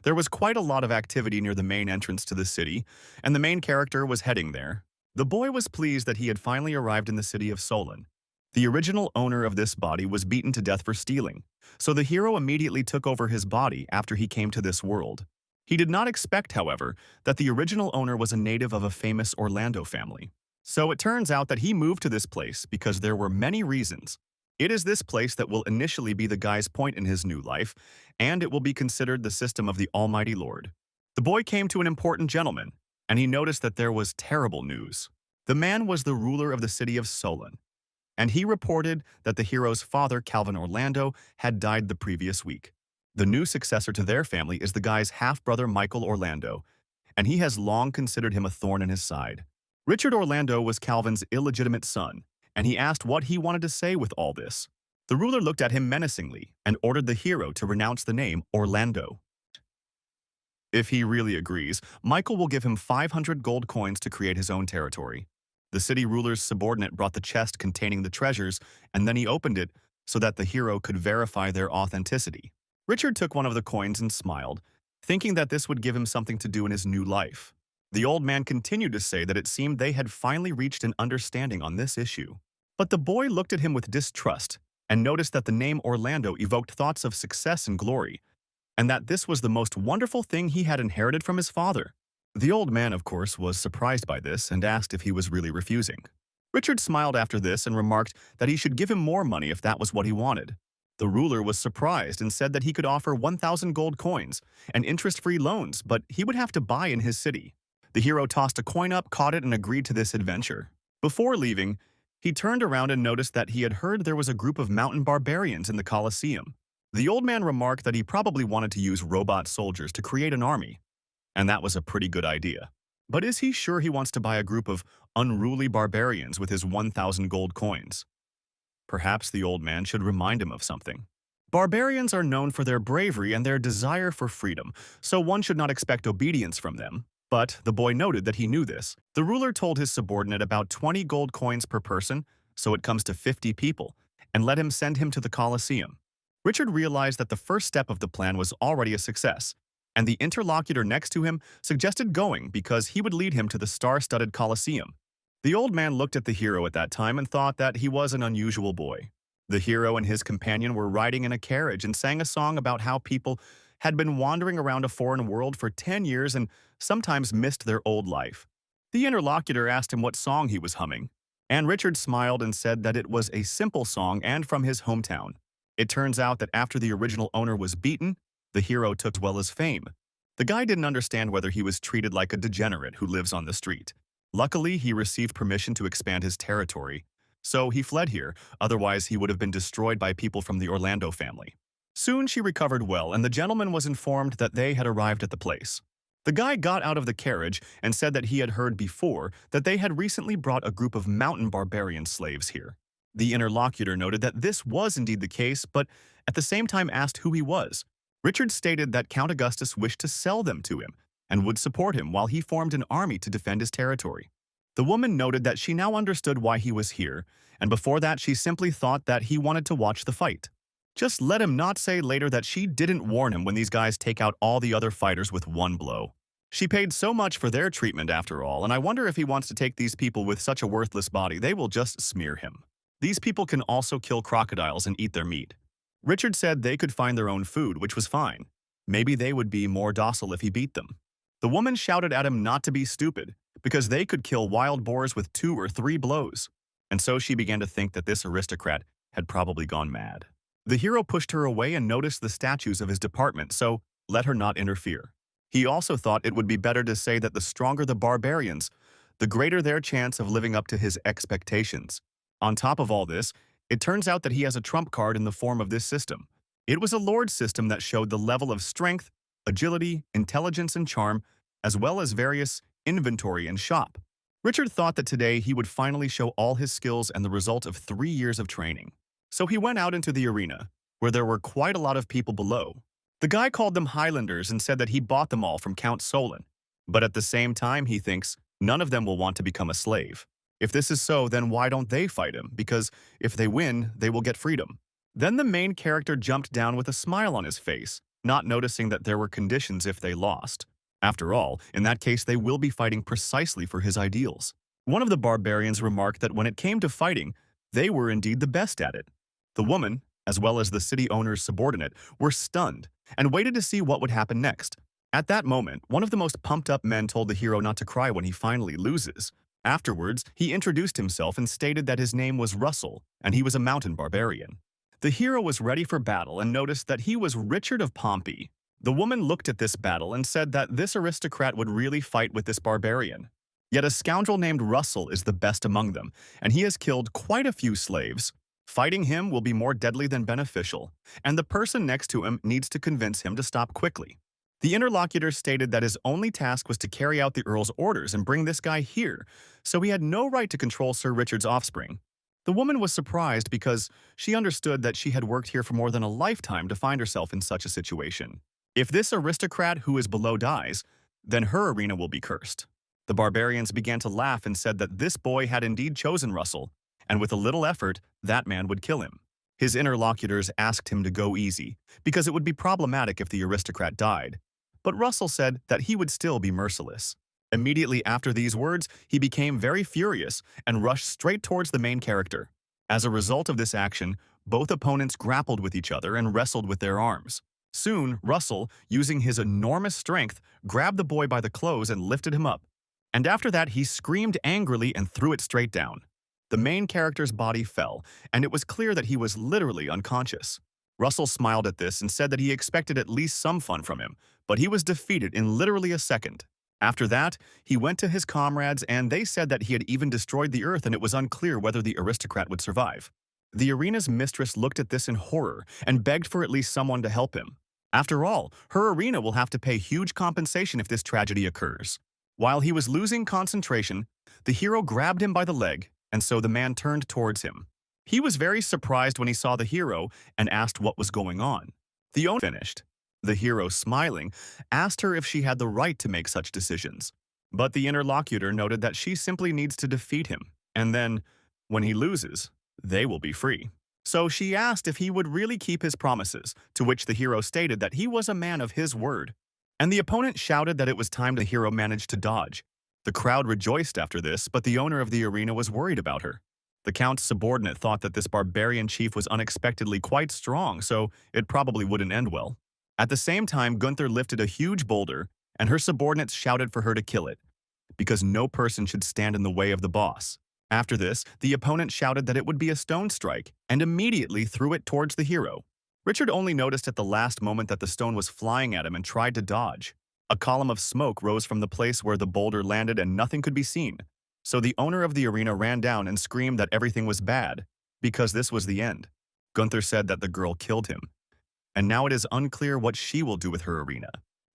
There was quite a lot of activity near the main entrance to the city, and the main character was heading there. The boy was pleased that he had finally arrived in the city of Solon. The original owner of this body was beaten to death for stealing, so the hero immediately took over his body after he came to this world. He did not expect, however, that the original owner was a native of a famous Orlando family. So it turns out that he moved to this place because there were many reasons. It is this place that will initially be the guy's point in his new life, and it will be considered the system of the Almighty Lord. The boy came to an important gentleman, and he noticed that there was terrible news. The man was the ruler of the city of Solon, and he reported that the hero's father, Calvin Orlando, had died the previous week. The new successor to their family is the guy's half-brother Michael Orlando, and he has long considered him a thorn in his side. Richard Orlando was Calvin's illegitimate son, and he asked what he wanted to say with all this. The ruler looked at him menacingly and ordered the hero to renounce the name Orlando. If he really agrees, Michael will give him 500 gold coins to create his own territory. The city ruler's subordinate brought the chest containing the treasures, and then he opened it so that the hero could verify their authenticity. Richard took one of the coins and smiled, thinking that this would give him something to do in his new life. The old man continued to say that it seemed they had finally reached an understanding on this issue. But the boy looked at him with distrust and noticed that the name Orlando evoked thoughts of success and glory, and that this was the most wonderful thing he had inherited from his father. The old man, of course, was surprised by this and asked if he was really refusing. Richard smiled after this and remarked that he should give him more money if that was what he wanted. The ruler was surprised and said that he could offer 1,000 gold coins and interest-free loans, but he would have to buy in his city. The hero tossed a coin up, caught it, and agreed to this adventure. Before leaving, he turned around and noticed that he had heard there was a group of mountain barbarians in the Colosseum. The old man remarked that he probably wanted to use robot soldiers to create an army, and that was a pretty good idea. But is he sure he wants to buy a group of unruly barbarians with his 1,000 gold coins? Perhaps the old man should remind him of something. Barbarians are known for their bravery and their desire for freedom, so one should not expect obedience from them. But the boy noted that he knew this. The ruler told his subordinate about 20 gold coins per person, so it comes to 50 people, and let him send him to the Colosseum. Richard realized that the first step of the plan was already a success, and the interlocutor next to him suggested going because he would lead him to the star-studded Colosseum. The old man looked at the hero at that time and thought that he was an unusual boy. The hero and his companion were riding in a carriage and sang a song about how people had been wandering around a foreign world for 10 years and sometimes missed their old life. The interlocutor asked him what song he was humming, and Richard smiled and said that it was a simple song and from his hometown. It turns out that after the original owner was beaten, the hero took well his fame. The guy didn't understand whether he was treated like a degenerate who lives on the street. Luckily, he received permission to expand his territory, so he fled here, otherwise he would have been destroyed by people from the Orlando family. Soon she recovered well, and the gentleman was informed that they had arrived at the place. The guy got out of the carriage and said that he had heard before that they had recently brought a group of mountain barbarian slaves here. The interlocutor noted that this was indeed the case, but at the same time asked who he was. Richard stated that Count Augustus wished to sell them to him and would support him while he formed an army to defend his territory. The woman noted that she now understood why he was here, and before that she simply thought that he wanted to watch the fight. Just let him not say later that she didn't warn him when these guys take out all the other fighters with one blow. She paid so much for their treatment after all, and I wonder if he wants to take these people with such a worthless body, they will just smear him. These people can also kill crocodiles and eat their meat. Richard said they could find their own food, which was fine. Maybe they would be more docile if he beat them. The woman shouted at him not to be stupid, because they could kill wild boars with 2 or 3 blows. And so she began to think that this aristocrat had probably gone mad. The hero pushed her away and noticed the statues of his department, so let her not interfere. He also thought it would be better to say that the stronger the barbarians, the greater their chance of living up to his expectations. On top of all this, it turns out that he has a trump card in the form of this system. It was a lord system that showed the level of strength, agility, intelligence, and charm, as well as various inventory and shop. Richard thought that today he would finally show all his skills and the result of 3 years of training. So he went out into the arena, where there were quite a lot of people below. The guy called them Highlanders and said that he bought them all from Count Solon. But at the same time, he thinks none of them will want to become a slave. If this is so, then why don't they fight him? Because if they win, they will get freedom. Then the main character jumped down with a smile on his face not noticing that there were conditions if they lost. After all, in that case, they will be fighting precisely for his ideals. One of the barbarians remarked that when it came to fighting, they were indeed the best at it. The woman, as well as the city owner's subordinate, were stunned and waited to see what would happen next. At that moment, one of the most pumped-up men told the hero not to cry when he finally loses. Afterwards, he introduced himself and stated that his name was Russell, and he was a mountain barbarian. The hero was ready for battle and noticed that he was Richard of Pompey. The woman looked at this battle and said that this aristocrat would really fight with this barbarian. Yet a scoundrel named Russell is the best among them, and he has killed quite a few slaves. Fighting him will be more deadly than beneficial, and the person next to him needs to convince him to stop quickly. The interlocutor stated that his only task was to carry out the Earl's orders and bring this guy here, so he had no right to control Sir Richard's offspring. The woman was surprised because she understood that she had worked here for more than a lifetime to find herself in such a situation. If this aristocrat who is below dies, then her arena will be cursed. The barbarians began to laugh and said that this boy had indeed chosen Russell, and with a little effort, that man would kill him. His interlocutors asked him to go easy, because it would be problematic if the aristocrat died. But Russell said that he would still be merciless. Immediately after these words, he became very furious and rushed straight towards the main character. As a result of this action, both opponents grappled with each other and wrestled with their arms. Soon, Russell, using his enormous strength, grabbed the boy by the clothes and lifted him up. And after that, he screamed angrily and threw it straight down. The main character's body fell, and it was clear that he was literally unconscious. Russell smiled at this and said that he expected at least some fun from him, but he was defeated in literally a second. After that, he went to his comrades and they said that he had even destroyed the earth and it was unclear whether the aristocrat would survive. The arena's mistress looked at this in horror and begged for at least someone to help him. After all, her arena will have to pay huge compensation if this tragedy occurs. While he was losing concentration, the hero grabbed him by the leg, and so the man turned towards him. He was very surprised when he saw the hero and asked what was going on. The owner finished. The hero, smiling, asked her if she had the right to make such decisions. But the interlocutor noted that she simply needs to defeat him, and then, when he loses, they will be free. So she asked if he would really keep his promises, to which the hero stated that he was a man of his word. And the opponent shouted that it was time the hero managed to dodge. The crowd rejoiced after this, but the owner of the arena was worried about her. The count's subordinate thought that this barbarian chief was unexpectedly quite strong, so it probably wouldn't end well. At the same time, Gunther lifted a huge boulder, and her subordinates shouted for her to kill it, because no person should stand in the way of the boss. After this, the opponent shouted that it would be a stone strike, and immediately threw it towards the hero. Richard only noticed at the last moment that the stone was flying at him and tried to dodge. A column of smoke rose from the place where the boulder landed and nothing could be seen. So the owner of the arena ran down and screamed that everything was bad, because this was the end. Gunther said that the girl killed him, and now it is unclear what she will do with her arena.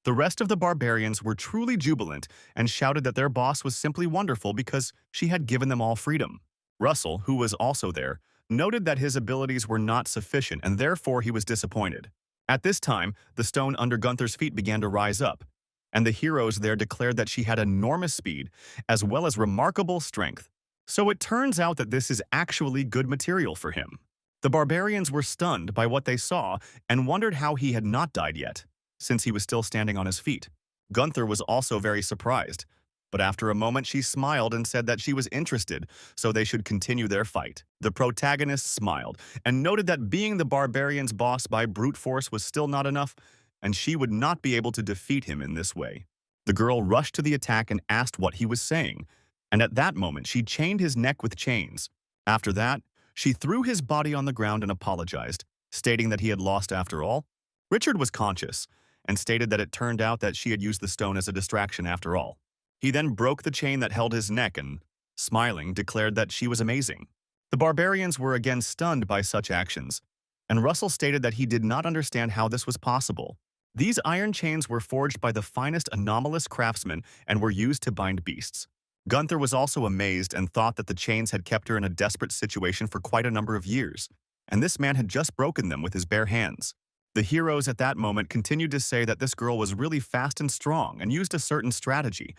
The rest of the barbarians were truly jubilant and shouted that their boss was simply wonderful because she had given them all freedom. Russell, who was also there, noted that his abilities were not sufficient and therefore he was disappointed. At this time, the stone under Gunther's feet began to rise up, and the heroes there declared that she had enormous speed as well as remarkable strength. So it turns out that this is actually good material for him. The barbarians were stunned by what they saw and wondered how he had not died yet, since he was still standing on his feet. Gunther was also very surprised, but after a moment she smiled and said that she was interested, so they should continue their fight. The protagonist smiled and noted that being the barbarian's boss by brute force was still not enough, and she would not be able to defeat him in this way. The girl rushed to the attack and asked what he was saying, and at that moment she chained his neck with chains. After that, she threw his body on the ground and apologized, stating that he had lost after all. Richard was conscious, and stated that it turned out that she had used the stone as a distraction after all. He then broke the chain that held his neck and, smiling, declared that she was amazing. The barbarians were again stunned by such actions, and Russell stated that he did not understand how this was possible. These iron chains were forged by the finest anomalous craftsmen and were used to bind beasts. Gunther was also amazed and thought that the chains had kept her in a desperate situation for quite a number of years, and this man had just broken them with his bare hands. The heroes at that moment continued to say that this girl was really fast and strong and used a certain strategy,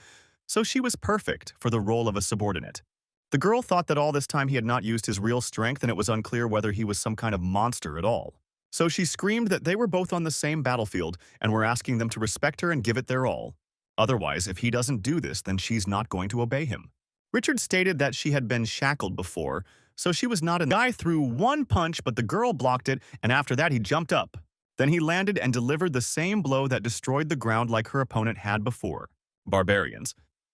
so she was perfect for the role of a subordinate. The girl thought that all this time he had not used his real strength and it was unclear whether he was some kind of monster at all. So she screamed that they were both on the same battlefield and were asking them to respect her and give it their all. Otherwise, if he doesn't do this, then she's not going to obey him. Richard stated that she had been shackled before, so she was not a guy threw one punch, but the girl blocked it, and after that he jumped up. Then he landed and delivered the same blow that destroyed the ground like her opponent had before. Barbarians.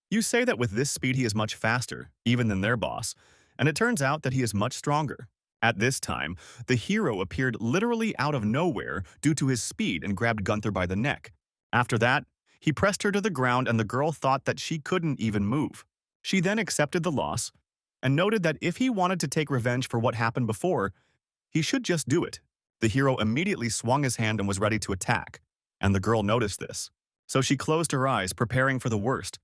You say that with this speed he is much faster, even than their boss, and it turns out that he is much stronger. At this time, the hero appeared literally out of nowhere due to his speed and grabbed Gunther by the neck. After that, he pressed her to the ground and the girl thought that she couldn't even move. She then accepted the loss and noted that if he wanted to take revenge for what happened before, he should just do it. The hero immediately swung his hand and was ready to attack, and the girl noticed this. So she closed her eyes, preparing for the worst.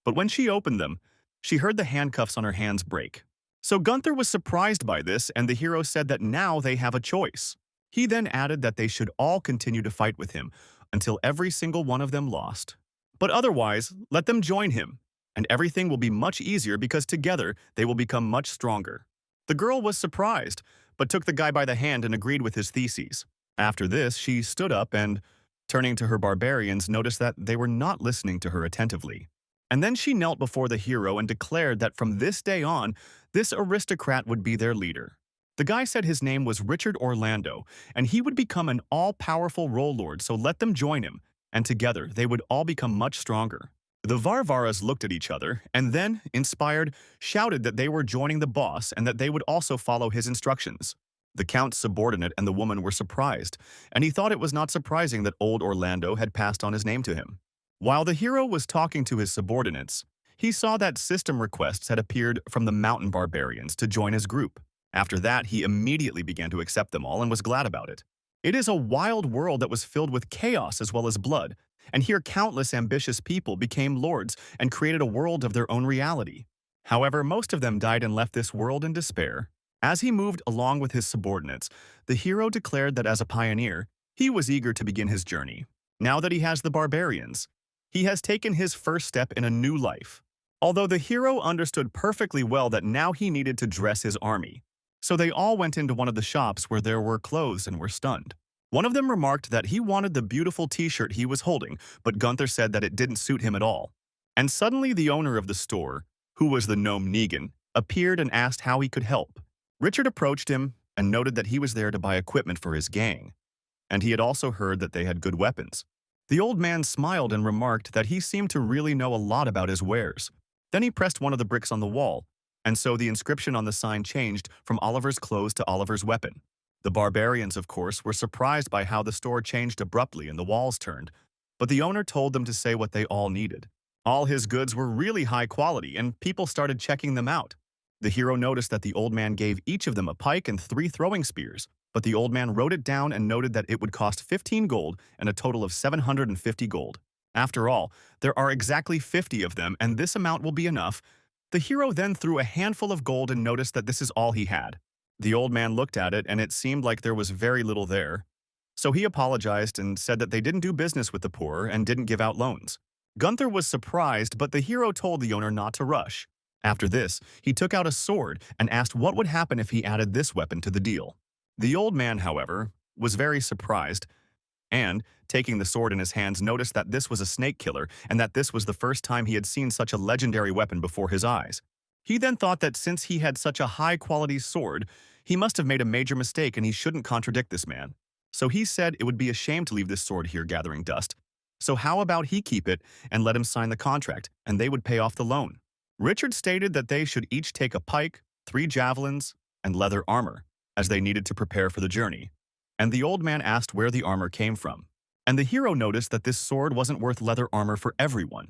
But when she opened them, she heard the handcuffs on her hands break. So Gunther was surprised by this, and the hero said that now they have a choice. He then added that they should all continue to fight with him until every single one of them lost. But otherwise, let them join him, and everything will be much easier because together they will become much stronger. The girl was surprised, but took the guy by the hand and agreed with his theses. After this, she stood up and, turning to her barbarians, noticed that they were not listening to her attentively. And then she knelt before the hero and declared that from this day on, this aristocrat would be their leader. The guy said his name was Richard Orlando, and he would become an all-powerful role lord, so let them join him, and together they would all become much stronger. The Varvaras looked at each other, and then, inspired, shouted that they were joining the boss and that they would also follow his instructions. The count's subordinate and the woman were surprised, and he thought it was not surprising that old Orlando had passed on his name to him. While the hero was talking to his subordinates, he saw that system requests had appeared from the mountain barbarians to join his group. After that, he immediately began to accept them all and was glad about it. It is a wild world that was filled with chaos as well as blood, and here countless ambitious people became lords and created a world of their own reality. However, most of them died and left this world in despair. As he moved along with his subordinates, the hero declared that as a pioneer, he was eager to begin his journey. Now that he has the barbarians, he has taken his first step in a new life. Although the hero understood perfectly well that now he needed to dress his army. So they all went into one of the shops where there were clothes and were stunned. One of them remarked that he wanted the beautiful t-shirt he was holding, but Gunther said that it didn't suit him at all. And suddenly the owner of the store, who was the gnome Negan, appeared and asked how he could help. Richard approached him and noted that he was there to buy equipment for his gang, and he had also heard that they had good weapons. The old man smiled and remarked that he seemed to really know a lot about his wares. Then he pressed one of the bricks on the wall, and so the inscription on the sign changed from Oliver's clothes to Oliver's weapon. The barbarians, of course, were surprised by how the store changed abruptly and the walls turned, but the owner told them to say what they all needed. All his goods were really high quality, and people started checking them out. The hero noticed that the old man gave each of them a pike and 3 throwing spears, but the old man wrote it down and noted that it would cost 15 gold and a total of 750 gold. After all, there are exactly 50 of them, and this amount will be enough. The hero then threw a handful of gold and noticed that this is all he had. The old man looked at it, and it seemed like there was very little there. So he apologized and said that they didn't do business with the poor and didn't give out loans. Gunther was surprised, but the hero told the owner not to rush. After this, he took out a sword and asked what would happen if he added this weapon to the deal. The old man, however, was very surprised and, taking the sword in his hands, noticed that this was a snake killer and that this was the first time he had seen such a legendary weapon before his eyes. He then thought that since he had such a high-quality sword, he must have made a major mistake and he shouldn't contradict this man. So he said it would be a shame to leave this sword here gathering dust. So how about he keep it and let him sign the contract, and they would pay off the loan. Richard stated that they should each take a pike, 3 javelins, and leather armor, as they needed to prepare for the journey. And the old man asked where the armor came from. And the hero noticed that this sword wasn't worth leather armor for everyone.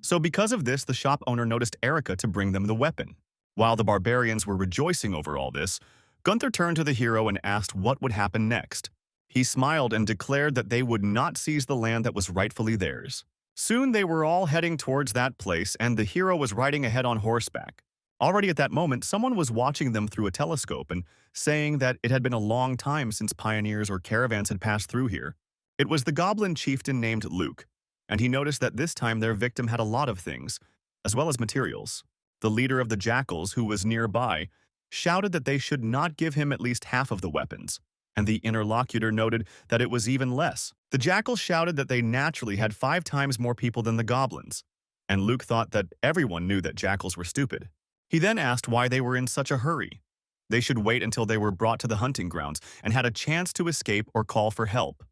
So because of this, the shop owner noticed Erica to bring them the weapon. While the barbarians were rejoicing over all this, Gunther turned to the hero and asked what would happen next. He smiled and declared that they would not seize the land that was rightfully theirs. Soon they were all heading towards that place, and the hero was riding ahead on horseback. Already at that moment, someone was watching them through a telescope and saying that it had been a long time since pioneers or caravans had passed through here. It was the Goblin chieftain named Luke, and he noticed that this time their victim had a lot of things, as well as materials. The leader of the jackals, who was nearby, shouted that they should not give him at least half of the weapons. and the interlocutor noted that it was even less. The jackals shouted that they naturally had 5 times more people than the goblins, and Luke thought that everyone knew that jackals were stupid. He then asked why they were in such a hurry. They should wait until they were brought to the hunting grounds and had a chance to escape or call for help.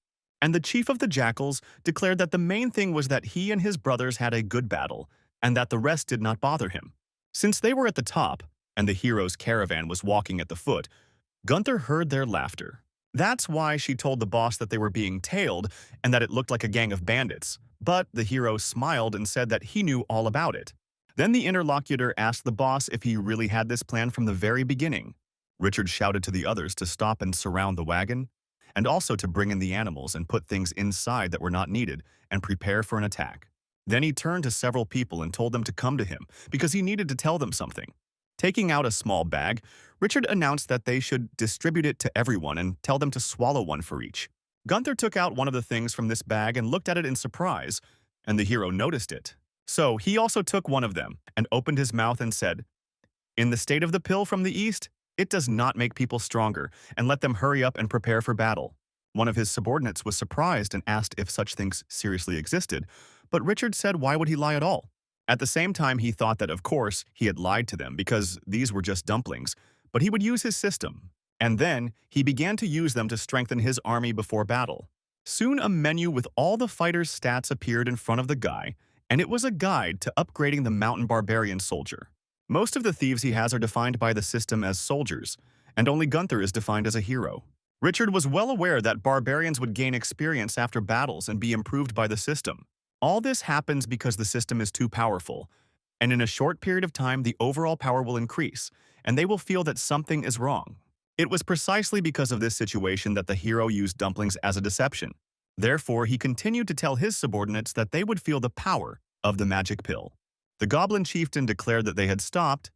And the chief of the jackals declared that the main thing was that he and his brothers had a good battle, and that the rest did not bother him. Since they were at the top, and the hero's caravan was walking at the foot, Gunther heard their laughter. That's why she told the boss that they were being tailed and that it looked like a gang of bandits, but the hero smiled and said that he knew all about it. Then the interlocutor asked the boss if he really had this plan from the very beginning. Richard shouted to the others to stop and surround the wagon, and also to bring in the animals and put things inside that were not needed and prepare for an attack. Then he turned to several people and told them to come to him because he needed to tell them something. Taking out a small bag, Richard announced that they should distribute it to everyone and tell them to swallow one for each. Gunther took out one of the things from this bag and looked at it in surprise, and the hero noticed it. So he also took one of them and opened his mouth and said, "In the state of the pill from the east, it does not make people stronger, and let them hurry up and prepare for battle." One of his subordinates was surprised and asked if such things seriously existed, but Richard said why would he lie at all? At the same time, he thought that, of course, he had lied to them because these were just dumplings, but he would use his system. And then, he began to use them to strengthen his army before battle. Soon a menu with all the fighters' stats appeared in front of the guy, and it was a guide to upgrading the mountain barbarian soldier. Most of the thieves he has are defined by the system as soldiers, and only Gunther is defined as a hero. Richard was well aware that barbarians would gain experience after battles and be improved by the system. All this happens because the system is too powerful, and in a short period of time the overall power will increase, and they will feel that something is wrong. It was precisely because of this situation that the hero used dumplings as a deception. Therefore, he continued to tell his subordinates that they would feel the power of the magic pill. The Goblin chieftain declared that they had stopped,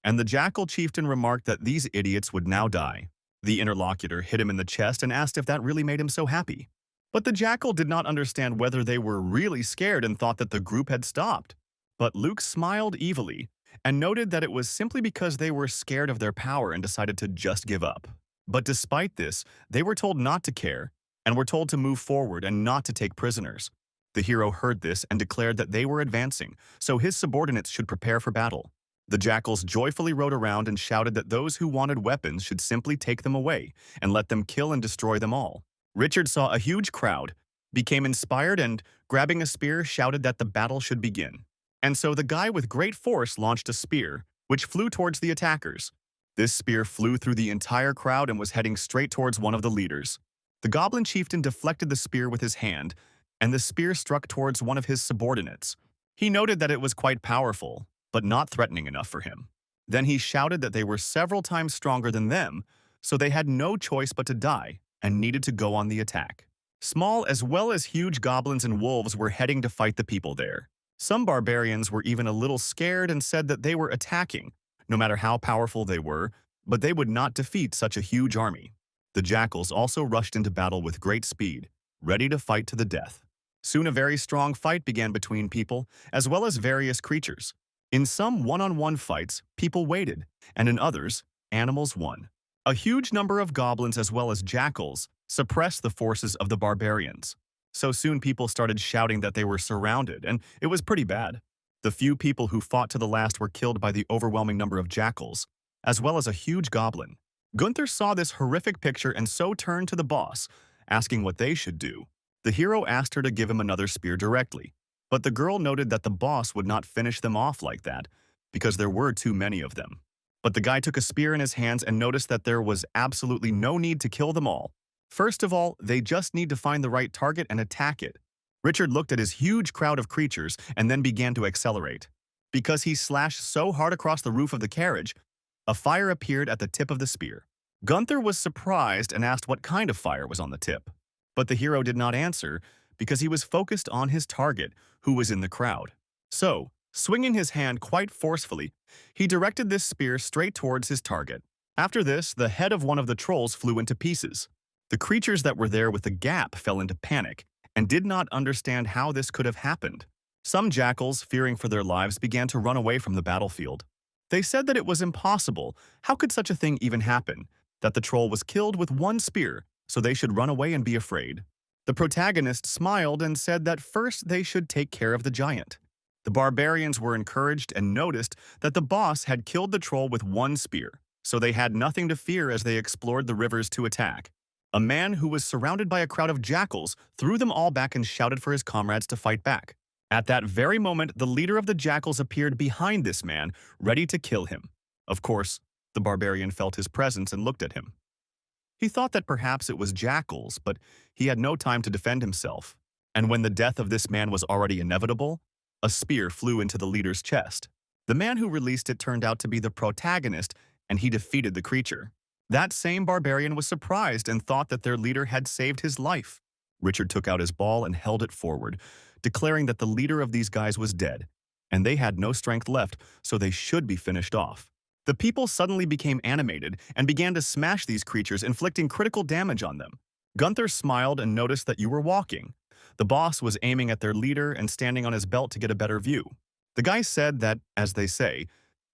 and the Jackal chieftain remarked that these idiots would now die. The interlocutor hit him in the chest and asked if that really made him so happy. But the Jackal did not understand whether they were really scared and thought that the group had stopped. But Luke smiled evilly and noted that it was simply because they were scared of their power and decided to just give up. But despite this, they were told not to care and were told to move forward and not to take prisoners. The hero heard this and declared that they were advancing, so his subordinates should prepare for battle. The jackals joyfully rode around and shouted that those who wanted weapons should simply take them away and let them kill and destroy them all. Richard saw a huge crowd, became inspired, and, grabbing a spear, shouted that the battle should begin. And so the guy with great force launched a spear, which flew towards the attackers. This spear flew through the entire crowd and was heading straight towards one of the leaders. The Goblin chieftain deflected the spear with his hand, and the spear struck towards one of his subordinates. He noted that it was quite powerful, but not threatening enough for him. Then he shouted that they were several times stronger than them, so they had no choice but to die and needed to go on the attack. Small as well as huge goblins and wolves were heading to fight the people there. Some barbarians were even a little scared and said that they were attacking, no matter how powerful they were, but they would not defeat such a huge army. The jackals also rushed into battle with great speed, ready to fight to the death. Soon a very strong fight began between people, as well as various creatures. In some one-on-one fights, people waited, and in others, animals won. A huge number of goblins as well as jackals suppressed the forces of the barbarians. So soon people started shouting that they were surrounded, and it was pretty bad. The few people who fought to the last were killed by the overwhelming number of jackals, as well as a huge goblin. Gunther saw this horrific picture and so turned to the boss, asking what they should do. The hero asked her to give him another spear directly, but the girl noted that the boss would not finish them off like that, because there were too many of them. But the guy took a spear in his hands and noticed that there was absolutely no need to kill them all. First of all, they just need to find the right target and attack it. Richard looked at his huge crowd of creatures and then began to accelerate. Because he slashed so hard across the roof of the carriage, a fire appeared at the tip of the spear. Gunther was surprised and asked what kind of fire was on the tip. But the hero did not answer because he was focused on his target, who was in the crowd. So, swinging his hand quite forcefully, he directed this spear straight towards his target. After this, the head of one of the trolls flew into pieces. The creatures that were there with the gap fell into panic and did not understand how this could have happened. Some jackals, fearing for their lives, began to run away from the battlefield. They said that it was impossible. How could such a thing even happen? That the troll was killed with one spear so they should run away and be afraid. The protagonist smiled and said that first they should take care of the giant. The barbarians were encouraged and noticed that the boss had killed the troll with one spear, so they had nothing to fear as they explored the rivers to attack. A man who was surrounded by a crowd of jackals threw them all back and shouted for his comrades to fight back. At that very moment, the leader of the jackals appeared behind this man, ready to kill him. Of course, the barbarian felt his presence and looked at him. He thought that perhaps it was jackals, but he had no time to defend himself. And when the death of this man was already inevitable, a spear flew into the leader's chest. The man who released it turned out to be the protagonist, and he defeated the creature. That same barbarian was surprised and thought that their leader had saved his life. Richard took out his ball and held it forward, declaring that the leader of these guys was dead, and they had no strength left, so they should be finished off. The people suddenly became animated and began to smash these creatures, inflicting critical damage on them. Gunther smiled and noticed that you were walking. The boss was aiming at their leader and standing on his belt to get a better view. The guy said that, as they say,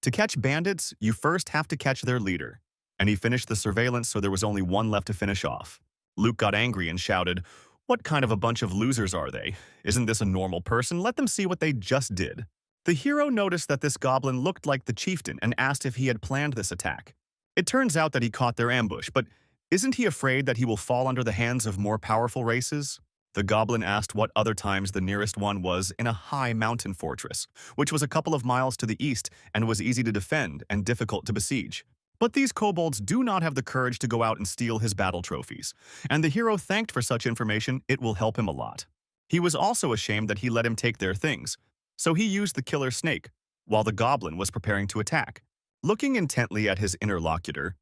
to catch bandits, you first have to catch their leader. And he finished the surveillance so there was only one left to finish off. Luke got angry and shouted, "What kind of a bunch of losers are they? Isn't this a normal person? Let them see what they just did." The hero noticed that this goblin looked like the chieftain and asked if he had planned this attack. It turns out that he caught their ambush, but isn't he afraid that he will fall under the hands of more powerful races? The goblin asked what other times the nearest one was in a high mountain fortress, which was a couple of miles to the east and was easy to defend and difficult to besiege. But these kobolds do not have the courage to go out and steal his battle trophies, and the hero thanked for such information. It will help him a lot. He was also ashamed that he let him take their things, so he used the killer snake, while the goblin was preparing to attack. Looking intently at his interlocutor,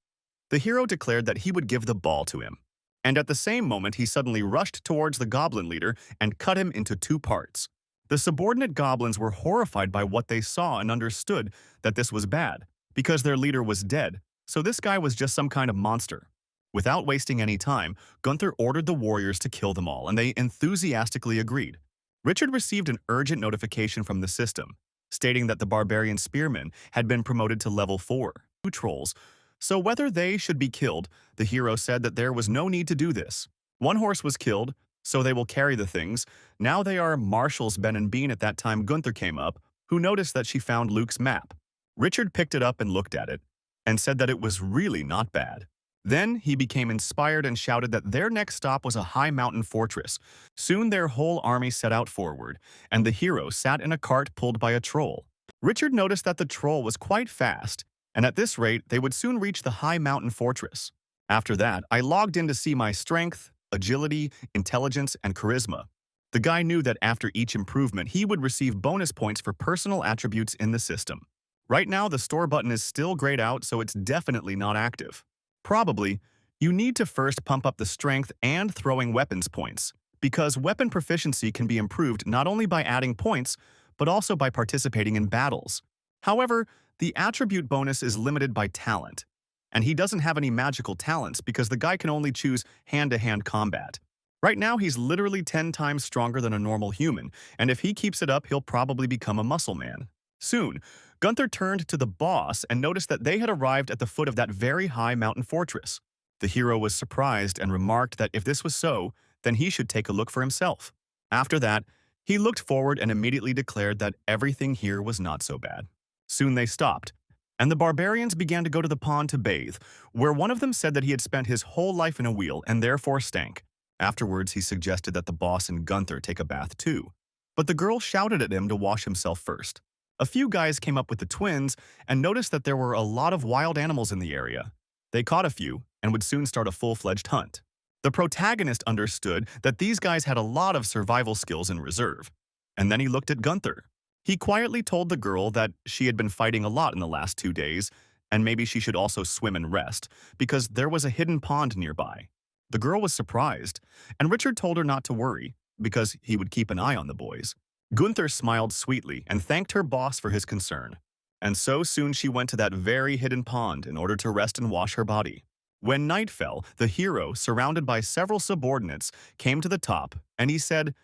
the hero declared that he would give the ball to him. And at the same moment, he suddenly rushed towards the goblin leader and cut him into two parts. The subordinate goblins were horrified by what they saw and understood that this was bad, because their leader was dead, so this guy was just some kind of monster. Without wasting any time, Gunther ordered the warriors to kill them all, and they enthusiastically agreed. Richard received an urgent notification from the system, stating that the barbarian spearmen had been promoted to level 4, 2 trolls, so whether they should be killed, the hero said that there was no need to do this. One horse was killed, so they will carry the things. Now they are marshals Ben and Bean. At that time Gunther came up, who noticed that she found Luke's map. Richard picked it up and looked at it, and said that it was really not bad. Then he became inspired and shouted that their next stop was a high mountain fortress. Soon their whole army set out forward, and the hero sat in a cart pulled by a troll. Richard noticed that the troll was quite fast, and at this rate they would soon reach the high mountain fortress. After that, I logged in to see my strength, agility, intelligence, and charisma. The guy knew that after each improvement he would receive bonus points for personal attributes in the system. Right now the store button is still grayed out, so it's definitely not active. Probably, you need to first pump up the strength and throwing weapons points, because weapon proficiency can be improved not only by adding points, but also by participating in battles. However, the attribute bonus is limited by talent, and he doesn't have any magical talents because the guy can only choose hand-to-hand combat. Right now he's literally 10 times stronger than a normal human, and if he keeps it up he'll probably become a muscle man. Soon, Gunther turned to the boss and noticed that they had arrived at the foot of that very high mountain fortress. The hero was surprised and remarked that if this was so, then he should take a look for himself. After that, he looked forward and immediately declared that everything here was not so bad. Soon they stopped, and the barbarians began to go to the pond to bathe, where one of them said that he had spent his whole life in a wheel and therefore stank. Afterwards, he suggested that the boss and Gunther take a bath too, but the girl shouted at him to wash himself first. A few guys came up with the twins and noticed that there were a lot of wild animals in the area. They caught a few and would soon start a full-fledged hunt. The protagonist understood that these guys had a lot of survival skills in reserve, and then he looked at Gunther. He quietly told the girl that she had been fighting a lot in the last 2 days, and maybe she should also swim and rest, because there was a hidden pond nearby. The girl was surprised, and Richard told her not to worry, because he would keep an eye on the boys. Gunther smiled sweetly and thanked her boss for his concern. And so soon she went to that very hidden pond in order to rest and wash her body. When night fell, the hero, surrounded by several subordinates, came to the top, and he said,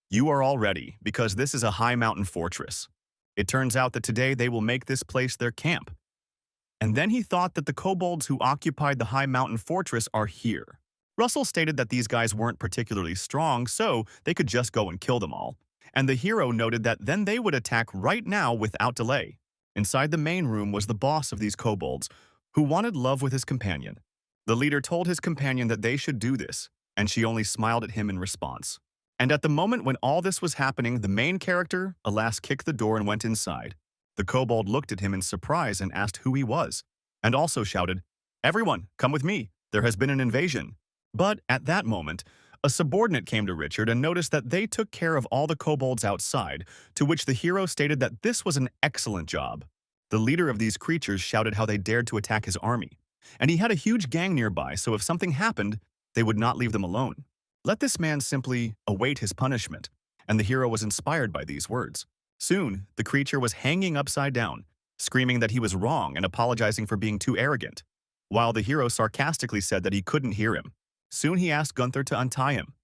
"You are all ready, because this is a high mountain fortress. It turns out that today they will make this place their camp." And then he thought that the kobolds who occupied the high mountain fortress are here. Russell stated that these guys weren't particularly strong, so they could just go and kill them all. And the hero noted that then they would attack right now without delay. Inside the main room was the boss of these kobolds, who wanted love with his companion. The leader told his companion that they should do this, and she only smiled at him in response. And at the moment when all this was happening, the main character, alas, kicked the door and went inside. The kobold looked at him in surprise and asked who he was, and also shouted, "Everyone, come with me. There has been an invasion." But at that moment, a subordinate came to Richard and noticed that they took care of all the kobolds outside, to which the hero stated that this was an excellent job. The leader of these creatures shouted how they dared to attack his army, and he had a huge gang nearby, so if something happened, they would not leave them alone. Let this man simply await his punishment, and the hero was inspired by these words. Soon, the creature was hanging upside down, screaming that he was wrong and apologizing for being too arrogant, while the hero sarcastically said that he couldn't hear him. Soon he asked Gunther to untie him,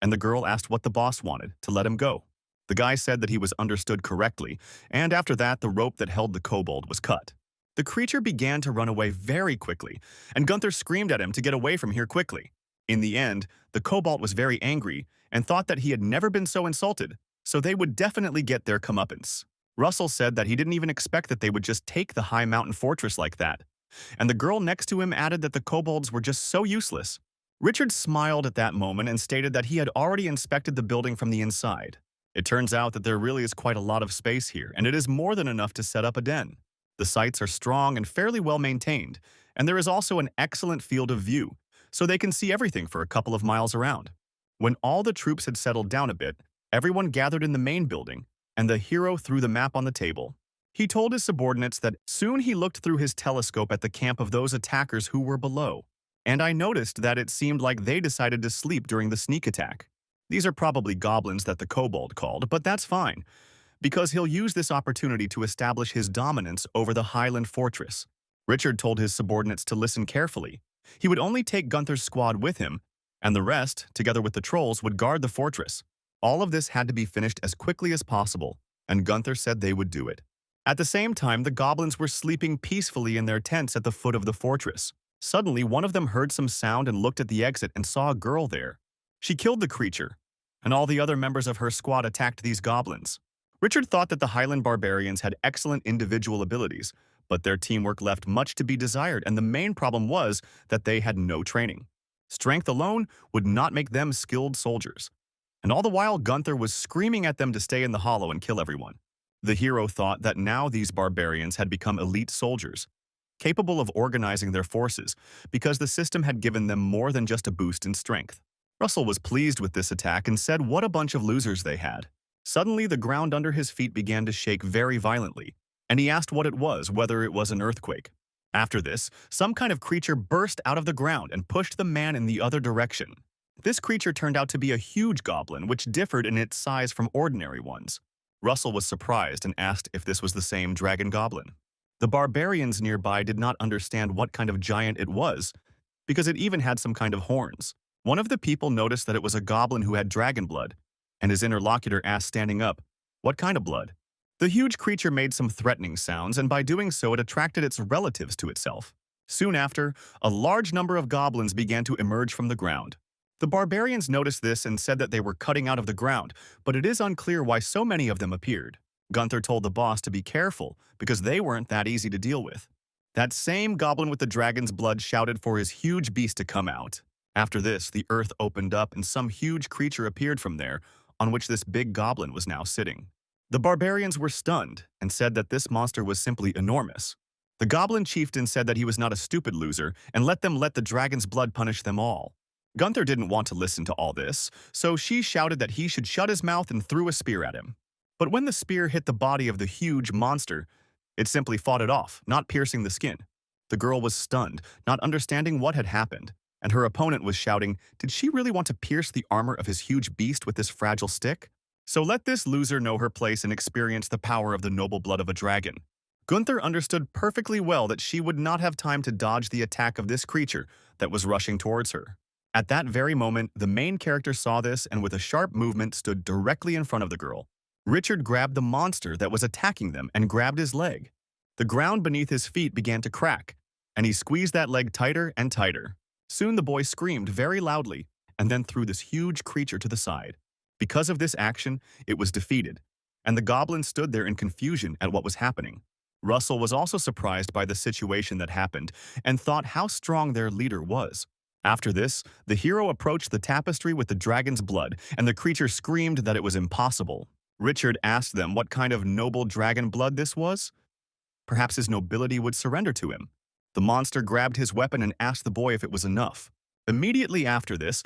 and the girl asked what the boss wanted, to let him go. The guy said that he was understood correctly, and after that, the rope that held the kobold was cut. The creature began to run away very quickly, and Gunther screamed at him to get away from here quickly. In the end, the kobold was very angry and thought that he had never been so insulted, so they would definitely get their comeuppance. Russell said that he didn't even expect that they would just take the high mountain fortress like that, and the girl next to him added that the kobolds were just so useless. Richard smiled at that moment and stated that he had already inspected the building from the inside. It turns out that there really is quite a lot of space here, and it is more than enough to set up a den. The sites are strong and fairly well maintained, and there is also an excellent field of view, so they can see everything for a couple of miles around. When all the troops had settled down a bit, everyone gathered in the main building, and the hero threw the map on the table. He told his subordinates that soon he looked through his telescope at the camp of those attackers who were below, and I noticed that it seemed like they decided to sleep during the sneak attack. These are probably goblins that the kobold called, but that's fine, because he'll use this opportunity to establish his dominance over the Highland fortress. Richard told his subordinates to listen carefully. He would only take Gunther's squad with him, and the rest, together with the trolls, would guard the fortress. All of this had to be finished as quickly as possible, and Gunther said they would do it. At the same time, the goblins were sleeping peacefully in their tents at the foot of the fortress. Suddenly, one of them heard some sound and looked at the exit and saw a girl there. She killed the creature, and all the other members of her squad attacked these goblins. Richard thought that the Highland barbarians had excellent individual abilities, but their teamwork left much to be desired, and the main problem was that they had no training. Strength alone would not make them skilled soldiers. And all the while, Gunther was screaming at them to stay in the hollow and kill everyone. The hero thought that now these barbarians had become elite soldiers, capable of organizing their forces, because the system had given them more than just a boost in strength. Russell was pleased with this attack and said what a bunch of losers they had. Suddenly, the ground under his feet began to shake very violently, and he asked what it was, whether it was an earthquake. After this, some kind of creature burst out of the ground and pushed the man in the other direction. This creature turned out to be a huge goblin, which differed in its size from ordinary ones. Russell was surprised and asked if this was the same dragon goblin. The barbarians nearby did not understand what kind of giant it was, because it even had some kind of horns. One of the people noticed that it was a goblin who had dragon blood, and his interlocutor asked, standing up, "What kind of blood?" The huge creature made some threatening sounds, and by doing so it attracted its relatives to itself. Soon after, a large number of goblins began to emerge from the ground. The barbarians noticed this and said that they were cutting out of the ground, but it is unclear why so many of them appeared. Gunther told the boss to be careful, because they weren't that easy to deal with. That same goblin with the dragon's blood shouted for his huge beast to come out. After this, the earth opened up and some huge creature appeared from there, on which this big goblin was now sitting. The barbarians were stunned and said that this monster was simply enormous. The goblin chieftain said that he was not a stupid loser and let the dragon's blood punish them all. Gunther didn't want to listen to all this, so she shouted that he should shut his mouth and threw a spear at him. But when the spear hit the body of the huge monster, it simply fought it off, not piercing the skin. The girl was stunned, not understanding what had happened, and her opponent was shouting, did she really want to pierce the armor of his huge beast with this fragile stick? So let this loser know her place and experience the power of the noble blood of a dragon. Gunther understood perfectly well that she would not have time to dodge the attack of this creature that was rushing towards her. At that very moment, the main character saw this and with a sharp movement stood directly in front of the girl. Richard grabbed the monster that was attacking them and grabbed his leg. The ground beneath his feet began to crack, and he squeezed that leg tighter and tighter. Soon the boy screamed very loudly and then threw this huge creature to the side. Because of this action, it was defeated, and the goblin stood there in confusion at what was happening. Russell was also surprised by the situation that happened and thought how strong their leader was. After this, the hero approached the tapestry with the dragon's blood, and the creature screamed that it was impossible. Richard asked them what kind of noble dragon blood this was. Perhaps his nobility would surrender to him. The monster grabbed his weapon and asked the boy if it was enough. Immediately after this,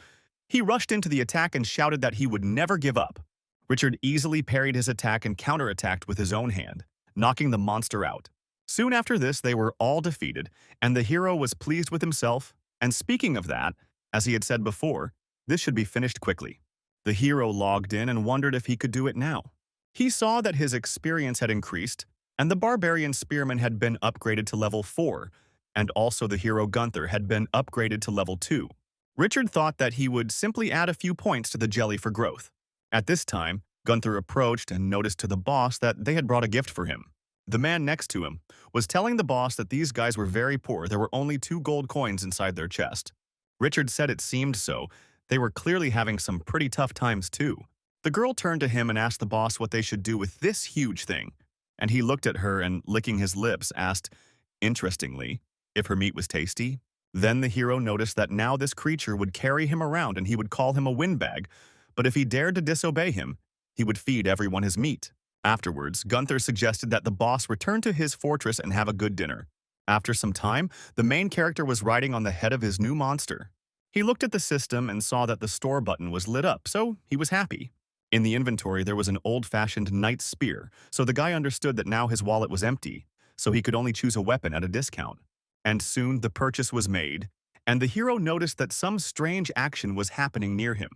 he rushed into the attack and shouted that he would never give up. Richard easily parried his attack and counterattacked with his own hand, knocking the monster out. Soon after this, they were all defeated, and the hero was pleased with himself. And speaking of that, as he had said before, this should be finished quickly. The hero logged in and wondered if he could do it now. He saw that his experience had increased, and the barbarian spearman had been upgraded to level 4, and also the hero Gunther had been upgraded to level 2. Richard thought that he would simply add a few points to the jelly for growth. At this time, Gunther approached and noticed to the boss that they had brought a gift for him. The man next to him was telling the boss that these guys were very poor. There were only 2 gold coins inside their chest. Richard said it seemed so. They were clearly having some pretty tough times too. The girl turned to him and asked the boss what they should do with this huge thing. And he looked at her and, licking his lips, asked, interestingly, if her meat was tasty. Then the hero noticed that now this creature would carry him around and he would call him a windbag, but if he dared to disobey him, he would feed everyone his meat. Afterwards, Gunther suggested that the boss return to his fortress and have a good dinner. After some time, the main character was riding on the head of his new monster. He looked at the system and saw that the store button was lit up, so he was happy. In the inventory, there was an old-fashioned knight's spear, so the guy understood that now his wallet was empty, so he could only choose a weapon at a discount. And soon the purchase was made, and the hero noticed that some strange action was happening near him.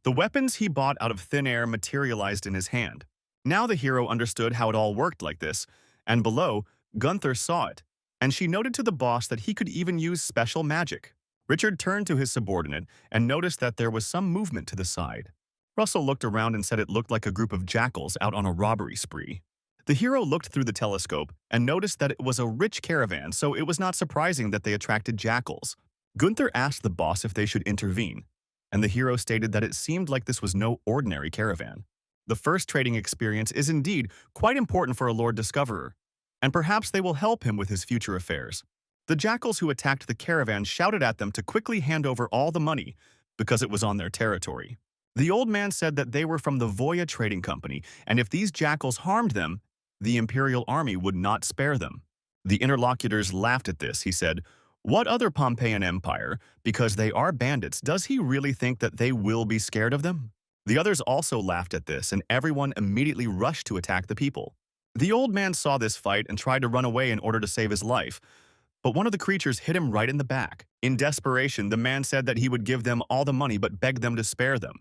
The weapons he bought out of thin air materialized in his hand. Now the hero understood how it all worked like this, and below, Gunther saw it, and she noted to the boss that he could even use special magic. Richard turned to his subordinate and noticed that there was some movement to the side. Russell looked around and said it looked like a group of jackals out on a robbery spree. The hero looked through the telescope and noticed that it was a rich caravan, so it was not surprising that they attracted jackals. Gunther asked the boss if they should intervene, and the hero stated that it seemed like this was no ordinary caravan. The first trading experience is indeed quite important for a Lord Discoverer, and perhaps they will help him with his future affairs. The jackals who attacked the caravan shouted at them to quickly hand over all the money because it was on their territory. The old man said that they were from the Voya Trading Company, and if these jackals harmed them, the Imperial Army would not spare them. The interlocutors laughed at this. He said, "What other Pompeian Empire? Because they are bandits, does he really think that they will be scared of them?" The others also laughed at this, and everyone immediately rushed to attack the people. The old man saw this fight and tried to run away in order to save his life, but one of the creatures hit him right in the back. In desperation, the man said that he would give them all the money but begged them to spare them.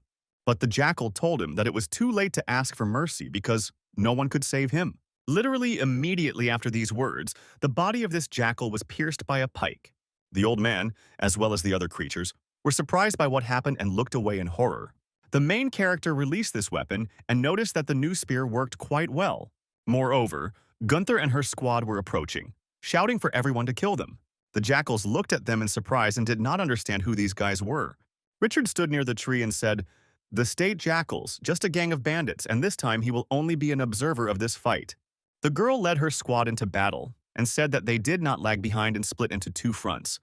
But the jackal told him that it was too late to ask for mercy because no one could save him. Literally immediately after these words, the body of this jackal was pierced by a pike. The old man, as well as the other creatures, were surprised by what happened and looked away in horror. The main character released this weapon and noticed that the new spear worked quite well. Moreover, Gunther and her squad were approaching, shouting for everyone to kill them. The jackals looked at them in surprise and did not understand who these guys were. Richard stood near the tree and said, "The state jackals, just a gang of bandits, and this time he will only be an observer of this fight." The girl led her squad into battle and said that they did not lag behind and split into 2 fronts.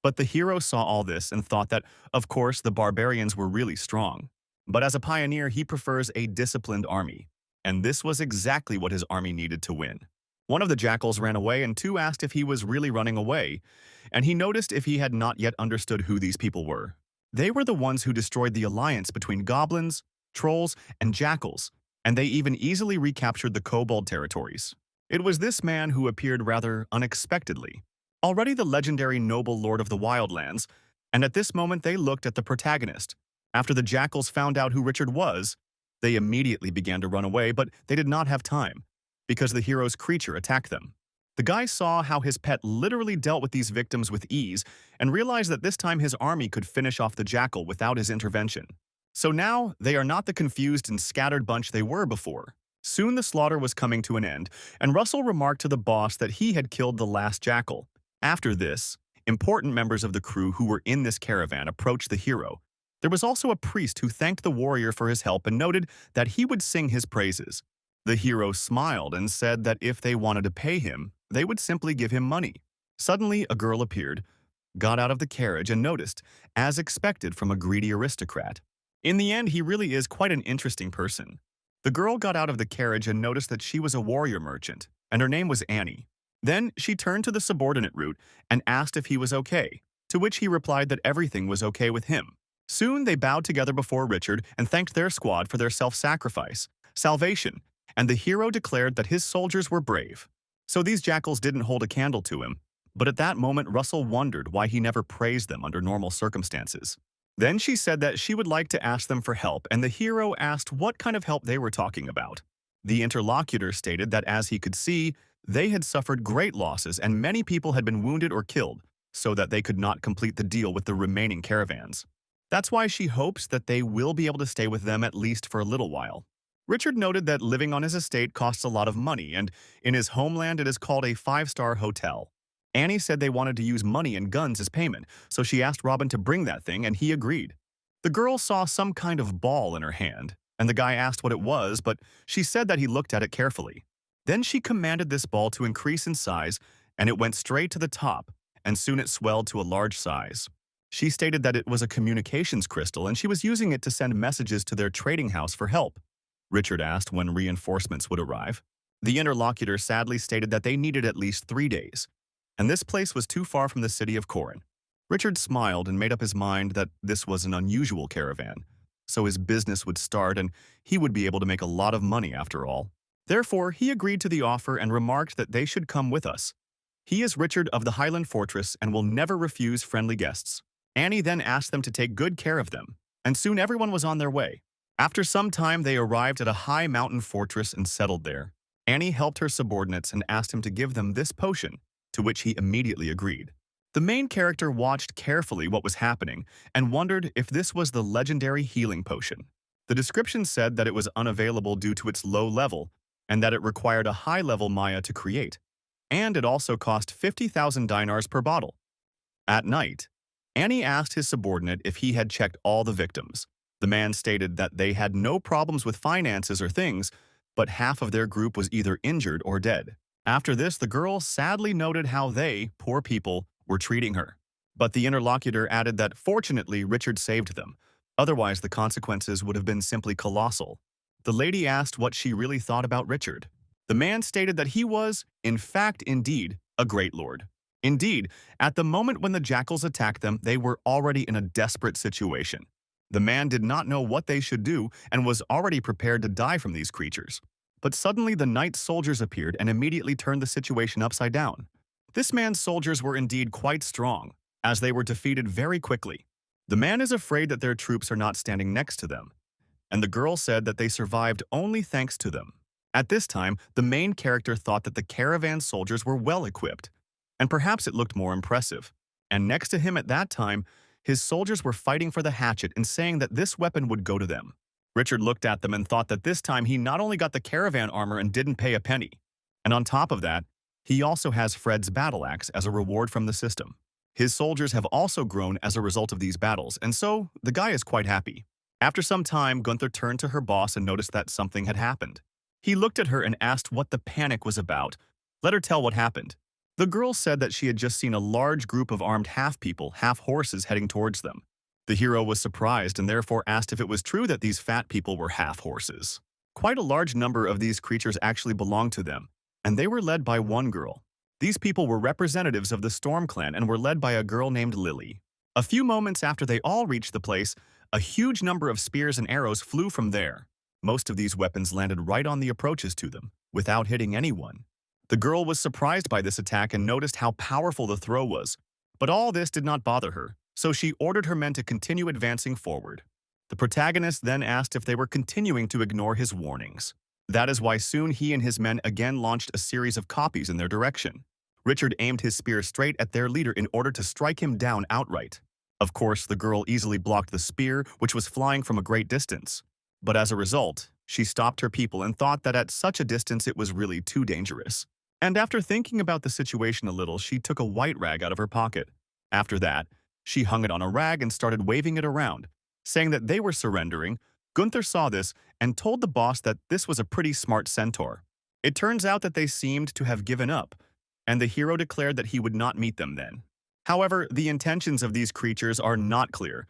But the hero saw all this and thought that, of course, the barbarians were really strong. But as a pioneer, he prefers a disciplined army, and this was exactly what his army needed to win. One of the jackals ran away, and 2 asked if he was really running away, and he noticed if he had not yet understood who these people were. They were the ones who destroyed the alliance between goblins, trolls, and jackals, and they even easily recaptured the kobold territories. It was this man who appeared rather unexpectedly, already the legendary noble lord of the wildlands, and at this moment they looked at the protagonist. After the jackals found out who Richard was, they immediately began to run away, but they did not have time, because the hero's creature attacked them. The guy saw how his pet literally dealt with these victims with ease and realized that this time his army could finish off the jackal without his intervention. So now, they are not the confused and scattered bunch they were before. Soon the slaughter was coming to an end, and Russell remarked to the boss that he had killed the last jackal. After this, Important members of the crew who were in this caravan approached the hero. There was also a priest who thanked the warrior for his help and noted that he would sing his praises. The hero smiled and said that if they wanted to pay him, they would simply give him money. Suddenly, a girl appeared, got out of the carriage, and noticed, as expected from a greedy aristocrat. In the end, he really is quite an interesting person. The girl got out of the carriage and noticed that she was a warrior merchant, and her name was Annie. Then she turned to the subordinate route and asked if he was okay, to which he replied that everything was okay with him. Soon they bowed together before Richard and thanked their squad for their self-sacrifice, salvation, and the hero declared that his soldiers were brave. So these jackals didn't hold a candle to him, but at that moment Russell wondered why he never praised them under normal circumstances. Then she said that she would like to ask them for help, and the hero asked what kind of help they were talking about. The interlocutor stated that as he could see, they had suffered great losses and many people had been wounded or killed, so that they could not complete the deal with the remaining caravans. That's why she hopes that they will be able to stay with them at least for a little while. Richard noted that living on his estate costs a lot of money, and in his homeland it is called a 5-star hotel. Annie said they wanted to use money and guns as payment, so she asked Robin to bring that thing, and he agreed. The girl saw some kind of ball in her hand, and the guy asked what it was, but she said that he looked at it carefully. Then she commanded this ball to increase in size, and it went straight to the top, and soon it swelled to a large size. She stated that it was a communications crystal, and she was using it to send messages to their trading house for help. Richard asked when reinforcements would arrive. The interlocutor sadly stated that they needed at least 3 days, and this place was too far from the city of Corin. Richard smiled and made up his mind that this was an unusual caravan, so his business would start and he would be able to make a lot of money after all. Therefore, he agreed to the offer and remarked that they should come with us. He is Richard of the Highland Fortress and will never refuse friendly guests. Annie then asked them to take good care of them, and soon everyone was on their way. After some time, they arrived at a high mountain fortress and settled there. Annie helped her subordinates and asked him to give them this potion, to which he immediately agreed. The main character watched carefully what was happening and wondered if this was the legendary healing potion. The description said that it was unavailable due to its low level and that it required a high-level Maya to create, and it also cost 50,000 dinars per bottle. At night, Annie asked his subordinate if he had checked all the victims. The man stated that they had no problems with finances or things, but half of their group was either injured or dead. After this, the girl sadly noted how they, poor people, were treating her. But the interlocutor added that fortunately Richard saved them, otherwise the consequences would have been simply colossal. The lady asked what she really thought about Richard. The man stated that he was, in fact, indeed, a great lord. Indeed, at the moment when the jackals attacked them, they were already in a desperate situation. The man did not know what they should do and was already prepared to die from these creatures. But suddenly the knight soldiers appeared and immediately turned the situation upside down. This man's soldiers were indeed quite strong, as they were defeated very quickly. The man is afraid that their troops are not standing next to them, and the girl said that they survived only thanks to them. At this time, the main character thought that the caravan soldiers were well equipped, and perhaps it looked more impressive. And next to him at that time, his soldiers were fighting for the hatchet and saying that this weapon would go to them. Richard looked at them and thought that this time he not only got the caravan armor and didn't pay a penny, and on top of that, he also has Fred's battle axe as a reward from the system. His soldiers have also grown as a result of these battles, and so the guy is quite happy. After some time, Gunther turned to her boss and noticed that something had happened. He looked at her and asked what the panic was about. Let her tell what happened. The girl said that she had just seen a large group of armed half-people, half-horses heading towards them. The hero was surprised and therefore asked if it was true that these fat people were half-horses. Quite a large number of these creatures actually belonged to them, and they were led by one girl. These people were representatives of the Storm Clan and were led by a girl named Lily. A few moments after they all reached the place, a huge number of spears and arrows flew from there. Most of these weapons landed right on the approaches to them, without hitting anyone. The girl was surprised by this attack and noticed how powerful the throw was. But all this did not bother her, so she ordered her men to continue advancing forward. The protagonist then asked if they were continuing to ignore his warnings. That is why soon he and his men again launched a series of copies in their direction. Richard aimed his spear straight at their leader in order to strike him down outright. Of course, the girl easily blocked the spear, which was flying from a great distance. But as a result, she stopped her people and thought that at such a distance it was really too dangerous. And after thinking about the situation a little, she took a white rag out of her pocket. After that, she hung it on a rag and started waving it around, saying that they were surrendering. Gunther saw this and told the boss that this was a pretty smart centaur. It turns out that they seemed to have given up, and the hero declared that he would not meet them then. However, the intentions of these creatures are not clear,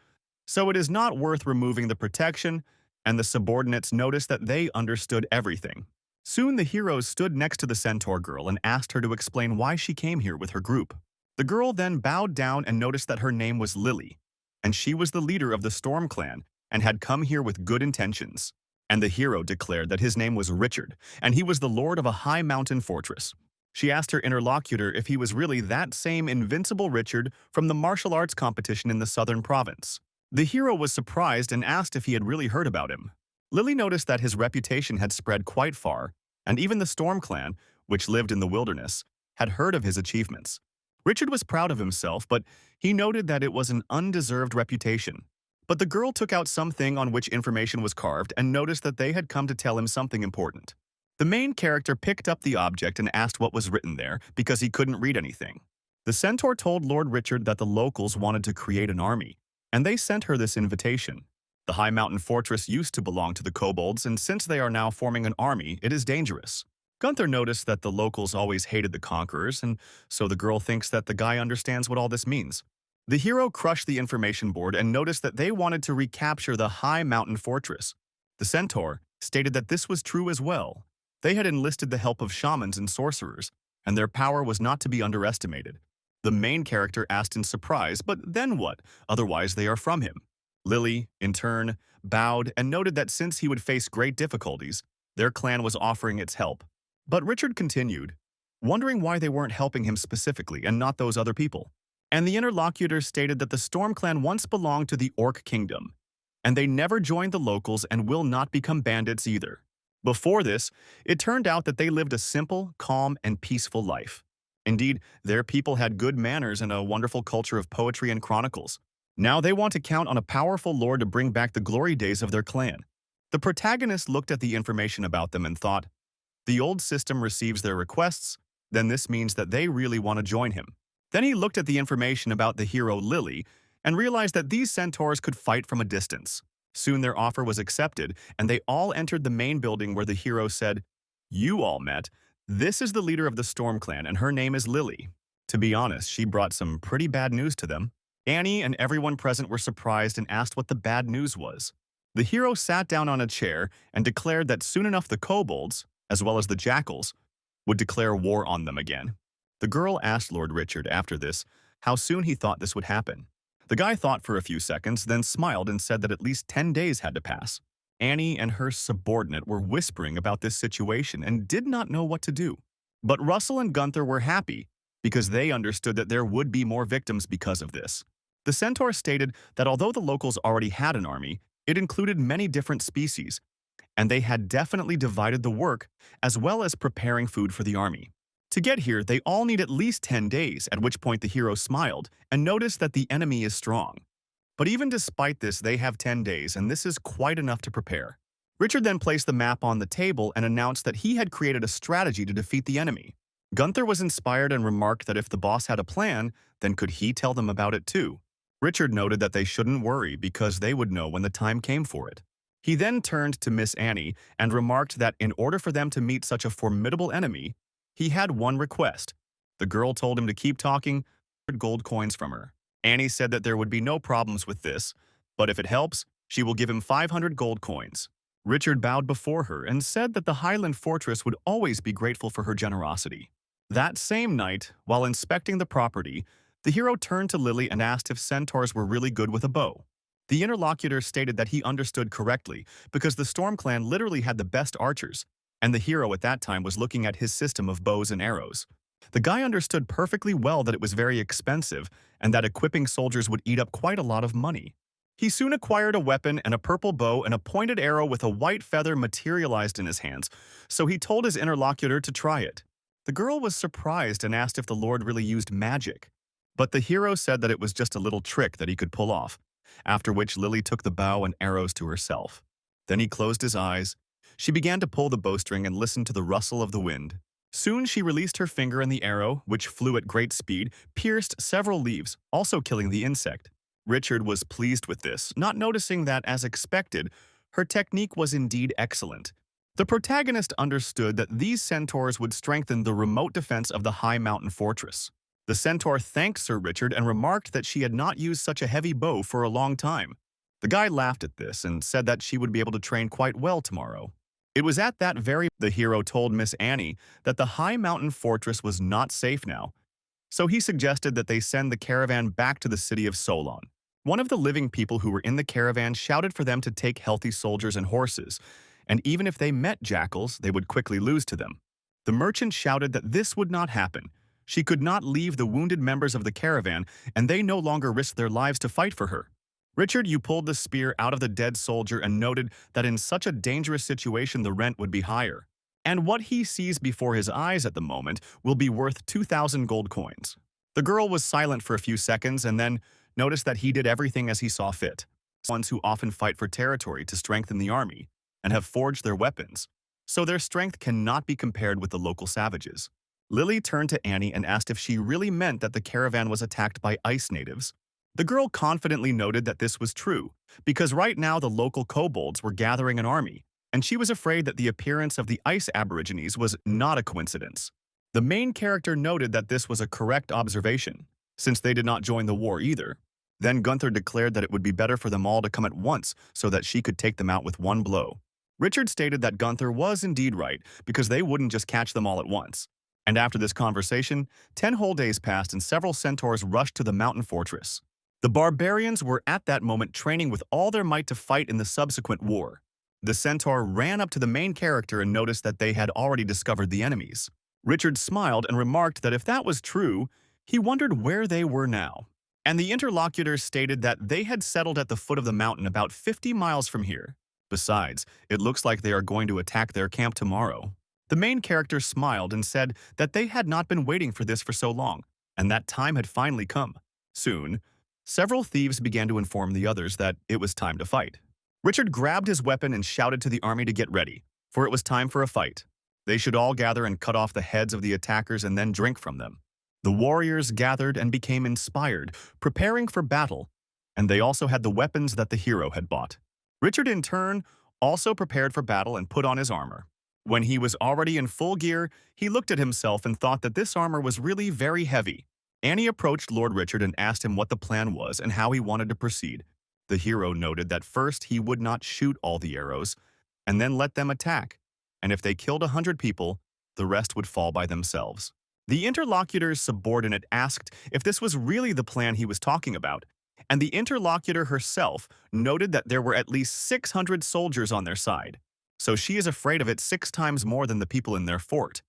so it is not worth removing the protection, and the subordinates noticed that they understood everything. Soon the heroes stood next to the centaur girl and asked her to explain why she came here with her group. The girl then bowed down and noticed that her name was Lily, and she was the leader of the Storm clan and had come here with good intentions. And the hero declared that his name was Richard, and he was the lord of a high mountain fortress. She asked her interlocutor if he was really that same invincible Richard from the martial arts competition in the southern province. The hero was surprised and asked if he had really heard about him. Lily noticed that his reputation had spread quite far, and even the Storm clan, which lived in the wilderness, had heard of his achievements. Richard was proud of himself, but he noted that it was an undeserved reputation. But the girl took out something on which information was carved and noticed that they had come to tell him something important. The main character picked up the object and asked what was written there because he couldn't read anything. The centaur told Lord Richard that the locals wanted to create an army, and they sent her this invitation. The high mountain fortress used to belong to the kobolds, and since they are now forming an army, it is dangerous. Gunther noticed that the locals always hated the conquerors, and so the girl thinks that the guy understands what all this means. The hero crushed the information board and noticed that they wanted to recapture the high mountain fortress. The centaur stated that this was true as well. They had enlisted the help of shamans and sorcerers, and their power was not to be underestimated. The main character asked in surprise, but then what? Otherwise they are from him. Lily, in turn, bowed and noted that since he would face great difficulties, their clan was offering its help. But Richard continued, wondering why they weren't helping him specifically and not those other people. And the interlocutor stated that the Storm clan once belonged to the Orc Kingdom, and they never joined the locals and will not become bandits either. Before this, it turned out that they lived a simple, calm, and peaceful life. Indeed, their people had good manners and a wonderful culture of poetry and chronicles. Now they want to count on a powerful lord to bring back the glory days of their clan. The protagonist looked at the information about them and thought, the old system receives their requests, then this means that they really want to join him. Then he looked at the information about the hero Lily and realized that these centaurs could fight from a distance. Soon their offer was accepted, and they all entered the main building where the hero said, "You all met. This is the leader of the Storm clan, and her name is Lily." To be honest, she brought some pretty bad news to them. Annie and everyone present were surprised and asked what the bad news was. The hero sat down on a chair and declared that soon enough the kobolds, as well as the jackals, would declare war on them again. The girl asked Lord Richard after this how soon he thought this would happen. The guy thought for a few seconds, then smiled and said that at least 10 days had to pass. Annie and her subordinate were whispering about this situation and did not know what to do. But Russell and Gunther were happy because they understood that there would be more victims because of this. The centaur stated that although the locals already had an army, it included many different species, and they had definitely divided the work as well as preparing food for the army. To get here, they all need at least 10 days, at which point the hero smiled and noticed that the enemy is strong. But even despite this, they have 10 days, and this is quite enough to prepare. Richard then placed the map on the table and announced that he had created a strategy to defeat the enemy. Gunther was inspired and remarked that if the boss had a plan, then could he tell them about it too? Richard noted that they shouldn't worry because they would know when the time came for it. He then turned to Miss Annie and remarked that in order for them to meet such a formidable enemy, he had one request. The girl told him to keep talking, gold coins from her. Annie said that there would be no problems with this, but if it helps, she will give him 500 gold coins. Richard bowed before her and said that the Highland Fortress would always be grateful for her generosity. That same night, while inspecting the property, the hero turned to Lily and asked if centaurs were really good with a bow. The interlocutor stated that he understood correctly because the Storm clan literally had the best archers, and the hero at that time was looking at his system of bows and arrows. The guy understood perfectly well that it was very expensive and that equipping soldiers would eat up quite a lot of money. He soon acquired a weapon and a purple bow, and a pointed arrow with a white feather materialized in his hands, so he told his interlocutor to try it. The girl was surprised and asked if the Lord really used magic, but the hero said that it was just a little trick that he could pull off, after which Lily took the bow and arrows to herself. Then he closed his eyes. She began to pull the bowstring and listened to the rustle of the wind. Soon she released her finger and the arrow, which flew at great speed, pierced several leaves, also killing the insect. Richard was pleased with this, not noticing that, as expected, her technique was indeed excellent. The protagonist understood that these centaurs would strengthen the remote defense of the high mountain fortress. The centaur thanked Sir Richard and remarked that she had not used such a heavy bow for a long time. The guy laughed at this and said that she would be able to train quite well tomorrow. It was at that very the hero told Miss Annie that the high mountain fortress was not safe now, so he suggested that they send the caravan back to the city of Solon. One of the living people who were in the caravan shouted for them to take healthy soldiers and horses, and even if they met jackals, they would quickly lose to them. The merchant shouted that this would not happen. She could not leave the wounded members of the caravan, and they no longer risked their lives to fight for her. Richard, you pulled the spear out of the dead soldier and noted that in such a dangerous situation the rent would be higher. And what he sees before his eyes at the moment will be worth 2,000 gold coins. The girl was silent for a few seconds and then noticed that he did everything as he saw fit. Ones who often fight for territory to strengthen the army and have forged their weapons, so their strength cannot be compared with the local savages. Lily turned to Annie and asked if she really meant that the caravan was attacked by ice natives. The girl confidently noted that this was true, because right now the local kobolds were gathering an army, and she was afraid that the appearance of the ice aborigines was not a coincidence. The main character noted that this was a correct observation, since they did not join the war either. Then Gunther declared that it would be better for them all to come at once so that she could take them out with one blow. Richard stated that Gunther was indeed right, because they wouldn't just catch them all at once. And after this conversation, 10 whole days passed and several centaurs rushed to the mountain fortress. The barbarians were at that moment training with all their might to fight in the subsequent war. The centaur ran up to the main character and noticed that they had already discovered the enemies. Richard smiled and remarked that if that was true, he wondered where they were now. And the interlocutors stated that they had settled at the foot of the mountain about 50 miles from here. Besides, it looks like they are going to attack their camp tomorrow. The main character smiled and said that they had not been waiting for this for so long, and that time had finally come. Soon, several thieves began to inform the others that it was time to fight. Richard grabbed his weapon and shouted to the army to get ready, for it was time for a fight. They should all gather and cut off the heads of the attackers and then drink from them. The warriors gathered and became inspired, preparing for battle, and they also had the weapons that the hero had bought. Richard, in turn, also prepared for battle and put on his armor. When he was already in full gear, he looked at himself and thought that this armor was really very heavy. Annie approached Lord Richard and asked him what the plan was and how he wanted to proceed. The hero noted that first he would not shoot all the arrows, and then let them attack, and if they killed 100 people, the rest would fall by themselves. The interlocutor's subordinate asked if this was really the plan he was talking about, and the interlocutor herself noted that there were at least 600 soldiers on their side, so she is afraid of it 6 times more than the people in their fort.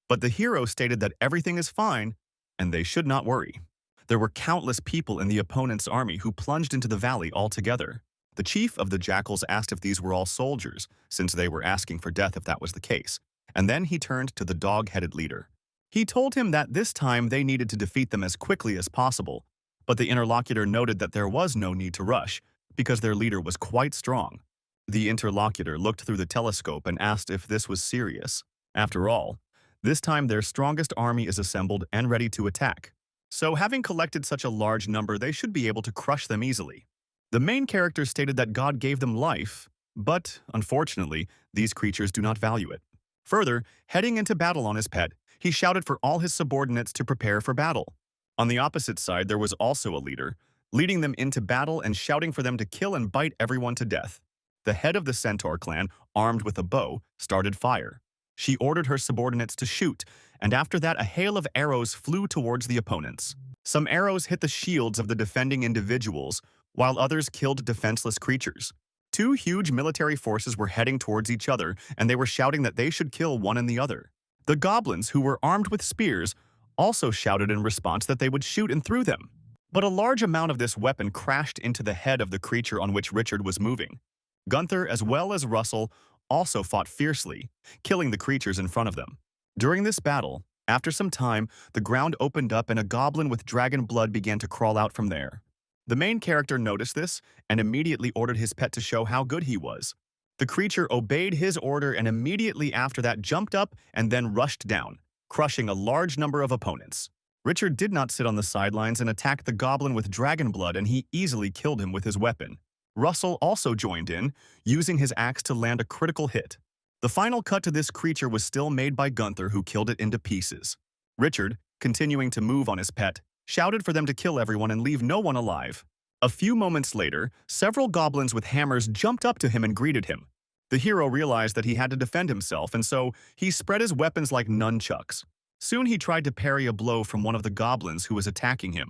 But the hero stated that everything is fine, and they should not worry. There were countless people in the opponent's army who plunged into the valley altogether. The chief of the jackals asked if these were all soldiers, since they were asking for death if that was the case, and then he turned to the dog-headed leader. He told him that this time they needed to defeat them as quickly as possible, but the interlocutor noted that there was no need to rush, because their leader was quite strong. The interlocutor looked through the telescope and asked if this was serious. After all, this time their strongest army is assembled and ready to attack. So having collected such a large number, they should be able to crush them easily. The main character stated that God gave them life, but, unfortunately, these creatures do not value it. Further, heading into battle on his pet, he shouted for all his subordinates to prepare for battle. On the opposite side, there was also a leader, leading them into battle and shouting for them to kill and bite everyone to death. The head of the Centaur clan, armed with a bow, started fire. She ordered her subordinates to shoot, and after that a hail of arrows flew towards the opponents. Some arrows hit the shields of the defending individuals, while others killed defenseless creatures. 2 huge military forces were heading towards each other, and they were shouting that they should kill one and the other. The goblins, who were armed with spears, also shouted in response that they would shoot and through them. But a large amount of this weapon crashed into the head of the creature on which Richard was moving. Gunther, as well as Russell, also fought fiercely, killing the creatures in front of them. During this battle, after some time, the ground opened up and a goblin with dragon blood began to crawl out from there. The main character noticed this and immediately ordered his pet to show how good he was. The creature obeyed his order and immediately after that jumped up and then rushed down, crushing a large number of opponents. Richard did not sit on the sidelines and attacked the goblin with dragon blood, and he easily killed him with his weapon. Russell also joined in, using his axe to land a critical hit. The final cut to this creature was still made by Gunther, who killed it into pieces. Richard, continuing to move on his pet, shouted for them to kill everyone and leave no one alive. A few moments later, several goblins with hammers jumped up to him and greeted him. The hero realized that he had to defend himself, and so he spread his weapons like nunchucks. Soon he tried to parry a blow from one of the goblins who was attacking him.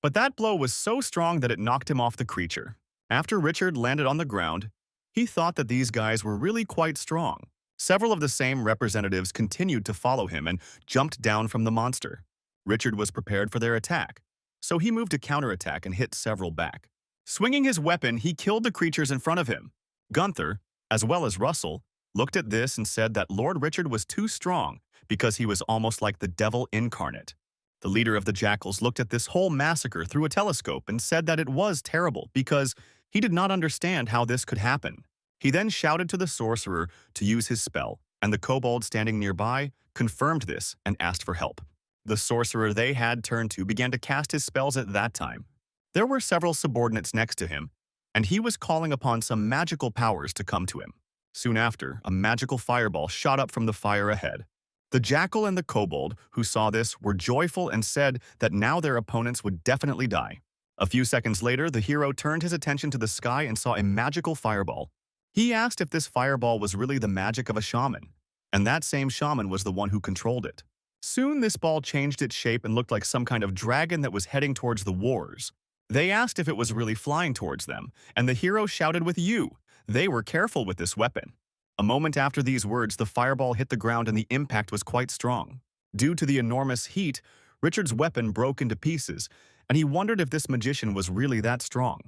But that blow was so strong that it knocked him off the creature. After Richard landed on the ground, he thought that these guys were really quite strong. Several of the same representatives continued to follow him and jumped down from the monster. Richard was prepared for their attack, so he moved to counterattack and hit several back. Swinging his weapon, he killed the creatures in front of him. Gunther, as well as Russell, looked at this and said that Lord Richard was too strong because he was almost like the devil incarnate. The leader of the Jackals looked at this whole massacre through a telescope and said that it was terrible because he did not understand how this could happen. He then shouted to the sorcerer to use his spell, and the kobold standing nearby confirmed this and asked for help. The sorcerer they had turned to began to cast his spells at that time. There were several subordinates next to him, and he was calling upon some magical powers to come to him. Soon after, a magical fireball shot up from the fire ahead. The jackal and the kobold, who saw this, were joyful and said that now their opponents would definitely die. A few seconds later, the hero turned his attention to the sky and saw a magical fireball. He asked if this fireball was really the magic of a shaman, and that same shaman was the one who controlled it. Soon this ball changed its shape and looked like some kind of dragon that was heading towards the wars. They asked if it was really flying towards them, and the hero shouted with "You." They were careful with this weapon. A moment after these words, the fireball hit the ground and the impact was quite strong. Due to the enormous heat, Richard's weapon broke into pieces, and he wondered if this magician was really that strong.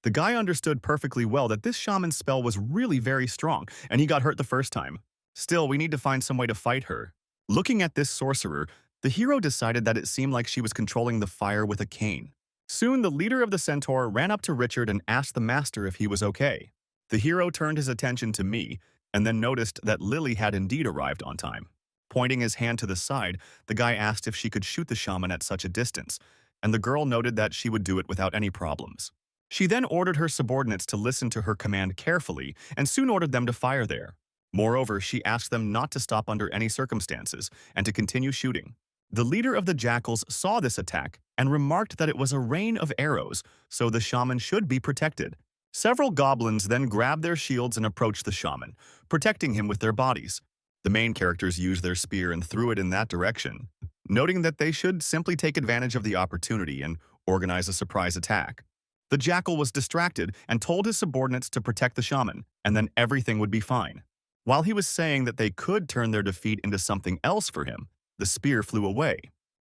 The guy understood perfectly well that this shaman's spell was really very strong, and he got hurt the first time. Still, we need to find some way to fight her. Looking at this sorcerer, the hero decided that it seemed like she was controlling the fire with a cane. Soon, the leader of the Centaur ran up to Richard and asked the master if he was okay. The hero turned his attention to me, and then noticed that Lily had indeed arrived on time. Pointing his hand to the side, the guy asked if she could shoot the shaman at such a distance, and the girl noted that she would do it without any problems. She then ordered her subordinates to listen to her command carefully and soon ordered them to fire there. Moreover, she asked them not to stop under any circumstances and to continue shooting. The leader of the Jackals saw this attack and remarked that it was a rain of arrows, so the shaman should be protected. Several goblins then grabbed their shields and approached the shaman, protecting him with their bodies. The main characters used their spear and threw it in that direction, noting that they should simply take advantage of the opportunity and organize a surprise attack. The jackal was distracted and told his subordinates to protect the shaman, and then everything would be fine. While he was saying that they could turn their defeat into something else for him, the spear flew away.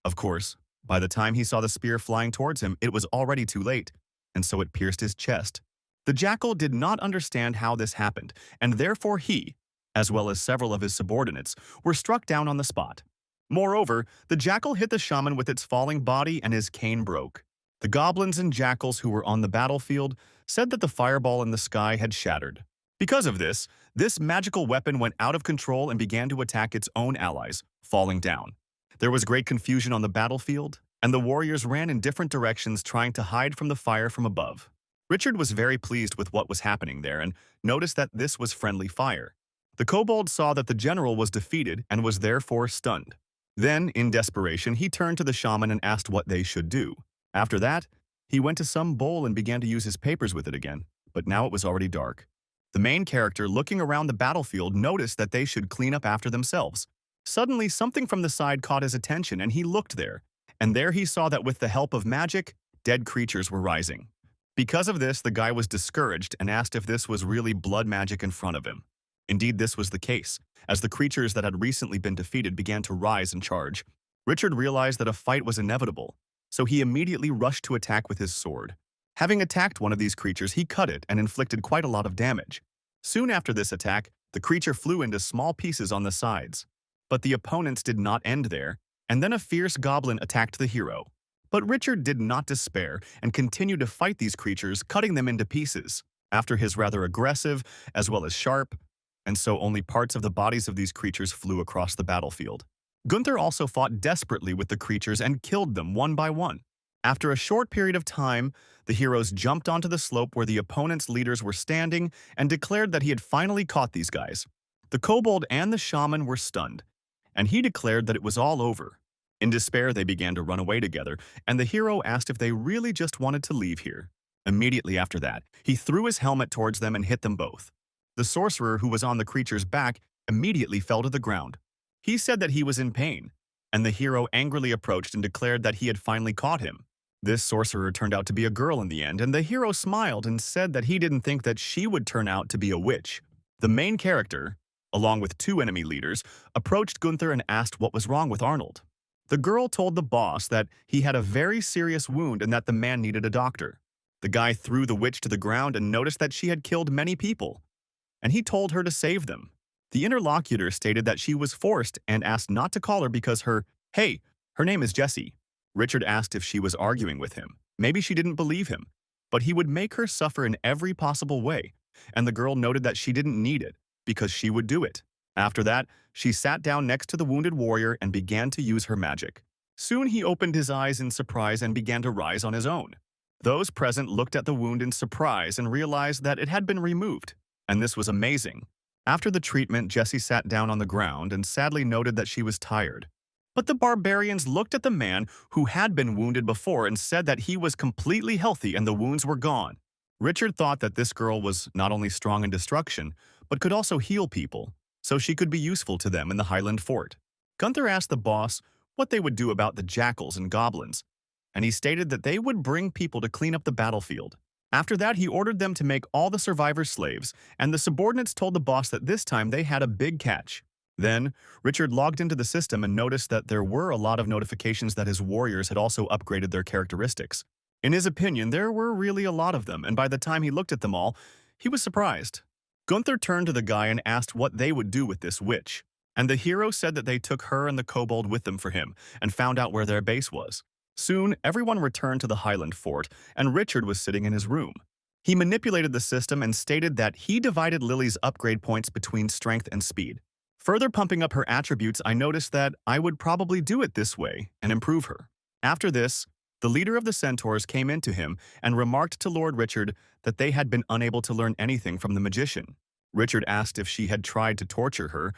Of course, by the time he saw the spear flying towards him, it was already too late, and so it pierced his chest. The jackal did not understand how this happened, and therefore he, as well as several of his subordinates, were struck down on the spot. Moreover, the jackal hit the shaman with its falling body and his cane broke. The goblins and jackals who were on the battlefield said that the fireball in the sky had shattered. Because of this magical weapon went out of control and began to attack its own allies, falling down. There was great confusion on the battlefield, and the warriors ran in different directions trying to hide from the fire from above. Richard was very pleased with what was happening there and noticed that this was friendly fire. The kobold saw that the general was defeated and was therefore stunned. Then, in desperation, he turned to the shaman and asked what they should do. After that, he went to some bowl and began to use his papers with it again, but now it was already dark. The main character, looking around the battlefield, noticed that they should clean up after themselves. Suddenly, something from the side caught his attention, and he looked there. And there he saw that with the help of magic, dead creatures were rising. Because of this, the guy was discouraged and asked if this was really blood magic in front of him. Indeed, this was the case, as the creatures that had recently been defeated began to rise and charge. Richard realized that a fight was inevitable, so he immediately rushed to attack with his sword. Having attacked one of these creatures, he cut it and inflicted quite a lot of damage. Soon after this attack, the creature flew into small pieces on the sides. But the opponents did not end there, and then a fierce goblin attacked the hero. But Richard did not despair and continued to fight these creatures, cutting them into pieces. after his rather aggressive as well as sharp, and so only parts of the bodies of these creatures flew across the battlefield. Gunther also fought desperately with the creatures and killed them one by one. After a short period of time, the heroes jumped onto the slope where the opponent's leaders were standing and declared that he had finally caught these guys. The kobold and the shaman were stunned, and he declared that it was all over. In despair, they began to run away together, and the hero asked if they really just wanted to leave here. Immediately after that, he threw his helmet towards them and hit them both. The sorcerer who was on the creature's back immediately fell to the ground. He said that he was in pain, and the hero angrily approached and declared that he had finally caught him. This sorcerer turned out to be a girl in the end, and the hero smiled and said that he didn't think that she would turn out to be a witch. The main character, along with two enemy leaders, approached Gunther and asked what was wrong with Arnold. The girl told the boss that he had a very serious wound and that the man needed a doctor. The guy threw the witch to the ground and noticed that she had killed many people, and he told her to save them. The interlocutor stated that she was forced and asked not to call her because her name is Jessie. Richard asked if she was arguing with him. Maybe she didn't believe him, but he would make her suffer in every possible way, and the girl noted that she didn't need it because she would do it. After that, she sat down next to the wounded warrior and began to use her magic. Soon he opened his eyes in surprise and began to rise on his own. Those present looked at the wound in surprise and realized that it had been removed, and this was amazing. After the treatment, Jessie sat down on the ground and sadly noted that she was tired. But the barbarians looked at the man who had been wounded before and said that he was completely healthy and the wounds were gone. Richard thought that this girl was not only strong in destruction, but could also heal people, so she could be useful to them in the Highland fort. Gunther asked the boss what they would do about the jackals and goblins, and he stated that they would bring people to clean up the battlefield. After that, he ordered them to make all the survivors slaves, and the subordinates told the boss that this time they had a big catch. Then, Richard logged into the system and noticed that there were a lot of notifications that his warriors had also upgraded their characteristics. In his opinion, there were really a lot of them, and by the time he looked at them all, he was surprised. Gunther turned to the guy and asked what they would do with this witch, and the hero said that they took her and the kobold with them for him and found out where their base was. Soon, everyone returned to the Highland fort, and Richard was sitting in his room. He manipulated the system and stated that he divided Lily's upgrade points between strength and speed. Further pumping up her attributes, I noticed that I would probably do it this way and improve her. After this, the leader of the centaurs came in to him and remarked to Lord Richard that they had been unable to learn anything from the magician. Richard asked if she had tried to torture her,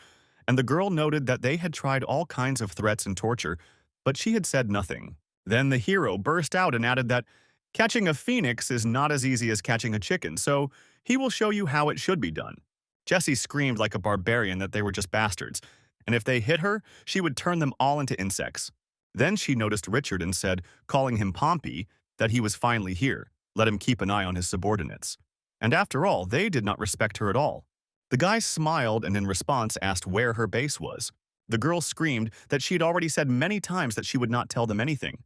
and the girl noted that they had tried all kinds of threats and torture, but she had said nothing. Then the hero burst out and added that catching a phoenix is not as easy as catching a chicken, so he will show you how it should be done. Jessie screamed like a barbarian that they were just bastards, and if they hit her, she would turn them all into insects. Then she noticed Richard and said, calling him Pompey, that he was finally here, let him keep an eye on his subordinates. And after all, they did not respect her at all. The guy smiled and in response asked where her base was. The girl screamed that she had already said many times that she would not tell them anything,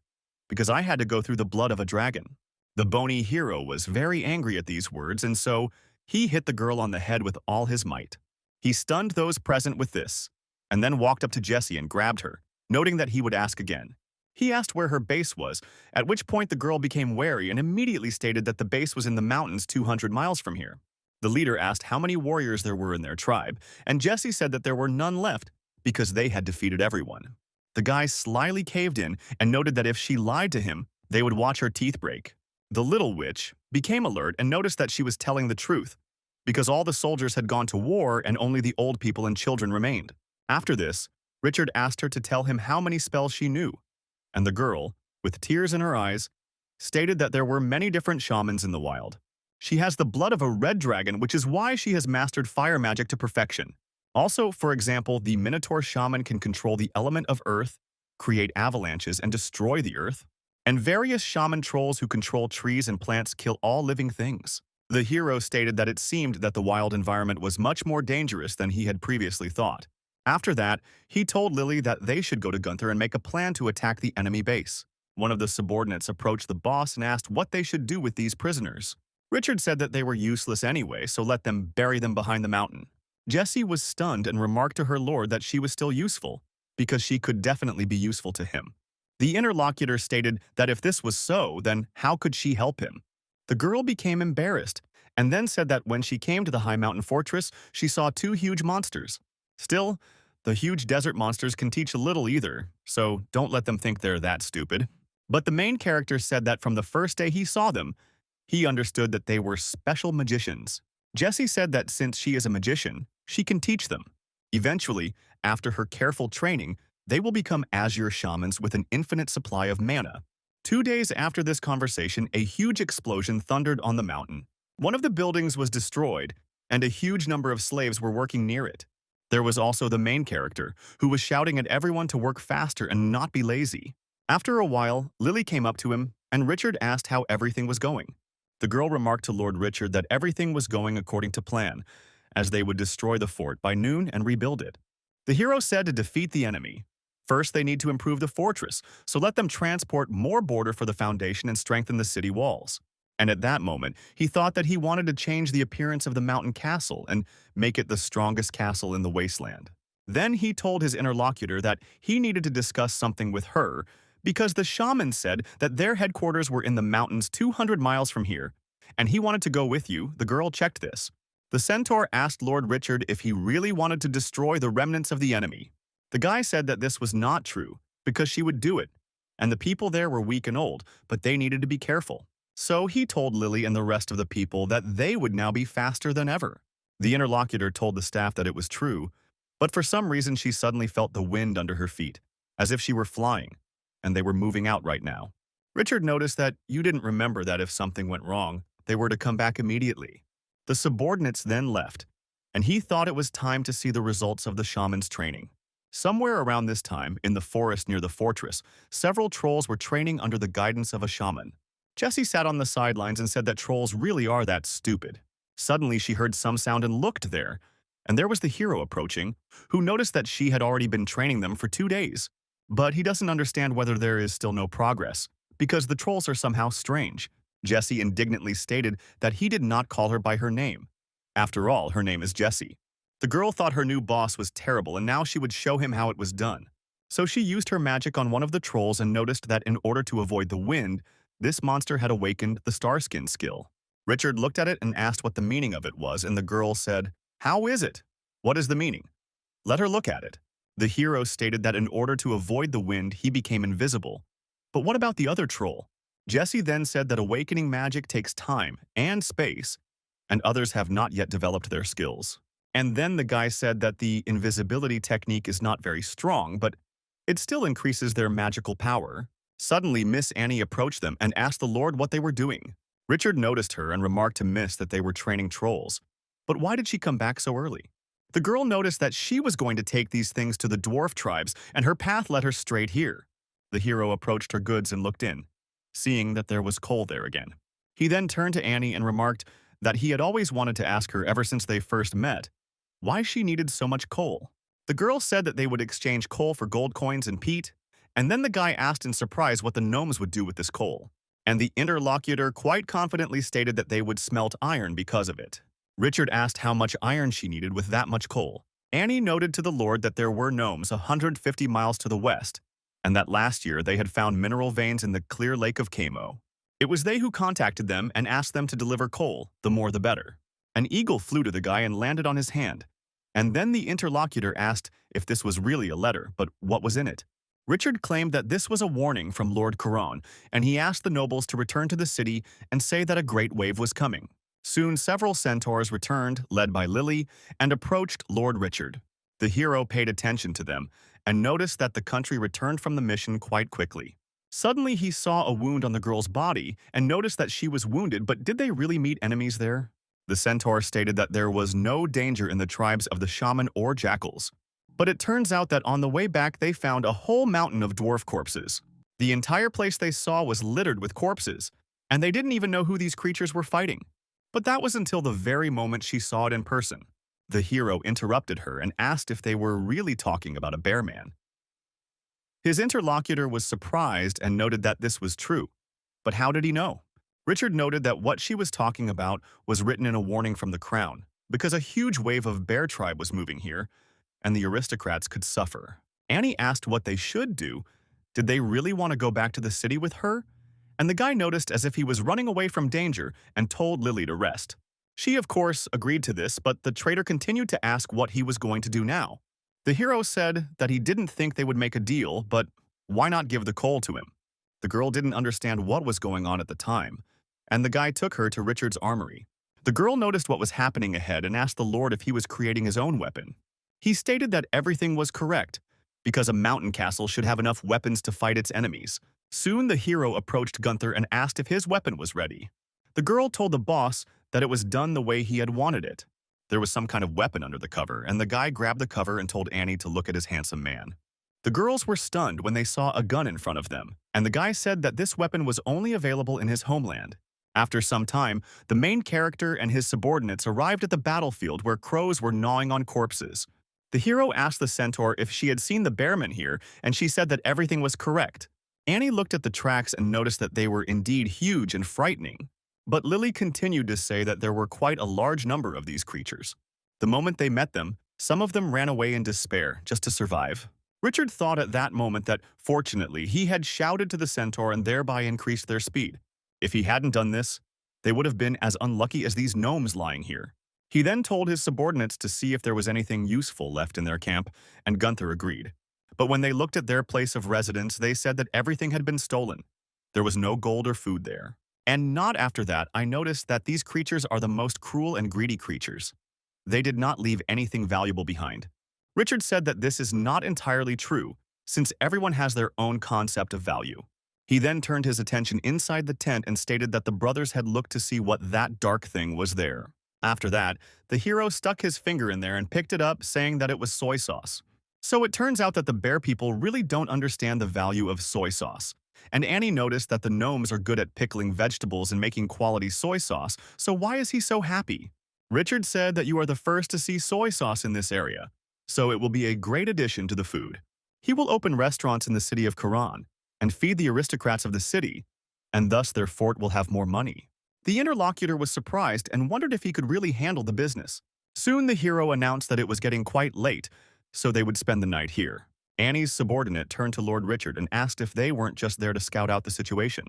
because I had to go through the blood of a dragon. The bony hero was very angry at these words, and so he hit the girl on the head with all his might. He stunned those present with this, and then walked up to Jessie and grabbed her, noting that he would ask again. He asked where her base was, at which point the girl became wary and immediately stated that the base was in the mountains 200 miles from here. The leader asked how many warriors there were in their tribe, and Jessie said that there were none left because they had defeated everyone. The guy slyly caved in and noted that if she lied to him, they would watch her teeth break. The little witch became alert and noticed that she was telling the truth, because all the soldiers had gone to war and only the old people and children remained. After this, Richard asked her to tell him how many spells she knew, and the girl, with tears in her eyes, stated that there were many different shamans in the wild. She has the blood of a red dragon, which is why she has mastered fire magic to perfection. Also, for example, the Minotaur shaman can control the element of earth, create avalanches, and destroy the earth. And various shaman trolls who control trees and plants kill all living things. The hero stated that it seemed that the wild environment was much more dangerous than he had previously thought. After that, he told Lily that they should go to Gunther and make a plan to attack the enemy base. One of the subordinates approached the boss and asked what they should do with these prisoners. Richard said that they were useless anyway, so let them bury them behind the mountain. Jessie was stunned and remarked to her lord that she was still useful, because she could definitely be useful to him. The interlocutor stated that if this was so, then how could she help him? The girl became embarrassed and then said that when she came to the high mountain fortress, she saw two huge monsters. Still, the huge desert monsters can teach a little either, so don't let them think they're that stupid. But the main character said that from the first day he saw them, he understood that they were special magicians. Jessie said that since she is a magician, she can teach them. Eventually, after her careful training, they will become azure shamans with an infinite supply of mana. 2 days after this conversation, a huge explosion thundered on the mountain. One of the buildings was destroyed, and a huge number of slaves were working near it. There was also the main character, who was shouting at everyone to work faster and not be lazy. After a while, Lily came up to him, and Richard asked how everything was going. The girl remarked to Lord Richard that everything was going according to plan, as they would destroy the fort by noon and rebuild it. The hero said to defeat the enemy, first they need to improve the fortress, so let them transport more border for the foundation and strengthen the city walls. And at that moment, he thought that he wanted to change the appearance of the mountain castle and make it the strongest castle in the wasteland. Then he told his interlocutor that he needed to discuss something with her because the shaman said that their headquarters were in the mountains 200 miles from here, and he wanted to go with you. The girl checked this. The centaur asked Lord Richard if he really wanted to destroy the remnants of the enemy. The guy said that this was not true, because she would do it, and the people there were weak and old, but they needed to be careful. So he told Lily and the rest of the people that they would now be faster than ever. The interlocutor told the staff that it was true, but for some reason she suddenly felt the wind under her feet, as if she were flying, and they were moving out right now. Richard noticed that you didn't remember that if something went wrong, they were to come back immediately. The subordinates then left, and he thought it was time to see the results of the shaman's training. Somewhere around this time, in the forest near the fortress, several trolls were training under the guidance of a shaman. Jessie sat on the sidelines and said that trolls really are that stupid. Suddenly she heard some sound and looked there, and there was the hero approaching, who noticed that she had already been training them for 2 days. But he doesn't understand whether there is still no progress, because the trolls are somehow strange. Jessie indignantly stated that he did not call her by her name. After all, her name is Jessie. The girl thought her new boss was terrible and now she would show him how it was done. So she used her magic on one of the trolls and noticed that in order to avoid the wind, this monster had awakened the Starskin skill. Richard looked at it and asked what the meaning of it was, and the girl said, "How is it? What is the meaning? Let her look at it." The hero stated that in order to avoid the wind, he became invisible. But what about the other troll? Jessie then said that awakening magic takes time and space, and others have not yet developed their skills. And then the guy said that the invisibility technique is not very strong, but it still increases their magical power. Suddenly, Miss Annie approached them and asked the Lord what they were doing. Richard noticed her and remarked to Miss that they were training trolls. But why did she come back so early? The girl noticed that she was going to take these things to the dwarf tribes, and her path led her straight here. The hero approached her goods and looked in, seeing that there was coal there again. He then turned to Annie and remarked that he had always wanted to ask her ever since they first met why she needed so much coal. The girl said that they would exchange coal for gold coins and peat, and then the guy asked in surprise what the gnomes would do with this coal. And the interlocutor quite confidently stated that they would smelt iron because of it. Richard asked how much iron she needed with that much coal. Annie noted to the Lord that there were gnomes 150 miles to the west, and that last year they had found mineral veins in the clear lake of Kamo. It was they who contacted them and asked them to deliver coal, the more the better. An eagle flew to the guy and landed on his hand. And then the interlocutor asked if this was really a letter, but what was in it? Richard claimed that this was a warning from Lord Caravan, and he asked the nobles to return to the city and say that a great wave was coming. Soon several centaurs returned, led by Lily, and approached Lord Richard. The hero paid attention to them and noticed that the country returned from the mission quite quickly. Suddenly he saw a wound on the girl's body and noticed that she was wounded, but did they really meet enemies there? The centaur stated that there was no danger in the tribes of the shaman or jackals. But it turns out that on the way back they found a whole mountain of dwarf corpses. The entire place they saw was littered with corpses, and they didn't even know who these creatures were fighting. But that was until the very moment she saw it in person. The hero interrupted her and asked if they were really talking about a bear man. His interlocutor was surprised and noted that this was true. But how did he know? Richard noted that what she was talking about was written in a warning from the crown, because a huge wave of bear tribe was moving here, and the aristocrats could suffer. Annie asked what they should do. Did they really want to go back to the city with her? and the guy noticed as if he was running away from danger and told Lily to rest. She, of course, agreed to this, but the traitor continued to ask what he was going to do now. The hero said that he didn't think they would make a deal, but why not give the coal to him? The girl didn't understand what was going on at the time, and the guy took her to Richard's armory. The girl noticed what was happening ahead and asked the Lord if he was creating his own weapon. He stated that everything was correct, because a mountain castle should have enough weapons to fight its enemies. Soon the hero approached Gunther and asked if his weapon was ready. The girl told the boss that it was done the way he had wanted it. There was some kind of weapon under the cover, and the guy grabbed the cover and told Annie to look at his handsome man. The girls were stunned when they saw a gun in front of them, and the guy said that this weapon was only available in his homeland. After some time, the main character and his subordinates arrived at the battlefield where crows were gnawing on corpses. The hero asked the centaur if she had seen the bearmen here, and she said that everything was correct. Annie looked at the tracks and noticed that they were indeed huge and frightening. But Lily continued to say that there were quite a large number of these creatures. The moment they met them, some of them ran away in despair just to survive. Richard thought at that moment that, fortunately, he had shouted to the centaur and thereby increased their speed. If he hadn't done this, they would have been as unlucky as these gnomes lying here. He then told his subordinates to see if there was anything useful left in their camp, and Gunther agreed. But when they looked at their place of residence, they said that everything had been stolen. There was no gold or food there. And not after that, I noticed that these creatures are the most cruel and greedy creatures. They did not leave anything valuable behind. Richard said that this is not entirely true, since everyone has their own concept of value. He then turned his attention inside the tent and stated that the brothers had looked to see what that dark thing was there. After that, the hero stuck his finger in there and picked it up, saying that it was soy sauce. So it turns out that the bear people really don't understand the value of soy sauce. And Annie noticed that the gnomes are good at pickling vegetables and making quality soy sauce, so why is he so happy? Richard said that you are the first to see soy sauce in this area, so it will be a great addition to the food. He will open restaurants in the city of Caravan and feed the aristocrats of the city, and thus their fort will have more money. The interlocutor was surprised and wondered if he could really handle the business. Soon the hero announced that it was getting quite late, so they would spend the night here. Annie's subordinate turned to Lord Richard and asked if they weren't just there to scout out the situation.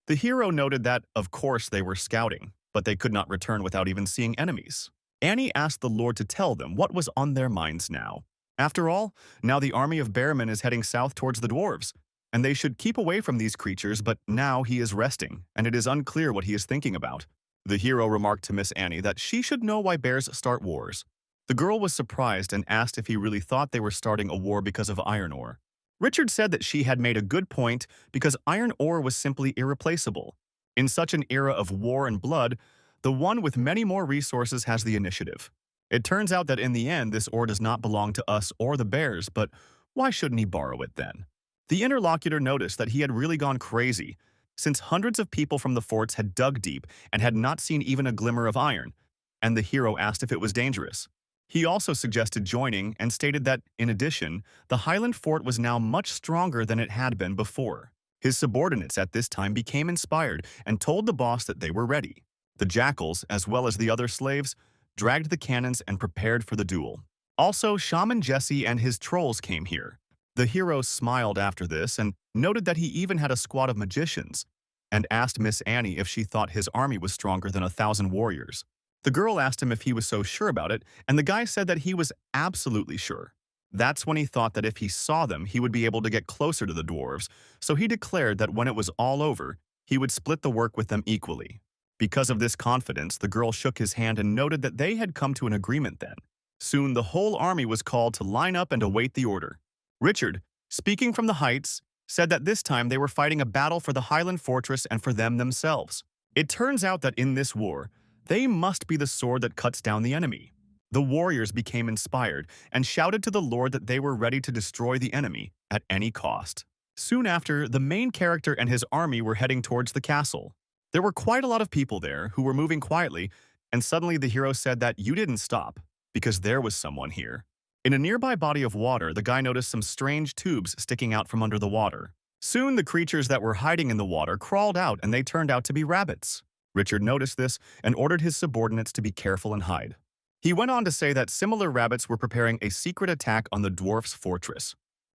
The hero noted that, of course, they were scouting, but they could not return without even seeing enemies. Annie asked the Lord to tell them what was on their minds now. After all, now the army of bearmen is heading south towards the dwarves, and they should keep away from these creatures, but now he is resting, and it is unclear what he is thinking about. The hero remarked to Miss Annie that she should know why bears start wars. The girl was surprised and asked if he really thought they were starting a war because of iron ore. Richard said that she had made a good point because iron ore was simply irreplaceable. In such an era of war and blood, the one with many more resources has the initiative. It turns out that in the end, this ore does not belong to us or the bears, but why shouldn't he borrow it then? The interlocutor noticed that he had really gone crazy, since hundreds of people from the forts had dug deep and had not seen even a glimmer of iron, and the hero asked if it was dangerous. He also suggested joining and stated that, in addition, the Highland fort was now much stronger than it had been before. His subordinates at this time became inspired and told the boss that they were ready. The jackals, as well as the other slaves, dragged the cannons and prepared for the duel. Also, Shaman Jesse and his trolls came here. The hero smiled after this and noted that he even had a squad of magicians, and asked Miss Annie if she thought his army was stronger than 1,000 warriors. The girl asked him if he was so sure about it, and the guy said that he was absolutely sure. That's when he thought that if he saw them, he would be able to get closer to the dwarves, so he declared that when it was all over, he would split the work with them equally. Because of this confidence, the girl shook his hand and noted that they had come to an agreement then. Soon the whole army was called to line up and await the order. Richard, speaking from the heights, said that this time they were fighting a battle for the Highland fortress and for them themselves. It turns out that in this war, they must be the sword that cuts down the enemy. The warriors became inspired and shouted to the Lord that they were ready to destroy the enemy at any cost. Soon after, the main character and his army were heading towards the castle. There were quite a lot of people there who were moving quietly, and suddenly the hero said that you didn't stop, because there was someone here. In a nearby body of water, the guy noticed some strange tubes sticking out from under the water. Soon the creatures that were hiding in the water crawled out and they turned out to be rabbits. Richard noticed this and ordered his subordinates to be careful and hide. He went on to say that similar rabbits were preparing a secret attack on the dwarf's fortress.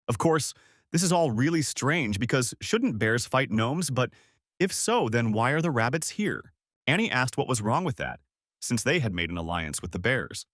Of course, this is all really strange because shouldn't bears fight gnomes, but If so, then why are the rabbits here? Annie asked what was wrong with that, since they had made an alliance with the bears.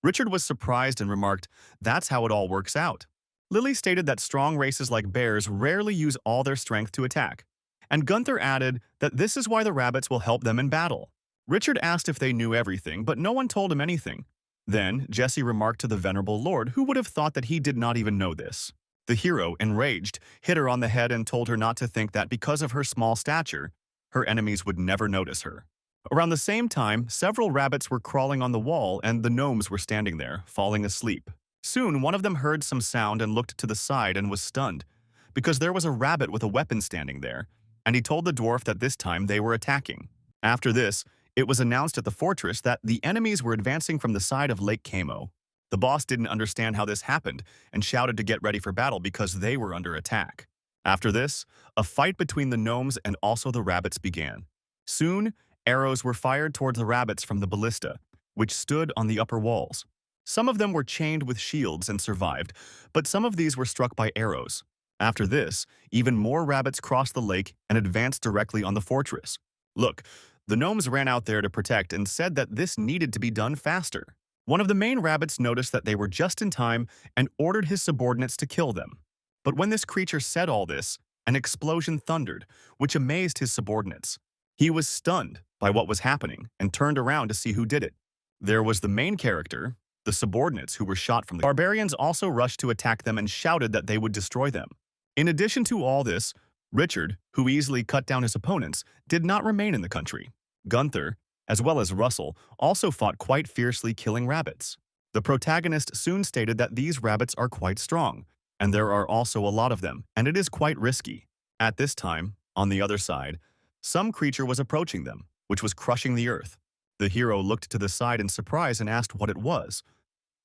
Richard was surprised and remarked, "That's how it all works out." Lily stated that strong races like bears rarely use all their strength to attack, and Gunther added that this is why the rabbits will help them in battle. Richard asked if they knew everything, but no one told him anything. Then, Jesse remarked to the venerable lord, who would have thought that he did not even know this. The hero, enraged, hit her on the head and told her not to think that because of her small stature, her enemies would never notice her. Around the same time, several rabbits were crawling on the wall and the gnomes were standing there, falling asleep. Soon, one of them heard some sound and looked to the side and was stunned, because there was a rabbit with a weapon standing there, and he told the dwarf that this time they were attacking. After this, it was announced at the fortress that the enemies were advancing from the side of Lake Camo. The boss didn't understand how this happened and shouted to get ready for battle because they were under attack. After this, a fight between the gnomes and also the rabbits began. Soon, arrows were fired towards the rabbits from the ballista, which stood on the upper walls. Some of them were chained with shields and survived, but some of these were struck by arrows. After this, even more rabbits crossed the lake and advanced directly on the fortress. Look, the gnomes ran out there to protect and said that this needed to be done faster. One of the main rabbits noticed that they were just in time and ordered his subordinates to kill them. But when this creature said all this, an explosion thundered, which amazed his subordinates. He was stunned by what was happening and turned around to see who did it. There was the main character, the subordinates who were shot from the barbarians also rushed to attack them and shouted that they would destroy them. In addition to all this, Richard, who easily cut down his opponents, did not remain in the country. Gunther, as well as Russell, also fought quite fiercely, killing rabbits. The protagonist soon stated that these rabbits are quite strong, and there are also a lot of them, and it is quite risky. At this time, on the other side, some creature was approaching them, which was crushing the earth. The hero looked to the side in surprise and asked what it was.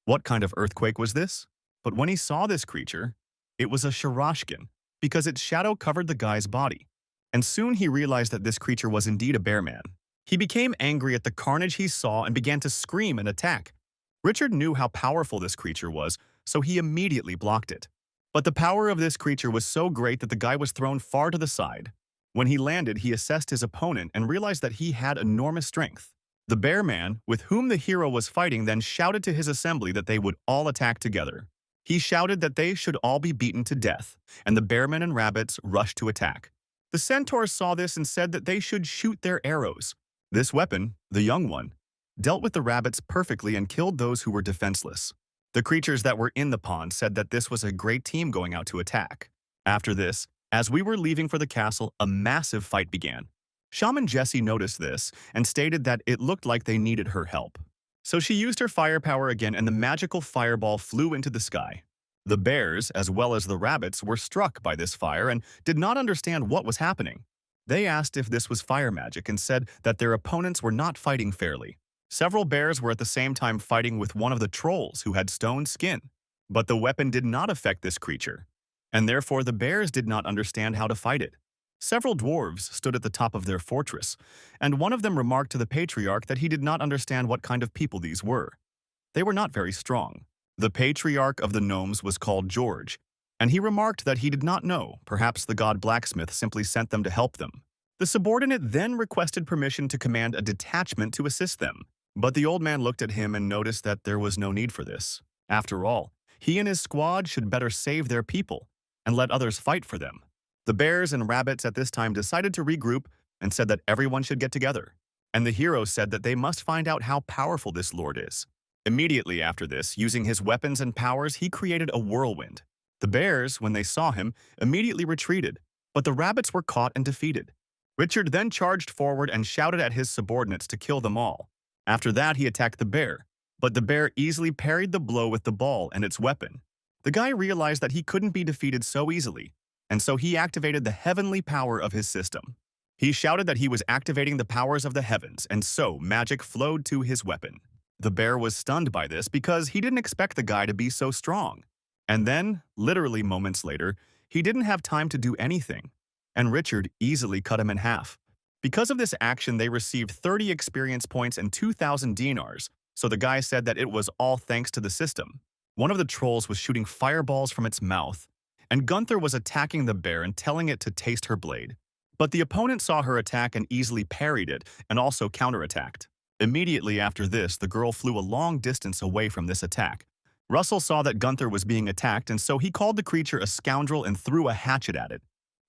What kind of earthquake was this? But when he saw this creature, it was a Shirashkin, because its shadow covered the guy's body. And soon he realized that this creature was indeed a bear man. He became angry at the carnage he saw and began to scream and attack. Richard knew how powerful this creature was, so he immediately blocked it. But the power of this creature was so great that the guy was thrown far to the side. When he landed, he assessed his opponent and realized that he had enormous strength. The bear man, with whom the hero was fighting, then shouted to his assembly that they would all attack together. He shouted that they should all be beaten to death, and the bearmen and rabbits rushed to attack. The centaurs saw this and said that they should shoot their arrows. This weapon, the young one, dealt with the rabbits perfectly and killed those who were defenseless. The creatures that were in the pond said that this was a great team going out to attack. After this, as we were leaving for the castle, a massive fight began. Shaman Jessie noticed this and stated that it looked like they needed her help. So she used her firepower again and the magical fireball flew into the sky. The bears, as well as the rabbits, were struck by this fire and did not understand what was happening. They asked if this was fire magic and said that their opponents were not fighting fairly. Several bears were at the same time fighting with one of the trolls who had stone skin. But the weapon did not affect this creature, and therefore the bears did not understand how to fight it. Several dwarves stood at the top of their fortress, and one of them remarked to the patriarch that he did not understand what kind of people these were. They were not very strong. The patriarch of the gnomes was called George, and he remarked that he did not know, perhaps the god blacksmith simply sent them to help them. The subordinate then requested permission to command a detachment to assist them, but the old man looked at him and noticed that there was no need for this. After all, he and his squad should better save their people and let others fight for them. The bears and rabbits at this time decided to regroup and said that everyone should get together, and the hero said that they must find out how powerful this lord is. Immediately after this, using his weapons and powers, he created a whirlwind. The bears, when they saw him, immediately retreated, but the rabbits were caught and defeated. Richard then charged forward and shouted at his subordinates to kill them all. After that, he attacked the bear, but the bear easily parried the blow with the ball and its weapon. The guy realized that he couldn't be defeated so easily, and so he activated the heavenly power of his system. He shouted that he was activating the powers of the heavens, and so magic flowed to his weapon. The bear was stunned by this because he didn't expect the guy to be so strong. And then, literally moments later, he didn't have time to do anything, and Richard easily cut him in half. Because of this action, they received 30 experience points and 2,000 dinars, so the guy said that it was all thanks to the system. One of the trolls was shooting fireballs from its mouth, and Gunther was attacking the bear and telling it to taste her blade. But the opponent saw her attack and easily parried it and also counterattacked. Immediately after this, the girl flew a long distance away from this attack. Russell saw that Gunther was being attacked, and so he called the creature a scoundrel and threw a hatchet at it.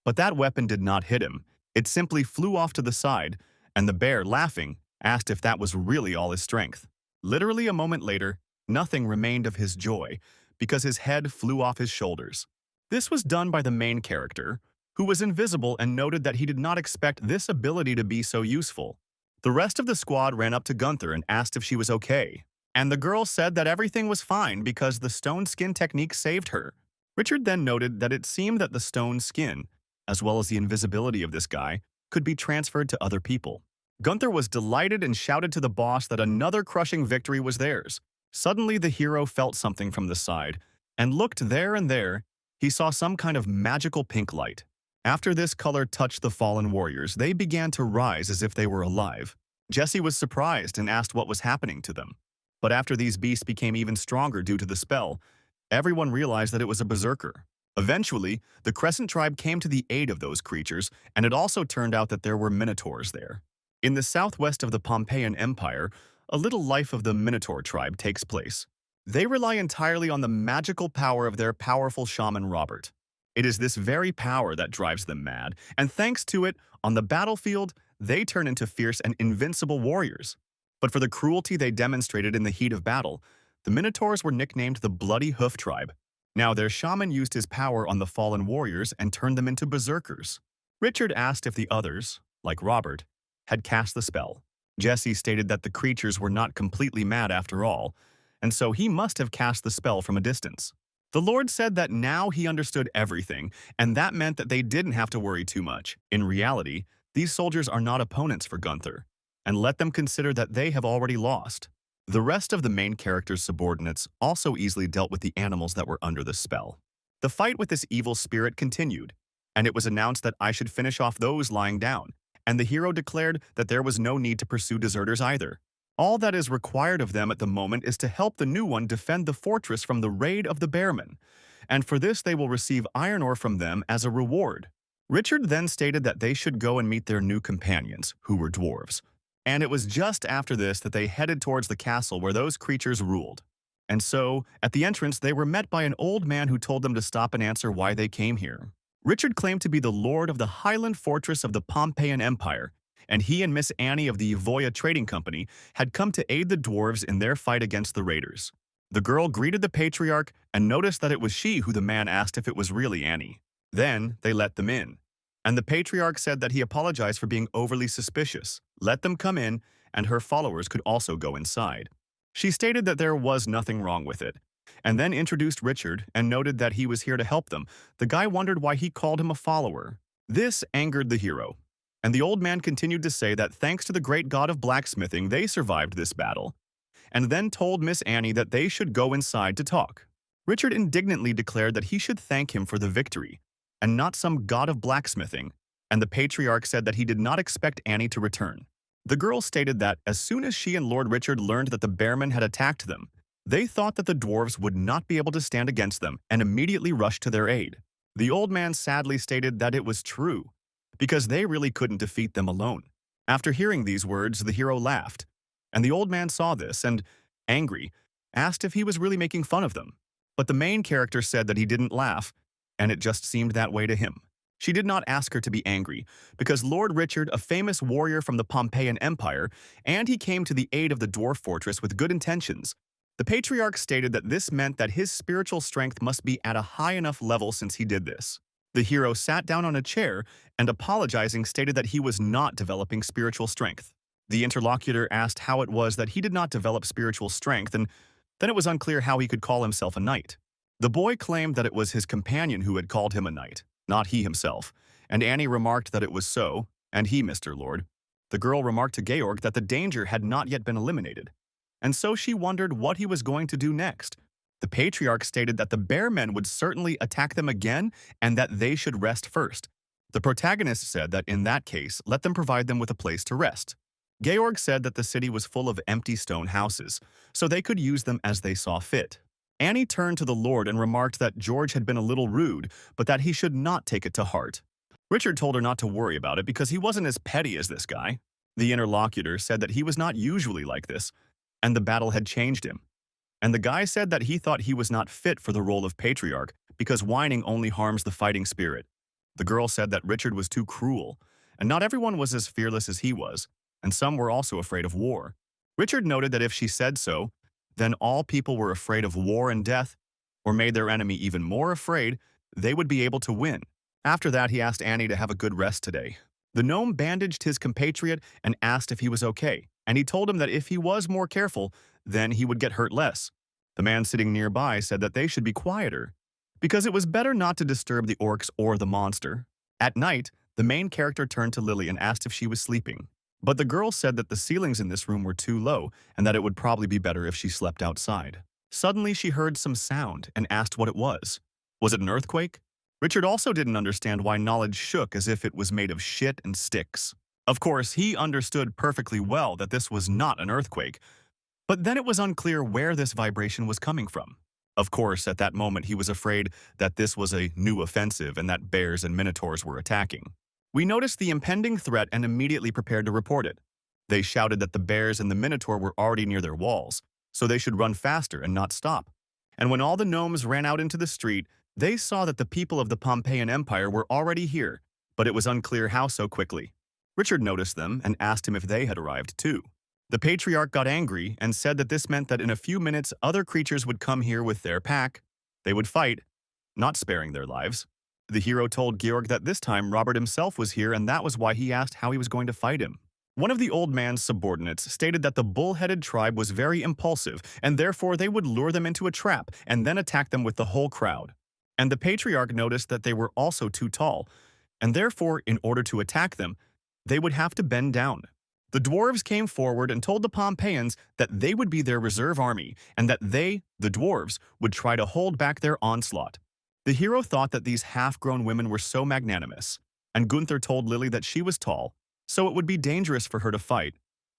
But that weapon did not hit him. It simply flew off to the side, and the bear, laughing, asked if that was really all his strength. Literally a moment later, nothing remained of his joy, because his head flew off his shoulders. This was done by the main character, who was invisible and noted that he did not expect this ability to be so useful. The rest of the squad ran up to Gunther and asked if she was okay, and the girl said that everything was fine because the stone skin technique saved her. Richard then noted that it seemed that the stone skin, as well as the invisibility of this guy, could be transferred to other people. Gunther was delighted and shouted to the boss that another crushing victory was theirs. Suddenly the hero felt something from the side, and looked there and there, he saw some kind of magical pink light. After this color touched the fallen warriors, they began to rise as if they were alive. Jesse was surprised and asked what was happening to them. But after these beasts became even stronger due to the spell, everyone realized that it was a berserker. Eventually, the Crescent tribe came to the aid of those creatures, and it also turned out that there were minotaurs there. In the southwest of the Pompeian Empire, a little life of the Minotaur tribe takes place. They rely entirely on the magical power of their powerful shaman Robert. It is this very power that drives them mad, and thanks to it, on the battlefield, they turn into fierce and invincible warriors. But for the cruelty they demonstrated in the heat of battle, the Minotaurs were nicknamed the Bloody Hoof Tribe. Now their shaman used his power on the fallen warriors and turned them into berserkers. Richard asked if the others, like Robert, had cast the spell. Jesse stated that the creatures were not completely mad after all, and so he must have cast the spell from a distance. The Lord said that now he understood everything, and that meant that they didn't have to worry too much. In reality, these soldiers are not opponents for Gunther, and let them consider that they have already lost. The rest of the main character's subordinates also easily dealt with the animals that were under the spell. The fight with this evil spirit continued, and it was announced that I should finish off those lying down, and the hero declared that there was no need to pursue deserters either. All that is required of them at the moment is to help the new one defend the fortress from the raid of the Bearmen, and for this they will receive iron ore from them as a reward. Richard then stated that they should go and meet their new companions, who were dwarves, and it was just after this that they headed towards the castle where those creatures ruled. And so, at the entrance, they were met by an old man who told them to stop and answer why they came here. Richard claimed to be the lord of the Highland fortress of the Pompeian Empire, and he and Miss Annie of the Evoya Trading Company had come to aid the dwarves in their fight against the raiders. The girl greeted the patriarch and noticed that it was she who the man asked if it was really Annie. Then they let them in, and the patriarch said that he apologized for being overly suspicious, let them come in, and her followers could also go inside. She stated that there was nothing wrong with it, and then introduced Richard and noted that he was here to help them. The guy wondered why he called him a follower. This angered the hero, and the old man continued to say that thanks to the great god of blacksmithing, they survived this battle, and then told Miss Annie that they should go inside to talk. Richard indignantly declared that he should thank him for the victory, and not some god of blacksmithing, and the patriarch said that he did not expect Annie to return. The girl stated that as soon as she and Lord Richard learned that the Bearmen had attacked them, they thought that the dwarves would not be able to stand against them and immediately rushed to their aid. The old man sadly stated that it was true, because they really couldn't defeat them alone. After hearing these words, the hero laughed, and the old man saw this and, angry, asked if he was really making fun of them. But the main character said that he didn't laugh, and it just seemed that way to him. She did not ask her to be angry, because Lord Richard, a famous warrior from the Pompeian Empire, and he came to the aid of the dwarf fortress with good intentions. The patriarch stated that this meant that his spiritual strength must be at a high enough level since he did this. The hero sat down on a chair and, apologizing, stated that he was not developing spiritual strength. The interlocutor asked how it was that he did not develop spiritual strength, and then it was unclear how he could call himself a knight. The boy claimed that it was his companion who had called him a knight, not he himself, and Annie remarked that it was so, and he, Mr. Lord. The girl remarked to Georg that the danger had not yet been eliminated, and so she wondered what he was going to do next. The patriarch stated that the Bearmen would certainly attack them again and that they should rest first. The protagonist said that in that case, let them provide them with a place to rest. Georg said that the city was full of empty stone houses, so they could use them as they saw fit. Annie turned to the Lord and remarked that George had been a little rude, but that he should not take it to heart. Richard told her not to worry about it because he wasn't as petty as this guy. The interlocutor said that he was not usually like this, and the battle had changed him. And the guy said that he thought he was not fit for the role of patriarch because whining only harms the fighting spirit. The girl said that Richard was too cruel, and not everyone was as fearless as he was, and some were also afraid of war. Richard noted that if she said so, then all people were afraid of war and death, or made their enemy even more afraid, they would be able to win. After that, he asked Annie to have a good rest today. The gnome bandaged his compatriot and asked if he was okay, and he told him that if he was more careful, then he would get hurt less. The man sitting nearby said that they should be quieter, because it was better not to disturb the orcs or the monster. At night, the main character turned to Lily and asked if she was sleeping. But the girl said that the ceilings in this room were too low and that it would probably be better if she slept outside. Suddenly, she heard some sound and asked what it was. Was it an earthquake? Richard also didn't understand why knowledge shook as if it was made of shit and sticks. Of course, he understood perfectly well that this was not an earthquake, but then it was unclear where this vibration was coming from. Of course, at that moment he was afraid that this was a new offensive and that bears and minotaurs were attacking. We noticed the impending threat and immediately prepared to report it. They shouted that the bears and the minotaur were already near their walls, so they should run faster and not stop. And when all the gnomes ran out into the street, they saw that the people of the Pompeian Empire were already here, but it was unclear how so quickly. Richard noticed them and asked him if they had arrived too. The patriarch got angry and said that this meant that in a few minutes other creatures would come here with their pack. They would fight, not sparing their lives. The hero told Georg that this time Robert himself was here and that was why he asked how he was going to fight him. One of the old man's subordinates stated that the bull-headed tribe was very impulsive and therefore they would lure them into a trap and then attack them with the whole crowd. And the patriarch noticed that they were also too tall, and therefore, in order to attack them, they would have to bend down. The dwarves came forward and told the Pompeians that they would be their reserve army and that they, the dwarves, would try to hold back their onslaught. The hero thought that these half-grown women were so magnanimous, and Gunther told Lily that she was tall, so it would be dangerous for her to fight,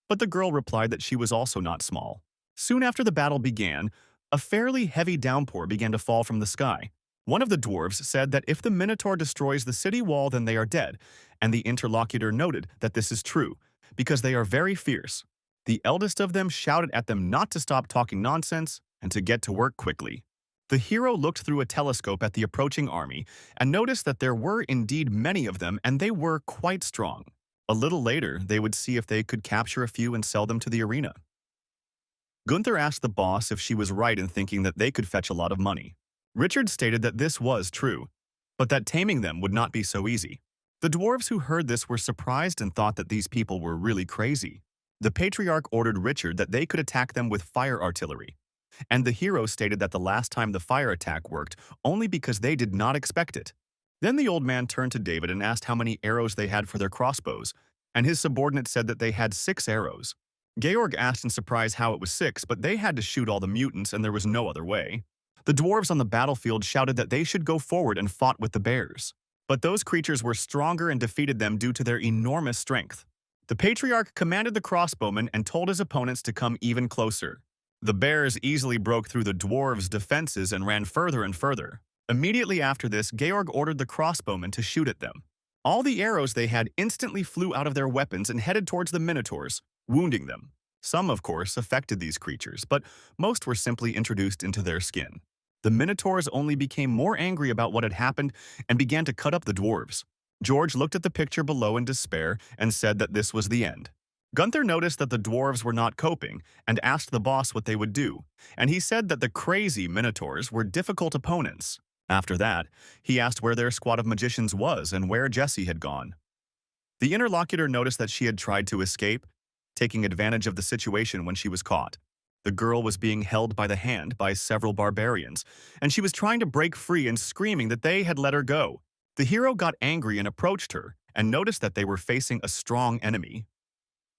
but the girl replied that she was also not small. Soon after the battle began, a fairly heavy downpour began to fall from the sky. One of the dwarves said that if the Minotaur destroys the city wall, then they are dead, and the interlocutor noted that this is true, because they are very fierce. The eldest of them shouted at them not to stop talking nonsense and to get to work quickly. The hero looked through a telescope at the approaching army and noticed that there were indeed many of them and they were quite strong. A little later, they would see if they could capture a few and sell them to the arena. Gunther asked the boss if she was right in thinking that they could fetch a lot of money. Richard stated that this was true, but that taming them would not be so easy. The dwarves who heard this were surprised and thought that these people were really crazy. The patriarch ordered Richard that they could attack them with fire artillery, and the hero stated that the last time the fire attack worked only because they did not expect it. Then the old man turned to David and asked how many arrows they had for their crossbows, and his subordinate said that they had 6 arrows. Georg asked in surprise how it was 6, but they had to shoot all the mutants and there was no other way. The dwarves on the battlefield shouted that they should go forward and fought with the bears. But those creatures were stronger and defeated them due to their enormous strength. The patriarch commanded the crossbowmen and told his opponents to come even closer. The bears easily broke through the dwarves' defenses and ran further and further. Immediately after this, Georg ordered the crossbowmen to shoot at them. All the arrows they had instantly flew out of their weapons and headed towards the minotaurs, wounding them. Some, of course, affected these creatures, but most were simply introduced into their skin. The minotaurs only became more angry about what had happened and began to cut up the dwarves. George looked at the picture below in despair and said that this was the end. Gunther noticed that the dwarves were not coping and asked the boss what they would do, and he said that the crazy minotaurs were difficult opponents. After that, he asked where their squad of magicians was and where Jessie had gone. The interlocutor noticed that she had tried to escape, taking advantage of the situation when she was caught. The girl was being held by the hand by several barbarians, and she was trying to break free and screaming that they had let her go. The hero got angry and approached her and noticed that they were facing a strong enemy.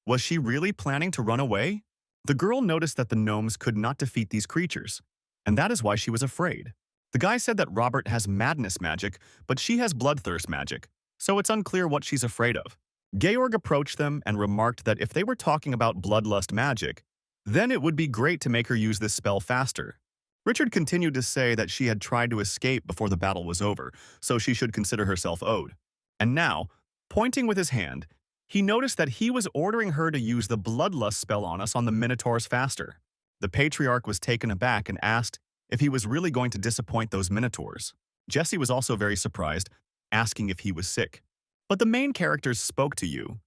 Was she really planning to run away? The girl noticed that the gnomes could not defeat these creatures, and that is why she was afraid. The guy said that Robert has madness magic, but she has bloodthirst magic, so it's unclear what she's afraid of. Georg approached them and remarked that if they were talking about bloodlust magic, then it would be great to make her use this spell faster. Richard continued to say that she had tried to escape before the battle was over, so she should consider herself owed. And now, pointing with his hand, he noticed that he was ordering her to use the bloodlust spell on us on the Minotaurs faster. The patriarch was taken aback and asked if he was really going to disappoint those Minotaurs. Jesse was also very surprised, asking if he was sick. But the main characters spoke to you,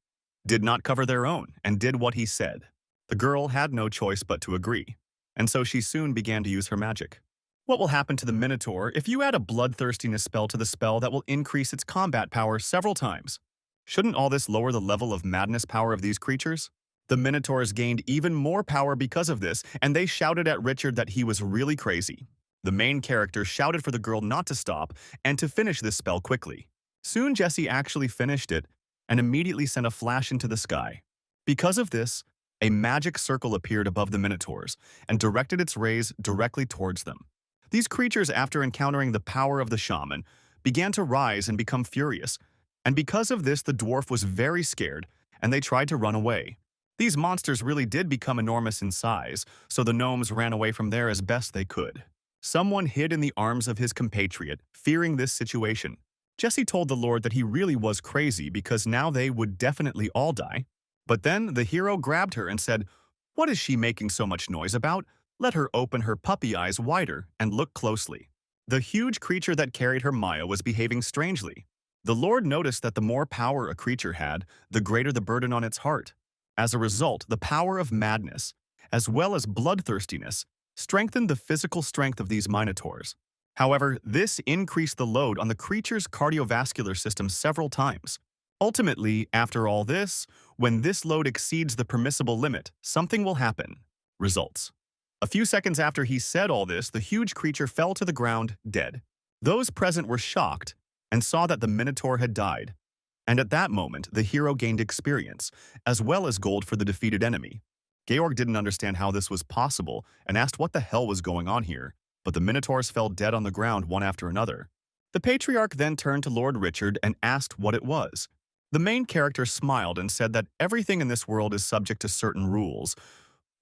did not cover their own, and did what he said. The girl had no choice but to agree, and so she soon began to use her magic. What will happen to the Minotaur if you add a bloodthirstiness spell to the spell that will increase its combat power several times? Shouldn't all this lower the level of madness power of these creatures? The Minotaurs gained even more power because of this, and they shouted at Richard that he was really crazy. The main character shouted for the girl not to stop and to finish this spell quickly. Soon Jesse actually finished it and immediately sent a flash into the sky. Because of this, a magic circle appeared above the Minotaurs and directed its rays directly towards them. These creatures, after encountering the power of the shaman, began to rise and become furious, and because of this the dwarf was very scared and they tried to run away. These monsters really did become enormous in size, so the gnomes ran away from there as best they could. Someone hid in the arms of his compatriot, fearing this situation. Jesse told the Lord that he really was crazy because now they would definitely all die. But then the hero grabbed her and said, "What is she making so much noise about? Let her open her puppy eyes wider and look closely." The huge creature that carried her Maya was behaving strangely. The Lord noticed that the more power a creature had, the greater the burden on its heart. As a result, the power of madness, as well as bloodthirstiness, strengthened the physical strength of these Minotaurs. However, this increased the load on the creature's cardiovascular system several times. Ultimately, after all this, when this load exceeds the permissible limit, something will happen. Results. A few seconds after he said all this, the huge creature fell to the ground, dead. Those present were shocked and saw that the Minotaur had died. And at that moment, the hero gained experience, as well as gold for the defeated enemy. Georg didn't understand how this was possible and asked what the hell was going on here, but the Minotaurs fell dead on the ground one after another. The patriarch then turned to Lord Richard and asked what it was. The main character smiled and said that everything in this world is subject to certain rules.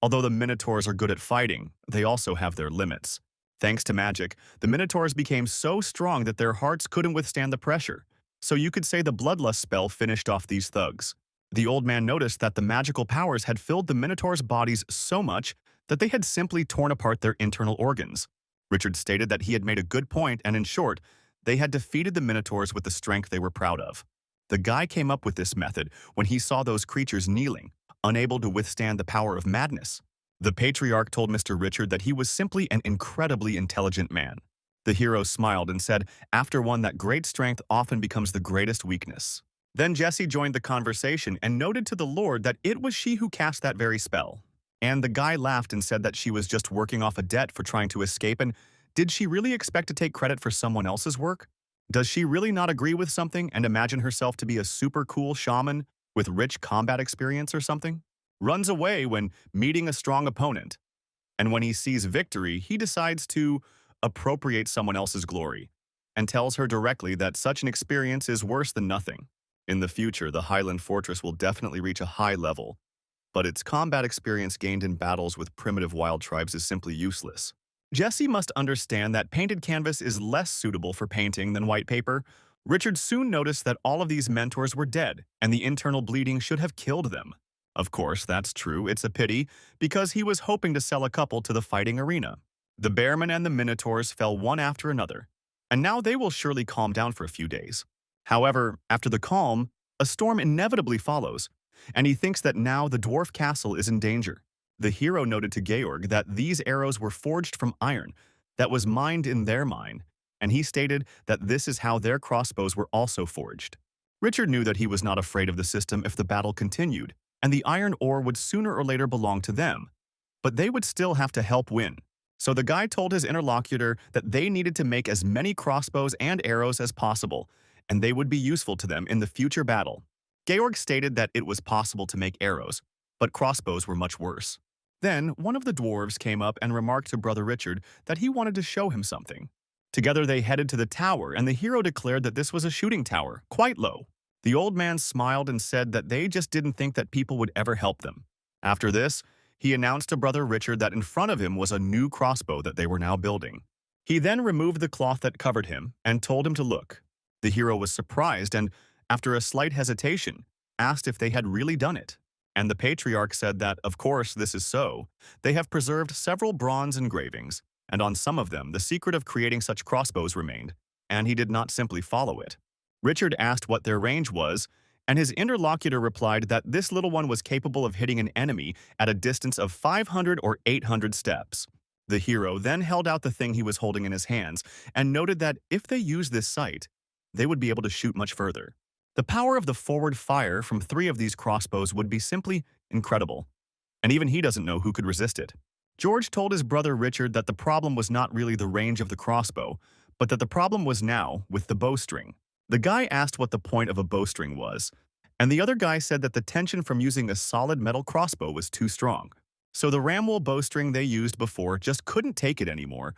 Although the Minotaurs are good at fighting, they also have their limits. Thanks to magic, the Minotaurs became so strong that their hearts couldn't withstand the pressure. So you could say the bloodlust spell finished off these thugs. The old man noticed that the magical powers had filled the Minotaurs' bodies so much that they had simply torn apart their internal organs. Richard stated that he had made a good point, and in short, they had defeated the Minotaurs with the strength they were proud of. The guy came up with this method when he saw those creatures kneeling, unable to withstand the power of madness. The patriarch told Mr. Richard that he was simply an incredibly intelligent man. The hero smiled and said, "After one, that great strength often becomes the greatest weakness." Then Jesse joined the conversation and noted to the Lord that it was she who cast that very spell. And the guy laughed and said that she was just working off a debt for trying to escape, and did she really expect to take credit for someone else's work? Does she really not agree with something and imagine herself to be a super cool shaman with rich combat experience or something? Runs away when meeting a strong opponent. And when he sees victory, he decides to appropriate someone else's glory and tells her directly that such an experience is worse than nothing. In the future, the Highland Fortress will definitely reach a high level, but its combat experience gained in battles with primitive wild tribes is simply useless. Jesse must understand that painted canvas is less suitable for painting than white paper. Richard soon noticed that all of these mentors were dead, and the internal bleeding should have killed them. Of course, that's true. It's a pity, because he was hoping to sell a couple to the fighting arena. The Bearmen and the Minotaurs fell one after another, and now they will surely calm down for a few days. However, after the calm, a storm inevitably follows, and he thinks that now the dwarf castle is in danger. The hero noted to Georg that these arrows were forged from iron that was mined in their mine, and he stated that this is how their crossbows were also forged. Richard knew that he was not afraid of the system if the battle continued, and the iron ore would sooner or later belong to them. But they would still have to help win. So the guy told his interlocutor that they needed to make as many crossbows and arrows as possible, and they would be useful to them in the future battle. Georg stated that it was possible to make arrows, but crossbows were much worse. Then, one of the dwarves came up and remarked to Brother Richard that he wanted to show him something. Together they headed to the tower, and the hero declared that this was a shooting tower, quite low. The old man smiled and said that they just didn't think that people would ever help them. After this, he announced to Brother Richard that in front of him was a new crossbow that they were now building. He then removed the cloth that covered him and told him to look. The hero was surprised and after a slight hesitation, asked if they had really done it. And the patriarch said that, of course, this is so. They have preserved several bronze engravings, and on some of them, the secret of creating such crossbows remained, and he did not simply follow it. Richard asked what their range was, and his interlocutor replied that this little one was capable of hitting an enemy at a distance of 500 or 800 steps. The hero then held out the thing he was holding in his hands and noted that if they used this sight, they would be able to shoot much further. The power of the forward fire from 3 of these crossbows would be simply incredible, and even he doesn't know who could resist it. George told his brother Richard that the problem was not really the range of the crossbow, but that the problem was now with the bowstring. The guy asked what the point of a bowstring was, and the other guy said that the tension from using a solid metal crossbow was too strong. So the ramwool bowstring they used before just couldn't take it anymore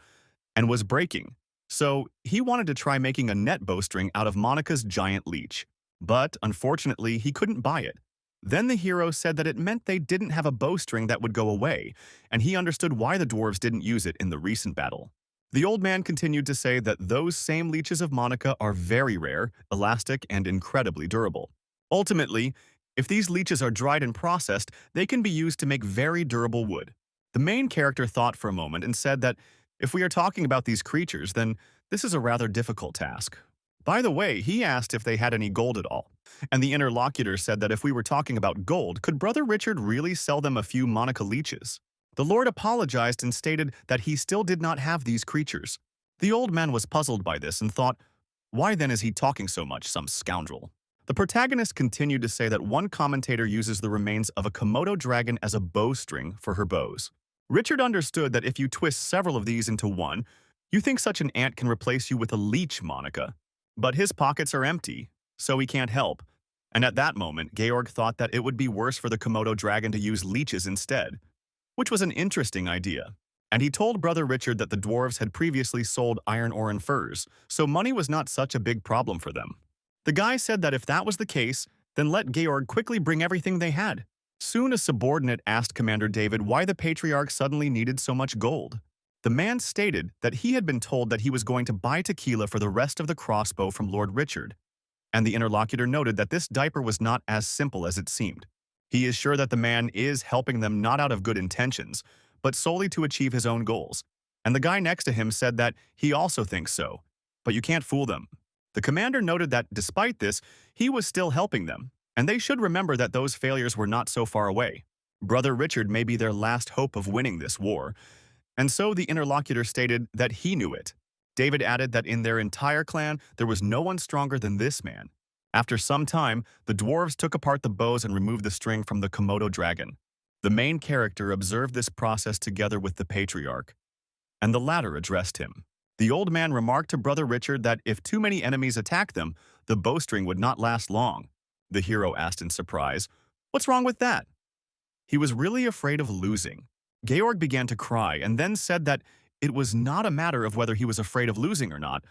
and was breaking. So he wanted to try making a net bowstring out of Monica's giant leech. But unfortunately, he couldn't buy it. Then the hero said that it meant they didn't have a bowstring that would go away, and he understood why the dwarves didn't use it in the recent battle. The old man continued to say that those same leeches of Monica are very rare, elastic, and incredibly durable. Ultimately, if these leeches are dried and processed, they can be used to make very durable wood. The main character thought for a moment and said that if we are talking about these creatures, then this is a rather difficult task. By the way, he asked if they had any gold at all, and the interlocutor said that if we were talking about gold, could Brother Richard really sell them a few Monica leeches? The Lord apologized and stated that he still did not have these creatures. The old man was puzzled by this and thought, why then is he talking so much, some scoundrel? The protagonist continued to say that one commentator uses the remains of a Komodo dragon as a bowstring for her bows. Richard understood that if you twist several of these into one, you think such an ant can replace you with a leech, Monica. But his pockets are empty, so he can't help. And at that moment, Georg thought that it would be worse for the Komodo dragon to use leeches instead, which was an interesting idea. And he told Brother Richard that the dwarves had previously sold iron ore and furs, so money was not such a big problem for them. The guy said that if that was the case, then let Georg quickly bring everything they had. Soon a subordinate asked Commander David why the Patriarch suddenly needed so much gold. The man stated that he had been told that he was going to buy tequila for the rest of the crossbow from Lord Richard, and the interlocutor noted that this diaper was not as simple as it seemed. He is sure that the man is helping them not out of good intentions, but solely to achieve his own goals, and the guy next to him said that he also thinks so, but you can't fool them. The commander noted that despite this, he was still helping them, and they should remember that those failures were not so far away. Brother Richard may be their last hope of winning this war, and so the interlocutor stated that he knew it. David added that in their entire clan, there was no one stronger than this man. After some time, the dwarves took apart the bows and removed the string from the Komodo dragon. The main character observed this process together with the patriarch, and the latter addressed him. The old man remarked to Brother Richard that if too many enemies attacked them, the bowstring would not last long. The hero asked in surprise, "What's wrong with that?" He was really afraid of losing. Georg began to cry and then said that it was not a matter of whether he was afraid of losing or not,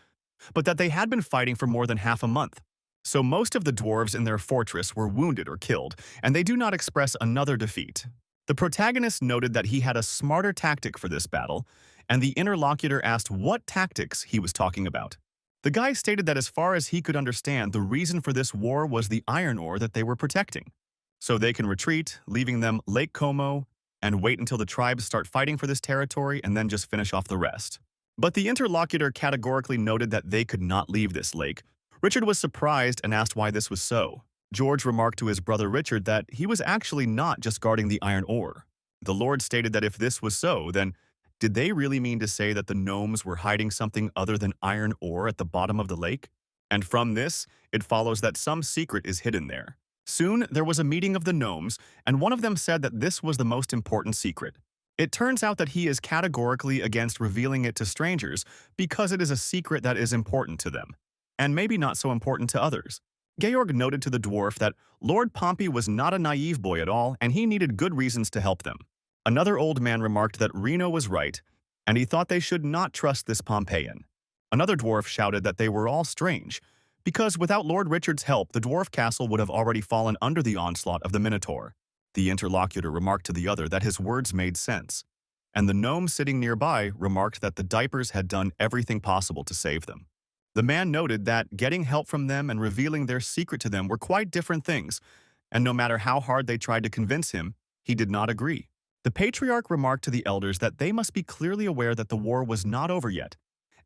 but that they had been fighting for more than half a month. So most of the dwarves in their fortress were wounded or killed, and they do not express another defeat. The protagonist noted that he had a smarter tactic for this battle, and the interlocutor asked what tactics he was talking about. The guy stated that as far as he could understand, the reason for this war was the iron ore that they were protecting. So they can retreat, leaving them Lake Como, and wait until the tribes start fighting for this territory and then just finish off the rest. But the interlocutor categorically noted that they could not leave this lake. Richard was surprised and asked why this was so. George remarked to his brother Richard that he was actually not just guarding the iron ore. The Lord stated that if this was so, then did they really mean to say that the gnomes were hiding something other than iron ore at the bottom of the lake? And from this, it follows that some secret is hidden there. Soon, there was a meeting of the gnomes, and one of them said that this was the most important secret. It turns out that he is categorically against revealing it to strangers because it is a secret that is important to them, and maybe not so important to others. Georg noted to the dwarf that Lord Pompey was not a naive boy at all, and he needed good reasons to help them. Another old man remarked that Reno was right, and he thought they should not trust this Pompeian. Another dwarf shouted that they were all strange, because without Lord Richard's help, the dwarf castle would have already fallen under the onslaught of the Minotaur. The interlocutor remarked to the other that his words made sense, and the gnome sitting nearby remarked that the diapers had done everything possible to save them. The man noted that getting help from them and revealing their secret to them were quite different things, and no matter how hard they tried to convince him, he did not agree. The patriarch remarked to the elders that they must be clearly aware that the war was not over yet,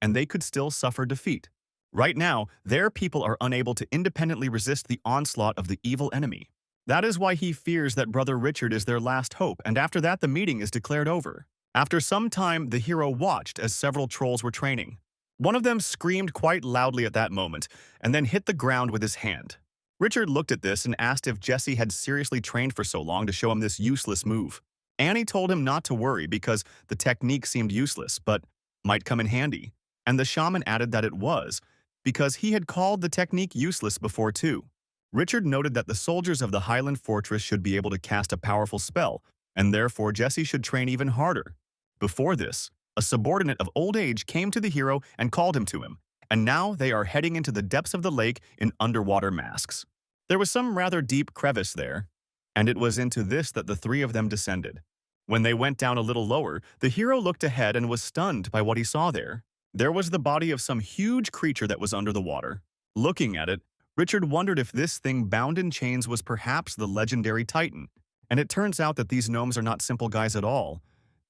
and they could still suffer defeat. Right now, their people are unable to independently resist the onslaught of the evil enemy. That is why he fears that Brother Richard is their last hope, and after that the meeting is declared over. After some time, the hero watched as several trolls were training. One of them screamed quite loudly at that moment, and then hit the ground with his hand. Richard looked at this and asked if Jesse had seriously trained for so long to show him this useless move. Annie told him not to worry because the technique seemed useless, but might come in handy. And the shaman added that it was, because he had called the technique useless before too. Richard noted that the soldiers of the Highland Fortress should be able to cast a powerful spell, and therefore Jesse should train even harder. Before this, a subordinate of old age came to the hero and called him to him, and now they are heading into the depths of the lake in underwater masks. There was some rather deep crevice there, and it was into this that the three of them descended. When they went down a little lower, the hero looked ahead and was stunned by what he saw there. There was the body of some huge creature that was under the water. Looking at it, Richard wondered if this thing bound in chains was perhaps the legendary Titan, and it turns out that these gnomes are not simple guys at all,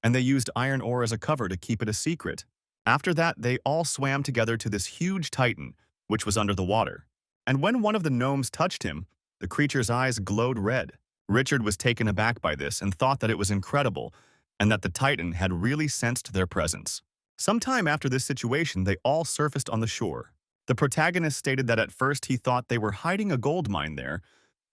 and they used iron ore as a cover to keep it a secret. After that, they all swam together to this huge Titan, which was under the water. And when one of the gnomes touched him, the creature's eyes glowed red. Richard was taken aback by this and thought that it was incredible, and that the Titan had really sensed their presence. Sometime after this situation, they all surfaced on the shore. The protagonist stated that at first he thought they were hiding a gold mine there,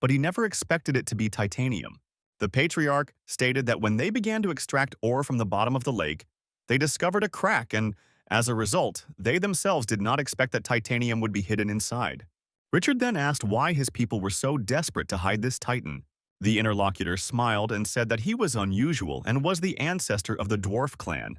but he never expected it to be titanium. The patriarch stated that when they began to extract ore from the bottom of the lake, they discovered a crack and, as a result, they themselves did not expect that titanium would be hidden inside. Richard then asked why his people were so desperate to hide this Titan. The interlocutor smiled and said that he was unusual and was the ancestor of the dwarf clan.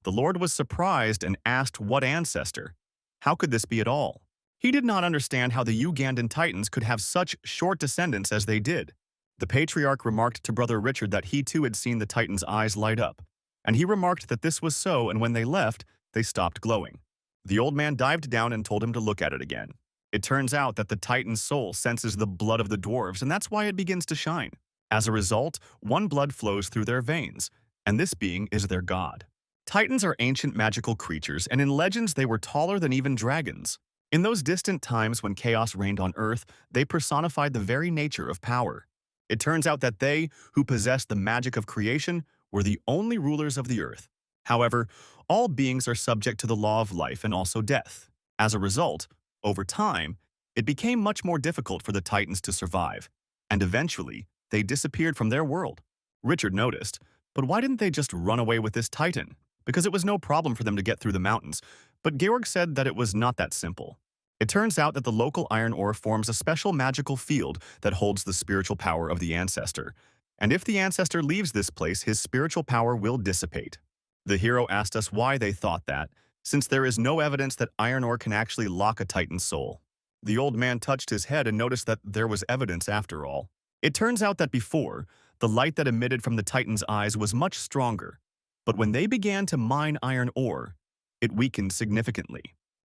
The Lord was surprised and asked what ancestor. How could this be at all? He did not understand how the Ugandan Titans could have such short descendants as they did. The patriarch remarked to Brother Richard that he too had seen the Titan's eyes light up, and he remarked that this was so, and when they left, they stopped glowing. The old man dived down and told him to look at it again. It turns out that the Titan's soul senses the blood of the dwarves, and that's why it begins to shine. As a result, one blood flows through their veins, and this being is their god. Titans are ancient magical creatures, and in legends they were taller than even dragons. In those distant times when chaos reigned on Earth, they personified the very nature of power. It turns out that they, who possessed the magic of creation, were the only rulers of the Earth. However, all beings are subject to the law of life and also death. As a result, over time, it became much more difficult for the Titans to survive, and eventually, they disappeared from their world. Richard noticed, but why didn't they just run away with this Titan? Because it was no problem for them to get through the mountains, but Georg said that it was not that simple. It turns out that the local iron ore forms a special magical field that holds the spiritual power of the ancestor, and if the ancestor leaves this place, his spiritual power will dissipate. The hero asked us why they thought that, since there is no evidence that iron ore can actually lock a Titan's soul. The old man touched his head and noticed that there was evidence after all. It turns out that before, the light that emitted from the Titan's eyes was much stronger, but when they began to mine iron ore, it weakened significantly.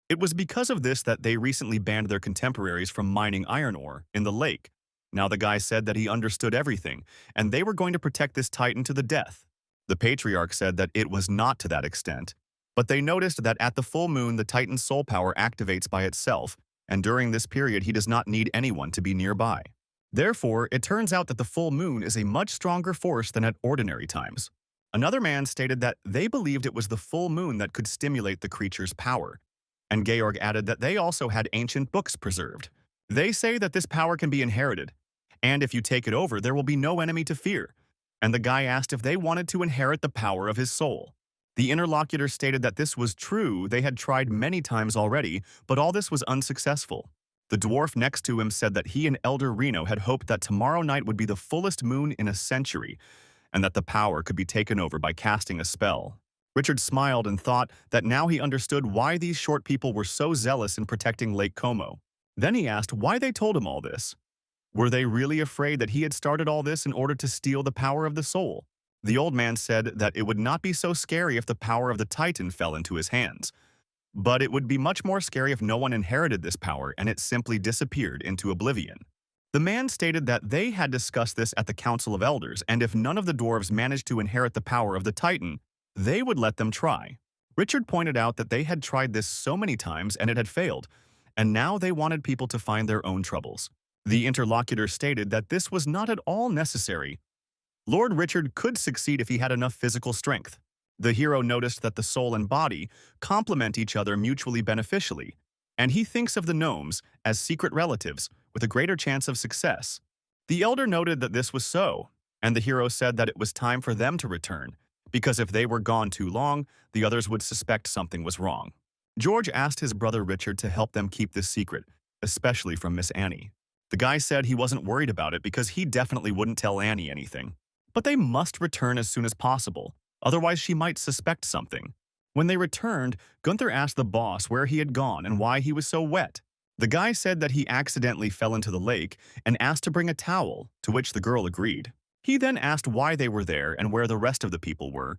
It was because of this that they recently banned their contemporaries from mining iron ore in the lake. Now the guy said that he understood everything, and they were going to protect this Titan to the death. The patriarch said that it was not to that extent, but they noticed that at the full moon the Titan's soul power activates by itself, and during this period he does not need anyone to be nearby. Therefore, it turns out that the full moon is a much stronger force than at ordinary times. Another man stated that they believed it was the full moon that could stimulate the creature's power, and Georg added that they also had ancient books preserved. They say that this power can be inherited, and if you take it over, there will be no enemy to fear. And the guy asked if they wanted to inherit the power of his soul. The interlocutor stated that this was true, they had tried many times already, but all this was unsuccessful. The dwarf next to him said that he and Elder Reno had hoped that tomorrow night would be the fullest moon in a century, and that the power could be taken over by casting a spell. Richard smiled and thought that now he understood why these short people were so zealous in protecting Lake Como. Then he asked why they told him all this. Were they really afraid that he had started all this in order to steal the power of the soul? The old man said that it would not be so scary if the power of the Titan fell into his hands. But it would be much more scary if no one inherited this power and it simply disappeared into oblivion. The man stated that they had discussed this at the Council of Elders, and if none of the dwarves managed to inherit the power of the Titan, they would let them try. Richard pointed out that they had tried this so many times and it had failed, and now they wanted people to find their own troubles. The interlocutor stated that this was not at all necessary. Lord Richard could succeed if he had enough physical strength. The hero noticed that the soul and body complement each other mutually beneficially, and he thinks of the gnomes as secret relatives with a greater chance of success. The elder noted that this was so, and the hero said that it was time for them to return, because if they were gone too long, the others would suspect something was wrong. George asked his brother Richard to help them keep this secret, especially from Miss Annie. The guy said he wasn't worried about it because he definitely wouldn't tell Annie anything. But they must return as soon as possible, otherwise she might suspect something. When they returned, Gunther asked the boss where he had gone and why he was so wet. The guy said that he accidentally fell into the lake and asked to bring a towel, to which the girl agreed. He then asked why they were there and where the rest of the people were,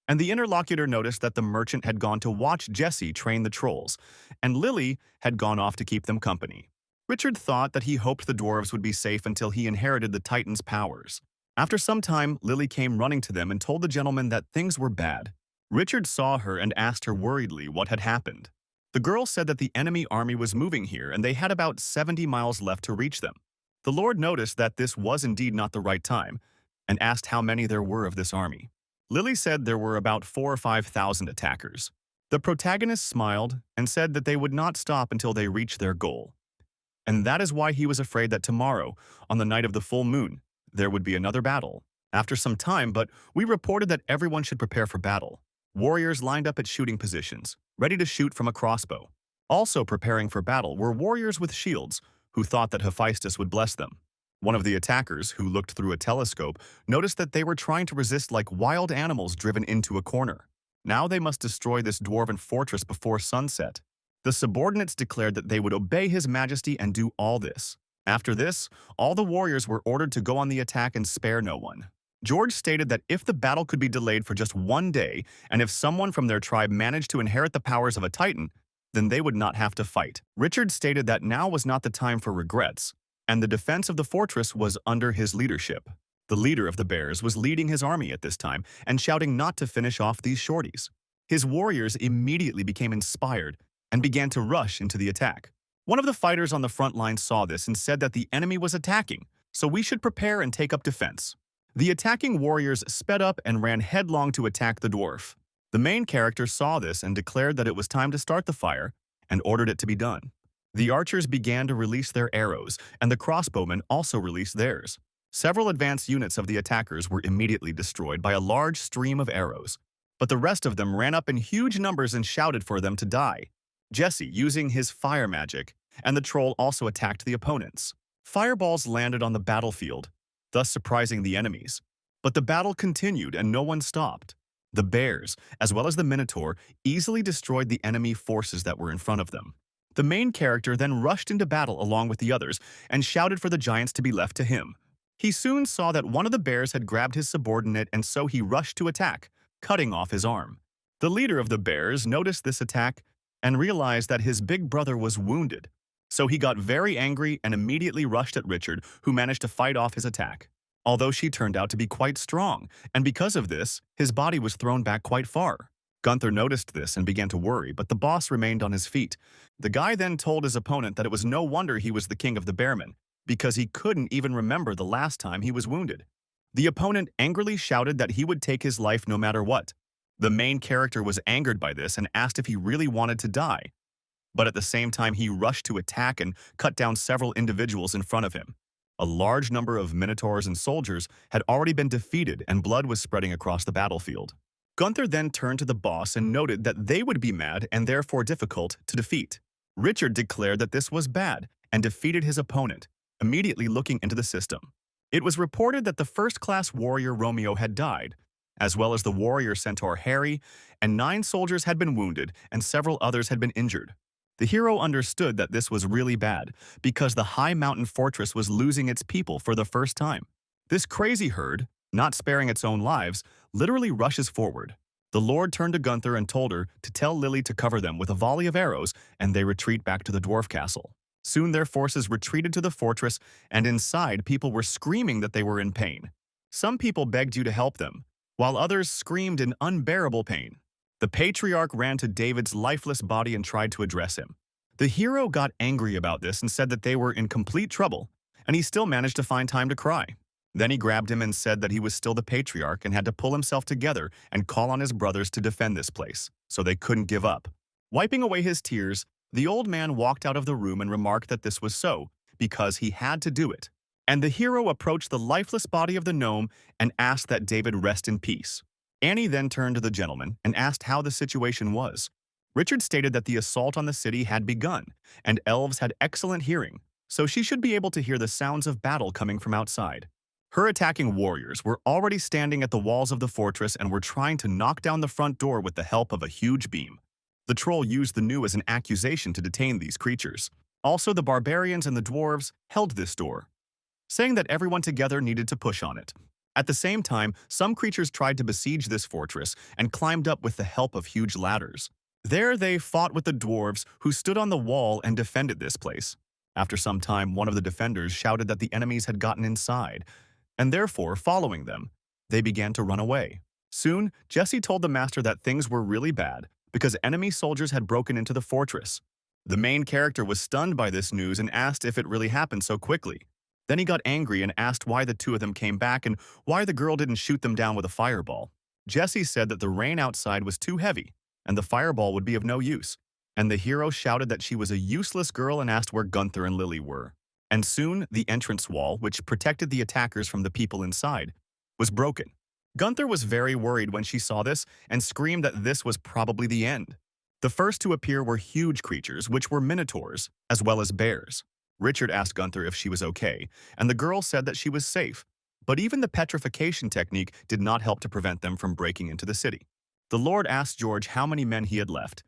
and the interlocutor noticed that the merchant had gone to watch Jesse train the trolls, and Lily had gone off to keep them company. Richard thought that he hoped the dwarves would be safe until he inherited the Titan's powers. After some time, Lily came running to them and told the gentleman that things were bad. Richard saw her and asked her worriedly what had happened. The girl said that the enemy army was moving here and they had about 70 miles left to reach them. The Lord noticed that this was indeed not the right time and asked how many there were of this army. Lily said there were about 4,000 or 5,000 attackers. The protagonist smiled and said that they would not stop until they reached their goal. And that is why he was afraid that tomorrow, on the night of the full moon, there would be another battle. After some time, but we reported that everyone should prepare for battle. Warriors lined up at shooting positions, ready to shoot from a crossbow. Also preparing for battle were warriors with shields, who thought that Hephaestus would bless them. One of the attackers, who looked through a telescope, noticed that they were trying to resist like wild animals driven into a corner. Now they must destroy this dwarven fortress before sunset. The subordinates declared that they would obey His Majesty and do all this. After this, all the warriors were ordered to go on the attack and spare no one. George stated that if the battle could be delayed for just one day, and if someone from their tribe managed to inherit the powers of a Titan, then they would not have to fight. Richard stated that now was not the time for regrets, and the defense of the fortress was under his leadership. The leader of the bears was leading his army at this time and shouting not to finish off these shorties. His warriors immediately became inspired and began to rush into the attack. One of the fighters on the front line saw this and said that the enemy was attacking, so we should prepare and take up defense. The attacking warriors sped up and ran headlong to attack the dwarf. The main character saw this and declared that it was time to start the fire and ordered it to be done. The archers began to release their arrows, and the crossbowmen also released theirs. Several advanced units of the attackers were immediately destroyed by a large stream of arrows, but the rest of them ran up in huge numbers and shouted for them to die. Jesse, using his fire magic, and the troll also attacked the opponents. Fireballs landed on the battlefield, thus surprising the enemies. But the battle continued and no one stopped. The bears, as well as the minotaur, easily destroyed the enemy forces that were in front of them. The main character then rushed into battle along with the others and shouted for the giants to be left to him. He soon saw that one of the bears had grabbed his subordinate, and so he rushed to attack, cutting off his arm. The leader of the bears noticed this attack and realized that his big brother was wounded. So he got very angry and immediately rushed at Richard, who managed to fight off his attack. Although she turned out to be quite strong, and because of this, his body was thrown back quite far. Gunther noticed this and began to worry, but the boss remained on his feet. The guy then told his opponent that it was no wonder he was the king of the bearmen, because he couldn't even remember the last time he was wounded. The opponent angrily shouted that he would take his life no matter what. The main character was angered by this and asked if he really wanted to die. But at the same time, he rushed to attack and cut down several individuals in front of him. A large number of minotaurs and soldiers had already been defeated and blood was spreading across the battlefield. Gunther then turned to the boss and noted that they would be mad and therefore difficult to defeat. Richard declared that this was bad and defeated his opponent, immediately looking into the system. It was reported that the first-class warrior Romeo had died, as well as the warrior Centaur Harry, and 9 soldiers had been wounded and several others had been injured. The hero understood that this was really bad because the high mountain fortress was losing its people for the first time. This crazy herd, not sparing its own lives, literally rushes forward. The Lord turned to Gunther and told her to tell Lily to cover them with a volley of arrows, and they retreat back to the dwarf castle. Soon their forces retreated to the fortress, and inside people were screaming that they were in pain. Some people begged you to help them, while others screamed in unbearable pain. The patriarch ran to David's lifeless body and tried to address him. The hero got angry about this and said that they were in complete trouble, and he still managed to find time to cry. Then he grabbed him and said that he was still the patriarch and had to pull himself together and call on his brothers to defend this place, so they couldn't give up. Wiping away his tears, the old man walked out of the room and remarked that this was so, because he had to do it. And the hero approached the lifeless body of the gnome and asked that David rest in peace. Annie then turned to the gentleman and asked how the situation was. Richard stated that the assault on the city had begun, and elves had excellent hearing, so she should be able to hear the sounds of battle coming from outside. Her attacking warriors were already standing at the walls of the fortress and were trying to knock down the front door with the help of a huge beam. The troll used the new as an accusation to detain these creatures. Also, the barbarians and the dwarves held this door, saying that everyone together needed to push on it. At the same time, some creatures tried to besiege this fortress and climbed up with the help of huge ladders. There they fought with the dwarves who stood on the wall and defended this place. After some time, one of the defenders shouted that the enemies had gotten inside, and therefore, following them, they began to run away. Soon, Jesse told the master that things were really bad because enemy soldiers had broken into the fortress. The main character was stunned by this news and asked if it really happened so quickly. Then he got angry and asked why the two of them came back and why the girl didn't shoot them down with a fireball. Jesse said that the rain outside was too heavy and the fireball would be of no use. And the hero shouted that she was a useless girl and asked where Gunther and Lily were. And soon, the entrance wall, which protected the attackers from the people inside, was broken. Gunther was very worried when she saw this and screamed that this was probably the end. The first to appear were huge creatures, which were minotaurs, as well as bears. Richard asked Gunther if she was okay, and the girl said that she was safe. But even the petrification technique did not help to prevent them from breaking into the city. The Lord asked George how many men he had left,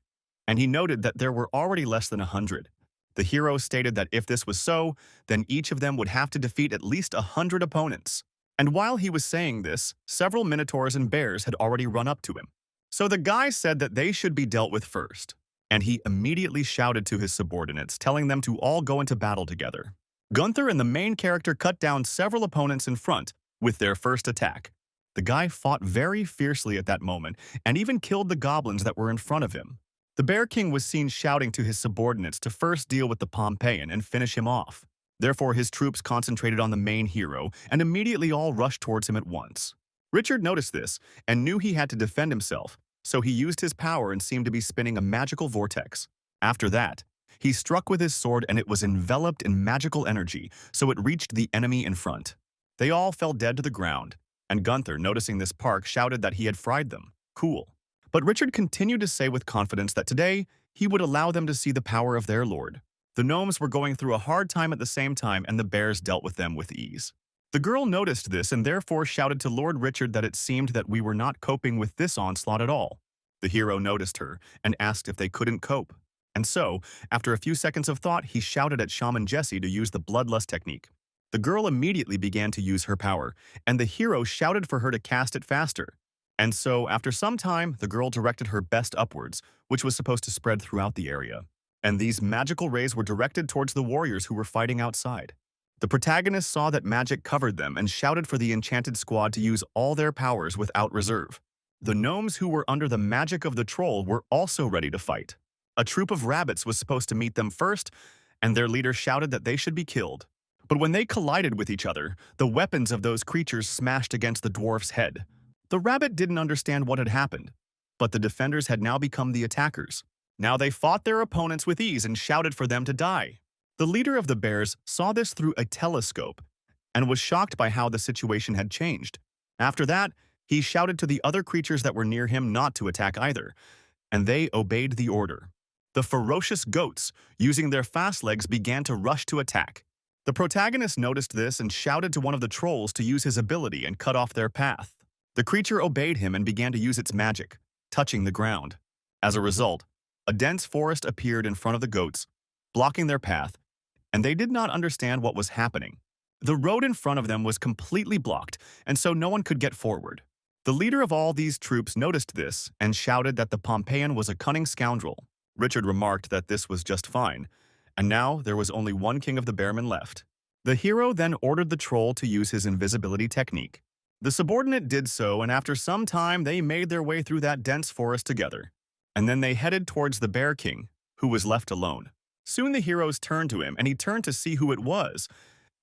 and he noted that there were already less than 100. The hero stated that if this was so, then each of them would have to defeat at least 100 opponents. And while he was saying this, several minotaurs and bears had already run up to him. So the guy said that they should be dealt with first, and he immediately shouted to his subordinates, telling them to all go into battle together. Gunther and the main character cut down several opponents in front with their first attack. The guy fought very fiercely at that moment and even killed the goblins that were in front of him. The Bear King was seen shouting to his subordinates to first deal with the Pompeian and finish him off. Therefore, his troops concentrated on the main hero and immediately all rushed towards him at once. Richard noticed this and knew he had to defend himself, so he used his power and seemed to be spinning a magical vortex. After that, he struck with his sword and it was enveloped in magical energy, so it reached the enemy in front. They all fell dead to the ground, and Gunther, noticing this park, shouted that he had fried them. Cool. But Richard continued to say with confidence that today he would allow them to see the power of their lord. The gnomes were going through a hard time at the same time, and the bears dealt with them with ease. The girl noticed this and therefore shouted to Lord Richard that it seemed that we were not coping with this onslaught at all. The hero noticed her and asked if they couldn't cope. And so, after a few seconds of thought, he shouted at Shaman Jesse to use the bloodlust technique. The girl immediately began to use her power, and the hero shouted for her to cast it faster. And so, after some time, the girl directed her best upwards, which was supposed to spread throughout the area. And these magical rays were directed towards the warriors who were fighting outside. The protagonist saw that magic covered them and shouted for the enchanted squad to use all their powers without reserve. The gnomes who were under the magic of the troll were also ready to fight. A troop of rabbits was supposed to meet them first, and their leader shouted that they should be killed. But when they collided with each other, the weapons of those creatures smashed against the dwarf's head. The rabbit didn't understand what had happened, but the defenders had now become the attackers. Now they fought their opponents with ease and shouted for them to die. The leader of the bears saw this through a telescope and was shocked by how the situation had changed. After that, he shouted to the other creatures that were near him not to attack either, and they obeyed the order. The ferocious goats, using their fast legs, began to rush to attack. The protagonist noticed this and shouted to one of the trolls to use his ability and cut off their path. The creature obeyed him and began to use its magic, touching the ground. As a result, a dense forest appeared in front of the goats, blocking their path, and they did not understand what was happening. The road in front of them was completely blocked, and so no one could get forward. The leader of all these troops noticed this and shouted that the Pompeian was a cunning scoundrel. Richard remarked that this was just fine, and now there was only one king of the Bearmen left. The hero then ordered the troll to use his invisibility technique. The subordinate did so, and after some time they made their way through that dense forest together. And then they headed towards the Bear King, who was left alone. Soon the heroes turned to him, and he turned to see who it was.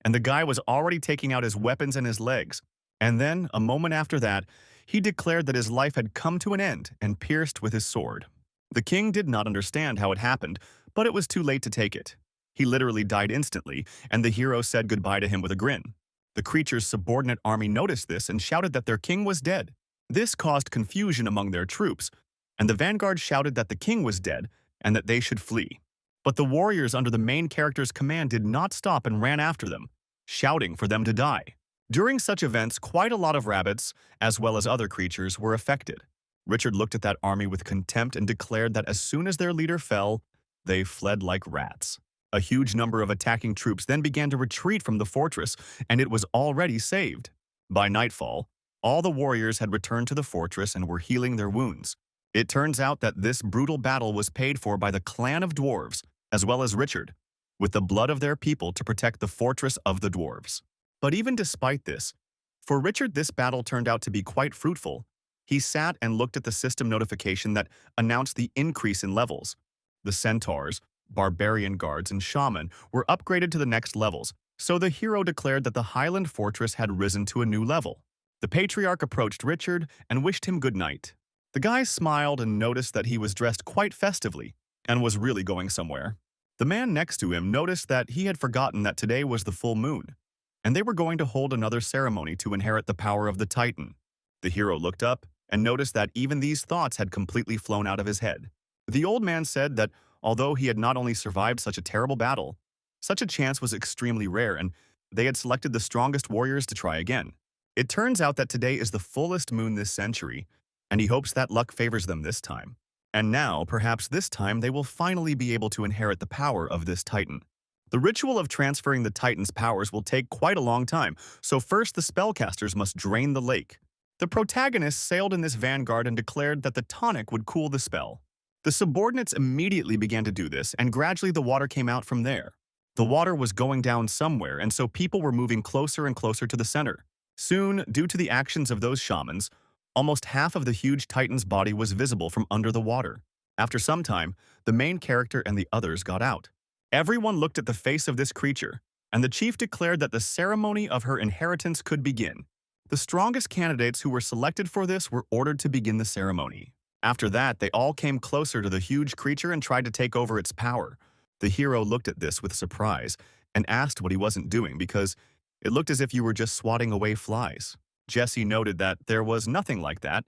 And the guy was already taking out his weapons and his legs. And then, a moment after that, he declared that his life had come to an end and pierced with his sword. The king did not understand how it happened, but it was too late to take it. He literally died instantly, and the hero said goodbye to him with a grin. The creature's subordinate army noticed this and shouted that their king was dead. This caused confusion among their troops, and the vanguard shouted that the king was dead and that they should flee. But the warriors under the main character's command did not stop and ran after them, shouting for them to die. During such events, quite a lot of rabbits, as well as other creatures, were affected. Richard looked at that army with contempt and declared that as soon as their leader fell, they fled like rats. A huge number of attacking troops then began to retreat from the fortress, and it was already saved. By nightfall, all the warriors had returned to the fortress and were healing their wounds. It turns out that this brutal battle was paid for by the clan of dwarves, as well as Richard, with the blood of their people to protect the fortress of the dwarves. But even despite this, for Richard this battle turned out to be quite fruitful. He sat and looked at the system notification that announced the increase in levels. The centaurs, barbarian guards, and shaman were upgraded to the next levels, so the hero declared that the Highland fortress had risen to a new level. The patriarch approached Richard and wished him good night. The guy smiled and noticed that he was dressed quite festively and was really going somewhere. The man next to him noticed that he had forgotten that today was the full moon, and they were going to hold another ceremony to inherit the power of the Titan. The hero looked up and noticed that even these thoughts had completely flown out of his head. The old man said that although he had not only survived such a terrible battle, such a chance was extremely rare, and they had selected the strongest warriors to try again. It turns out that today is the fullest moon this century, and he hopes that luck favors them this time. And now, perhaps this time, they will finally be able to inherit the power of this Titan. The ritual of transferring the Titan's powers will take quite a long time, so first the spellcasters must drain the lake. The protagonist sailed in this vanguard and declared that the tonic would cool the spell. The subordinates immediately began to do this, and gradually the water came out from there. The water was going down somewhere, and so people were moving closer and closer to the center. Soon, due to the actions of those shamans, almost half of the huge Titan's body was visible from under the water. After some time, the main character and the others got out. Everyone looked at the face of this creature, and the chief declared that the ceremony of her inheritance could begin. The strongest candidates who were selected for this were ordered to begin the ceremony. After that, they all came closer to the huge creature and tried to take over its power. The hero looked at this with surprise and asked what he wasn't doing because it looked as if you were just swatting away flies. Jesse noted that there was nothing like that.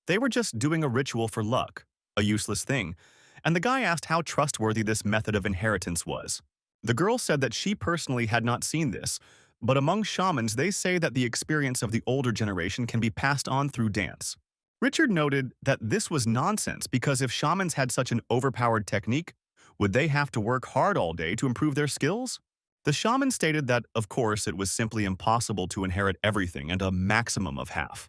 They were just doing a ritual for luck, a useless thing, and the guy asked how trustworthy this method of inheritance was. The girl said that she personally had not seen this, but among shamans they say that the experience of the older generation can be passed on through dance. Richard noted that this was nonsense because if shamans had such an overpowered technique, would they have to work hard all day to improve their skills? The shaman stated that, of course, it was simply impossible to inherit everything and a maximum of half.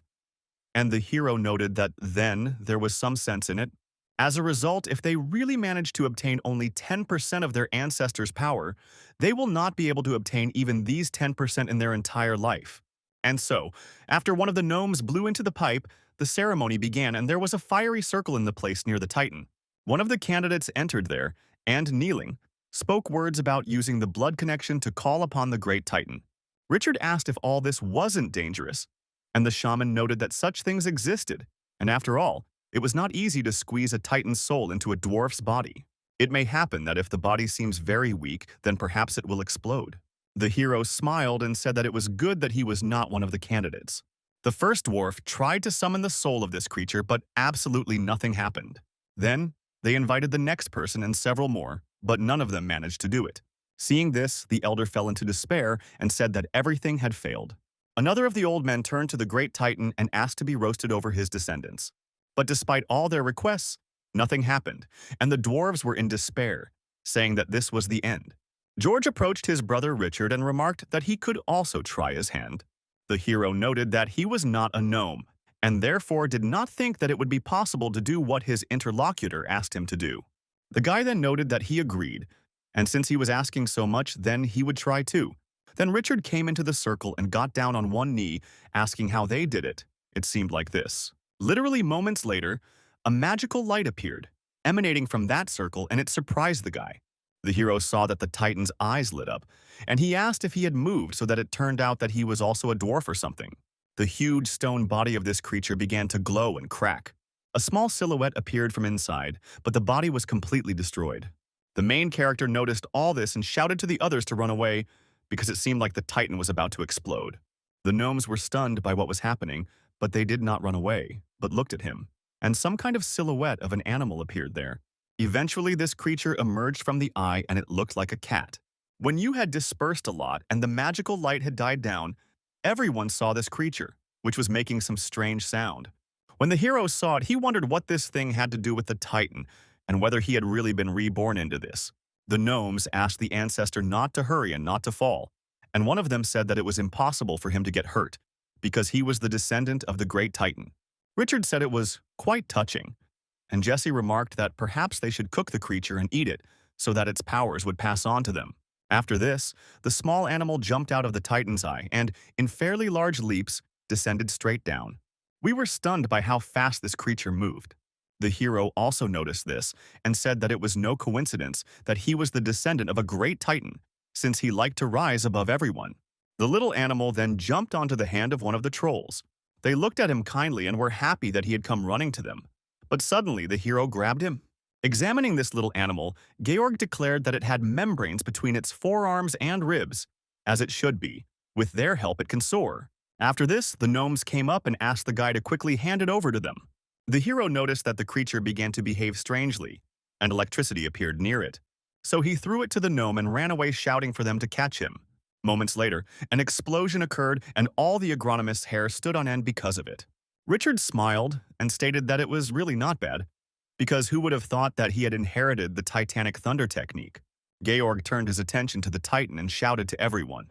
And the hero noted that then there was some sense in it. As a result, if they really manage to obtain only 10% of their ancestors' power, they will not be able to obtain even these 10% in their entire life. And so, after one of the gnomes blew into the pipe, the ceremony began and there was a fiery circle in the place near the Titan. One of the candidates entered there, and kneeling, spoke words about using the blood connection to call upon the great Titan. Richard asked if all this wasn't dangerous, and the shaman noted that such things existed, and after all, it was not easy to squeeze a Titan's soul into a dwarf's body. It may happen that if the body seems very weak, then perhaps it will explode. The hero smiled and said that it was good that he was not one of the candidates. The first dwarf tried to summon the soul of this creature, but absolutely nothing happened. Then, they invited the next person and several more, but none of them managed to do it. Seeing this, the elder fell into despair and said that everything had failed. Another of the old men turned to the great Titan and asked to be roasted over his descendants. But despite all their requests, nothing happened, and the dwarves were in despair, saying that this was the end. George approached his brother Richard and remarked that he could also try his hand. The hero noted that he was not a gnome, and therefore did not think that it would be possible to do what his interlocutor asked him to do. The guy then noted that he agreed, and since he was asking so much, then he would try too. Then Richard came into the circle and got down on one knee, asking how they did it. It seemed like this. Literally moments later, a magical light appeared, emanating from that circle, and it surprised the guy. The hero saw that the Titan's eyes lit up, and he asked if he had moved so that it turned out that he was also a dwarf or something. The huge stone body of this creature began to glow and crack. A small silhouette appeared from inside, but the body was completely destroyed. The main character noticed all this and shouted to the others to run away because it seemed like the Titan was about to explode. The gnomes were stunned by what was happening, but they did not run away, but looked at him, and some kind of silhouette of an animal appeared there. Eventually, this creature emerged from the eye and it looked like a cat. When you had dispersed a lot and the magical light had died down, everyone saw this creature, which was making some strange sound. When the hero saw it, he wondered what this thing had to do with the Titan and whether he had really been reborn into this. The gnomes asked the ancestor not to hurry and not to fall, and one of them said that it was impossible for him to get hurt because he was the descendant of the great Titan. Richard said it was quite touching, and Jesse remarked that perhaps they should cook the creature and eat it so that its powers would pass on to them. After this, the small animal jumped out of the Titan's eye and, in fairly large leaps, descended straight down. We were stunned by how fast this creature moved. The hero also noticed this and said that it was no coincidence that he was the descendant of a great Titan, since he liked to rise above everyone. The little animal then jumped onto the hand of one of the trolls. They looked at him kindly and were happy that he had come running to them. But suddenly the hero grabbed him. Examining this little animal, Georg declared that it had membranes between its forearms and ribs, as it should be. With their help, it can soar. After this, the gnomes came up and asked the guy to quickly hand it over to them. The hero noticed that the creature began to behave strangely, and electricity appeared near it. So he threw it to the gnome and ran away shouting for them to catch him. Moments later, an explosion occurred and all the agronomist's hair stood on end because of it. Richard smiled and stated that it was really not bad, because who would have thought that he had inherited the Titanic Thunder technique? Georg turned his attention to the Titan and shouted to everyone.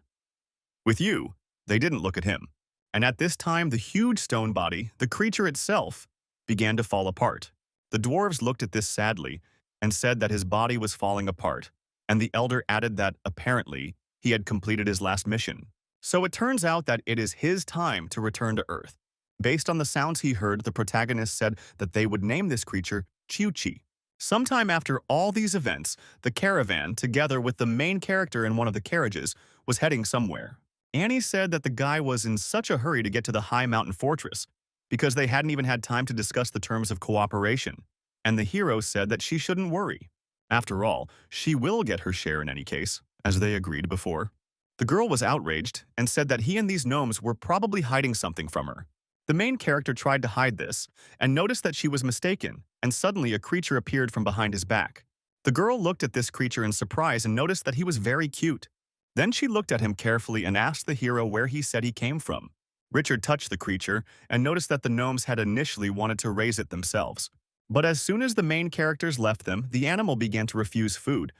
With you, they didn't look at him. And at this time, the huge stone body, the creature itself, began to fall apart. The dwarves looked at this sadly and said that his body was falling apart, and the elder added that, apparently, he had completed his last mission. So it turns out that it is his time to return to Earth. Based on the sounds he heard, the protagonist said that they would name this creature Chiuchi. Sometime after all these events, the caravan, together with the main character in one of the carriages, was heading somewhere. Annie said that the guy was in such a hurry to get to the high mountain fortress because they hadn't even had time to discuss the terms of cooperation, and the hero said that she shouldn't worry. After all, she will get her share in any case, as they agreed before. The girl was outraged and said that he and these gnomes were probably hiding something from her. The main character tried to hide this and noticed that she was mistaken, and suddenly a creature appeared from behind his back. The girl looked at this creature in surprise and noticed that he was very cute. Then she looked at him carefully and asked the hero where he said he came from. Richard touched the creature and noticed that the gnomes had initially wanted to raise it themselves. But as soon as the main characters left them, the animal began to refuse food,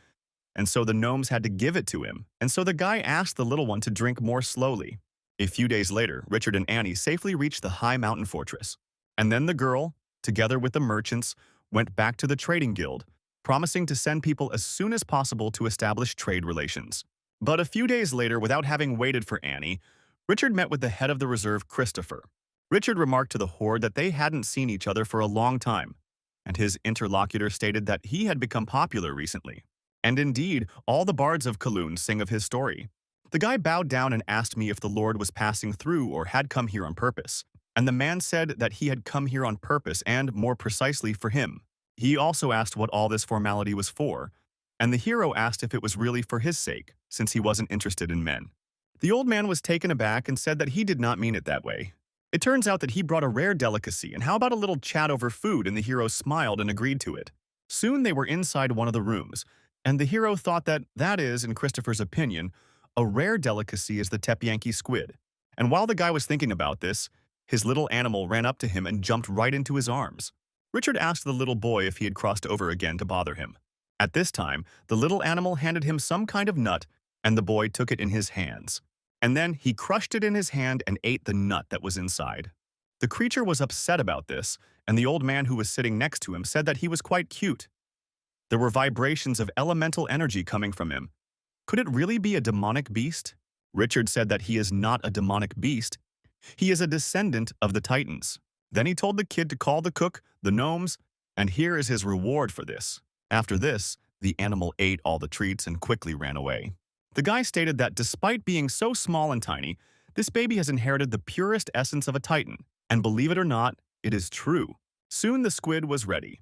and so the gnomes had to give it to him, and so the guy asked the little one to drink more slowly. A few days later, Richard and Annie safely reached the high mountain fortress, and then the girl, together with the merchants, went back to the trading guild, promising to send people as soon as possible to establish trade relations. But a few days later, without having waited for Annie, Richard met with the head of the reserve, Christopher. Richard remarked to the horde that they hadn't seen each other for a long time, and his interlocutor stated that he had become popular recently. And indeed, all the bards of Kowloon sing of his story. The guy bowed down and asked me if the Lord was passing through or had come here on purpose, and the man said that he had come here on purpose and, more precisely, for him. He also asked what all this formality was for, and the hero asked if it was really for his sake, since he wasn't interested in men. The old man was taken aback and said that he did not mean it that way. It turns out that he brought a rare delicacy, and how about a little chat over food, and the hero smiled and agreed to it. Soon they were inside one of the rooms, and the hero thought that is, in Christopher's opinion, a rare delicacy is the teppanyaki squid. And while the guy was thinking about this, his little animal ran up to him and jumped right into his arms. Richard asked the little boy if he had crossed over again to bother him. At this time, the little animal handed him some kind of nut, and the boy took it in his hands. And then he crushed it in his hand and ate the nut that was inside. The creature was upset about this, and the old man who was sitting next to him said that he was quite cute. There were vibrations of elemental energy coming from him. Could it really be a demonic beast? Richard said that he is not a demonic beast. He is a descendant of the Titans. Then he told the kid to call the cook, the gnomes, and here is his reward for this. After this, the animal ate all the treats and quickly ran away. The guy stated that despite being so small and tiny, this baby has inherited the purest essence of a Titan, and believe it or not, it is true. Soon the squid was ready,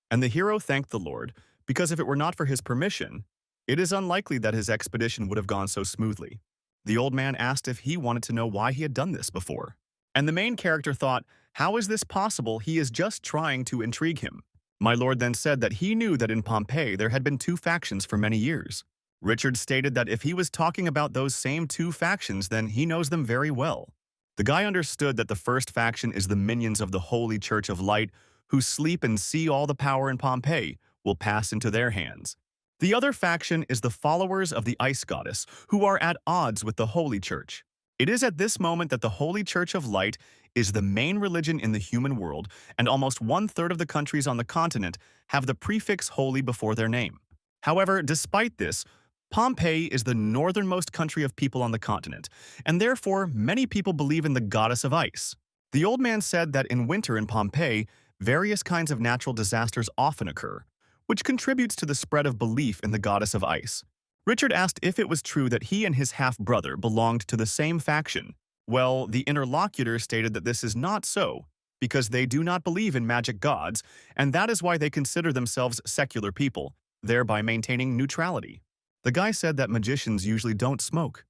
and the hero thanked the Lord, because if it were not for his permission, it is unlikely that his expedition would have gone so smoothly. The old man asked if he wanted to know why he had done this before. And the main character thought, how is this possible? He is just trying to intrigue him. My lord then said that he knew that in Pompeii there had been two factions for many years. Richard stated that if he was talking about those same two factions, then he knows them very well. The guy understood that the first faction is the minions of the Holy Church of Light, who sleep and see all the power in Pompeii will pass into their hands. The other faction is the followers of the Ice Goddess, who are at odds with the Holy Church. It is at this moment that the Holy Church of Light is the main religion in the human world, and almost 1/3 of the countries on the continent have the prefix holy before their name. However, despite this, Pompeii is the northernmost country of people on the continent, and therefore many people believe in the goddess of ice. The old man said that in winter in Pompeii, various kinds of natural disasters often occur, which contributes to the spread of belief in the goddess of ice. Richard asked if it was true that he and his half-brother belonged to the same faction. Well, the interlocutor stated that this is not so, because they do not believe in magic gods, and that is why they consider themselves secular people, thereby maintaining neutrality. The guy said that magicians usually don't smoke,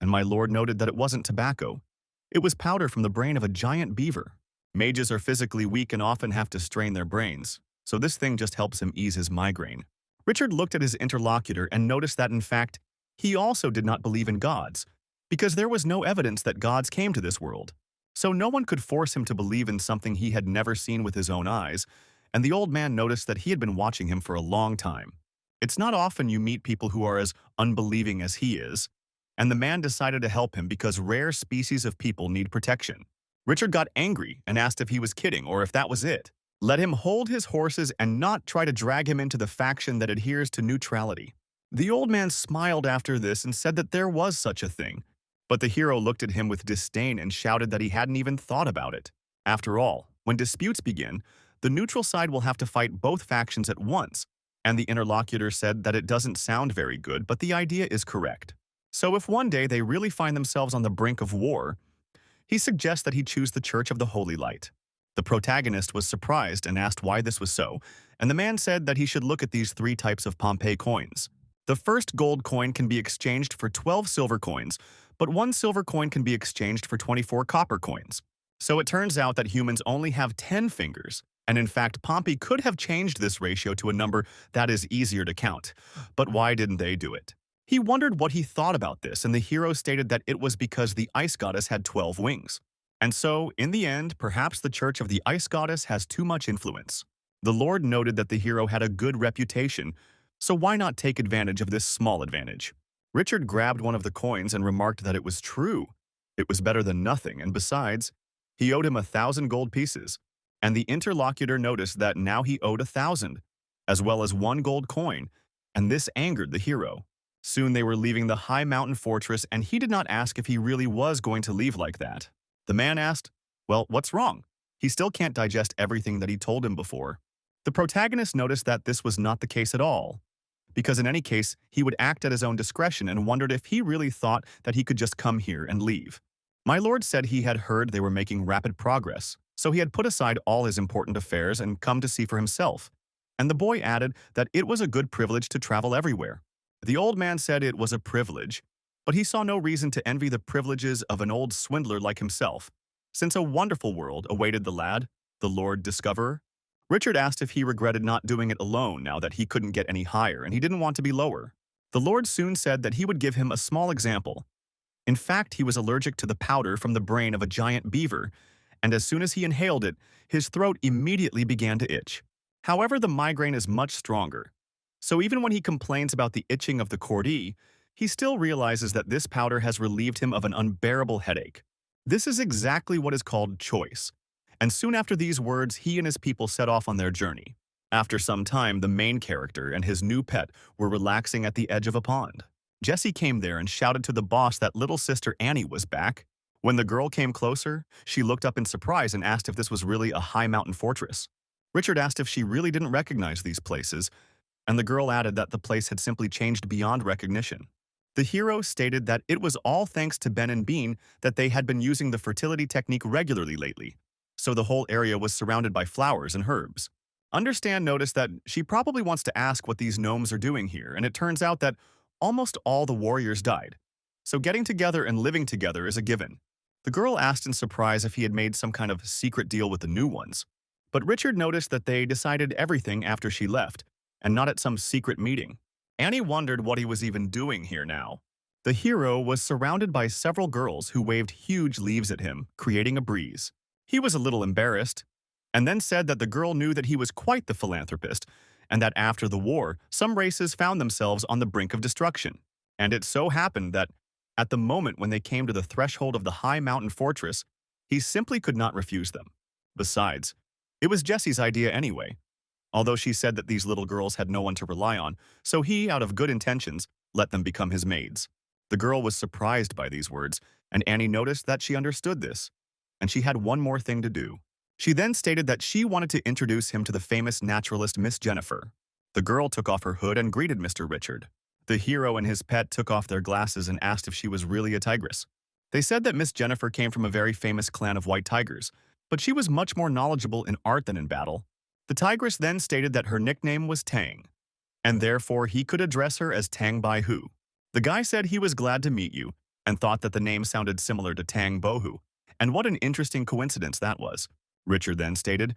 and my lord noted that it wasn't tobacco. It was powder from the brain of a giant beaver. Mages are physically weak and often have to strain their brains, so this thing just helps him ease his migraine. Richard looked at his interlocutor and noticed that, in fact, he also did not believe in gods, because there was no evidence that gods came to this world. So no one could force him to believe in something he had never seen with his own eyes, and the old man noticed that he had been watching him for a long time. It's not often you meet people who are as unbelieving as he is, and the man decided to help him because rare species of people need protection. Richard got angry and asked if he was kidding or if that was it. Let him hold his horses and not try to drag him into the faction that adheres to neutrality. The old man smiled after this and said that there was such a thing, but the hero looked at him with disdain and shouted that he hadn't even thought about it. After all, when disputes begin, the neutral side will have to fight both factions at once, and the interlocutor said that it doesn't sound very good, but the idea is correct. So if one day they really find themselves on the brink of war, he suggests that he choose the Church of the Holy Light. The protagonist was surprised and asked why this was so, and the man said that he should look at these 3 types of Pompeii coins. The first gold coin can be exchanged for 12 silver coins, but 1 silver coin can be exchanged for 24 copper coins. So it turns out that humans only have 10 fingers, and in fact Pompey could have changed this ratio to a number that is easier to count. But why didn't they do it? He wondered what he thought about this, and the hero stated that it was because the ice goddess had 12 wings. And so, in the end, perhaps the Church of the Ice Goddess has too much influence. The Lord noted that the hero had a good reputation, so why not take advantage of this small advantage? Richard grabbed one of the coins and remarked that it was true. It was better than nothing, and besides, he owed him 1,000 gold pieces, and the interlocutor noticed that now he owed 1,000, as well as 1 gold coin, and this angered the hero. Soon they were leaving the high mountain fortress, and he did not ask if he really was going to leave like that. The man asked, well, what's wrong? He still can't digest everything that he told him before. The protagonist noticed that this was not the case at all, because in any case, he would act at his own discretion and wondered if he really thought that he could just come here and leave. My lord said he had heard they were making rapid progress, so he had put aside all his important affairs and come to see for himself. And the boy added that it was a good privilege to travel everywhere. The old man said it was a privilege, but he saw no reason to envy the privileges of an old swindler like himself, since a wonderful world awaited the lad, the Lord Discoverer. Richard asked if he regretted not doing it alone now that he couldn't get any higher and he didn't want to be lower. The Lord soon said that he would give him a small example. In fact, he was allergic to the powder from the brain of a giant beaver, and as soon as he inhaled it, his throat immediately began to itch. However, the migraine is much stronger. So even when he complains about the itching of the cordie, he still realizes that this powder has relieved him of an unbearable headache. This is exactly what is called choice. and soon after these words, he and his people set off on their journey. After some time, the main character and his new pet were relaxing at the edge of a pond. Jesse came there and shouted to the boss that little sister Annie was back. When the girl came closer, she looked up in surprise and asked if this was really a high mountain fortress. Richard asked if she really didn't recognize these places, and the girl added that the place had simply changed beyond recognition. The hero stated that it was all thanks to Ben and Bean that they had been using the fertility technique regularly lately, so the whole area was surrounded by flowers and herbs. Understand noticed that she probably wants to ask what these gnomes are doing here, and it turns out that almost all the warriors died. So getting together and living together is a given. The girl asked in surprise if he had made some kind of secret deal with the new ones. But Richard noticed that they decided everything after she left, and not at some secret meeting. Annie wondered what he was even doing here now. The hero was surrounded by several girls who waved huge leaves at him, creating a breeze. He was a little embarrassed, and then said that the girl knew that he was quite the philanthropist, and that after the war, some races found themselves on the brink of destruction. And it so happened that, at the moment when they came to the threshold of the high mountain fortress, he simply could not refuse them. Besides, it was Jesse's idea anyway, although she said that these little girls had no one to rely on, so he, out of good intentions, let them become his maids. The girl was surprised by these words, and Annie noticed that she understood this, and she had one more thing to do. She then stated that she wanted to introduce him to the famous naturalist Miss Jennifer. The girl took off her hood and greeted Mr. Richard. The hero and his pet took off their glasses and asked if she was really a tigress. They said that Miss Jennifer came from a very famous clan of white tigers, but she was much more knowledgeable in art than in battle. The tigress then stated that her nickname was Tang, and therefore he could address her as Tang Bai Hu. The guy said he was glad to meet you, and thought that the name sounded similar to Tang Bohu, and what an interesting coincidence that was. Richard then stated,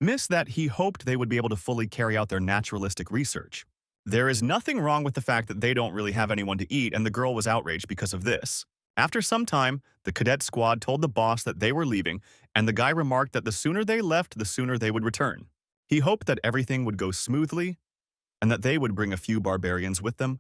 Miss, that he hoped they would be able to fully carry out their naturalistic research. There is nothing wrong with the fact that they don't really have anyone to eat, and the girl was outraged because of this. After some time, the cadet squad told the boss that they were leaving, and the guy remarked that the sooner they left, the sooner they would return. He hoped that everything would go smoothly, and that they would bring a few barbarians with them,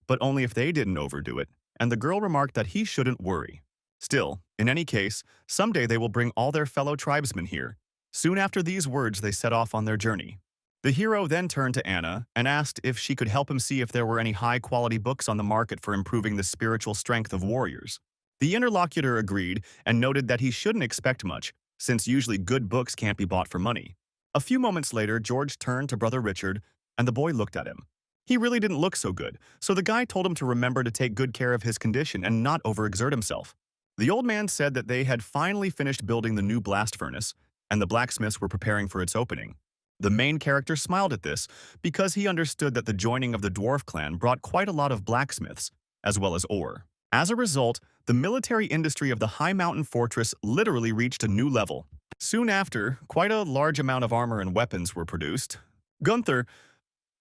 but only if they didn't overdo it, and the girl remarked that he shouldn't worry. Still, in any case, someday they will bring all their fellow tribesmen here. Soon after these words, they set off on their journey. The hero then turned to Anna and asked if she could help him see if there were any high-quality books on the market for improving the spiritual strength of warriors. The interlocutor agreed and noted that he shouldn't expect much, since usually good books can't be bought for money. A few moments later, George turned to Brother Richard, and the boy looked at him. He really didn't look so good, so the guy told him to remember to take good care of his condition and not overexert himself. The old man said that they had finally finished building the new blast furnace, and the blacksmiths were preparing for its opening. The main character smiled at this because he understood that the joining of the dwarf clan brought quite a lot of blacksmiths, as well as ore. As a result, the military industry of the high mountain fortress literally reached a new level. Soon after, quite a large amount of armor and weapons were produced. Gunther,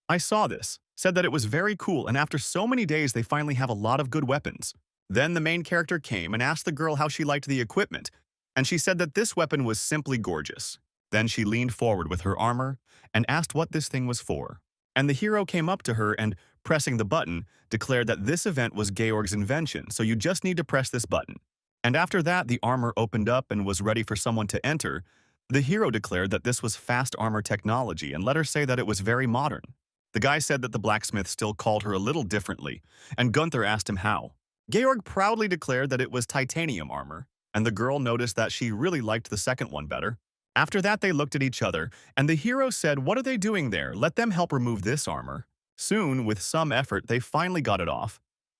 I saw this, said that it was very cool, and after so many days they finally have a lot of good weapons. Then the main character came and asked the girl how she liked the equipment, and she said that this weapon was simply gorgeous. Then she leaned forward with her armor and asked what this thing was for. And the hero came up to her and, pressing the button, declared that this event was Georg's invention, so you just need to press this button. And after that, the armor opened up and was ready for someone to enter. The hero declared that this was fast armor technology and let her say that it was very modern. The guy said that the blacksmith still called her a little differently, and Gunther asked him how. Georg proudly declared that it was titanium armor, and the girl noticed that she really liked the second one better. After that, they looked at each other, and the hero said, "What are they doing there? Let them help remove this armor." Soon, with some effort, they finally got it off,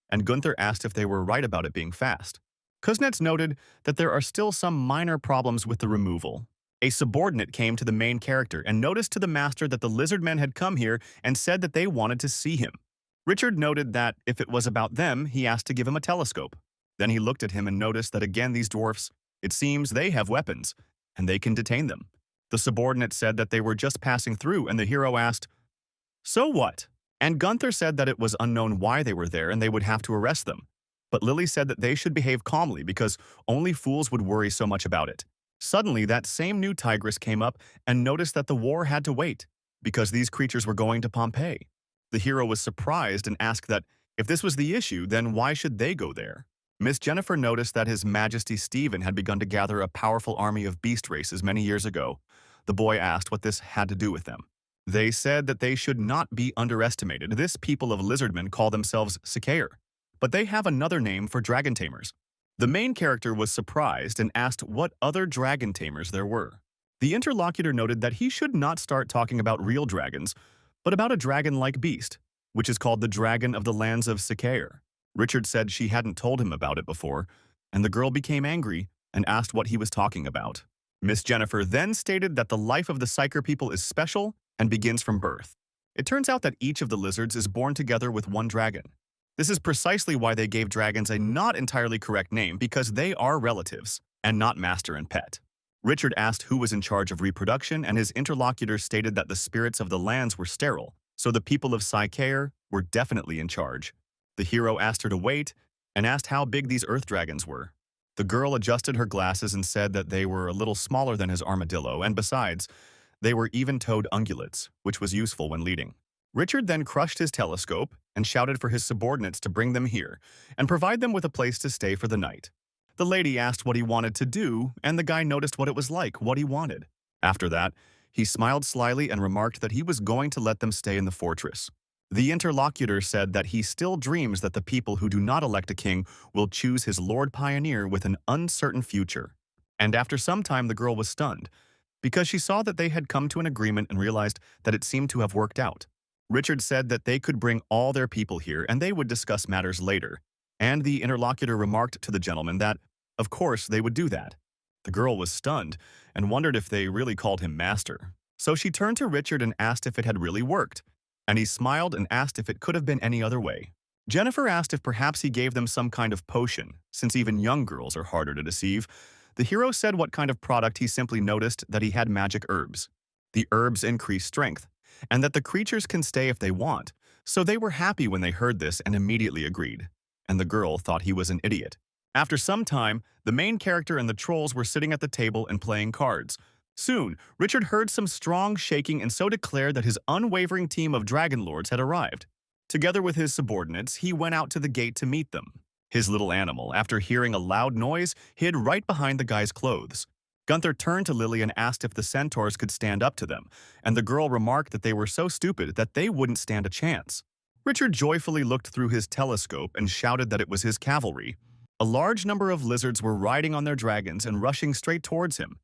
and Gunther asked if they were right about it being fast. Kuznets noted that there are still some minor problems with the removal. A subordinate came to the main character and noticed to the master that the lizard men had come here and said that they wanted to see him. Richard noted that if it was about them, he asked to give him a telescope. Then he looked at him and noticed that again these dwarfs, it seems they have weapons, and they can detain them. The subordinate said that they were just passing through, and the hero asked, "So what?" And Gunther said that it was unknown why they were there and they would have to arrest them. But Lily said that they should behave calmly because only fools would worry so much about it. Suddenly, that same new tigress came up and noticed that the war had to wait because these creatures were going to Pompeii. The hero was surprised and asked that if this was the issue, then why should they go there? Miss Jennifer noticed that His Majesty Stephen had begun to gather a powerful army of beast races many years ago. The boy asked what this had to do with them. They said that they should not be underestimated. This people of lizardmen call themselves Centaur, but they have another name for dragon tamers. The main character was surprised and asked what other dragon tamers there were. The interlocutor noted that he should not start talking about real dragons, but about a dragon-like beast, which is called the Dragon of the Lands of Centaur. Richard said she hadn't told him about it before, and the girl became angry and asked what he was talking about. Miss Jennifer then stated that the life of the Psyker people is special and begins from birth. It turns out that each of the lizards is born together with one dragon. This is precisely why they gave dragons a not entirely correct name, because they are relatives and not master and pet. Richard asked who was in charge of reproduction, and his interlocutor stated that the spirits of the lands were sterile, so the people of Centaur were definitely in charge. The hero asked her to wait and asked how big these earth dragons were. The girl adjusted her glasses and said that they were a little smaller than his armadillo, and besides, they were even-toed ungulates, which was useful when leading. Richard then crushed his telescope and shouted for his subordinates to bring them here and provide them with a place to stay for the night. The lady asked what he wanted to do, and the guy noticed what it was like, what he wanted. After that, he smiled slyly and remarked that he was going to let them stay in the fortress. The interlocutor said that he still dreams that the people who do not elect a king will choose his Lord Pioneer with an uncertain future. And after some time, the girl was stunned, because she saw that they had come to an agreement and realized that it seemed to have worked out. Richard said that they could bring all their people here and they would discuss matters later, and the interlocutor remarked to the gentleman that, of course, they would do that. The girl was stunned and wondered if they really called him master. So she turned to Richard and asked if it had really worked, and he smiled and asked if it could have been any other way. Jennifer asked if perhaps he gave them some kind of potion, since even young girls are harder to deceive. The hero said what kind of product. He simply noticed that he had magic herbs. The herbs increase strength, and that the creatures can stay if they want, so they were happy when they heard this and immediately agreed. And the girl thought he was an idiot. After some time, the main character and the trolls were sitting at the table and playing cards. Soon, Richard heard some strong shaking and so declared that his unwavering team of dragon lords had arrived. Together with his subordinates, he went out to the gate to meet them. His little animal, after hearing a loud noise, hid right behind the guy's clothes. Gunther turned to Lily and asked if the centaurs could stand up to them, and the girl remarked that they were so stupid that they wouldn't stand a chance. Richard joyfully looked through his telescope and shouted that it was his cavalry. A large number of lizards were riding on their dragons and rushing straight towards him,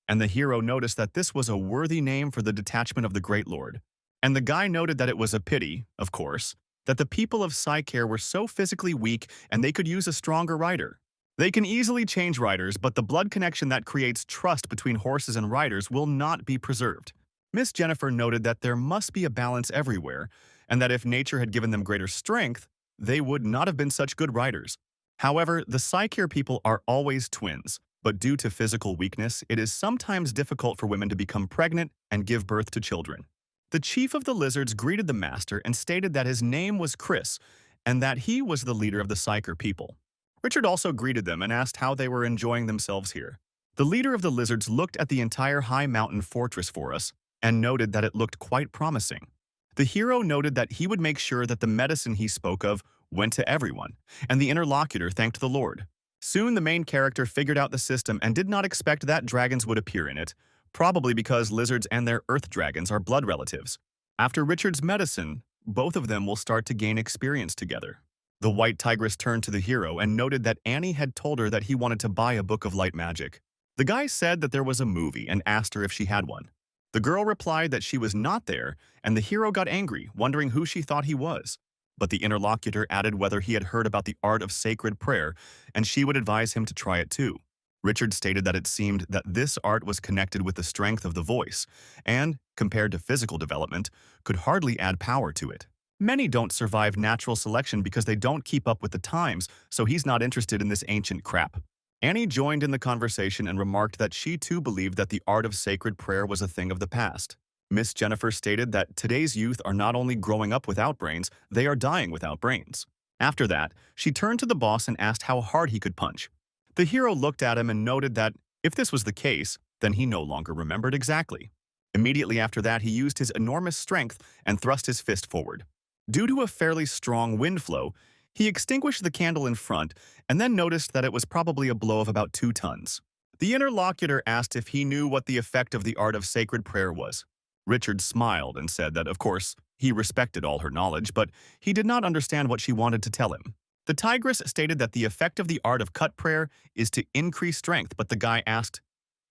and the hero noticed that this was a worthy name for the detachment of the Great Lord. And the guy noted that it was a pity, of course, that the people of Centaur were so physically weak and they could use a stronger rider. They can easily change riders, but the blood connection that creates trust between horses and riders will not be preserved. Miss Jennifer noted that there must be a balance everywhere, and that if nature had given them greater strength, they would not have been such good riders. However, the Centaur people are always twins, but due to physical weakness, it is sometimes difficult for women to become pregnant and give birth to children. The chief of the lizards greeted the master and stated that his name was Chris, and that he was the leader of the Centaur people. Richard also greeted them and asked how they were enjoying themselves here. The leader of the lizards looked at the entire high mountain fortress for us and noted that it looked quite promising. The hero noted that he would make sure that the medicine he spoke of went to everyone, and the interlocutor thanked the Lord. Soon the main character figured out the system and did not expect that dragons would appear in it, probably because lizards and their earth dragons are blood relatives. After Richard's medicine, both of them will start to gain experience together. The white tigress turned to the hero and noted that Annie had told her that he wanted to buy a book of light magic. The guy said that there was a movie and asked her if she had one. The girl replied that she was not there, and the hero got angry, wondering who she thought he was. But the interlocutor added whether he had heard about the art of sacred prayer, and she would advise him to try it too. Richard stated that it seemed that this art was connected with the strength of the voice, and, compared to physical development, could hardly add power to it. Many don't survive natural selection because they don't keep up with the times, so he's not interested in this ancient crap. Annie joined in the conversation and remarked that she too believed that the art of sacred prayer was a thing of the past. Miss Jennifer stated that today's youth are not only growing up without brains, they are dying without brains. After that, she turned to the boss and asked how hard he could punch. The hero looked at him and noted that, if this was the case, then he no longer remembered exactly. Immediately after that, he used his enormous strength and thrust his fist forward. Due to a fairly strong wind flow, He extinguished the candle in front and then noticed that it was probably a blow of about 2 tons. The interlocutor asked if he knew what the effect of the art of sacred prayer was. Richard smiled and said that, of course, he respected all her knowledge, but he did not understand what she wanted to tell him. The tigress stated that the effect of the art of cut prayer is to increase strength, but the guy asked,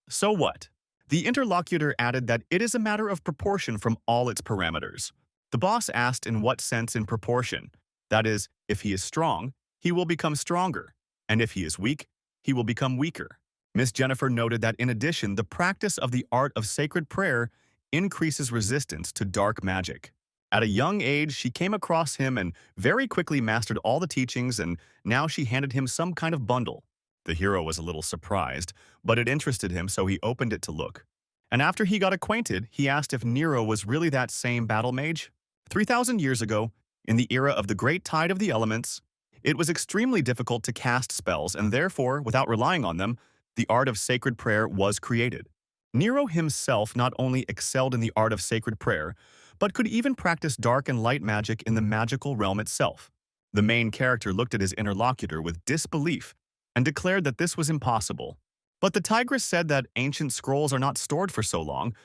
"So what?" The interlocutor added that it is a matter of proportion from all its parameters. The boss asked in what sense in proportion. That is, if he is strong, he will become stronger, and if he is weak, he will become weaker. Miss Jennifer noted that in addition, the practice of the art of sacred prayer increases resistance to dark magic. At a young age, she came across him and very quickly mastered all the teachings, and now she handed him some kind of bundle. The hero was a little surprised, but it interested him, so he opened it to look. And after he got acquainted, he asked if Nero was really that same battle mage. 3,000 years ago, in the era of the Great Tide of the Elements, it was extremely difficult to cast spells, and therefore, without relying on them, the art of sacred prayer was created. Nero himself not only excelled in the art of sacred prayer, but could even practice dark and light magic in the magical realm itself. The main character looked at his interlocutor with disbelief and declared that this was impossible. But the tigress said that ancient scrolls are not stored for so long,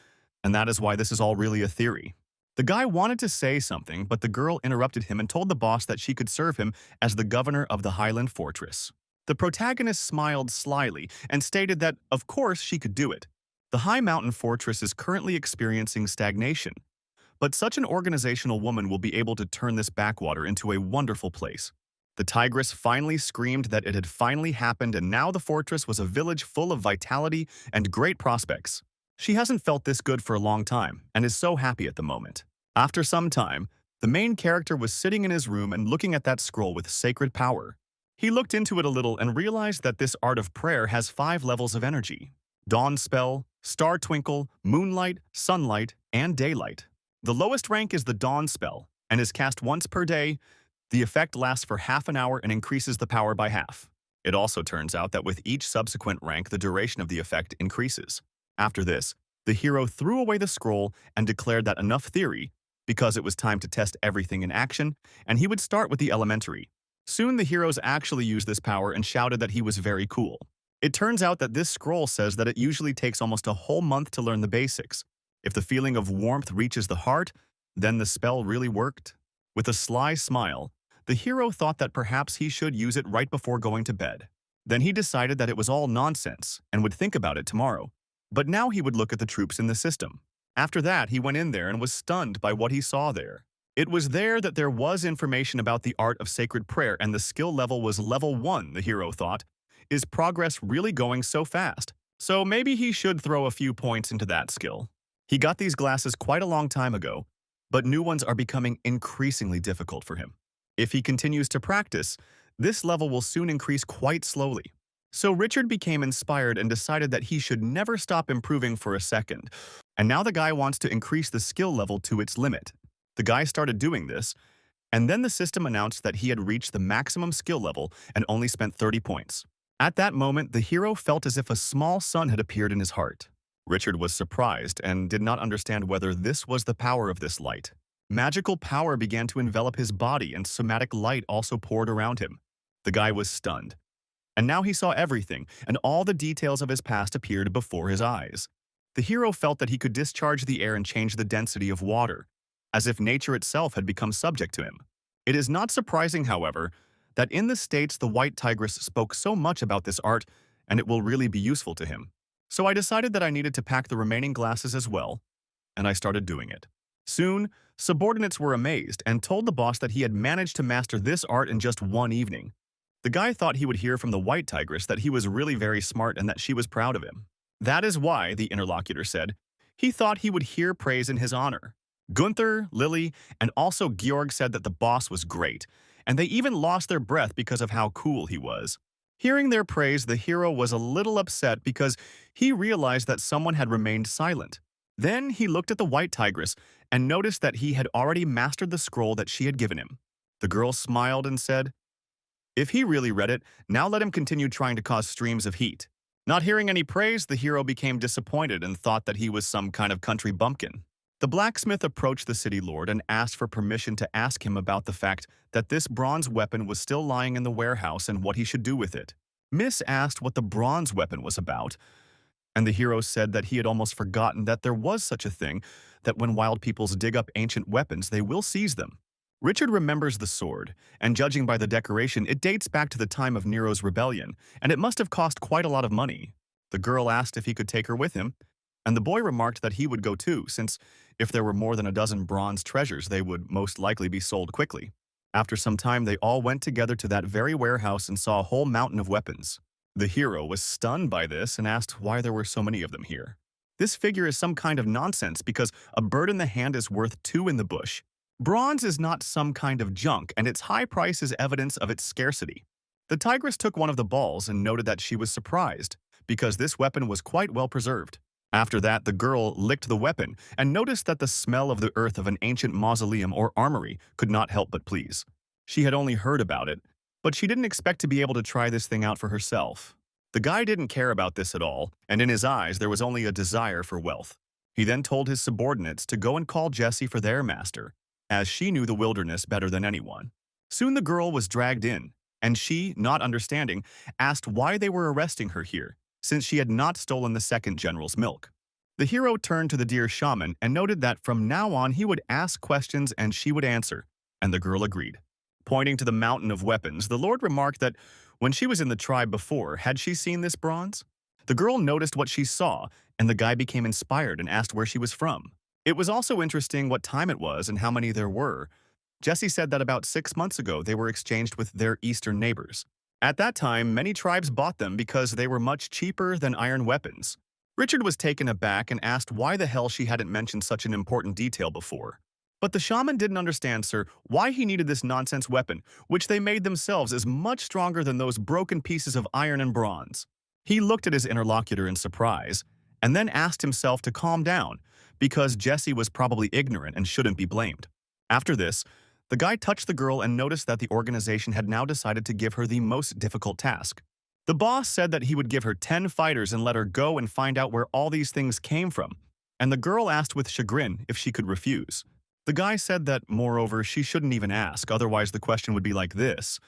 and that is why this is all really a theory. The guy wanted to say something, but the girl interrupted him and told the boss that she could serve him as the governor of the Highland Fortress. The protagonist smiled slyly and stated that, of course, she could do it. The High Mountain Fortress is currently experiencing stagnation, but such an organizational woman will be able to turn this backwater into a wonderful place. The tigress finally screamed that it had finally happened, and now the fortress was a village full of vitality and great prospects. She hasn't felt this good for a long time and is so happy at the moment. After some time, the main character was sitting in his room and looking at that scroll with sacred power. He looked into it a little and realized that this art of prayer has 5 levels of energy: dawn spell, star twinkle, moonlight, sunlight, and daylight. The lowest rank is the dawn spell and is cast once per day. The effect lasts for half an hour and increases the power by half. It also turns out that with each subsequent rank, the duration of the effect increases. After this, the hero threw away the scroll and declared that enough theory, because it was time to test everything in action, and he would start with the elementary. Soon the heroes actually used this power and shouted that he was very cool. It turns out that this scroll says that it usually takes almost a whole month to learn the basics. If the feeling of warmth reaches the heart, then the spell really worked. With a sly smile, the hero thought that perhaps he should use it right before going to bed. Then he decided that it was all nonsense and would think about it tomorrow. But now he would look at the troops in the system. After that, he went in there and was stunned by what he saw there. It was there that there was information about the art of sacred prayer, and the skill level was level 1, the hero thought. Is progress really going so fast? So maybe he should throw a few points into that skill. He got these glasses quite a long time ago, but new ones are becoming increasingly difficult for him. If he continues to practice, this level will soon increase quite slowly. So Richard became inspired and decided that he should never stop improving for a second. And now the guy wants to increase the skill level to its limit. The guy started doing this, and then the system announced that he had reached the maximum skill level and only spent 30 points. At that moment, the hero felt as if a small sun had appeared in his heart. Richard was surprised and did not understand whether this was the power of this light. Magical power began to envelop his body, and somatic light also poured around him. The guy was stunned. And now he saw everything, and all the details of his past appeared before his eyes. The hero felt that he could discharge the air and change the density of water, as if nature itself had become subject to him. It is not surprising, however, that in the States the White Tigress spoke so much about this art, and it will really be useful to him. So I decided that I needed to pack the remaining glasses as well, and I started doing it. Soon, subordinates were amazed and told the boss that he had managed to master this art in just one evening. The guy thought he would hear from the White Tigress that he was really very smart and that she was proud of him. That is why, the interlocutor said, he thought he would hear praise in his honor. Gunther, Lily, and also Georg said that the boss was great, and they even lost their breath because of how cool he was. Hearing their praise, the hero was a little upset because he realized that someone had remained silent. Then he looked at the White Tigress and noticed that he had already mastered the scroll that she had given him. The girl smiled and said, "If he really read it, now let him continue trying to cause streams of heat." Not hearing any praise, the hero became disappointed and thought that he was some kind of country bumpkin. The blacksmith approached the city lord and asked for permission to ask him about the fact that this bronze weapon was still lying in the warehouse and what he should do with it. Miss asked what the bronze weapon was about, and the hero said that he had almost forgotten that there was such a thing, that when wild peoples dig up ancient weapons, they will seize them. Richard remembers the sword, and judging by the decoration, it dates back to the time of Nero's rebellion, and it must have cost quite a lot of money. The girl asked if he could take her with him, and the boy remarked that he would go too, since if there were more than a dozen bronze treasures, they would most likely be sold quickly. After some time, they all went together to that very warehouse and saw a whole mountain of weapons. The hero was stunned by this and asked why there were so many of them here. This figure is some kind of nonsense because a bird in the hand is worth two in the bush. Bronze is not some kind of junk, and its high price is evidence of its scarcity. The tigress took one of the balls and noted that she was surprised, because this weapon was quite well preserved. After that, the girl licked the weapon and noticed that the smell of the earth of an ancient mausoleum or armory could not help but please. She had only heard about it, but she didn't expect to be able to try this thing out for herself. The guy didn't care about this at all, and in his eyes there was only a desire for wealth. He then told his subordinates to go and call Jessie for their master, as she knew the wilderness better than anyone. Soon the girl was dragged in, and she, not understanding, asked why they were arresting her here, since she had not stolen the second general's milk. The hero turned to the dear shaman and noted that from now on he would ask questions and she would answer, and the girl agreed. Pointing to the mountain of weapons, the lord remarked that when she was in the tribe before, had she seen this bronze? The girl noticed what she saw, and the guy became inspired and asked where she was from. It was also interesting what time it was and how many there were. Jessie said that about 6 months ago they were exchanged with their eastern neighbors. At that time, many tribes bought them because they were much cheaper than iron weapons. Richard was taken aback and asked why the hell she hadn't mentioned such an important detail before. But the shaman didn't understand, sir, why he needed this nonsense weapon, which they made themselves is much stronger than those broken pieces of iron and bronze. He looked at his interlocutor in surprise, and then asked himself to calm down, because Jessie was probably ignorant and shouldn't be blamed. After this, the guy touched the girl and noticed that the organization had now decided to give her the most difficult task. The boss said that he would give her 10 fighters and let her go and find out where all these things came from, and the girl asked with chagrin if she could refuse. The guy said that, moreover, she shouldn't even ask, otherwise the question would be like this.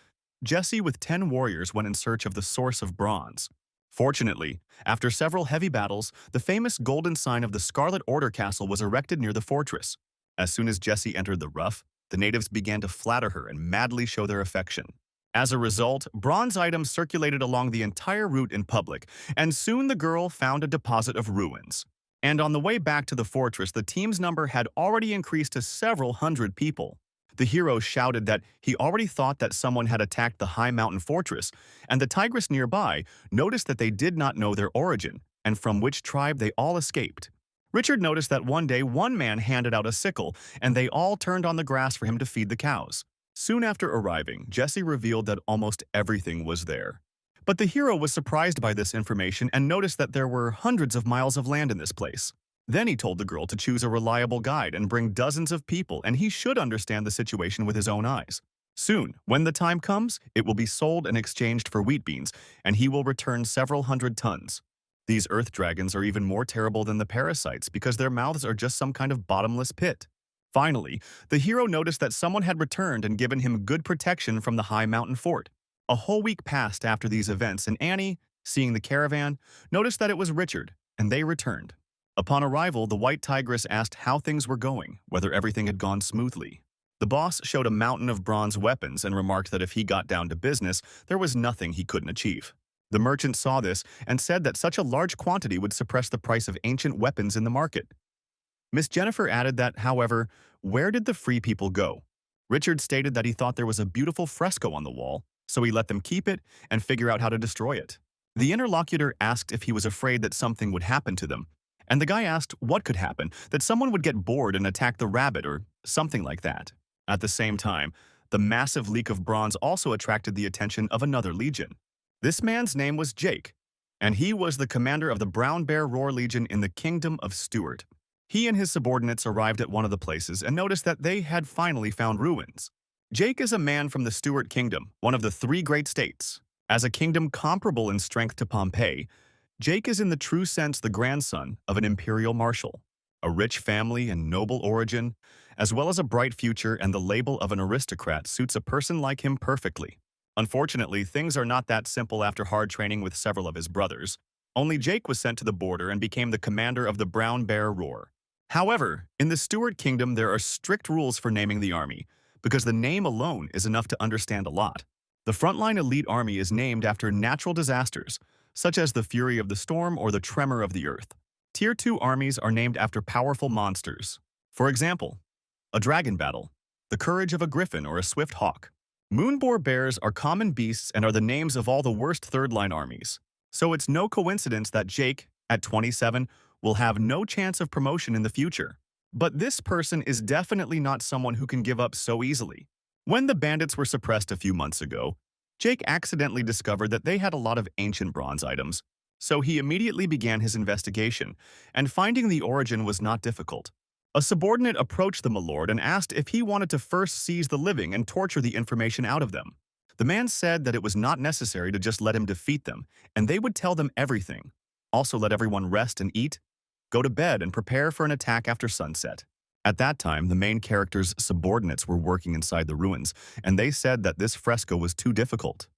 Jessie with 10 warriors went in search of the source of bronze. Fortunately, after several heavy battles, the famous golden sign of the Scarlet Order castle was erected near the fortress. As soon as Jessie entered the rough, the natives began to flatter her and madly show their affection. As a result, bronze items circulated along the entire route in public, and soon the girl found a deposit of ruins. And on the way back to the fortress, the team's number had already increased to several hundred people. The hero shouted that he already thought that someone had attacked the high mountain fortress, and the tigress nearby noticed that they did not know their origin and from which tribe they all escaped. Richard noticed that one day one man handed out a sickle, and they all turned on the grass for him to feed the cows. Soon after arriving, Jessie revealed that almost everything was there. But the hero was surprised by this information and noticed that there were hundreds of miles of land in this place. Then he told the girl to choose a reliable guide and bring dozens of people, and he should understand the situation with his own eyes. Soon, when the time comes, it will be sold and exchanged for wheat beans, and he will return several hundred tons. These earth dragons are even more terrible than the parasites because their mouths are just some kind of bottomless pit. Finally, the hero noticed that someone had returned and given him good protection from the high mountain fort. A whole week passed after these events, and Annie, seeing the caravan, noticed that it was Richard, and they returned. Upon arrival, the white tigress asked how things were going, whether everything had gone smoothly. The boss showed a mountain of bronze weapons and remarked that if he got down to business, there was nothing he couldn't achieve. The merchant saw this and said that such a large quantity would suppress the price of ancient weapons in the market. Miss Jennifer added that, however, where did the free people go? Richard stated that he thought there was a beautiful fresco on the wall, so he let them keep it and figure out how to destroy it. The interlocutor asked if he was afraid that something would happen to them, and the guy asked what could happen, that someone would get bored and attack the rabbit or something like that. At the same time, the massive leak of bronze also attracted the attention of another legion. This man's name was Jake, and he was the commander of the Brown Bear Roar Legion in the Kingdom of Stuart. He and his subordinates arrived at one of the places and noticed that they had finally found ruins. Jake is a man from the Stuart Kingdom, one of the 3 great states. As a kingdom comparable in strength to Pompeii, Jake is in the true sense the grandson of an imperial marshal. A rich family and noble origin, as well as a bright future and the label of an aristocrat suits a person like him perfectly. Unfortunately, things are not that simple after hard training with several of his brothers. Only Jake was sent to the border and became the commander of the Brown Bear Roar. However, in the Stuart Kingdom there are strict rules for naming the army, because the name alone is enough to understand a lot. The frontline elite army is named after natural disasters, such as the fury of the storm or the tremor of the earth. Tier 2 armies are named after powerful monsters. For example, a dragon battle, the courage of a griffin or a swift hawk. Moonboar bears are common beasts and are the names of all the worst third-line armies. So it's no coincidence that Jake, at 27, will have no chance of promotion in the future. But this person is definitely not someone who can give up so easily. When the bandits were suppressed a few months ago, Jake accidentally discovered that they had a lot of ancient bronze items, so he immediately began his investigation, and finding the origin was not difficult. A subordinate approached the milord and asked if he wanted to first seize the living and torture the information out of them. The man said that it was not necessary to just let him defeat them, and they would tell them everything. Also let everyone rest and eat, go to bed, and prepare for an attack after sunset. At that time, the main character's subordinates were working inside the ruins, and they said that this fresco was too difficult.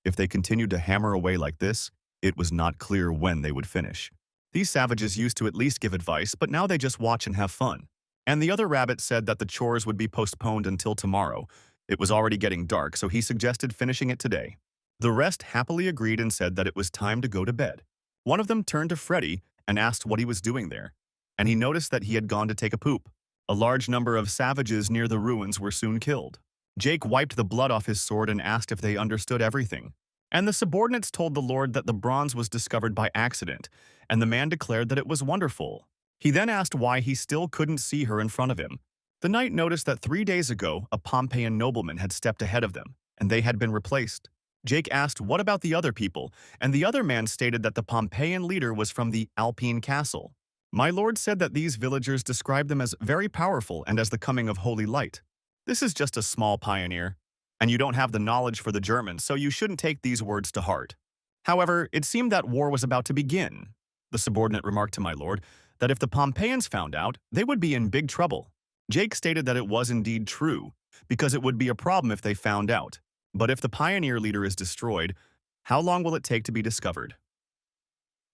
If they continued to hammer away like this, it was not clear when they would finish. These savages used to at least give advice, but now they just watch and have fun. And the other rabbit said that the chores would be postponed until tomorrow. It was already getting dark, so he suggested finishing it today. The rest happily agreed and said that it was time to go to bed. One of them turned to Freddy and asked what he was doing there, and he noticed that he had gone to take a poop. A large number of savages near the ruins were soon killed. Jake wiped the blood off his sword and asked if they understood everything. And the subordinates told the lord that the bronze was discovered by accident, and the man declared that it was wonderful. He then asked why he still couldn't see her in front of him. The knight noticed that 3 days ago, a Pompeian nobleman had stepped ahead of them, and they had been replaced. Jake asked what about the other people, and the other man stated that the Pompeian leader was from the Alpine castle. My lord said that these villagers described them as very powerful and as the coming of holy light. This is just a small pioneer, and you don't have the knowledge for the Germans, so you shouldn't take these words to heart. However, it seemed that war was about to begin. The subordinate remarked to my lord that if the Pompeians found out, they would be in big trouble. Jake stated that it was indeed true, because it would be a problem if they found out. But if the pioneer leader is destroyed, how long will it take to be discovered?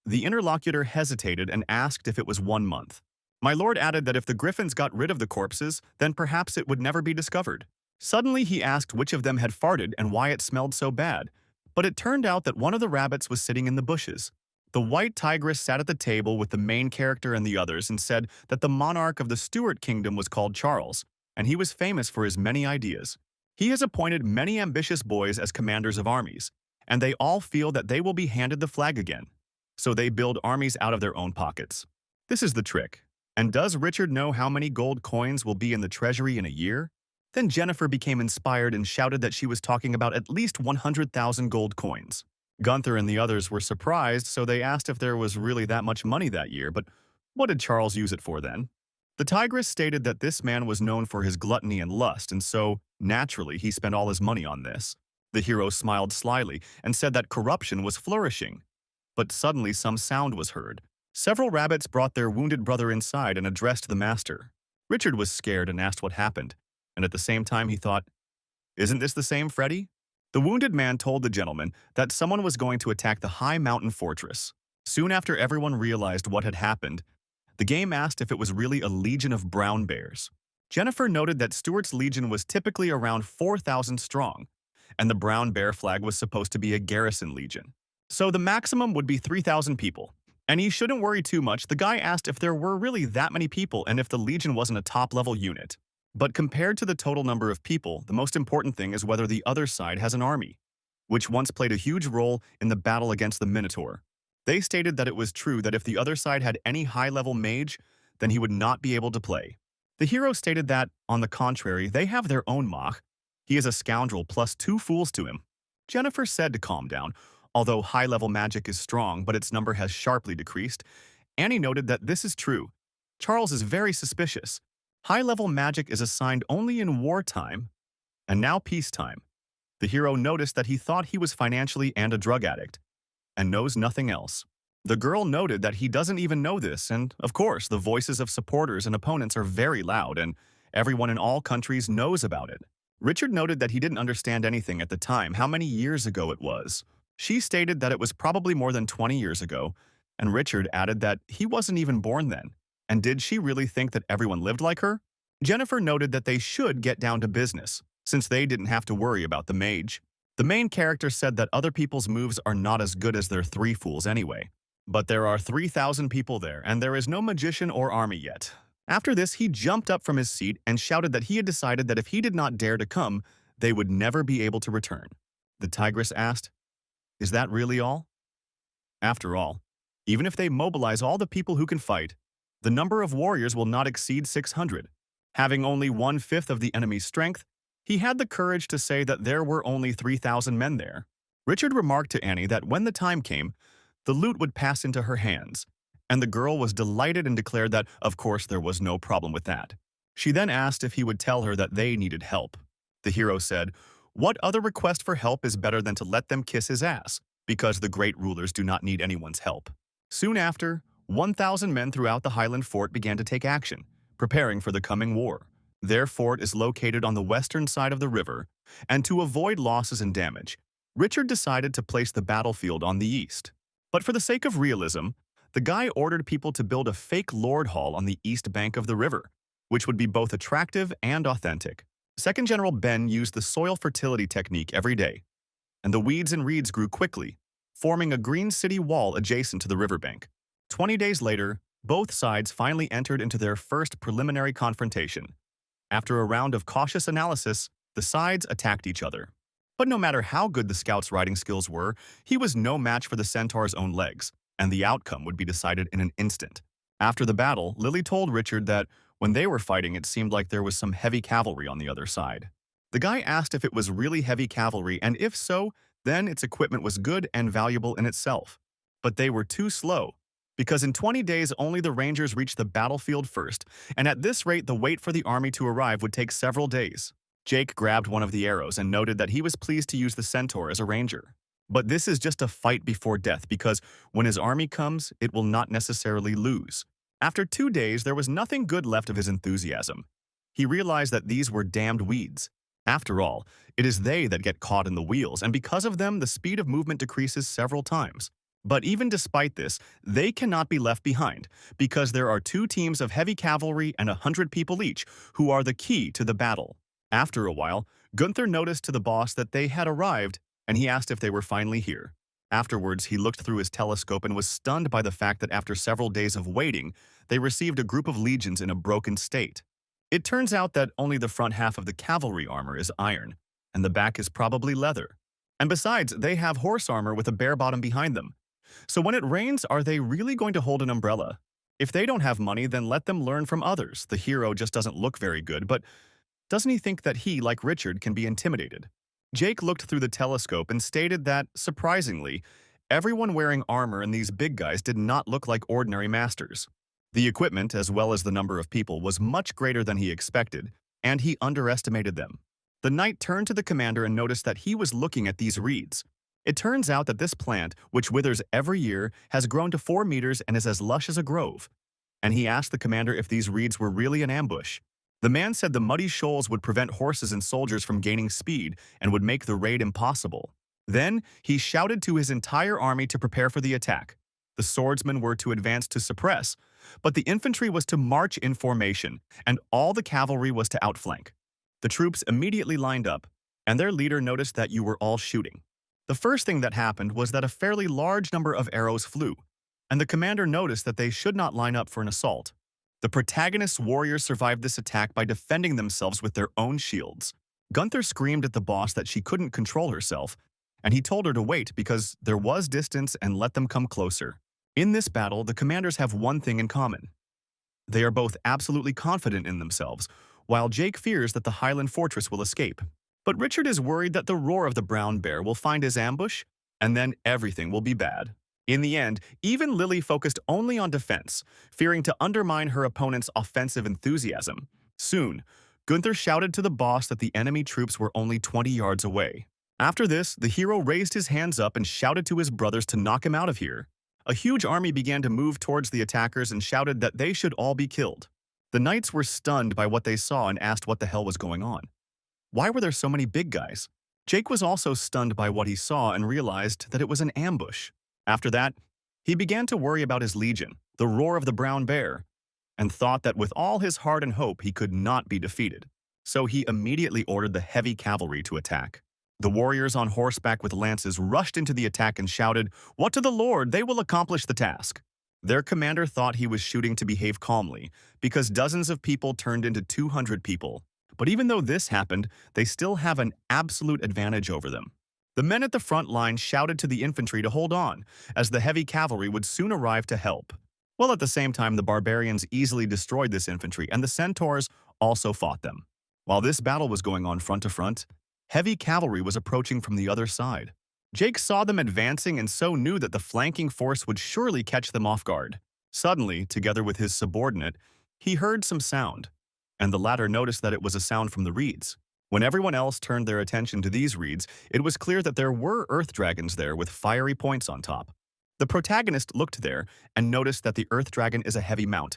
The interlocutor hesitated and asked if it was 1 month. My lord added that if the griffins got rid of the corpses, then perhaps it would never be discovered. Suddenly he asked which of them had farted and why it smelled so bad, but it turned out that one of the rabbits was sitting in the bushes. The white tigress sat at the table with the main character and the others and said that the monarch of the Stuart Kingdom was called Charles, and he was famous for his many ideas. He has appointed many ambitious boys as commanders of armies, and they all feel that they will be handed the flag again. So they build armies out of their own pockets. This is the trick. And does Richard know how many gold coins will be in the treasury in a year? Then Jennifer became inspired and shouted that she was talking about at least 100,000 gold coins. Gunther and the others were surprised, so they asked if there was really that much money that year, but what did Charles use it for then? The tigress stated that this man was known for his gluttony and lust, and so, naturally, he spent all his money on this. The hero smiled slyly and said that corruption was flourishing. But suddenly some sound was heard. Several rabbits brought their wounded brother inside and addressed the master. Richard was scared and asked what happened, and at the same time he thought, "Isn't this the same Freddy?" The wounded man told the gentleman that someone was going to attack the high mountain fortress. Soon after everyone realized what had happened, the game asked if it was really a legion of brown bears. Jennifer noted that Stuart's legion was typically around 4,000 strong, and the brown bear flag was supposed to be a garrison legion. So the maximum would be 3,000 people. And he shouldn't worry too much. The guy asked if there were really that many people and if the legion wasn't a top-level unit. But compared to the total number of people, the most important thing is whether the other side has an army, which once played a huge role in the battle against the Minotaur. They stated that it was true that if the other side had any high-level mage, then he would not be able to play. The hero stated that, on the contrary, they have their own Mach. He is a scoundrel plus 2 fools to him. Jennifer said to calm down. Although high-level magic is strong, but its number has sharply decreased, Annie noted that this is true. Charles is very suspicious. High-level magic is assigned only in wartime, and now peacetime. The hero noticed that he thought he was financially and a drug addict, and knows nothing else. The girl noted that he doesn't even know this, and of course, the voices of supporters and opponents are very loud, and everyone in all countries knows about it. Richard noted that he didn't understand anything at the time, how many years ago it was. She stated that it was probably more than 20 years ago, and Richard added that he wasn't even born then. And did she really think that everyone lived like her? Jennifer noted that they should get down to business, since they didn't have to worry about the mage. The main character said that other people's moves are not as good as their three fools anyway. But there are 3,000 people there, and there is no magician or army yet. After this, he jumped up from his seat and shouted that he had decided that if he did not dare to come, they would never be able to return. The tigress asked, "Is that really all?" After all, even if they mobilize all the people who can fight, the number of warriors will not exceed 600. Having only 1/5 of the enemy's strength, he had the courage to say that there were only 3,000 men there. Richard remarked to Annie that when the time came, the loot would pass into her hands, and the girl was delighted and declared that, of course, there was no problem with that. She then asked if he would tell her that they needed help. The hero said, "What other request for help is better than to let them kiss his ass, because the great rulers do not need anyone's help." Soon after, 1,000 men throughout the Highland fort began to take action, preparing for the coming war. Their fort is located on the western side of the river, and to avoid losses and damage, Richard decided to place the battlefield on the east. But for the sake of realism, the guy ordered people to build a fake lord hall on the east bank of the river, which would be both attractive and authentic. Second General Ben used the soil fertility technique every day, and the weeds and reeds grew quickly, forming a green city wall adjacent to the riverbank. 20 days later, both sides finally entered into their first preliminary confrontation. After a round of cautious analysis, the sides attacked each other. But no matter how good the scout's riding skills were, he was no match for the centaur's own legs, and the outcome would be decided in an instant. After the battle, Lily told Richard that when they were fighting, it seemed like there was some heavy cavalry on the other side. The guy asked if it was really heavy cavalry, and if so, then its equipment was good and valuable in itself. But they were too slow, because in 20 days only the Rangers reached the battlefield first, and at this rate the wait for the army to arrive would take several days. Jake grabbed one of the arrows and noted that he was pleased to use the Centaur as a ranger. But this is just a fight before death, because when his army comes, it will not necessarily lose. After 2 days, there was nothing good left of his enthusiasm. He realized that these were damned weeds. After all, it is they that get caught in the wheels, and because of them, the speed of movement decreases several times. But even despite this, they cannot be left behind, because there are 2 teams of heavy cavalry and 100 people each, who are the key to the battle. After a while, Gunther noticed to the boss that they had arrived, and he asked if they were finally here. Afterwards, he looked through his telescope and was stunned by the fact that after several days of waiting, they received a group of legions in a broken state. It turns out that only the front half of the cavalry armor is iron, and the back is probably leather. And besides, they have horse armor with a bare bottom behind them. So when it rains, are they really going to hold an umbrella? If they don't have money, then let them learn from others. The hero just doesn't look very good, but doesn't he think that he, like Richard, can be intimidated? Jake looked through the telescope and stated that, surprisingly, everyone wearing armor and these big guys did not look like ordinary masters. The equipment, as well as the number of people, was much greater than he expected, and he underestimated them. The knight turned to the commander and noticed that he was looking at these reeds. It turns out that this plant, which withers every year, has grown to 4 meters and is as lush as a grove. And he asked the commander if these reeds were really an ambush. The man said the muddy shoals would prevent horses and soldiers from gaining speed and would make the raid impossible. Then, he shouted to his entire army to prepare for the attack. The swordsmen were to advance to suppress, but the infantry was to march in formation, and all the cavalry was to outflank. The troops immediately lined up, and their leader noticed that you were all shooting. The first thing that happened was that a fairly large number of arrows flew, and the commander noticed that they should not line up for an assault. The protagonist's warriors survived this attack by defending themselves with their own shields. Gunther screamed at the boss that she couldn't control herself, and he told her to wait because there was distance and let them come closer. In this battle, the commanders have one thing in common. They are both absolutely confident in themselves, while Jake fears that the Highland fortress will escape. But Richard is worried that the roar of the brown bear will find his ambush, and then everything will be bad. In the end, even Lily focused only on defense, fearing to undermine her opponent's offensive enthusiasm. Soon, Gunther shouted to the boss that the enemy troops were only 20 yards away. After this, the hero raised his hands up and shouted to his brothers to knock him out of here. A huge army began to move towards the attackers and shouted that they should all be killed. The knights were stunned by what they saw and asked what the hell was going on. Why were there so many big guys? Jake was also stunned by what he saw and realized that it was an ambush. After that, he began to worry about his legion, the roar of the brown bear, and thought that with all his heart and hope he could not be defeated. So he immediately ordered the heavy cavalry to attack. The warriors on horseback with lances rushed into the attack and shouted, "What to the Lord, they will accomplish the task." Their commander thought he was shooting to behave calmly, because dozens of people turned into 200 people. But even though this happened, they still have an absolute advantage over them. The men at the front line shouted to the infantry to hold on, as the heavy cavalry would soon arrive to help. While at the same time, the barbarians easily destroyed this infantry, and the centaurs also fought them. While this battle was going on front to front, heavy cavalry was approaching from the other side. Jake saw them advancing and so knew that the flanking force would surely catch them off guard. Suddenly, together with his subordinate, he heard some sound, and the latter noticed that it was a sound from the reeds. When everyone else turned their attention to these reeds, it was clear that there were earth dragons there with fiery points on top. The protagonist looked there and noticed that the earth dragon is a heavy mount,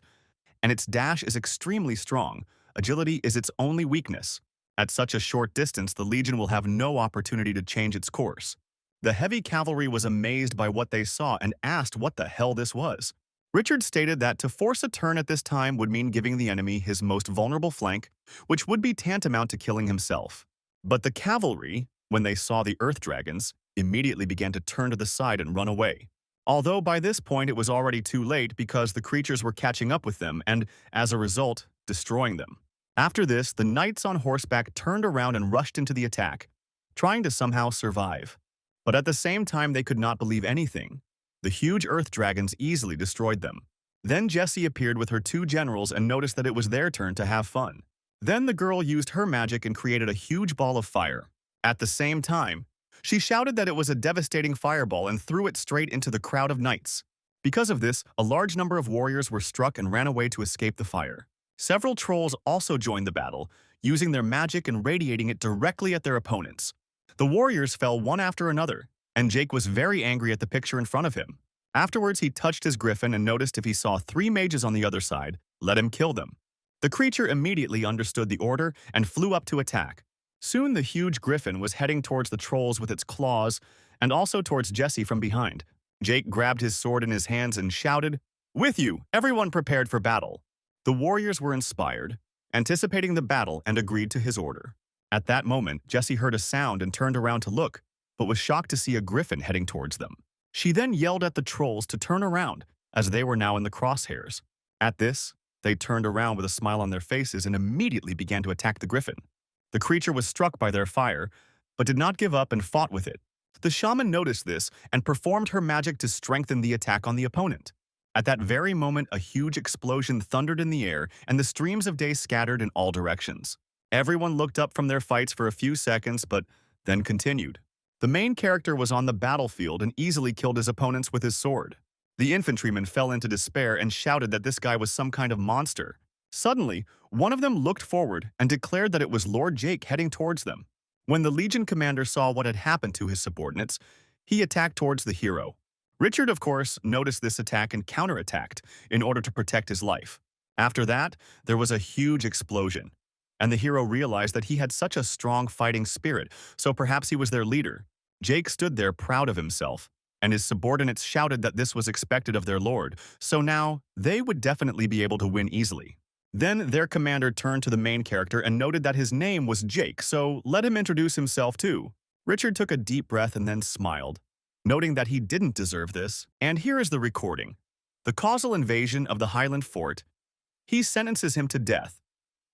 and its dash is extremely strong. Agility is its only weakness. At such a short distance, the legion will have no opportunity to change its course. The heavy cavalry was amazed by what they saw and asked what the hell this was. Richard stated that to force a turn at this time would mean giving the enemy his most vulnerable flank, which would be tantamount to killing himself. But the cavalry, when they saw the earth dragons, immediately began to turn to the side and run away. Although by this point it was already too late because the creatures were catching up with them and, as a result, destroying them. After this, the knights on horseback turned around and rushed into the attack, trying to somehow survive. But at the same time, they could not believe anything. The huge earth dragons easily destroyed them. Then Jessie appeared with her two generals and noticed that it was their turn to have fun. Then the girl used her magic and created a huge ball of fire. At the same time, she shouted that it was a devastating fireball and threw it straight into the crowd of knights. Because of this, a large number of warriors were struck and ran away to escape the fire. Several trolls also joined the battle, using their magic and radiating it directly at their opponents. The warriors fell one after another, and Jake was very angry at the picture in front of him. Afterwards, he touched his griffin and noticed if he saw 3 mages on the other side, let him kill them. The creature immediately understood the order and flew up to attack. Soon the huge griffin was heading towards the trolls with its claws and also towards Jessie from behind. Jake grabbed his sword in his hands and shouted, "With you, everyone prepared for battle." The warriors were inspired, anticipating the battle, and agreed to his order. At that moment, Jessie heard a sound and turned around to look, but was shocked to see a griffin heading towards them. She then yelled at the trolls to turn around, as they were now in the crosshairs. At this, they turned around with a smile on their faces and immediately began to attack the griffin. The creature was struck by their fire, but did not give up and fought with it. The shaman noticed this and performed her magic to strengthen the attack on the opponent. At that very moment, a huge explosion thundered in the air, and the streams of day scattered in all directions. Everyone looked up from their fights for a few seconds, but then continued. The main character was on the battlefield and easily killed his opponents with his sword. The infantryman fell into despair and shouted that this guy was some kind of monster. Suddenly, one of them looked forward and declared that it was Lord Jake heading towards them. When the Legion commander saw what had happened to his subordinates, he attacked towards the hero. Richard, of course, noticed this attack and counterattacked in order to protect his life. After that, there was a huge explosion, and the hero realized that he had such a strong fighting spirit, so perhaps he was their leader. Jake stood there proud of himself, and his subordinates shouted that this was expected of their lord, so now they would definitely be able to win easily. Then their commander turned to the main character and noted that his name was Jake, so let him introduce himself too. Richard took a deep breath and then smiled, noting that he didn't deserve this, and here is the recording. The causal invasion of the Highland Fort. He sentences him to death,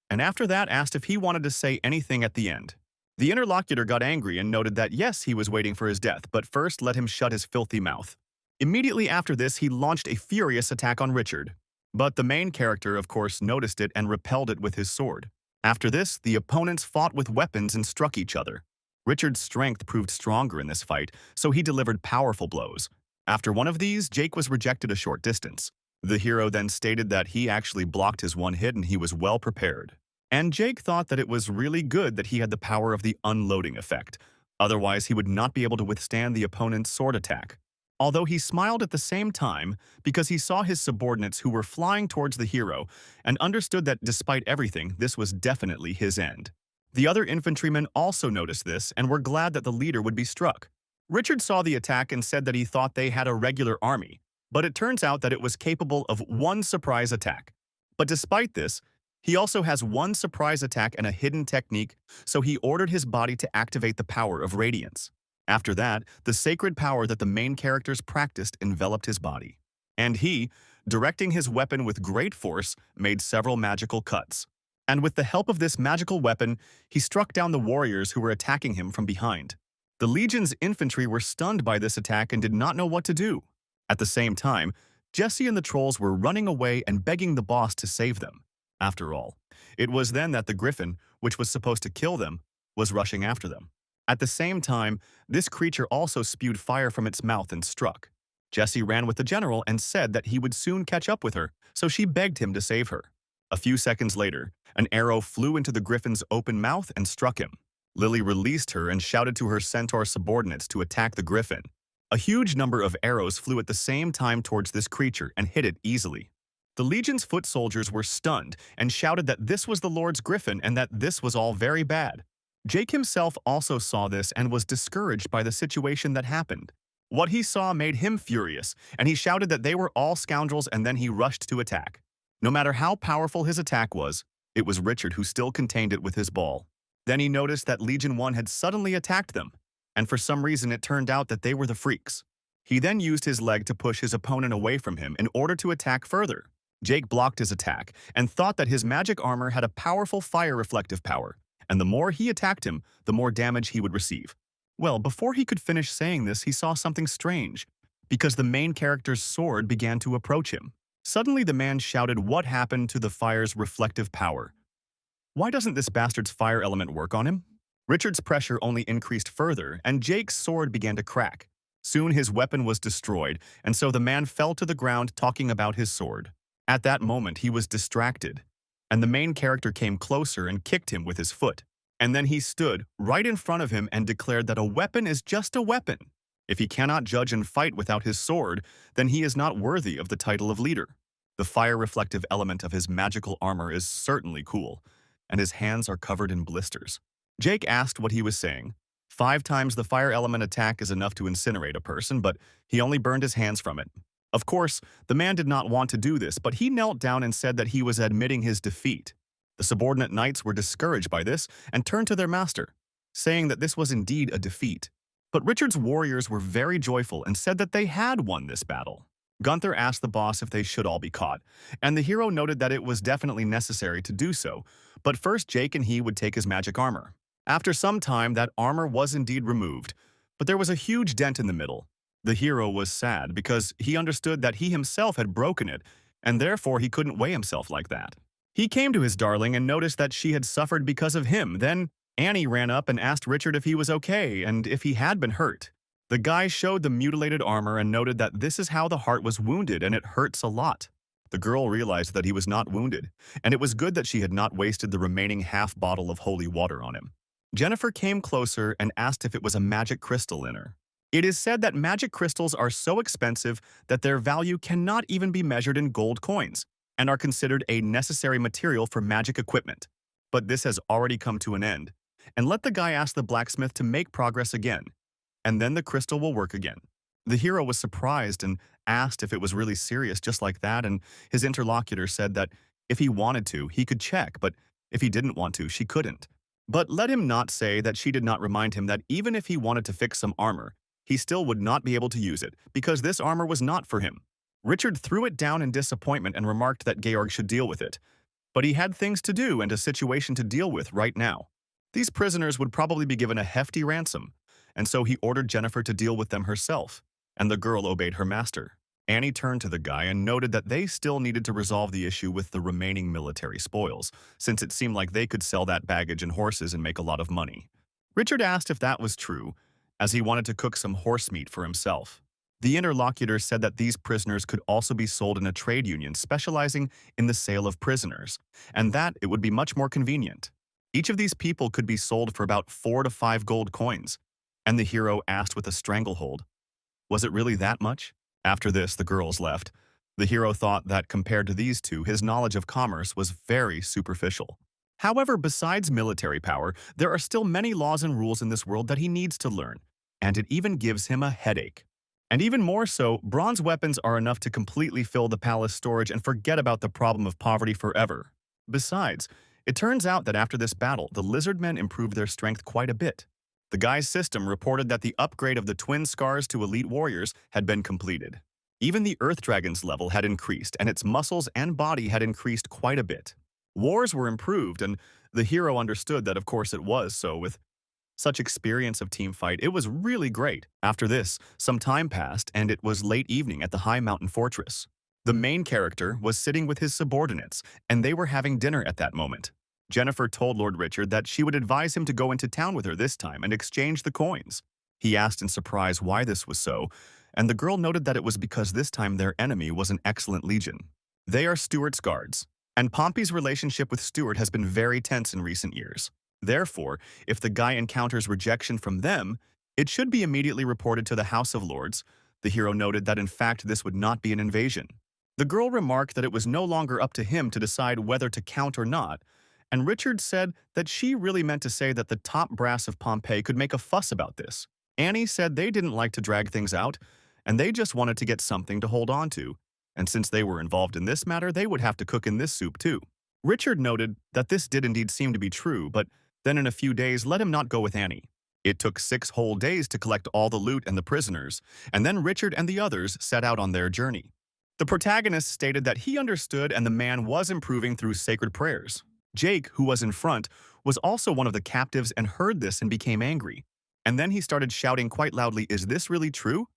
and after that asked if he wanted to say anything at the end. The interlocutor got angry and noted that yes, he was waiting for his death, but first let him shut his filthy mouth. Immediately after this, he launched a furious attack on Richard. But the main character, of course, noticed it and repelled it with his sword. After this, the opponents fought with weapons and struck each other. Richard's strength proved stronger in this fight, so he delivered powerful blows. After one of these, Jake was rejected a short distance. The hero then stated that he actually blocked his one hit and he was well prepared. And Jake thought that it was really good that he had the power of the unloading effect. Otherwise, he would not be able to withstand the opponent's sword attack. although he smiled at the same time because he saw his subordinates who were flying towards the hero and understood that despite everything, this was definitely his end. The other infantrymen also noticed this and were glad that the leader would be struck. Richard saw the attack and said that he thought they had a regular army, but it turns out that it was capable of one surprise attack. But despite this, he also has one surprise attack and a hidden technique, so he ordered his body to activate the power of radiance. After that, the sacred power that the main characters practiced enveloped his body. And he, directing his weapon with great force, made several magical cuts. And with the help of this magical weapon, he struck down the warriors who were attacking him from behind. The Legion's infantry were stunned by this attack and did not know what to do. At the same time, Jesse and the trolls were running away and begging the boss to save them. After all, it was then that the griffin, which was supposed to kill them, was rushing after them. At the same time, this creature also spewed fire from its mouth and struck. Jesse ran with the general and said that he would soon catch up with her, so she begged him to save her. A few seconds later, an arrow flew into the griffin's open mouth and struck him. Lily released her and shouted to her centaur subordinates to attack the griffin. A huge number of arrows flew at the same time towards this creature and hit it easily. The Legion's foot soldiers were stunned and shouted that this was the Lord's griffin and that this was all very bad. Jake himself also saw this and was discouraged by the situation that happened. What he saw made him furious, and he shouted that they were all scoundrels, and then he rushed to attack. No matter how powerful his attack was, it was Richard who still contained it with his ball. Then he noticed that Legion 1 had suddenly attacked them, and for some reason it turned out that they were the freaks. He then used his leg to push his opponent away from him in order to attack further. Jake blocked his attack and thought that his magic armor had a powerful fire reflective power, and the more he attacked him, the more damage he would receive. Well, before he could finish saying this, he saw something strange, because the main character's sword began to approach him. Suddenly the man shouted what happened to the fire's reflective power. Why doesn't this bastard's fire element work on him? Richard's pressure only increased further, and Jake's sword began to crack. Soon his weapon was destroyed, and so the man fell to the ground talking about his sword. At that moment, he was distracted, and the main character came closer and kicked him with his foot. And then he stood right in front of him and declared that a weapon is just a weapon. If he cannot judge and fight without his sword, then he is not worthy of the title of leader. The fire-reflective element of his magical armor is certainly cool, and his hands are covered in blisters. Jake asked what he was saying. 5 times the fire element attack is enough to incinerate a person, but he only burned his hands from it. Of course, the man did not want to do this, but he knelt down and said that he was admitting his defeat. The subordinate knights were discouraged by this and turned to their master, saying that this was indeed a defeat. But Richard's warriors were very joyful and said that they had won this battle. Gunther asked the boss if they should all be caught, and the hero noted that it was definitely necessary to do so, but first Jake and he would take his magic armor. After some time, that armor was indeed removed, but there was a huge dent in the middle. The hero was sad because he understood that he himself had broken it, and therefore he couldn't weigh himself like that. He came to his darling and noticed that she had suffered because of him. Then Annie ran up and asked Richard if he was okay and if he had been hurt. The guy showed the mutilated armor and noted that this is how the heart was wounded and it hurts a lot. The girl realized that he was not wounded, and it was good that she had not wasted the remaining half bottle of holy water on him. Jennifer came closer and asked if it was a magic crystal in her. It is said that magic crystals are so expensive that their value cannot even be measured in gold coins and are considered a necessary material for magic equipment. But this has already come to an end, and let the guy ask the blacksmith to make progress again, and then the crystal will work again. The hero was surprised and asked if it was really serious just like that, and his interlocutor said that if he wanted to, he could check, but if he didn't want to, she couldn't. But let him not say that she did not remind him that even if he wanted to fix some armor, he still would not be able to use it, because this armor was not for him. Richard threw it down in disappointment and remarked that Georg should deal with it. But he had things to do and a situation to deal with right now. These prisoners would probably be given a hefty ransom, and so he ordered Jennifer to deal with them herself, and the girl obeyed her master. Annie turned to the guy and noted that they still needed to resolve the issue with the remaining military spoils, since it seemed like they could sell that baggage and horses and make a lot of money. Richard asked if that was true, as he wanted to cook some horse meat for himself. The interlocutor said that these prisoners could also be sold in a trade union specializing in the sale of prisoners, and that it would be much more convenient. Each of these people could be sold for about 4 to 5 gold coins, and the hero asked with a stranglehold, Was it really that much? After this, the girls left. The hero thought that compared to these two, his knowledge of commerce was very superficial. However, besides military power, there are still many laws and rules in this world that he needs to learn, and it even gives him a headache. And even more so, bronze weapons are enough to completely fill the palace storage and forget about the problem of poverty forever. Besides, it turns out that after this battle, the lizardmen improved their strength quite a bit. The guy's system reported that the upgrade of the twin scars to elite warriors had been completed. Even the Earth Dragon's level had increased, and its muscles and body had increased quite a bit. Wars were improved, and the hero understood that of course it was so. With such experience of team fight, it was really great. After this, some time passed, and it was late evening at the high mountain fortress. The main character was sitting with his subordinates, and they were having dinner at that moment. Jennifer told Lord Richard that she would advise him to go into town with her this time and exchange the coins. He asked in surprise why this was so, and the girl noted that it was because this time their enemy was an excellent legion. They are Stuart's guards, and Pompey's relationship with Stuart has been very tense in recent years. Therefore, if the guy encounters rejection from them, it should be immediately reported to the House of Lords. The hero noted that in fact this would not be an invasion. The girl remarked that it was no longer up to him to decide whether to count or not, and Richard said that she really meant to say that the top brass of Pompeii could make a fuss about this. Annie said they didn't like to drag things out, and they just wanted to get something to hold on to, and since they were involved in this matter, they would have to cook in this soup too. Richard noted that this did indeed seem to be true, but then in a few days let him not go with Annie. It took 6 whole days to collect all the loot and the prisoners, and then Richard and the others set out on their journey. The protagonist stated that he understood and the man was improving through sacred prayers. Jake, who was in front, was also one of the captives and heard this and became angry. And then he started shouting quite loudly, "Is this really true?"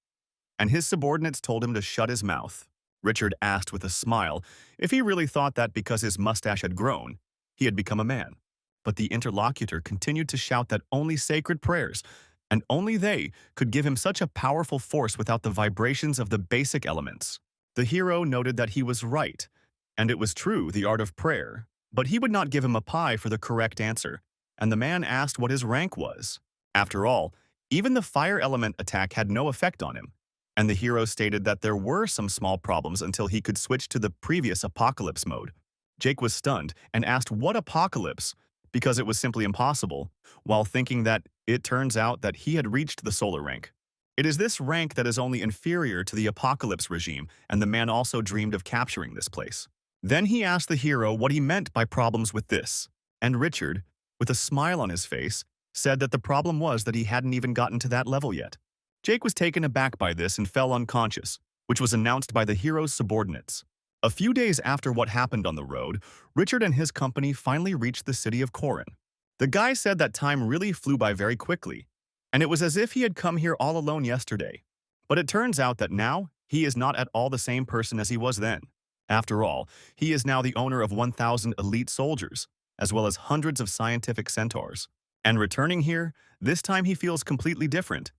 And his subordinates told him to shut his mouth. Richard asked with a smile if he really thought that because his mustache had grown, he had become a man. But the interlocutor continued to shout that only sacred prayers, and only they, could give him such a powerful force without the vibrations of the basic elements. The hero noted that he was right, and it was true, the art of prayer, but he would not give him a pie for the correct answer, and the man asked what his rank was. After all, even the fire element attack had no effect on him, and the hero stated that there were some small problems until he could switch to the previous apocalypse mode. Jake was stunned and asked what apocalypse, because it was simply impossible, while thinking that it turns out that he had reached the solar rank. It is this rank that is only inferior to the apocalypse regime, and the man also dreamed of capturing this place. Then he asked the hero what he meant by problems with this, and Richard, with a smile on his face, said that the problem was that he hadn't even gotten to that level yet. Jake was taken aback by this and fell unconscious, which was announced by the hero's subordinates. A few days after what happened on the road, Richard and his company finally reached the city of Corin. The guy said that time really flew by very quickly, and it was as if he had come here all alone yesterday. But it turns out that now, he is not at all the same person as he was then. After all, he is now the owner of 1,000 elite soldiers, as well as hundreds of scientific centaurs. And returning here, this time he feels completely different.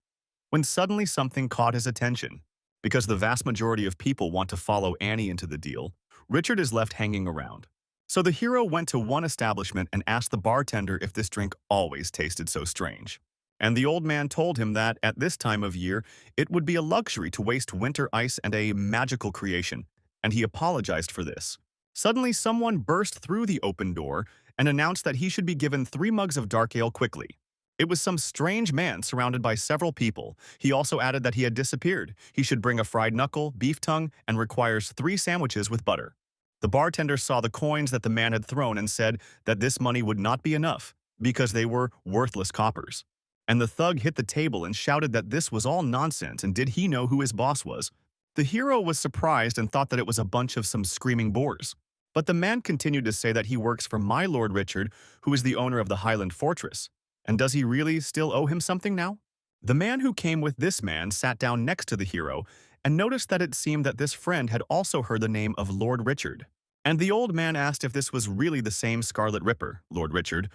When suddenly something caught his attention. Because the vast majority of people want to follow Annie into the deal, Richard is left hanging around. So the hero went to one establishment and asked the bartender if this drink always tasted so strange. And the old man told him that at this time of year, it would be a luxury to waste winter ice and a magical creation, and he apologized for this. Suddenly, someone burst through the open door and announced that he should be given 3 mugs of dark ale quickly. It was some strange man surrounded by several people. He also added that he had disappeared. He should bring a fried knuckle, beef tongue, and requires 3 sandwiches with butter. The bartender saw the coins that the man had thrown and said that this money would not be enough because they were worthless coppers. And the thug hit the table and shouted that this was all nonsense and did he know who his boss was. The hero was surprised and thought that it was a bunch of some screaming boors. But the man continued to say that he works for my Lord Richard, who is the owner of the Highland Fortress. And does he really still owe him something now? The man who came with this man sat down next to the hero and noticed that it seemed that this friend had also heard the name of Lord Richard. And the old man asked if this was really the same Scarlet Ripper, Lord Richard,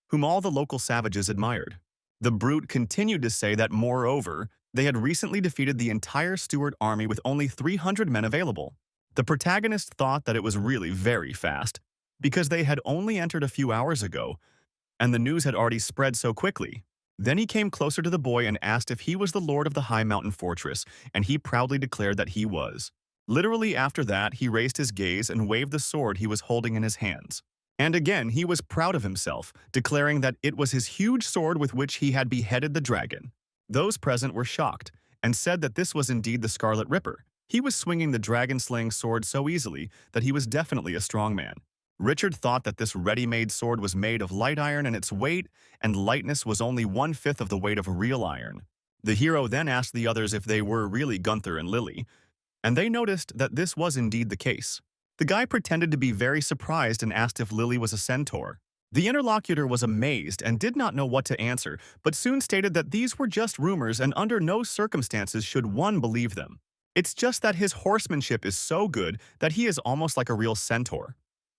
whom all the local savages admired. The brute continued to say that, moreover, they had recently defeated the entire Stuart army with only 300 men available. The protagonist thought that it was really very fast, because they had only entered a few hours ago, and the news had already spread so quickly. Then he came closer to the boy and asked if he was the lord of the high mountain fortress, and he proudly declared that he was. Literally after that, he raised his gaze and waved the sword he was holding in his hands. And again, he was proud of himself, declaring that it was his huge sword with which he had beheaded the dragon. Those present were shocked, and said that this was indeed the Scarlet Ripper. He was swinging the dragon-slaying sword so easily that he was definitely a strong man. Richard thought that this ready-made sword was made of light iron and its weight and lightness was only 1/5 of the weight of real iron. The hero then asked the others if they were really Gunther and Lily, and they noticed that this was indeed the case. The guy pretended to be very surprised and asked if Lily was a centaur. The interlocutor was amazed and did not know what to answer, but soon stated that these were just rumors and under no circumstances should one believe them. It's just that his horsemanship is so good that he is almost like a real centaur.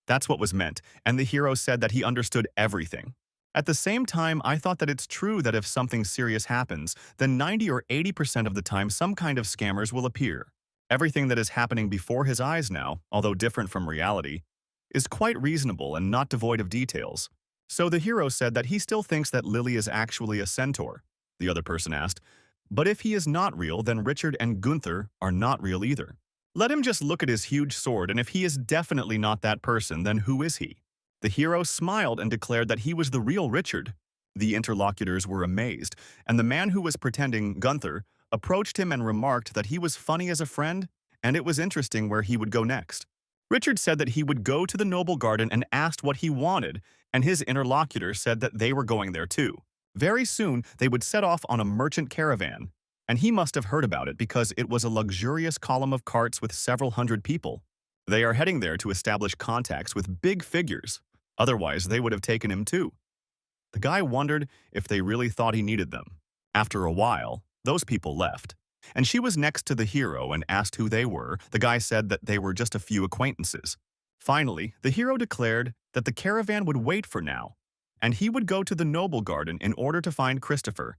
That's what was meant, and the hero said that he understood everything. At the same time, I thought that it's true that if something serious happens, then 90 or 80% of the time some kind of scammers will appear. Everything that is happening before his eyes now, although different from reality, is quite reasonable and not devoid of details. So the hero said that he still thinks that Lily is actually a centaur. The other person asked, but if he is not real, then Richard and Gunther are not real either. Let him just look at his huge sword, and if he is definitely not that person, then who is he? The hero smiled and declared that he was the real Richard. The interlocutors were amazed, and the man who was pretending Gunther approached him and remarked that he was funny as a friend, and it was interesting where he would go next. Richard said that he would go to the noble garden and asked what he wanted, and his interlocutor said that they were going there too. Very soon, they would set off on a merchant caravan, and he must have heard about it because it was a luxurious column of carts with several hundred people. They are heading there to establish contacts with big figures. Otherwise, they would have taken him too. The guy wondered if they really thought he needed them. After a while, those people left, and she was next to the hero and asked who they were. The guy said that they were just a few acquaintances. Finally, the hero declared that the caravan would wait for now, and he would go to the noble garden in order to find Christopher.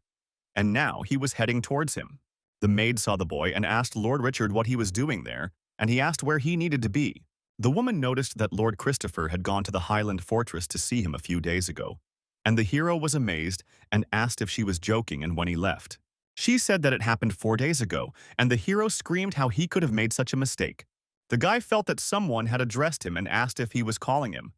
And now he was heading towards him. The maid saw the boy and asked Lord Richard what he was doing there, and he asked where he needed to be. The woman noticed that Lord Christopher had gone to the Highland Fortress to see him a few days ago, and the hero was amazed and asked if she was joking and when he left. She said that it happened 4 days ago, and the hero screamed how he could have made such a mistake. The guy felt that someone had addressed him and asked if he was calling him.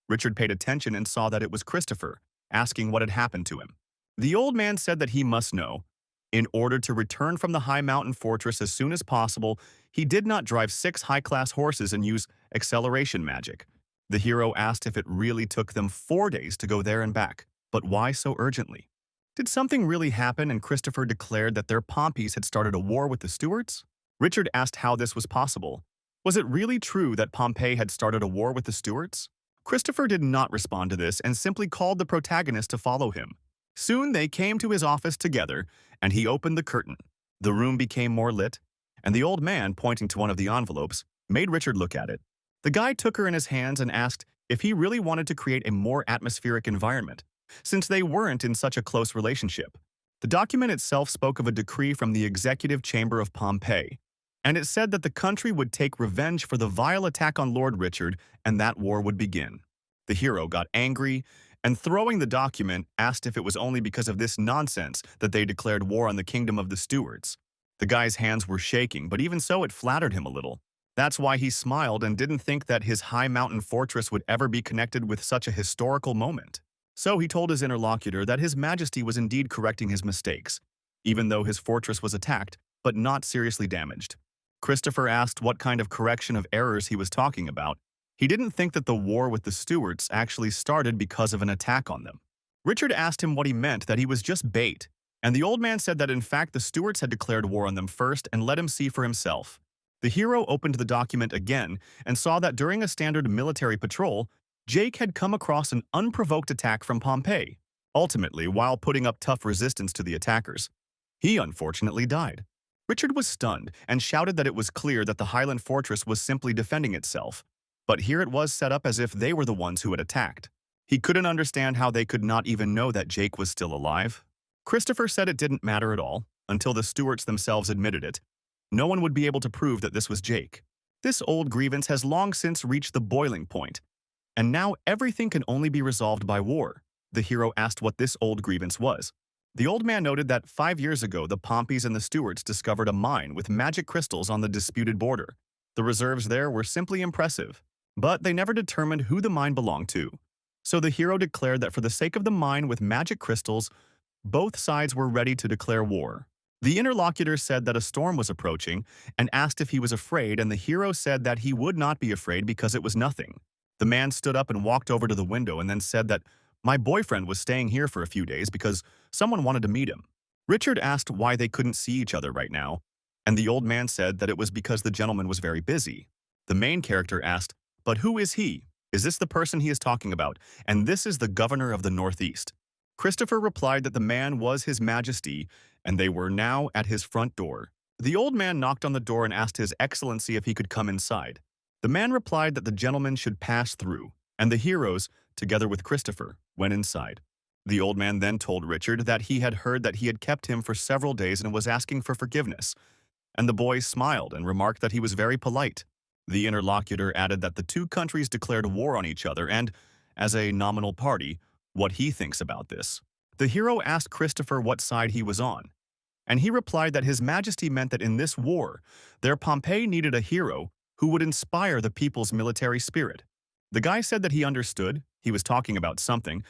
Richard paid attention and saw that it was Christopher, asking what had happened to him. The old man said that he must know. In order to return from the high mountain fortress as soon as possible, he did not drive 6 high-class horses and use acceleration magic. The hero asked if it really took them 4 days to go there and back, but why so urgently? Did something really happen and Christopher declared that their Pompeys had started a war with the Stuarts? Richard asked how this was possible. Was it really true that Pompey had started a war with the Stuarts? Christopher did not respond to this and simply called the protagonist to follow him. Soon they came to his office together, and he opened the curtain. The room became more lit, and the old man, pointing to one of the envelopes, made Richard look at it. The guy took her in his hands and asked if he really wanted to create a more atmospheric environment, since they weren't in such a close relationship. The document itself spoke of a decree from the executive chamber of Pompeii, and it said that the country would take revenge for the vile attack on Lord Richard, and that war would begin. The hero got angry, and throwing the document, asked if it was only because of this nonsense that they declared war on the kingdom of the Stuarts. The guy's hands were shaking, but even so it flattered him a little. That's why he smiled and didn't think that his high mountain fortress would ever be connected with such a historical moment. So he told his interlocutor that His Majesty was indeed correcting his mistakes, even though his fortress was attacked, but not seriously damaged. Christopher asked what kind of correction of errors he was talking about. He didn't think that the war with the Stuarts actually started because of an attack on them. Richard asked him what he meant, that he was just bait, and the old man said that in fact the Stuarts had declared war on them first and let him see for himself. The hero opened the document again and saw that during a standard military patrol, Jake had come across an unprovoked attack from Pompeii, ultimately while putting up tough resistance to the attackers. He unfortunately died. Richard was stunned and shouted that it was clear that the Highland fortress was simply defending itself. But here it was set up as if they were the ones who had attacked. He couldn't understand how they could not even know that Jake was still alive. Christopher said it didn't matter at all, until the Stuarts themselves admitted it. No one would be able to prove that this was Jake. This old grievance has long since reached the boiling point, and now everything can only be resolved by war. The hero asked what this old grievance was. The old man noted that 5 years ago the Pompeys and the Stuarts discovered a mine with magic crystals on the disputed border. The reserves there were simply impressive, but they never determined who the mine belonged to. So the hero declared that for the sake of the mine with magic crystals, both sides were ready to declare war. The interlocutor said that a storm was approaching and asked if he was afraid, and the hero said that he would not be afraid because it was nothing. The man stood up and walked over to the window and then said that my boyfriend was staying here for a few days because someone wanted to meet him. Richard asked why they couldn't see each other right now, and the old man said that it was because the gentleman was very busy. The main character asked, but who is he? Is this the person he is talking about? And this is the governor of the Northeast. Christopher replied that the man was His Majesty, and they were now at his front door. The old man knocked on the door and asked His Excellency if he could come inside. The man replied that the gentleman should pass through, and the heroes, together with Christopher, went inside. The old man then told Richard that he had heard that he had kept him for several days and was asking for forgiveness, and the boy smiled and remarked that he was very polite. The interlocutor added that the two countries declared war on each other and, as a nominal party, what he thinks about this. The hero asked Christopher what side he was on, and he replied that His Majesty meant that in this war, their Pompeii needed a hero who would inspire the people's military spirit. The guy said that he understood, he was talking about something,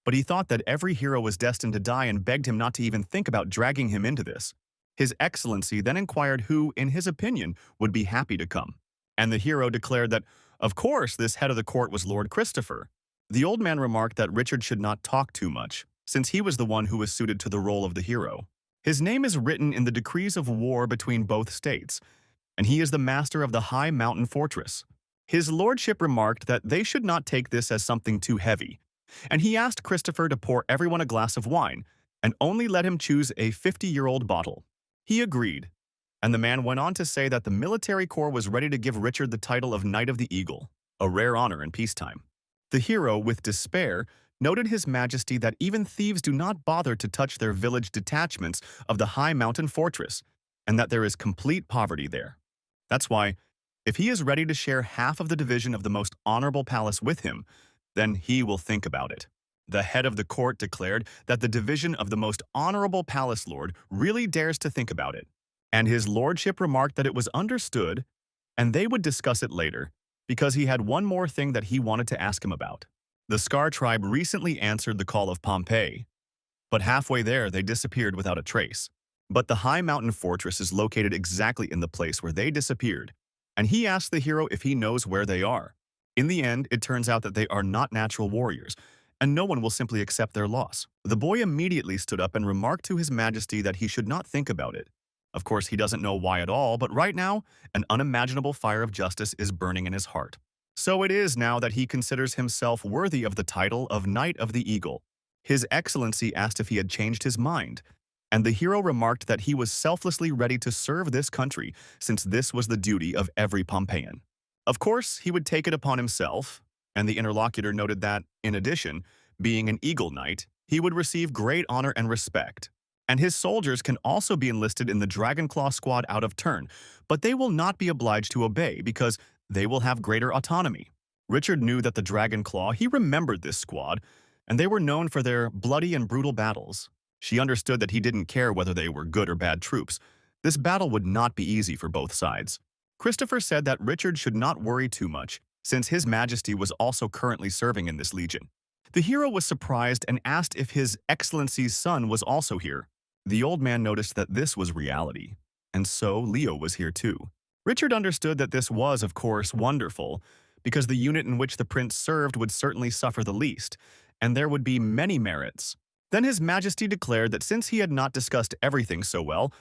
but he thought that every hero was destined to die and begged him not to even think about dragging him into this. His Excellency then inquired who, in his opinion, would be happy to come. And the hero declared that, of course, this head of the court was Lord Christopher. The old man remarked that Richard should not talk too much, since he was the one who was suited to the role of the hero. His name is written in the decrees of war between both states, and he is the master of the high mountain fortress. His lordship remarked that they should not take this as something too heavy, and he asked Christopher to pour everyone a glass of wine and only let him choose a 50-year-old bottle. He agreed, and the man went on to say that the military corps was ready to give Richard the title of Knight of the Eagle, a rare honor in peacetime. The hero, with despair, noted His Majesty that even thieves do not bother to touch their village detachments of the high mountain fortress, and that there is complete poverty there. That's why, if he is ready to share half of the division of the most honorable palace with him, then he will think about it. The head of the court declared that the division of the most honorable palace lord really dares to think about it, and his lordship remarked that it was understood and they would discuss it later, because he had one more thing that he wanted to ask him about. The Scar tribe recently answered the call of Pompeii, but halfway there they disappeared without a trace. But the high mountain fortress is located exactly in the place where they disappeared, and he asked the hero if he knows where they are. In the end, it turns out that they are not natural warriors, and no one will simply accept their loss. The boy immediately stood up and remarked to His Majesty that he should not think about it. Of course, he doesn't know why at all, but right now, an unimaginable fire of justice is burning in his heart. So it is now that he considers himself worthy of the title of Knight of the Eagle. His Excellency asked if he had changed his mind, and the hero remarked that he was selflessly ready to serve this country since this was the duty of every Pompeian. Of course, he would take it upon himself, and the interlocutor noted that, in addition, being an Eagle Knight, he would receive great honor and respect. And his soldiers can also be enlisted in the Dragonclaw squad out of turn, but they will not be obliged to obey because they will have greater autonomy. Richard knew that the Dragonclaw, he remembered this squad, and they were known for their bloody and brutal battles. She understood that he didn't care whether they were good or bad troops. This battle would not be easy for both sides. Christopher said that Richard should not worry too much, since His Majesty was also currently serving in this legion. The hero was surprised and asked if His Excellency's son was also here. The old man noticed that this was reality, and so Leo was here too. Richard understood that this was, of course, wonderful, because the unit in which the prince served would certainly suffer the least, and there would be many merits. Then His Majesty declared that since he had not discussed everything so well,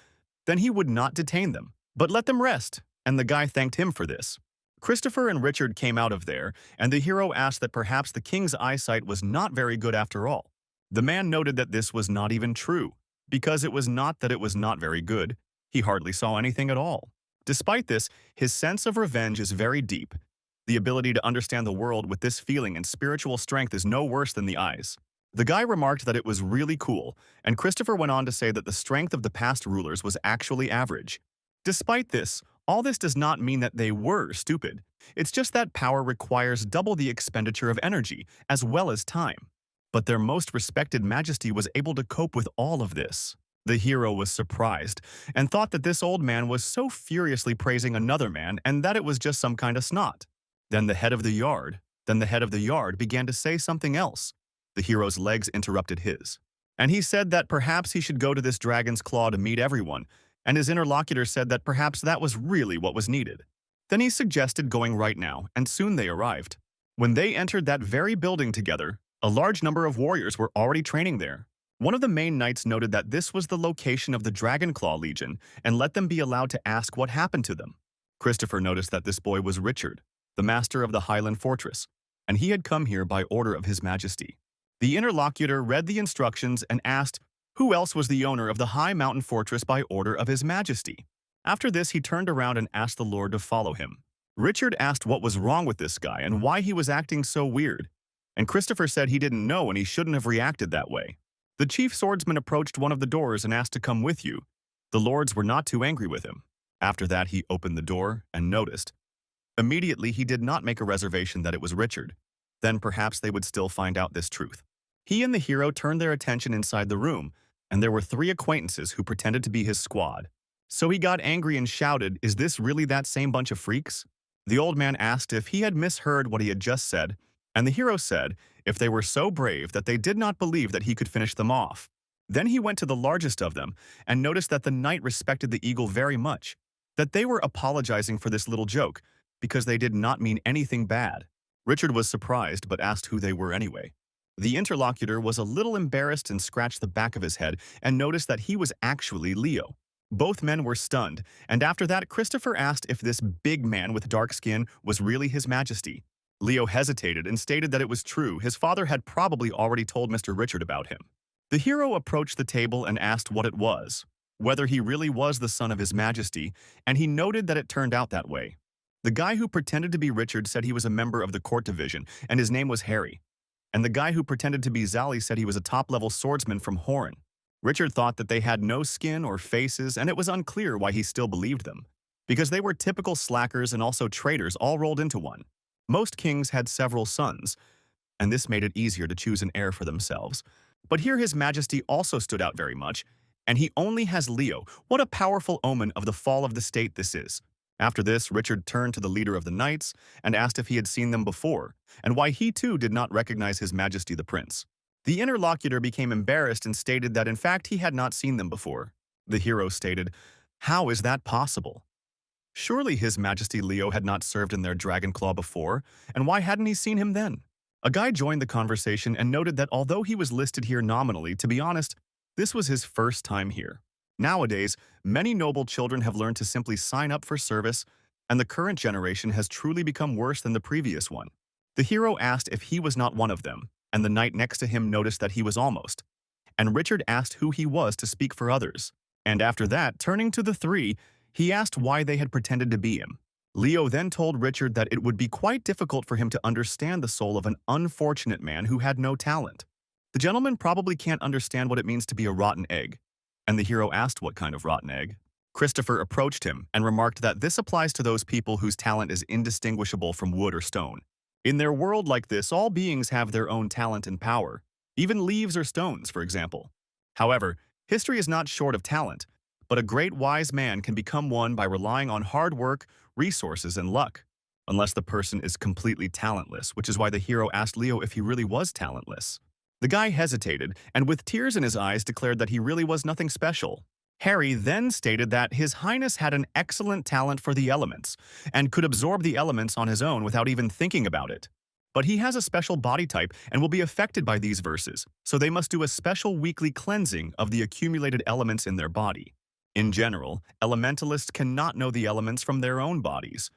then he would not detain them, but let them rest, and the guy thanked him for this. Christopher and Richard came out of there, and the hero asked that perhaps the king's eyesight was not very good after all. The man noted that this was not even true, because it was not that it was not very good, he hardly saw anything at all. Despite this, his sense of revenge is very deep. The ability to understand the world with this feeling and spiritual strength is no worse than the eyes. The guy remarked that it was really cool, and Christopher went on to say that the strength of the past rulers was actually average. Despite this, all this does not mean that they were stupid. It's just that power requires double the expenditure of energy, as well as time. but their most respected majesty was able to cope with all of this. The hero was surprised and thought that this old man was so furiously praising another man and that it was just some kind of snot. Then the head of the yard began to say something else. The hero's legs interrupted his. And he said that perhaps he should go to this dragon's claw to meet everyone, and his interlocutor said that perhaps that was really what was needed. Then he suggested going right now, and soon they arrived. When they entered that very building together, a large number of warriors were already training there. One of the main knights noted that this was the location of the Dragonclaw Legion and let them be allowed to ask what happened to them. Christopher noticed that this boy was Richard, the master of the Highland Fortress, and he had come here by order of His Majesty. The interlocutor read the instructions and asked who else was the owner of the High Mountain Fortress by order of His Majesty. After this, he turned around and asked the Lord to follow him. Richard asked what was wrong with this guy and why he was acting so weird, and Christopher said he didn't know and he shouldn't have reacted that way. The chief swordsman approached one of the doors and asked to come with you. The lords were not too angry with him. After that, he opened the door and noticed. Immediately, he did not make a reservation that it was Richard. Then perhaps they would still find out this truth. He and the hero turned their attention inside the room, and there were 3 acquaintances who pretended to be his squad. So he got angry and shouted, "Is this really that same bunch of freaks?" The old man asked if he had misheard what he had just said, and the hero said if they were so brave that they did not believe that he could finish them off. Then he went to the largest of them and noticed that the knight respected the eagle very much, that they were apologizing for this little joke because they did not mean anything bad. Richard was surprised but asked who they were anyway. The interlocutor was a little embarrassed and scratched the back of his head and noticed that he was actually Leo. Both men were stunned, and after that, Christopher asked if this big man with dark skin was really His Majesty. Leo hesitated and stated that it was true. His father had probably already told Mr. Richard about him. The hero approached the table and asked what it was, whether he really was the son of His Majesty, and he noted that it turned out that way. The guy who pretended to be Richard said he was a member of the court division, and his name was Harry. And the guy who pretended to be Zali said he was a top-level swordsman from Horan. Richard thought that they had no skin or faces, and it was unclear why he still believed them, because they were typical slackers and also traitors all rolled into one. Most kings had several sons, and this made it easier to choose an heir for themselves. But here His Majesty also stood out very much, and he only has Leo. What a powerful omen of the fall of the state this is. After this, Richard turned to the leader of the knights and asked if he had seen them before, and why he too did not recognize His Majesty the Prince. The interlocutor became embarrassed and stated that in fact he had not seen them before. The hero stated, "How is that possible? Surely His Majesty Leo had not served in their Dragonclaw before, and why hadn't he seen him then?" A guy joined the conversation and noted that although he was listed here nominally, to be honest, this was his first time here. Nowadays, many noble children have learned to simply sign up for service, and the current generation has truly become worse than the previous one. The hero asked if he was not one of them, and the knight next to him noticed that he was almost. And Richard asked who he was to speak for others. And after that, turning to the 3, he asked why they had pretended to be him. Leo then told Richard that it would be quite difficult for him to understand the soul of an unfortunate man who had no talent. The gentleman probably can't understand what it means to be a rotten egg. And the hero asked what kind of rotten egg. Christopher approached him and remarked that this applies to those people whose talent is indistinguishable from wood or stone. In their world like this, all beings have their own talent and power, even leaves or stones, for example. However, history is not short of talent, but a great wise man can become one by relying on hard work, resources, and luck, unless the person is completely talentless, which is why the hero asked Leo if he really was talentless. The guy hesitated, and with tears in his eyes declared that he really was nothing special. Harry then stated that His Highness had an excellent talent for the elements, and could absorb the elements on his own without even thinking about it. But he has a special body type and will be affected by these verses, so they must do a special weekly cleansing of the accumulated elements in their body. In general, elementalists cannot know the elements from their own bodies,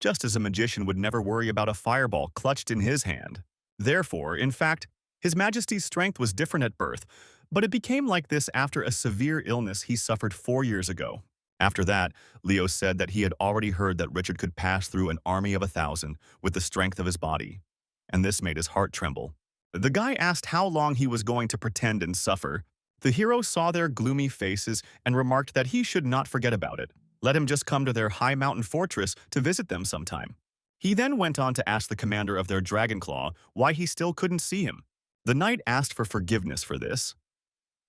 just as a magician would never worry about a fireball clutched in his hand. Therefore, in fact, His Majesty's strength was different at birth, but it became like this after a severe illness he suffered 4 years ago. After that, Leo said that he had already heard that Richard could pass through an army of 1,000 with the strength of his body, and this made his heart tremble. The guy asked how long he was going to pretend and suffer. The hero saw their gloomy faces and remarked that he should not forget about it. Let him just come to their high mountain fortress to visit them sometime. He then went on to ask the commander of their Dragonclaw why he still couldn't see him. The knight asked for forgiveness for this.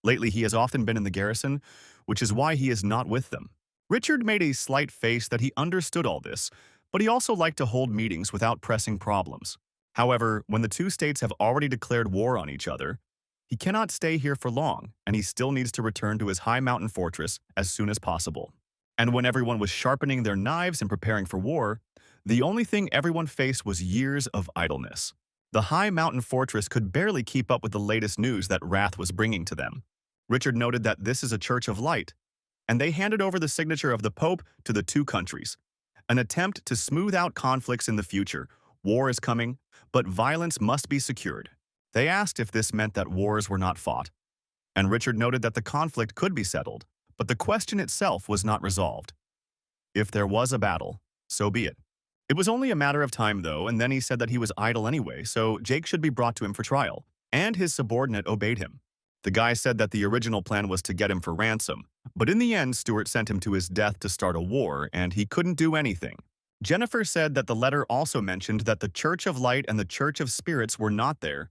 Lately, he has often been in the garrison, which is why he is not with them. Richard made a slight face that he understood all this, but he also liked to hold meetings without pressing problems. However, when the two states have already declared war on each other, he cannot stay here for long, and he still needs to return to his high mountain fortress as soon as possible. And when everyone was sharpening their knives and preparing for war, the only thing everyone faced was years of idleness. The high mountain fortress could barely keep up with the latest news that Wrath was bringing to them. Richard noted that this is a church of light, and they handed over the signature of the Pope to the two countries. An attempt to smooth out conflicts in the future. War is coming, but violence must be secured. They asked if this meant that wars were not fought, and Richard noted that the conflict could be settled, but the question itself was not resolved. If there was a battle, so be it. It was only a matter of time, though, and then he said that he was idle anyway, so Jake should be brought to him for trial, and his subordinate obeyed him. The guy said that the original plan was to get him for ransom, but in the end, Stuart sent him to his death to start a war, and he couldn't do anything. Jennifer said that the letter also mentioned that the Church of Light and the Church of Spirits were not there,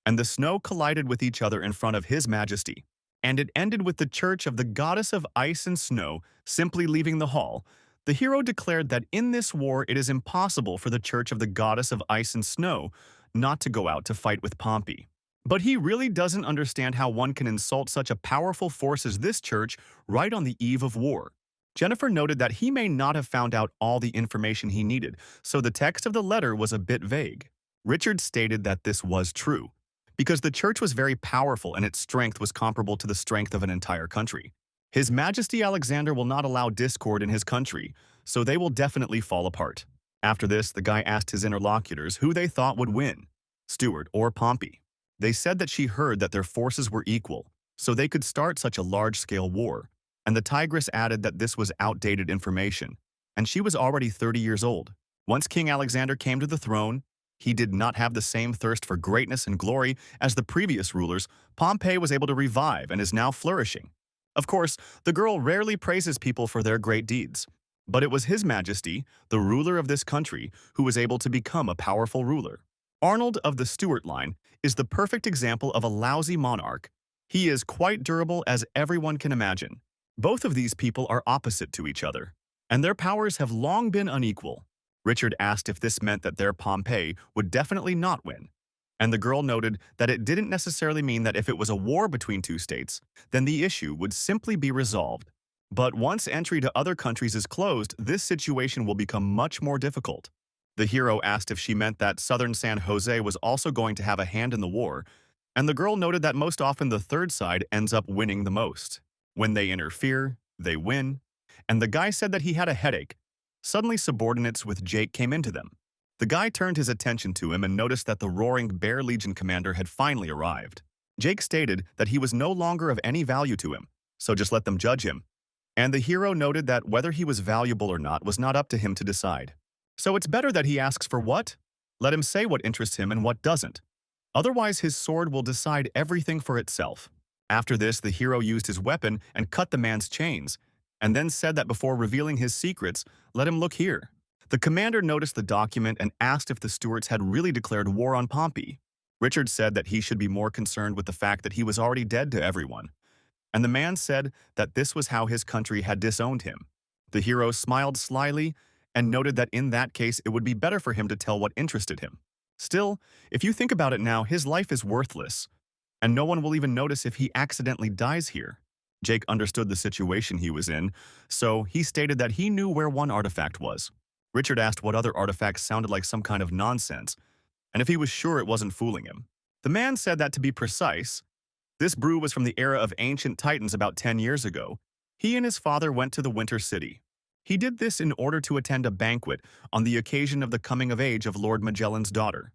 and the snow collided with each other in front of His Majesty. And it ended with the Church of the Goddess of Ice and Snow simply leaving the hall. The hero declared that in this war it is impossible for the Church of the Goddess of Ice and Snow not to go out to fight with Pompey. But he really doesn't understand how one can insult such a powerful force as this church right on the eve of war. Jennifer noted that he may not have found out all the information he needed, so the text of the letter was a bit vague. Richard stated that this was true, because the church was very powerful and its strength was comparable to the strength of an entire country. His Majesty Alexander will not allow discord in his country, so they will definitely fall apart. After this, the guy asked his interlocutors who they thought would win, Stuart or Pompey. They said that she heard that their forces were equal, so they could start such a large-scale war, and the Tigress added that this was outdated information, and she was already 30 years old. Once King Alexander came to the throne, he did not have the same thirst for greatness and glory as the previous rulers. Pompey was able to revive and is now flourishing. Of course, the girl rarely praises people for their great deeds, but it was His Majesty, the ruler of this country, who was able to become a powerful ruler. Arnold of the Stuart line is the perfect example of a lousy monarch. He is quite durable as everyone can imagine. Both of these people are opposite to each other, and their powers have long been unequal. Richard asked if this meant that their Pompey would definitely not win, and the girl noted that it didn't necessarily mean that if it was a war between two states, then the issue would simply be resolved. But once entry to other countries is closed, this situation will become much more difficult. The hero asked if she meant that southern San Jose was also going to have a hand in the war, and the girl noted that most often the third side ends up winning the most. When they interfere, they win, and the guy said that he had a headache. Suddenly, subordinates with Jake came into them. The guy turned his attention to him and noticed that the Roaring Bear Legion commander had finally arrived. Jake stated that he was no longer of any value to him, so just let them judge him. And the hero noted that whether he was valuable or not was not up to him to decide. So it's better that he asks for what? Let him say what interests him and what doesn't. Otherwise, his sword will decide everything for itself. After this, the hero used his weapon and cut the man's chains, and then said that before revealing his secrets, let him look here. The commander noticed the document and asked if the Stuarts had really declared war on Pompey. Richard said that he should be more concerned with the fact that he was already dead to everyone, and the man said that this was how his country had disowned him. The hero smiled slyly and noted that in that case it would be better for him to tell what interested him. Still, if you think about it now, his life is worthless, and no one will even notice if he accidentally dies here. Jake understood the situation he was in, so he stated that he knew where one artifact was. Richard asked what other artifacts sounded like some kind of nonsense, and if he was sure it wasn't fooling him. The man said that to be precise, this brew was from the era of ancient titans about 10 years ago. He and his father went to the Winter City. He did this in order to attend a banquet on the occasion of the coming of age of Lord Magellan's daughter.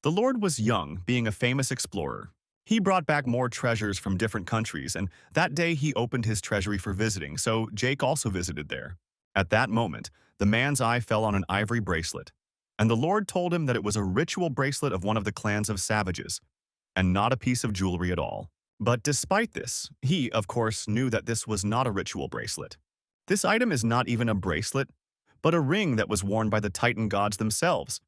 The Lord was young, being a famous explorer. He brought back more treasures from different countries, and that day he opened his treasury for visiting, so Jake also visited there. At that moment, the man's eye fell on an ivory bracelet, and the Lord told him that it was a ritual bracelet of one of the clans of savages, and not a piece of jewelry at all. But despite this, he, of course, knew that this was not a ritual bracelet. This item is not even a bracelet, but a ring that was worn by the Titan gods themselves,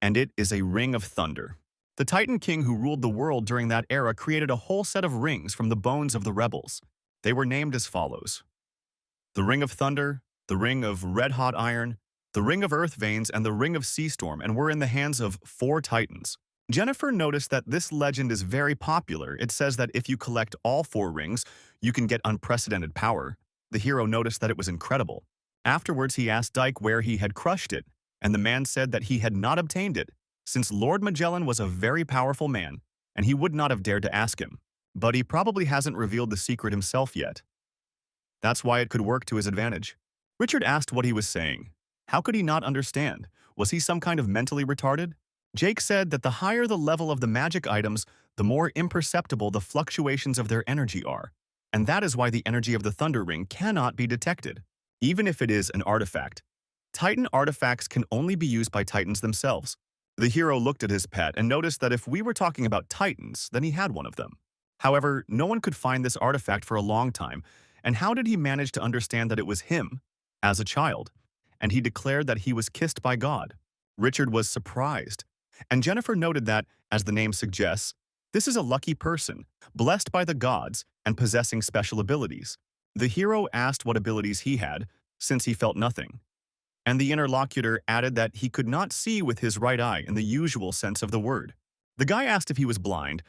and it is a ring of thunder. The Titan king who ruled the world during that era created a whole set of rings from the bones of the rebels. They were named as follows: the Ring of Thunder, the Ring of Red-Hot Iron, the Ring of Earth Veins, and the Ring of Sea Storm, and were in the hands of 4 Titans. Jennifer noticed that this legend is very popular. It says that if you collect all 4 rings, you can get unprecedented power. The hero noticed that it was incredible. Afterwards, he asked Dyke where he had crushed it, and the man said that he had not obtained it, since Lord Magellan was a very powerful man, and he would not have dared to ask him. But he probably hasn't revealed the secret himself yet. That's why it could work to his advantage. Richard asked what he was saying. How could he not understand? Was he some kind of mentally retarded? Jake said that the higher the level of the magic items, the more imperceptible the fluctuations of their energy are, and that is why the energy of the Thunder Ring cannot be detected, even if it is an artifact. Titan artifacts can only be used by Titans themselves. The hero looked at his pet and noticed that if we were talking about Titans, then he had one of them. However, no one could find this artifact for a long time, and how did he manage to understand that it was him, as a child? And he declared that he was kissed by God. Richard was surprised, and Jennifer noted that, as the name suggests, this is a lucky person, blessed by the gods and possessing special abilities. The hero asked what abilities he had, since he felt nothing. And the interlocutor added that he could not see with his right eye in the usual sense of the word. The guy asked if he was blind,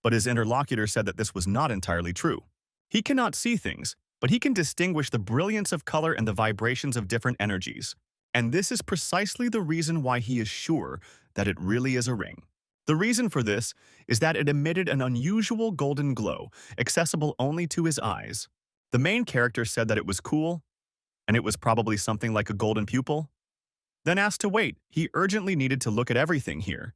but his interlocutor said that this was not entirely true. He cannot see things, but he can distinguish the brilliance of color and the vibrations of different energies. And this is precisely the reason why he is sure that it really is a ring. The reason for this is that it emitted an unusual golden glow, accessible only to his eyes. The main character said that it was cool, and it was probably something like a golden pupil. Then asked to wait. He urgently needed to look at everything here.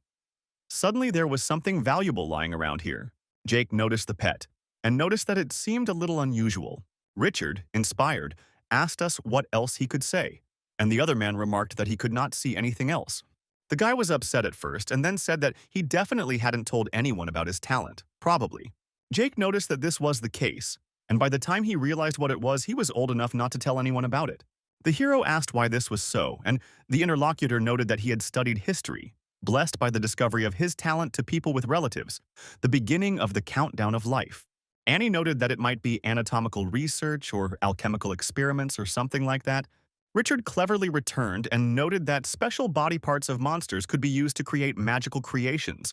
Suddenly there was something valuable lying around here. Jake noticed the pet, and noticed that it seemed a little unusual. Richard, inspired, asked us what else he could say, and the other man remarked that he could not see anything else. The guy was upset at first and then said that he definitely hadn't told anyone about his talent, probably. Jake noticed that this was the case, and by the time he realized what it was, he was old enough not to tell anyone about it. The hero asked why this was so, and the interlocutor noted that he had studied history, blessed by the discovery of his talent to people with relatives, the beginning of the countdown of life. Annie noted that it might be anatomical research or alchemical experiments or something like that. Richard cleverly returned and noted that special body parts of monsters could be used to create magical creations,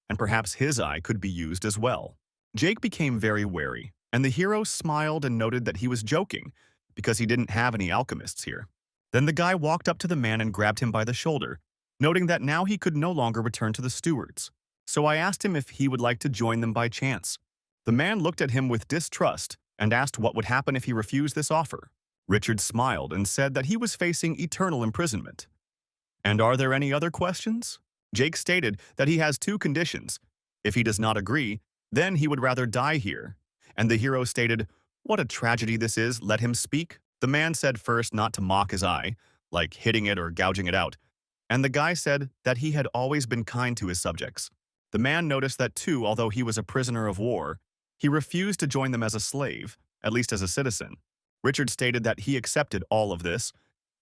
and perhaps his eye could be used as well. Jake became very wary, and the hero smiled and noted that he was joking, because he didn't have any alchemists here. Then the guy walked up to the man and grabbed him by the shoulder, noting that now he could no longer return to the stewards. So I asked him if he would like to join them by chance. The man looked at him with distrust and asked what would happen if he refused this offer. Richard smiled and said that he was facing eternal imprisonment. And are there any other questions? Jake stated that he has 2 conditions. If he does not agree, then he would rather die here. And the hero stated, "What a tragedy this is, let him speak." The man said first not to mock his eye, like hitting it or gouging it out. And the guy said that he had always been kind to his subjects. The man noticed that too, although he was a prisoner of war, he refused to join them as a slave, at least as a citizen. Richard stated that he accepted all of this,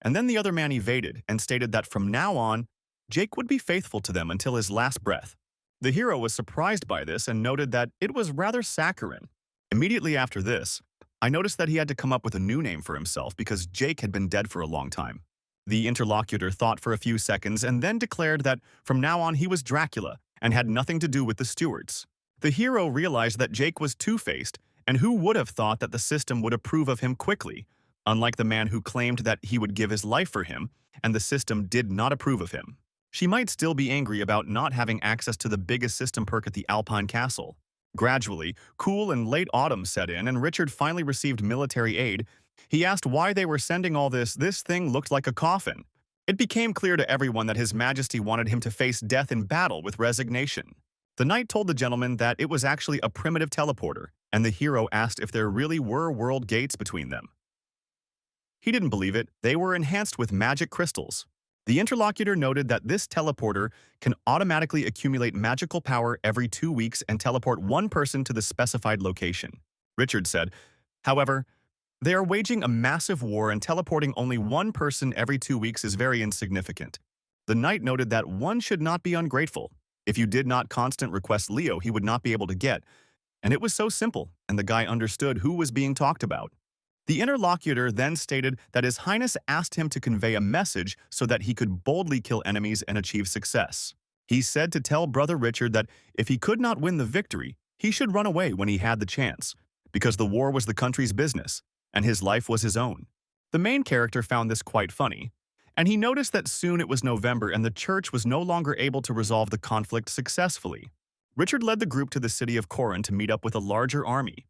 and then the other man evaded and stated that from now on, Jake would be faithful to them until his last breath. The hero was surprised by this and noted that it was rather saccharine. Immediately after this, I noticed that he had to come up with a new name for himself because Jake had been dead for a long time. The interlocutor thought for a few seconds and then declared that from now on he was Dracula and had nothing to do with the stewards. The hero realized that Jake was two-faced, and who would have thought that the system would approve of him quickly, unlike the man who claimed that he would give his life for him, and the system did not approve of him. She might still be angry about not having access to the biggest system perk at the Alpine Castle. Gradually, cool and late autumn set in, and Richard finally received military aid. He asked why they were sending all this. This thing looked like a coffin. It became clear to everyone that His Majesty wanted him to face death in battle with resignation. The knight told the gentleman that it was actually a primitive teleporter, and the hero asked if there really were world gates between them. He didn't believe it. They were enhanced with magic crystals. The interlocutor noted that this teleporter can automatically accumulate magical power every 2 weeks and teleport one person to the specified location. Richard said, however, they are waging a massive war and teleporting only one person every 2 weeks is very insignificant. The knight noted that one should not be ungrateful. If you did not constant request Leo, he would not be able to get. And it was so simple, and the guy understood who was being talked about. The interlocutor then stated that His Highness asked him to convey a message so that he could boldly kill enemies and achieve success. He said to tell Brother Richard that if he could not win the victory, he should run away when he had the chance, because the war was the country's business, and his life was his own. The main character found this quite funny, and he noticed that soon it was November and the church was no longer able to resolve the conflict successfully. Richard led the group to the city of Corin to meet up with a larger army.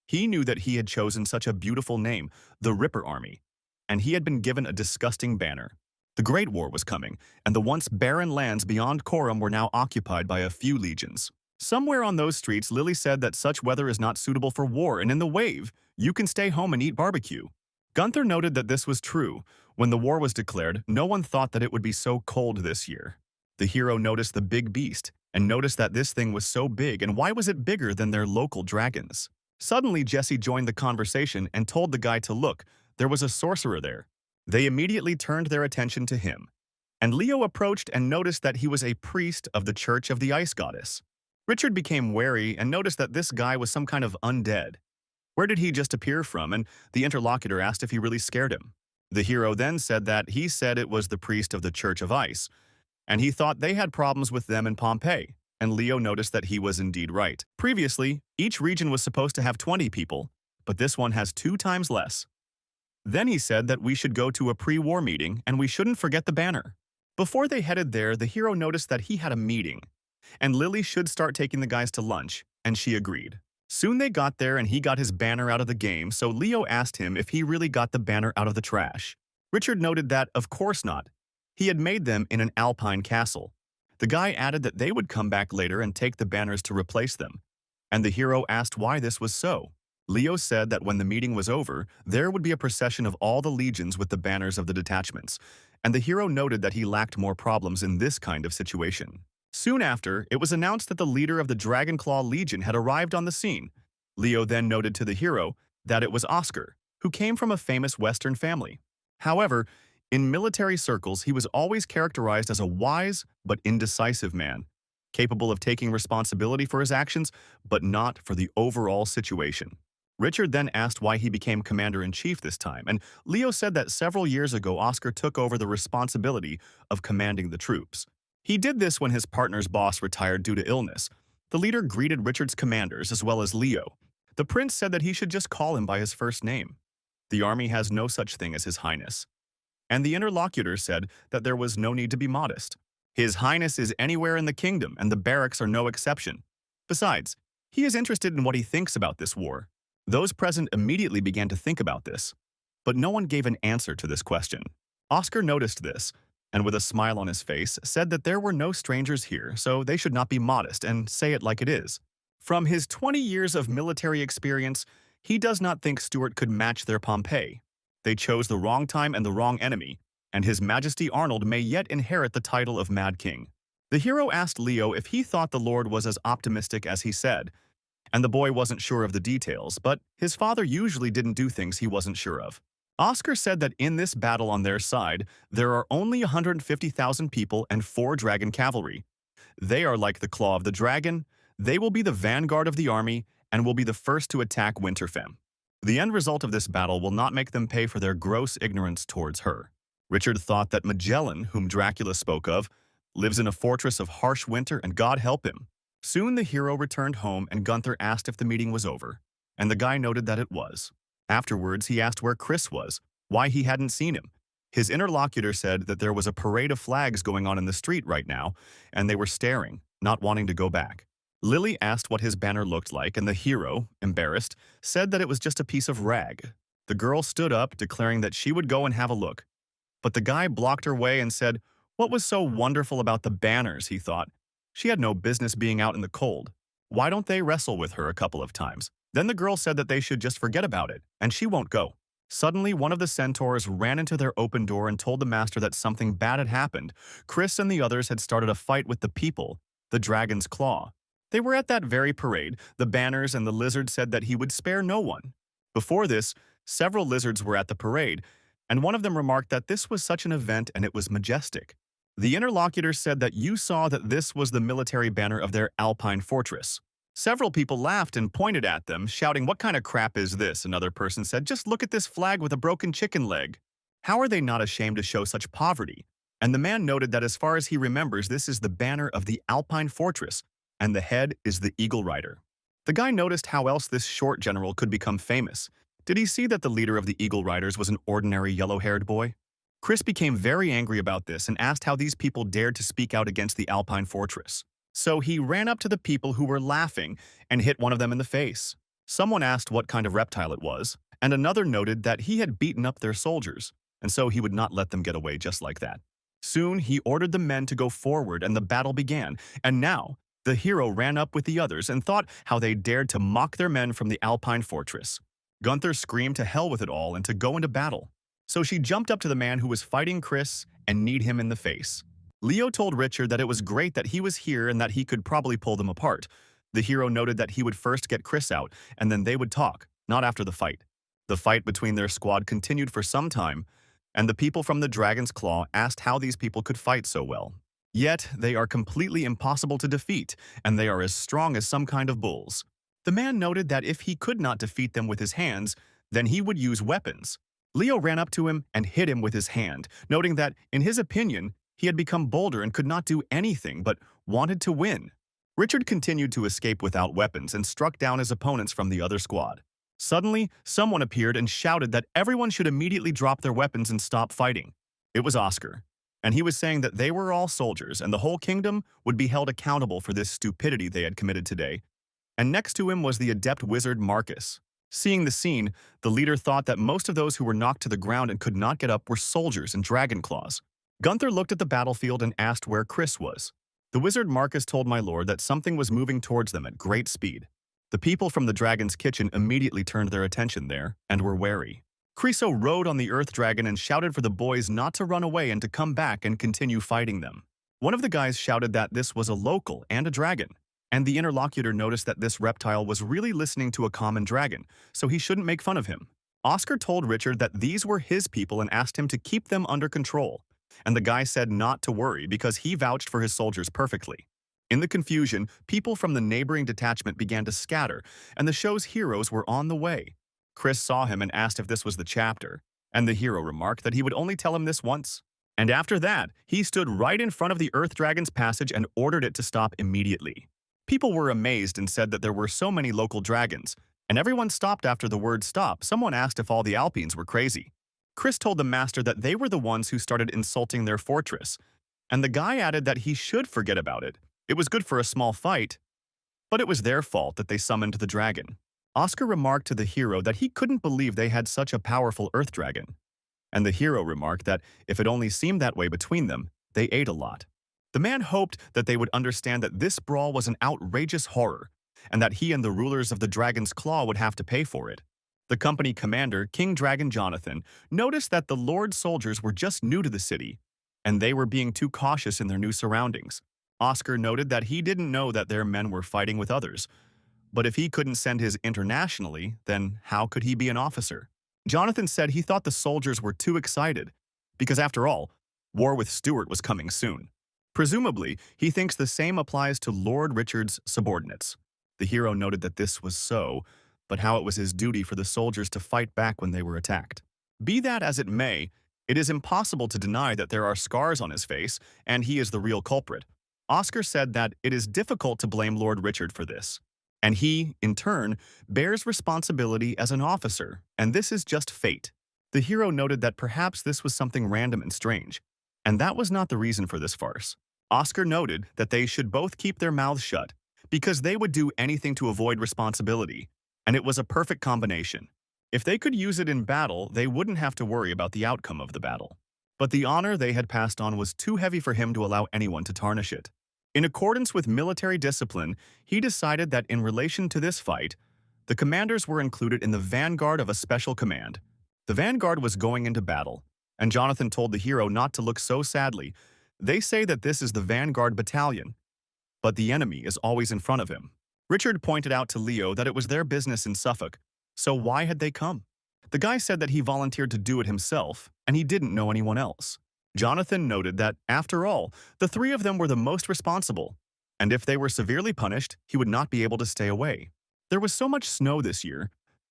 He knew that he had chosen such a beautiful name, the Ripper Army, and he had been given a disgusting banner. The Great War was coming, and the once barren lands beyond Corum were now occupied by a few legions. Somewhere on those streets, Lily said that such weather is not suitable for war, and in the wave, you can stay home and eat barbecue. Gunther noted that this was true. When the war was declared, no one thought that it would be so cold this year. The hero noticed the big beast, and noticed that this thing was so big, and why was it bigger than their local dragons? Suddenly, Jesse joined the conversation and told the guy to look. There was a sorcerer there. They immediately turned their attention to him. And Leo approached and noticed that he was a priest of the Church of the Ice Goddess. Richard became wary and noticed that this guy was some kind of undead. Where did he just appear from? And the interlocutor asked if he really scared him. The hero then said that he said it was the priest of the Church of Ice, and he thought they had problems with them in Pompeii. And Leo noticed that he was indeed right. Previously, each region was supposed to have 20 people, but this one has 2 times less. Then he said that we should go to a pre-war meeting and we shouldn't forget the banner. Before they headed there, the hero noticed that he had a meeting, and Lily should start taking the guys to lunch, and she agreed. Soon they got there and he got his banner out of the game, so Leo asked him if he really got the banner out of the trash. Richard noted that, of course not. He had made them in an alpine castle. The guy added that they would come back later and take the banners to replace them, and the hero asked why this was so. Leo said that when the meeting was over, there would be a procession of all the legions with the banners of the detachments, and the hero noted that he lacked more problems in this kind of situation. Soon after, it was announced that the leader of the Dragonclaw Legion had arrived on the scene. Leo then noted to the hero that it was Oscar, who came from a famous Western family. However, in military circles, he was always characterized as a wise but indecisive man, capable of taking responsibility for his actions, but not for the overall situation. Richard then asked why he became commander-in-chief this time, and Leo said that several years ago Oscar took over the responsibility of commanding the troops. He did this when his partner's boss retired due to illness. The leader greeted Richard's commanders as well as Leo. The prince said that he should just call him by his first name. The army has no such thing as His Highness. And the interlocutor said that there was no need to be modest. His Highness is anywhere in the kingdom, and the barracks are no exception. Besides, he is interested in what he thinks about this war. Those present immediately began to think about this, but no one gave an answer to this question. Oscar noticed this, and with a smile on his face, said that there were no strangers here, so they should not be modest and say it like it is. From his 20 years of military experience, he does not think Stuart could match their Pompeii. They chose the wrong time and the wrong enemy, and His Majesty Arnold may yet inherit the title of Mad King. The hero asked Leo if he thought the Lord was as optimistic as he said, and the boy wasn't sure of the details, but his father usually didn't do things he wasn't sure of. Oscar said that in this battle on their side, there are only 150,000 people and 4 dragon cavalry. They are like the claw of the dragon. They will be the vanguard of the army and will be the first to attack Winterfell. The end result of this battle will not make them pay for their gross ignorance towards her. Richard thought that Magellan, whom Dracula spoke of, lives in a fortress of harsh winter, and God help him. Soon the hero returned home, and Gunther asked if the meeting was over, and the guy noted that it was. Afterwards, he asked where Chris was, why he hadn't seen him. His interlocutor said that there was a parade of flags going on in the street right now, and they were staring, not wanting to go back. Lily asked what his banner looked like, and the hero, embarrassed, said that it was just a piece of rag. The girl stood up, declaring that she would go and have a look. But the guy blocked her way and said, what was so wonderful about the banners, he thought. She had no business being out in the cold. Why don't they wrestle with her a couple of times? Then the girl said that they should just forget about it, and she won't go. Suddenly, one of the centaurs ran into their open door and told the master that something bad had happened. Chris and the others had started a fight with the people, the Dragon's Claw. They were at that very parade. The banners and the lizard said that he would spare no one. Before this, several lizards were at the parade, and one of them remarked that this was such an event and it was majestic. The interlocutor said that you saw that this was the military banner of their Alpine fortress. Several people laughed and pointed at them, shouting, "What kind of crap is this?" Another person said, "Just look at this flag with a broken chicken leg. How are they not ashamed to show such poverty?" And the man noted that as far as he remembers, this is the banner of the Alpine fortress, and the head is the eagle rider. The guy noticed how else this short general could become famous. Did he see that the leader of the Eagle Riders was an ordinary yellow-haired boy? Chris became very angry about this and asked how these people dared to speak out against the Alpine fortress. So he ran up to the people who were laughing and hit one of them in the face. Someone asked what kind of reptile it was, and another noted that he had beaten up their soldiers, and so he would not let them get away just like that. Soon he ordered the men to go forward and the battle began, and now the hero ran up with the others and thought how they dared to mock their men from the Alpine fortress. Gunther screamed to hell with it all and to go into battle. So she jumped up to the man who was fighting Chris and kneed him in the face. Leo told Richard that it was great that he was here and that he could probably pull them apart. The hero noted that he would first get Chris out and then they would talk, not after the fight. The fight between their squad continued for some time, and the people from the Dragon's Claw asked how these people could fight so well. Yet, they are completely impossible to defeat, and they are as strong as some kind of bulls. The man noted that if he could not defeat them with his hands, then he would use weapons. Leo ran up to him and hit him with his hand, noting that, in his opinion, he had become bolder and could not do anything but wanted to win. Richard continued to escape without weapons and struck down his opponents from the other squad. Suddenly, someone appeared and shouted that everyone should immediately drop their weapons and stop fighting. It was Oscar, and he was saying that they were all soldiers and the whole kingdom would be held accountable for this stupidity they had committed today. And next to him was the adept wizard Marcus. Seeing the scene, the leader thought that most of those who were knocked to the ground and could not get up were soldiers and dragon claws. Gunther looked at the battlefield and asked where Chris was. The wizard Marcus told my lord that something was moving towards them at great speed. The people from the dragon's kitchen immediately turned their attention there and were wary. Creso rode on the earth dragon and shouted for the boys not to run away and to come back and continue fighting them. One of the guys shouted that this was a local and a dragon, and the interlocutor noticed that this reptile was really listening to a common dragon, so he shouldn't make fun of him. Oscar told Richard that these were his people and asked him to keep them under control, and the guy said not to worry because he vouched for his soldiers perfectly. In the confusion, people from the neighboring detachment began to scatter, and the show's heroes were on the way. Chris saw him and asked if this was the chapter, and the hero remarked that he would only tell him this once. And after that, he stood right in front of the Earth Dragon's passage and ordered it to stop immediately. People were amazed and said that there were so many local dragons, and everyone stopped after the word stop. Someone asked if all the Alpines were crazy. Chris told the master that they were the ones who started insulting their fortress, and the guy added that he should forget about it. It was good for a small fight, but it was their fault that they summoned the dragon. Oscar remarked to the hero that he couldn't believe they had such a powerful earth dragon, and the hero remarked that if it only seemed that way between them, they ate a lot. The man hoped that they would understand that this brawl was an outrageous horror, and that he and the rulers of the Dragon's Claw would have to pay for it. The company commander, King Dragon Jonathan, noticed that the Lord's soldiers were just new to the city, and they were being too cautious in their new surroundings. Oscar noted that he didn't know that their men were fighting with others, but if he couldn't send his internationally, then how could he be an officer? Jonathan said he thought the soldiers were too excited, because after all, war with Stuart was coming soon. Presumably, he thinks the same applies to Lord Richard's subordinates. The hero noted that this was so, but how it was his duty for the soldiers to fight back when they were attacked. Be that as it may, it is impossible to deny that there are scars on his face, and he is the real culprit. Oscar said that it is difficult to blame Lord Richard for this, and he, in turn, bears responsibility as an officer, and this is just fate. The hero noted that perhaps this was something random and strange, and that was not the reason for this farce. Oscar noted that they should both keep their mouths shut, because they would do anything to avoid responsibility, and it was a perfect combination. If they could use it in battle, they wouldn't have to worry about the outcome of the battle. But the honor they had passed on was too heavy for him to allow anyone to tarnish it. In accordance with military discipline, he decided that in relation to this fight, the commanders were included in the vanguard of a special command. The vanguard was going into battle, and Jonathan told the hero not to look so sadly. They say that this is the vanguard battalion, but the enemy is always in front of him. Richard pointed out to Leo that it was their business in Suffolk, so why had they come? The guy said that he volunteered to do it himself, and he didn't know anyone else. Jonathan noted that, after all, the three of them were the most responsible, and if they were severely punished, he would not be able to stay away. There was so much snow this year,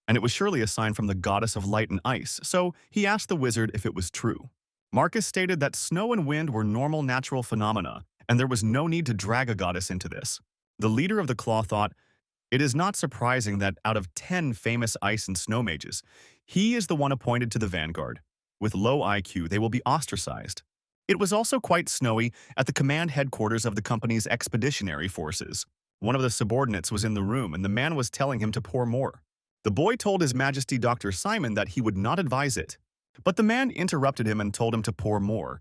and it was surely a sign from the goddess of light and ice, so he asked the wizard if it was true. Marcus stated that snow and wind were normal natural phenomena, and there was no need to drag a goddess into this. The leader of the Claw thought, "It is not surprising that out of 10 famous ice and snow mages, he is the one appointed to the vanguard. With low IQ, they will be ostracized." It was also quite snowy at the command headquarters of the company's expeditionary forces. One of the subordinates was in the room, and the man was telling him to pour more. The boy told His Majesty Dr. Simon that he would not advise it, but the man interrupted him and told him to pour more,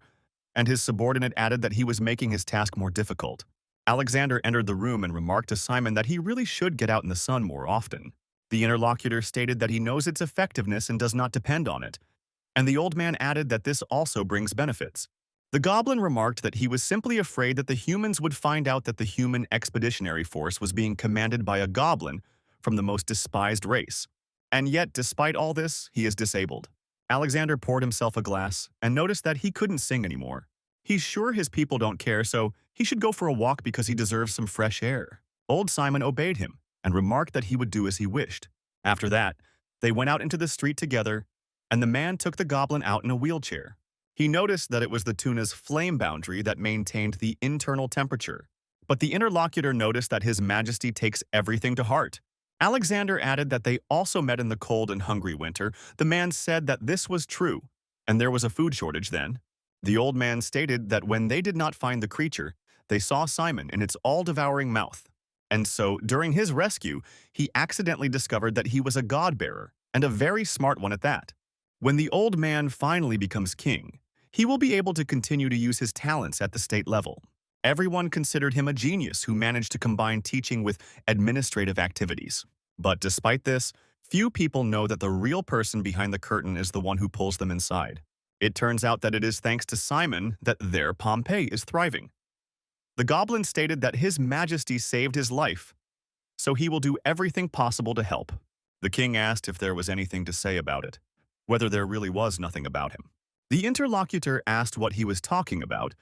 and his subordinate added that he was making his task more difficult. Alexander entered the room and remarked to Simon that he really should get out in the sun more often. The interlocutor stated that he knows its effectiveness and does not depend on it, and the old man added that this also brings benefits. The goblin remarked that he was simply afraid that the humans would find out that the human expeditionary force was being commanded by a goblin from the most despised race. And yet, despite all this, he is disabled. Alexander poured himself a glass and noticed that he couldn't sing anymore. He's sure his people don't care, so he should go for a walk because he deserves some fresh air. Old Simon obeyed him and remarked that he would do as he wished. After that, they went out into the street together, and the man took the goblin out in a wheelchair. He noticed that it was the tuna's flame boundary that maintained the internal temperature, but the interlocutor noticed that His Majesty takes everything to heart. Alexander added that they also met in the cold and hungry winter. The man said that this was true, and there was a food shortage then. The old man stated that when they did not find the creature, they saw Simon in its all-devouring mouth. And so, during his rescue, he accidentally discovered that he was a god-bearer, and a very smart one at that. When the old man finally becomes king, he will be able to continue to use his talents at the state level. Everyone considered him a genius who managed to combine teaching with administrative activities. But despite this, few people know that the real person behind the curtain is the one who pulls them inside. It turns out that it is thanks to Simon that their Pompeii is thriving. The goblin stated that His Majesty saved his life, so he will do everything possible to help. The king asked if there was anything to say about it, whether there really was nothing about him. The interlocutor asked what he was talking about,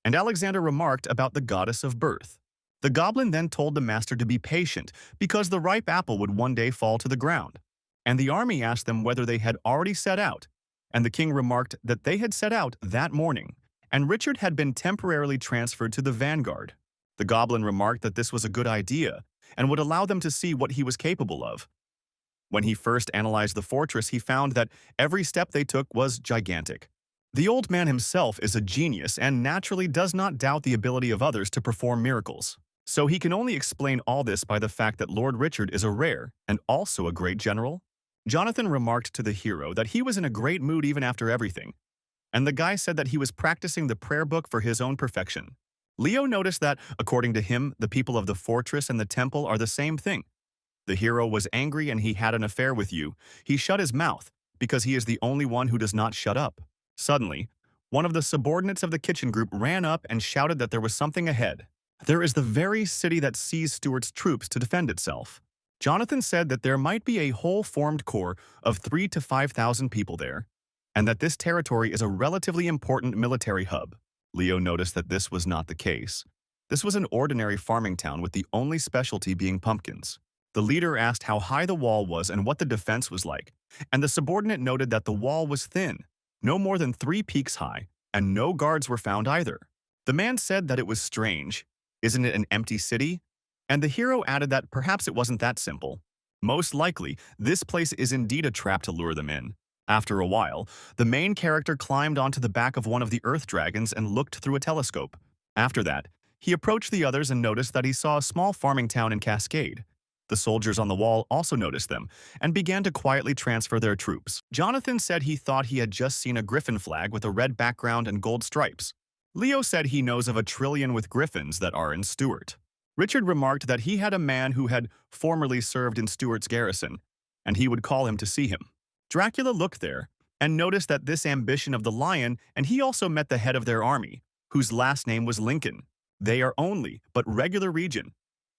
and Alexander remarked about the goddess of birth. The goblin then told the master to be patient because the ripe apple would one day fall to the ground, and the army asked them whether they had already set out, and the king remarked that they had set out that morning, and Richard had been temporarily transferred to the vanguard. The goblin remarked that this was a good idea and would allow them to see what he was capable of. When he first analyzed the fortress, he found that every step they took was gigantic. The old man himself is a genius and naturally does not doubt the ability of others to perform miracles. So he can only explain all this by the fact that Lord Richard is a rare and also a great general. Jonathan remarked to the hero that he was in a great mood even after everything, and the guy said that he was practicing the prayer book for his own perfection. Leo noticed that, according to him, the people of the fortress and the temple are the same thing. The hero was angry and he had an affair with you. He shut his mouth because he is the only one who does not shut up. Suddenly, one of the subordinates of the kitchen group ran up and shouted that there was something ahead. There is the very city that sees Stuart's troops to defend itself. Jonathan said that there might be a whole formed corps of 3,000 to 5,000 people there, and that this territory is a relatively important military hub. Leo noticed that this was not the case. This was an ordinary farming town with the only specialty being pumpkins. The leader asked how high the wall was and what the defense was like, and the subordinate noted that the wall was thin, no more than 3 peaks high, and no guards were found either. The man said that it was strange. Isn't it an empty city? And the hero added that perhaps it wasn't that simple. Most likely, this place is indeed a trap to lure them in. After a while, the main character climbed onto the back of one of the earth dragons and looked through a telescope. After that, he approached the others and noticed that he saw a small farming town in Cascade. The soldiers on the wall also noticed them and began to quietly transfer their troops. Jonathan said he thought he had just seen a griffin flag with a red background and gold stripes. Leo said he knows of a trillion with griffins that are in Stuart. Richard remarked that he had a man who had formerly served in Stuart's garrison, and he would call him to see him. Dracula looked there and noticed that this ambition of the lion, and he also met the head of their army, whose last name was Lincoln. They are only but regular region,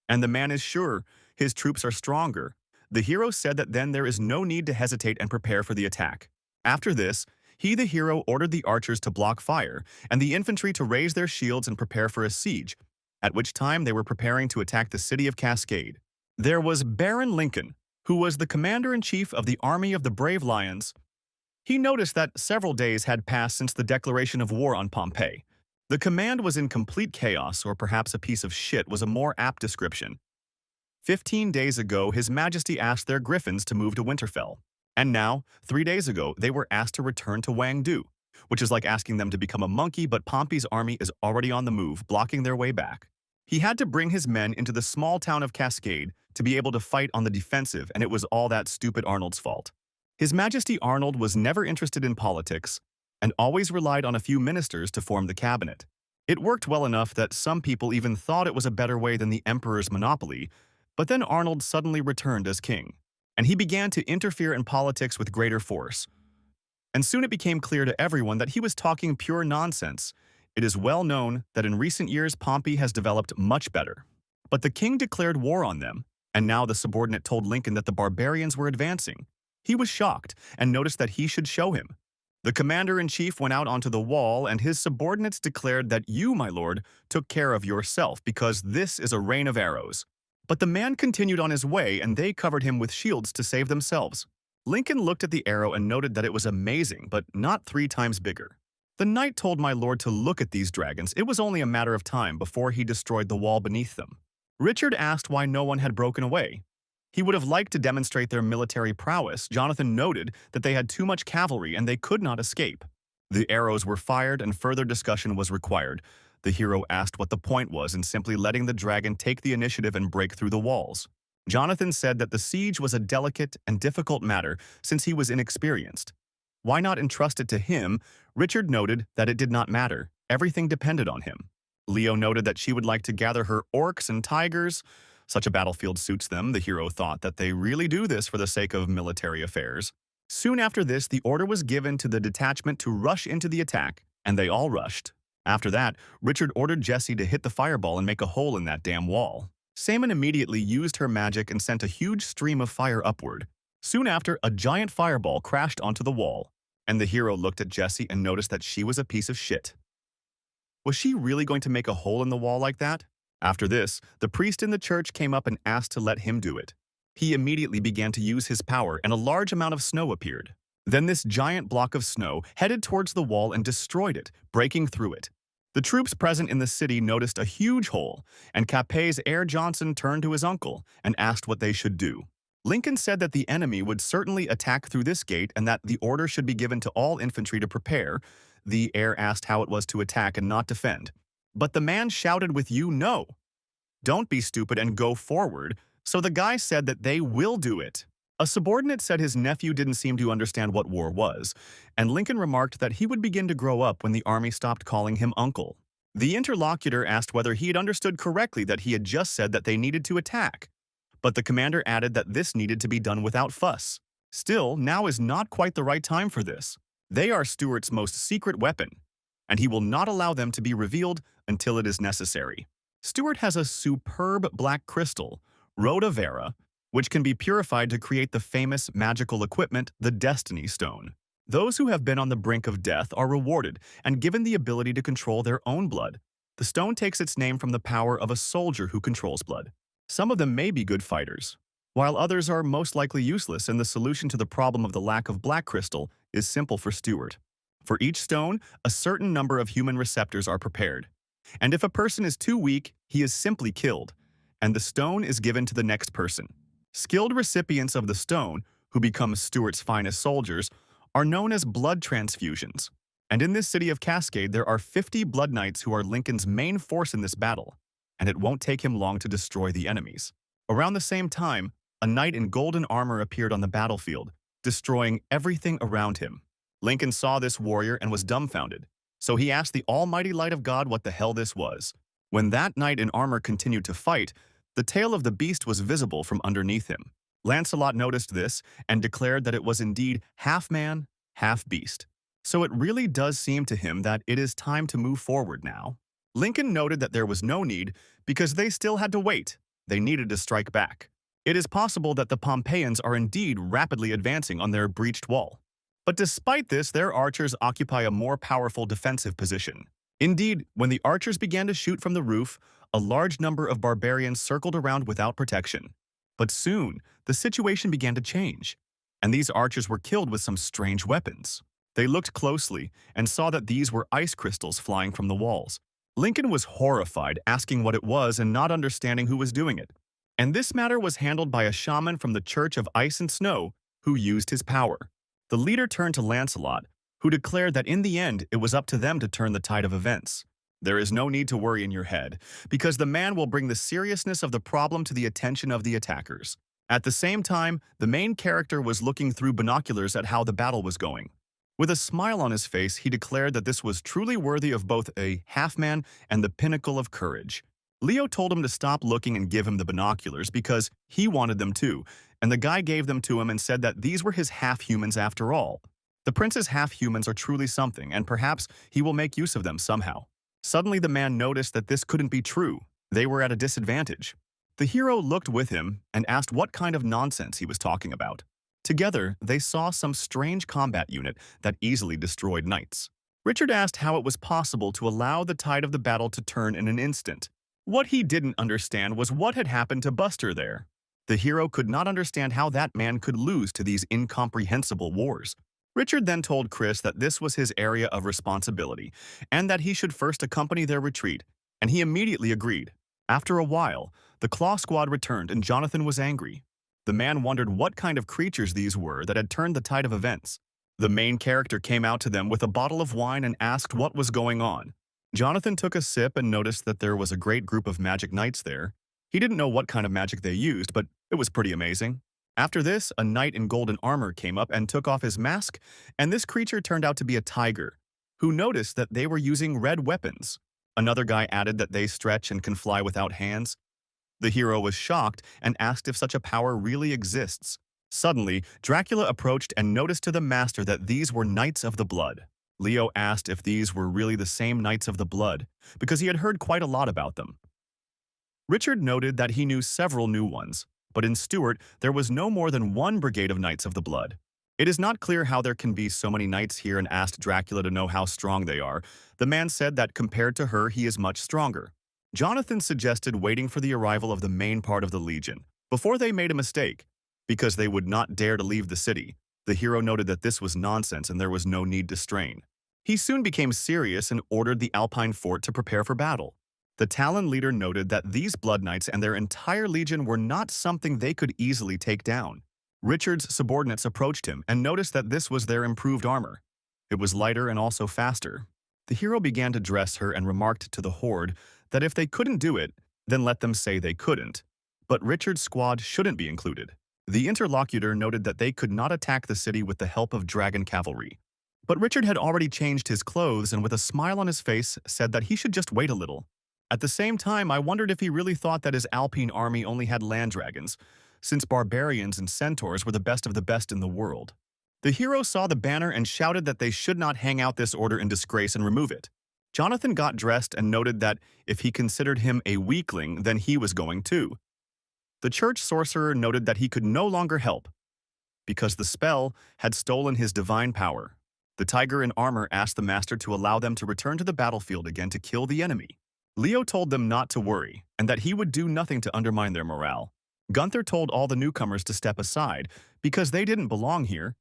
and the man is sure his troops are stronger. The hero said that then there is no need to hesitate and prepare for the attack. After this, He, the hero, ordered the archers to block fire and the infantry to raise their shields and prepare for a siege, at which time they were preparing to attack the city of Cascade. There was Baron Lincoln, who was the commander-in-chief of the Army of the Brave Lions. He noticed that several days had passed since the declaration of war on Pompeii. The command was in complete chaos, or perhaps a piece of shit was a more apt description. 15 days ago, His Majesty asked their griffins to move to Winterfell. And now, 3 days ago, they were asked to return to Wangdu, which is like asking them to become a monkey, but Pompey's army is already on the move, blocking their way back. He had to bring his men into the small town of Cascade to be able to fight on the defensive, and it was all that stupid Arnold's fault. His Majesty Arnold was never interested in politics and always relied on a few ministers to form the cabinet. It worked well enough that some people even thought it was a better way than the emperor's monopoly, but then Arnold suddenly returned as king, and he began to interfere in politics with greater force. And soon it became clear to everyone that he was talking pure nonsense. It is well known that in recent years Pompey has developed much better. But the king declared war on them, and now the subordinate told Lincoln that the barbarians were advancing. He was shocked and noticed that he should show him. The commander-in-chief went out onto the wall, and his subordinates declared that you, my lord, took care of yourself because this is a rain of arrows. But the man continued on his way, and they covered him with shields to save themselves. Lincoln looked at the arrow and noted that it was amazing, but not 3 times bigger. The knight told my lord to look at these dragons. It was only a matter of time before he destroyed the wall beneath them. Richard asked why no one had broken away. He would have liked to demonstrate their military prowess. Jonathan noted that they had too much cavalry and they could not escape. The arrows were fired and further discussion was required. The hero asked what the point was in simply letting the dragon take the initiative and break through the walls. Jonathan said that the siege was a delicate and difficult matter since he was inexperienced. Why not entrust it to him? Richard noted that it did not matter. Everything depended on him. Leo noted that she would like to gather her orcs and tigers. Such a battlefield suits them. The hero thought that they really do this for the sake of military affairs. Soon after this, the order was given to the detachment to rush into the attack, and they all rushed. After that, Richard ordered Jessie to hit the fireball and make a hole in that damn wall. Saman immediately used her magic and sent a huge stream of fire upward. Soon after, a giant fireball crashed onto the wall, and the hero looked at Jessie and noticed that she was a piece of shit. Was she really going to make a hole in the wall like that? After this, the priest in the church came up and asked to let him do it. He immediately began to use his power, and a large amount of snow appeared. Then this giant block of snow headed towards the wall and destroyed it, breaking through it. The troops present in the city noticed a huge hole, and Capet's heir Johnson turned to his uncle and asked what they should do. Lincoln said that the enemy would certainly attack through this gate and that the order should be given to all infantry to prepare. The heir asked how it was to attack and not defend. But the man shouted with you, no. Don't be stupid and go forward. So the guy said that they will do it. A subordinate said his nephew didn't seem to understand what war was, and Lincoln remarked that he would begin to grow up when the army stopped calling him uncle. The interlocutor asked whether he had understood correctly that he had just said that they needed to attack. But the commander added that this needed to be done without fuss. Still, now is not quite the right time for this. They are Stuart's most secret weapon, and he will not allow them to be revealed until it is necessary. Stuart has a superb black crystal, Rhoda Vera, which can be purified to create the famous magical equipment, the Destiny Stone. Those who have been on the brink of death are rewarded and given the ability to control their own blood. The stone takes its name from the power of a soldier who controls blood. Some of them may be good fighters, while others are most likely useless, and the solution to the problem of the lack of black crystal is simple for Stuart. For each stone, a certain number of human receptors are prepared. And if a person is too weak, he is simply killed, and the stone is given to the next person. Skilled recipients of the stone, who become Stuart's finest soldiers, are known as blood transfusions. And in this city of Cascade, there are 50 blood knights who are Lincoln's main force in this battle, and it won't take him long to destroy the enemies. Around the same time, a knight in golden armor appeared on the battlefield, destroying everything around him. Lincoln saw this warrior and was dumbfounded, so he asked the almighty light of God what the hell this was. When that knight in armor continued to fight, the tail of the beast was visible from underneath him. Lancelot noticed this and declared that it was indeed half man, half beast. So it really does seem to him that it is time to move forward now. Lincoln noted that there was no need because they still had to wait. They needed to strike back. It is possible that the Pompeians are indeed rapidly advancing on their breached wall. But despite this, their archers occupy a more powerful defensive position. Indeed, when the archers began to shoot from the roof, a large number of barbarians circled around without protection. But soon, the situation began to change, and these archers were killed with some strange weapons. They looked closely and saw that these were ice crystals flying from the walls. Lincoln was horrified, asking what it was and not understanding who was doing it. And this matter was handled by a shaman from the Church of Ice and Snow who used his power. The leader turned to Lancelot, who declared that in the end it was up to them to turn the tide of events. There is no need to worry in your head, because the man will bring the seriousness of the problem to the attention of the attackers. At the same time, the main character was looking through binoculars at how the battle was going. With a smile on his face, he declared that this was truly worthy of both a half-man and the pinnacle of courage. Leo told him to stop looking and give him the binoculars because he wanted them too, and the guy gave them to him and said that these were his half-humans after all. The prince's half-humans are truly something, and perhaps he will make use of them somehow. Suddenly the man noticed that this couldn't be true. They were at a disadvantage. The hero looked with him and asked what kind of nonsense he was talking about. Together, they saw some strange combat unit that easily destroyed knights. Richard asked how it was possible to allow the tide of the battle to turn in an instant. What he didn't understand was what had happened to Buster there. The hero could not understand how that man could lose to these incomprehensible wars. Richard then told Chris that this was his area of responsibility and that he should first accompany their retreat, and he immediately agreed. After a while, the Claw Squad returned and Jonathan was angry. The man wondered what kind of creatures these were that had turned the tide of events. The main character came out to them with a bottle of wine and asked what was going on. Jonathan took a sip and noticed that there was a great group of magic knights there. He didn't know what kind of magic they used, but it was pretty amazing. After this, a knight in golden armor came up and took off his mask, and this creature turned out to be a tiger, who noticed that they were using red weapons. Another guy added that they stretch and can fly without hands. The hero was shocked and asked if such a power really exists. Suddenly, Dracula approached and noticed to the master that these were Knights of the Blood. Leo asked if these were really the same Knights of the Blood, because he had heard quite a lot about them. Richard noted that he knew several new ones, but in Stuart there was no more than one brigade of Knights of the Blood. It is not clear how there can be so many knights here and asked Dracula to know how strong they are. The man said that compared to her he is much stronger. Jonathan suggested waiting for the arrival of the main part of the Legion, before they made a mistake, because they would not dare to leave the city. The hero noted that this was nonsense and there was no need to strain. He soon became serious and ordered the Alpine fort to prepare for battle. The Talon leader noted that these Blood Knights and their entire legion were not something they could easily take down. Richard's subordinates approached him and noticed that this was their improved armor. It was lighter and also faster. The hero began to dress her and remarked to the horde that if they couldn't do it, then let them say they couldn't. But Richard's squad shouldn't be included. The interlocutor noted that they could not attack the city with the help of dragon cavalry. But Richard had already changed his clothes and with a smile on his face said that he should just wait a little. At the same time, I wondered if he really thought that his Alpine army only had land dragons, since barbarians and centaurs were the best of the best in the world. The hero saw the banner and shouted that they should not hang out this order in disgrace and remove it. Jonathan got dressed and noted that if he considered him a weakling, then he was going too. The church sorcerer noted that he could no longer help, because the spell had stolen his divine power. The tiger in armor asked the master to allow them to return to the battlefield again to kill the enemy. Leo told them not to worry, and that he would do nothing to undermine their morale. Gunther told all the newcomers to step aside, because they didn't belong here,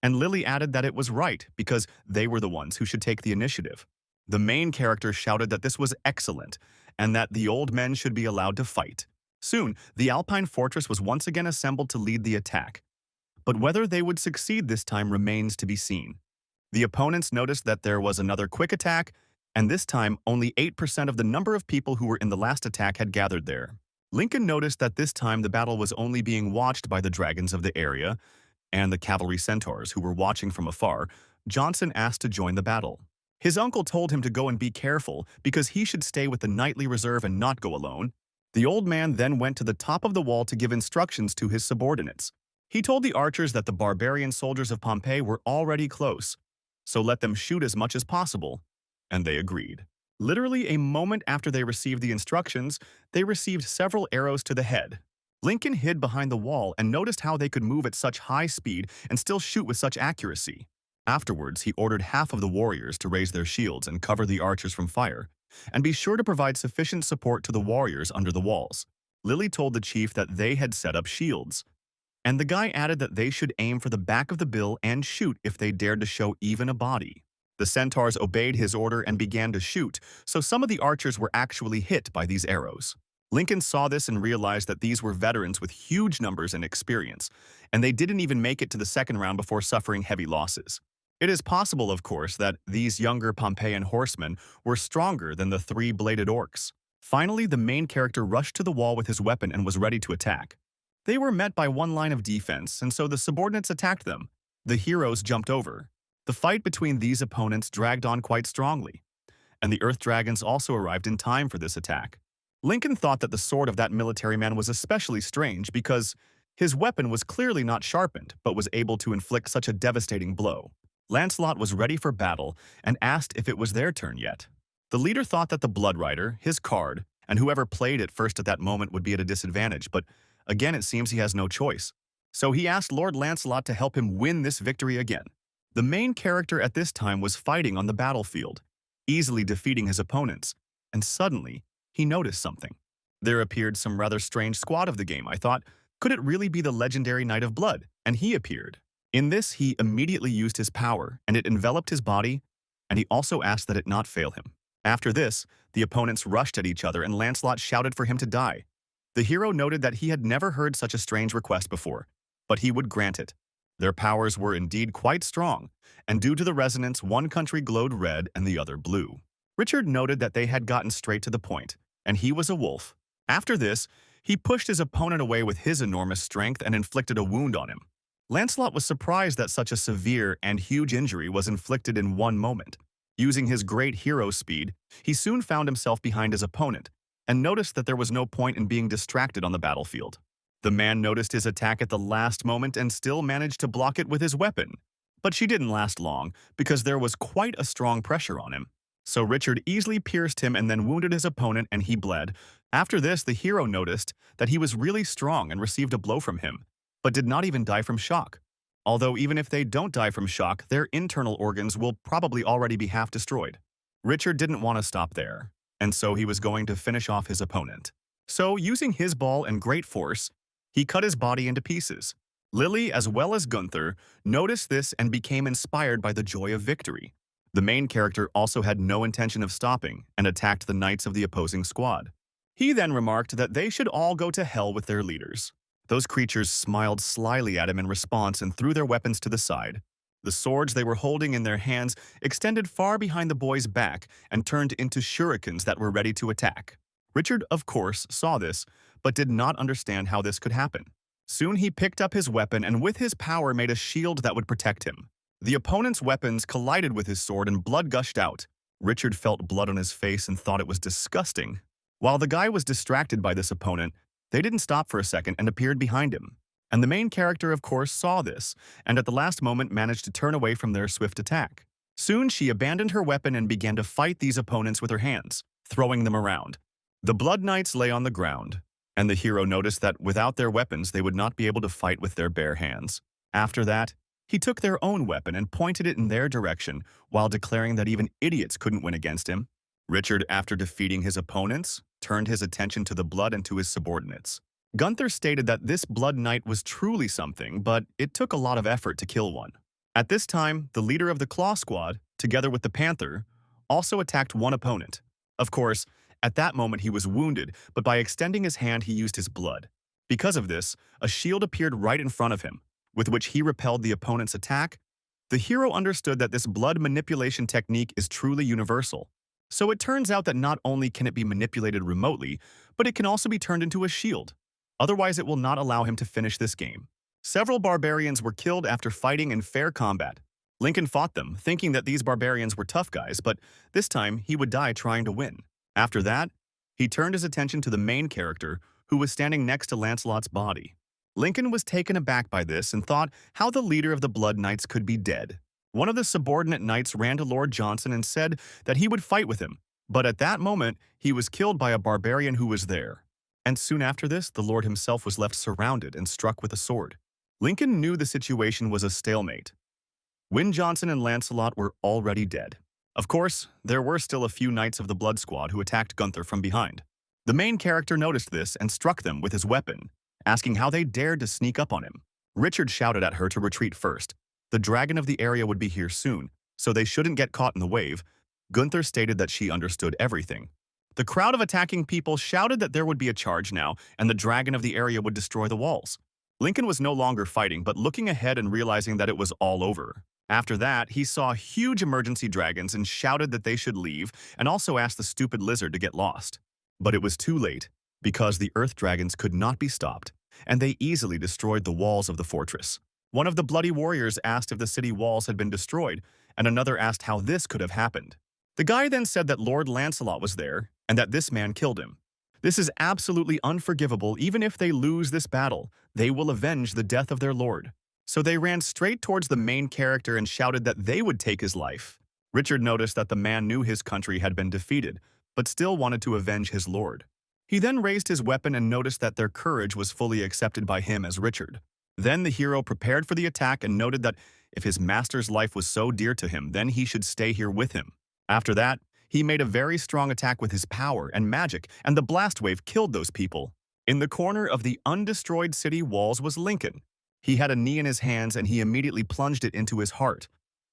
and Lily added that it was right, because they were the ones who should take the initiative. The main character shouted that this was excellent, and that the old men should be allowed to fight. Soon, the Alpine fortress was once again assembled to lead the attack. But whether they would succeed this time remains to be seen. The opponents noticed that there was another quick attack, and this time only 8% of the number of people who were in the last attack had gathered there. Lincoln noticed that this time the battle was only being watched by the dragons of the area and the cavalry centaurs who were watching from afar. Johnson asked to join the battle. His uncle told him to go and be careful because he should stay with the knightly reserve and not go alone. The old man then went to the top of the wall to give instructions to his subordinates. He told the archers that the barbarian soldiers of Pompeii were already close, so let them shoot as much as possible, and they agreed. Literally a moment after they received the instructions, they received several arrows to the head. Lincoln hid behind the wall and noticed how they could move at such high speed and still shoot with such accuracy. Afterwards, he ordered half of the warriors to raise their shields and cover the archers from fire, and be sure to provide sufficient support to the warriors under the walls. Lily told the chief that they had set up shields, and the guy added that they should aim for the back of the bill and shoot if they dared to show even a body. The centaurs obeyed his order and began to shoot, so some of the archers were actually hit by these arrows. Lincoln saw this and realized that these were veterans with huge numbers and experience, and they didn't even make it to the second round before suffering heavy losses. It is possible, of course, that these younger Pompeian horsemen were stronger than the three-bladed orcs. Finally, the main character rushed to the wall with his weapon and was ready to attack. They were met by one line of defense, and so the subordinates attacked them. The heroes jumped over. The fight between these opponents dragged on quite strongly, and the Earth Dragons also arrived in time for this attack. Lincoln thought that the sword of that military man was especially strange because his weapon was clearly not sharpened, but was able to inflict such a devastating blow. Lancelot was ready for battle and asked if it was their turn yet. The leader thought that the Blood Rider, his card, and whoever played it first at that moment would be at a disadvantage, but again it seems he has no choice. So he asked Lord Lancelot to help him win this victory again. The main character at this time was fighting on the battlefield, easily defeating his opponents, and suddenly he noticed something. There appeared some rather strange squad of the game. I thought, could it really be the legendary Knight of Blood? And he appeared. In this, he immediately used his power, and it enveloped his body, and he also asked that it not fail him. After this, the opponents rushed at each other, and Lancelot shouted for him to die. The hero noted that he had never heard such a strange request before, but he would grant it. Their powers were indeed quite strong, and due to the resonance, one country glowed red and the other blue. Richard noted that they had gotten straight to the point, and he was a wolf. After this, he pushed his opponent away with his enormous strength and inflicted a wound on him. Lancelot was surprised that such a severe and huge injury was inflicted in one moment. Using his great hero speed, he soon found himself behind his opponent and noticed that there was no point in being distracted on the battlefield. The man noticed his attack at the last moment and still managed to block it with his weapon. But she didn't last long because there was quite a strong pressure on him. So Richard easily pierced him and then wounded his opponent, and he bled. After this, the hero noticed that he was really strong and received a blow from him, but did not even die from shock. Although even if they don't die from shock, their internal organs will probably already be half destroyed. Richard didn't want to stop there, and so he was going to finish off his opponent. So, using his ball and great force, he cut his body into pieces. Lily, as well as Gunther, noticed this and became inspired by the joy of victory. The main character also had no intention of stopping and attacked the knights of the opposing squad. He then remarked that they should all go to hell with their leaders. Those creatures smiled slyly at him in response and threw their weapons to the side. The swords they were holding in their hands extended far behind the boy's back and turned into shurikens that were ready to attack. Richard, of course, saw this, but did not understand how this could happen. Soon he picked up his weapon and with his power made a shield that would protect him. The opponent's weapons collided with his sword and blood gushed out. Richard felt blood on his face and thought it was disgusting. While the guy was distracted by this opponent, they didn't stop for a second and appeared behind him. And the main character, of course, saw this, and at the last moment managed to turn away from their swift attack. Soon she abandoned her weapon and began to fight these opponents with her hands, throwing them around. The Blood Knights lay on the ground, and the hero noticed that without their weapons they would not be able to fight with their bare hands. After that, he took their own weapon and pointed it in their direction while declaring that even idiots couldn't win against him. Richard, after defeating his opponents, turned his attention to the blood and to his subordinates. Gunther stated that this Blood Knight was truly something, but it took a lot of effort to kill one. At this time, the leader of the Claw Squad, together with the Panther, also attacked one opponent. Of course, at that moment he was wounded, but by extending his hand he used his blood. Because of this, a shield appeared right in front of him, with which he repelled the opponent's attack. The hero understood that this blood manipulation technique is truly universal. So it turns out that not only can it be manipulated remotely, but it can also be turned into a shield. Otherwise, it will not allow him to finish this game. Several barbarians were killed after fighting in fair combat. Lincoln fought them, thinking that these barbarians were tough guys, but this time he would die trying to win. After that, he turned his attention to the main character, who was standing next to Lancelot's body. Lincoln was taken aback by this and thought how the leader of the Blood Knights could be dead. One of the subordinate knights ran to Lord Johnson and said that he would fight with him, but at that moment he was killed by a barbarian who was there. And soon after this, the Lord himself was left surrounded and struck with a sword. Lincoln knew the situation was a stalemate. Win Johnson and Lancelot were already dead. Of course, there were still a few knights of the Blood Squad who attacked Gunther from behind. The main character noticed this and struck them with his weapon, asking how they dared to sneak up on him. Richard shouted at her to retreat first. The dragon of the area would be here soon, so they shouldn't get caught in the wave. Gunther stated that she understood everything. The crowd of attacking people shouted that there would be a charge now, and the dragon of the area would destroy the walls. Lincoln was no longer fighting, but looking ahead and realizing that it was all over. After that, he saw huge emergency dragons and shouted that they should leave, and also asked the stupid lizard to get lost. But it was too late, because the earth dragons could not be stopped, and they easily destroyed the walls of the fortress. One of the bloody warriors asked if the city walls had been destroyed, and another asked how this could have happened. The guy then said that Lord Lancelot was there, and that this man killed him. This is absolutely unforgivable. Even if they lose this battle, they will avenge the death of their lord. So they ran straight towards the main character and shouted that they would take his life. Richard noticed that the man knew his country had been defeated, but still wanted to avenge his lord. He then raised his weapon and noticed that their courage was fully accepted by him as Richard. Then the hero prepared for the attack and noted that if his master's life was so dear to him, then he should stay here with him. After that, he made a very strong attack with his power and magic, and the blast wave killed those people. In the corner of the undestroyed city walls was Lincoln. He had a knee in his hands and he immediately plunged it into his heart.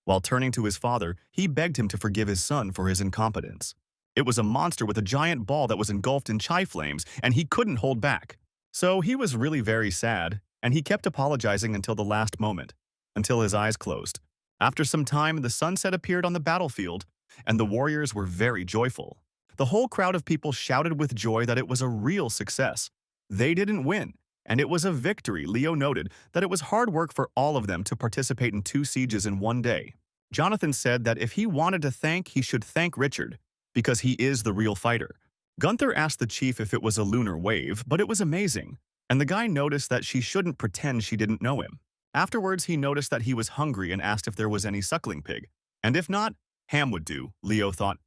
While turning to his father, he begged him to forgive his son for his incompetence. It was a monster with a giant ball that was engulfed in chai flames, and he couldn't hold back. So he was really very sad, and he kept apologizing until the last moment, until his eyes closed. After some time, the sunset appeared on the battlefield, and the warriors were very joyful. The whole crowd of people shouted with joy that it was a real success. They didn't win, and it was a victory. Leo noted that it was hard work for all of them to participate in 2 sieges in one day. Jonathan said that if he wanted to thank, he should thank Richard, because he is the real fighter. Gunther asked the chief if it was a lunar wave, but it was amazing, and the guy noticed that she shouldn't pretend she didn't know him. Afterwards, he noticed that he was hungry and asked if there was any suckling pig, and if not, ham would do. Leo thought,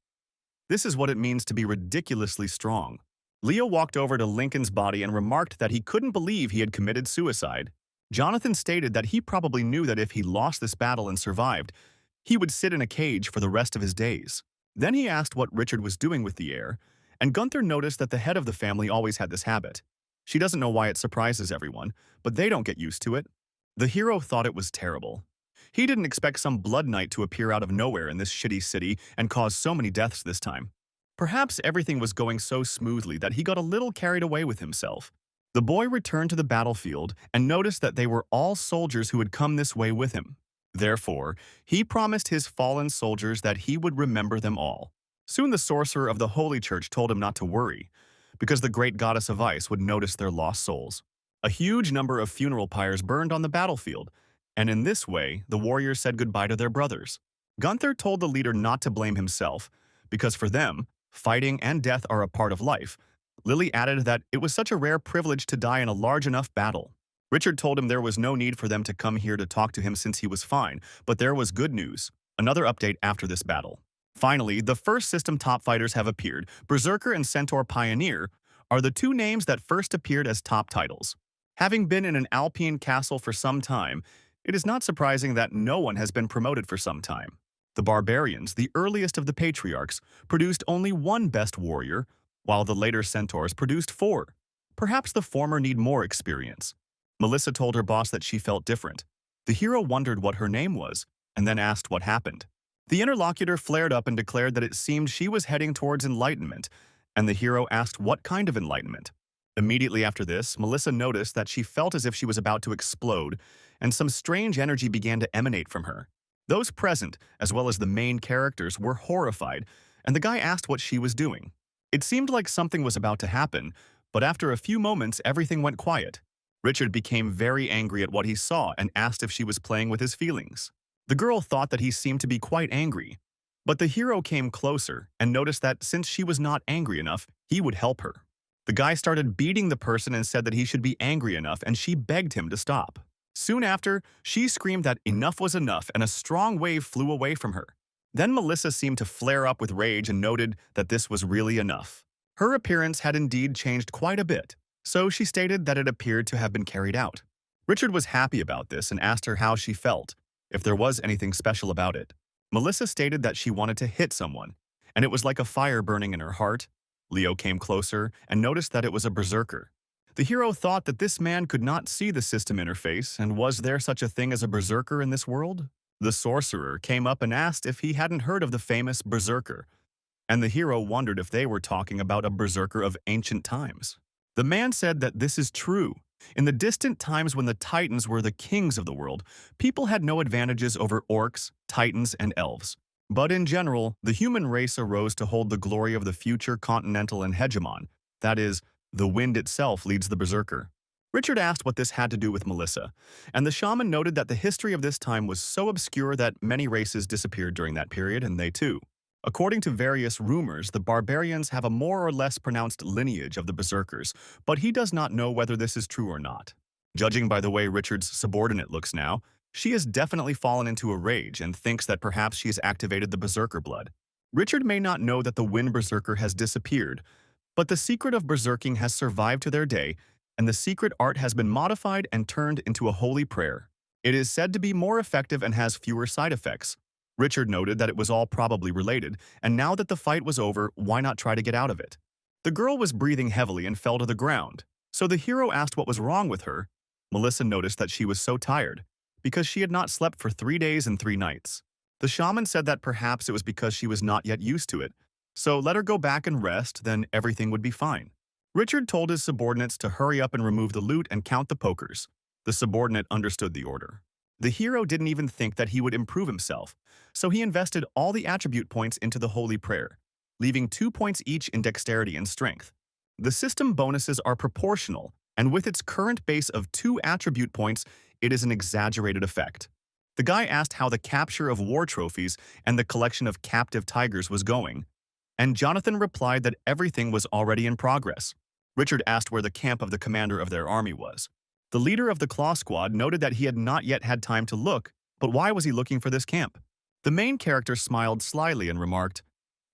this is what it means to be ridiculously strong. Leo walked over to Lincoln's body and remarked that he couldn't believe he had committed suicide. Jonathan stated that he probably knew that if he lost this battle and survived, he would sit in a cage for the rest of his days. Then he asked what Richard was doing with the heir, and Gunther noticed that the head of the family always had this habit. She doesn't know why it surprises everyone, but they don't get used to it. The hero thought it was terrible. He didn't expect some blood knight to appear out of nowhere in this shitty city and cause so many deaths this time. Perhaps everything was going so smoothly that he got a little carried away with himself. The boy returned to the battlefield and noticed that they were all soldiers who had come this way with him. Therefore, he promised his fallen soldiers that he would remember them all. Soon the sorcerer of the Holy Church told him not to worry, because the great goddess of ice would notice their lost souls. A huge number of funeral pyres burned on the battlefield, and in this way, the warriors said goodbye to their brothers. Gunther told the leader not to blame himself, because for them, fighting and death are a part of life. Lily added that it was such a rare privilege to die in a large enough battle. Richard told him there was no need for them to come here to talk to him since he was fine, but there was good news. Another update after this battle. Finally, the first system top fighters have appeared. Berserker and Centaur Pioneer are the 2 names that first appeared as top titles. Having been in an Alpine castle for some time, it is not surprising that no one has been promoted for some time. The Barbarians, the earliest of the patriarchs, produced only 1 best warrior, while the later Centaurs produced 4. Perhaps the former need more experience. Melissa told her boss that she felt different. The hero wondered what her name was, and then asked what happened. The interlocutor flared up and declared that it seemed she was heading towards enlightenment, and the hero asked what kind of enlightenment. Immediately after this, Melissa noticed that she felt as if she was about to explode, and some strange energy began to emanate from her. Those present, as well as the main characters, were horrified, and the guy asked what she was doing. It seemed like something was about to happen, but after a few moments, everything went quiet. Richard became very angry at what he saw and asked if she was playing with his feelings. The girl thought that he seemed to be quite angry, but the hero came closer and noticed that since she was not angry enough, he would help her. The guy started beating the person and said that he should be angry enough, and she begged him to stop. Soon after, she screamed that enough was enough, and a strong wave flew away from her. Then Melissa seemed to flare up with rage and noted that this was really enough. Her appearance had indeed changed quite a bit, so she stated that it appeared to have been carried out. Richard was happy about this and asked her how she felt. if there was anything special about it. Melissa stated that she wanted to hit someone, and it was like a fire burning in her heart. Leo came closer and noticed that it was a berserker. The hero thought that this man could not see the system interface, and was there such a thing as a berserker in this world? The sorcerer came up and asked if he hadn't heard of the famous berserker, and the hero wondered if they were talking about a berserker of ancient times. The man said that this is true. In the distant times when the Titans were the kings of the world, people had no advantages over orcs, titans, and elves. But in general, the human race arose to hold the glory of the future continental and hegemon. That is, the wind itself leads the berserker. Richard asked what this had to do with Melissa, and the shaman noted that the history of this time was so obscure that many races disappeared during that period, and they too. According to various rumors, the barbarians have a more or less pronounced lineage of the berserkers, but he does not know whether this is true or not. Judging by the way Richard's subordinate looks now, she has definitely fallen into a rage and thinks that perhaps she has activated the berserker blood. Richard may not know that the wind berserker has disappeared, but the secret of berserking has survived to their day, and the secret art has been modified and turned into a holy prayer. It is said to be more effective and has fewer side effects. Richard noted that it was all probably related, and now that the fight was over, why not try to get out of it? The girl was breathing heavily and fell to the ground, so the hero asked what was wrong with her. Melissa noticed that she was so tired, because she had not slept for 3 days and 3 nights. The shaman said that perhaps it was because she was not yet used to it, so let her go back and rest, then everything would be fine. Richard told his subordinates to hurry up and remove the loot and count the pokers. The subordinate understood the order. The hero didn't even think that he would improve himself, so he invested all the attribute points into the holy prayer, leaving 2 points each in dexterity and strength. The system bonuses are proportional, and with its current base of 2 attribute points, it is an exaggerated effect. The guy asked how the capture of war trophies and the collection of captive tigers was going, and Jonathan replied that everything was already in progress. Richard asked where the camp of the commander of their army was. The leader of the Claw Squad noted that he had not yet had time to look, but why was he looking for this camp? The main character smiled slyly and remarked,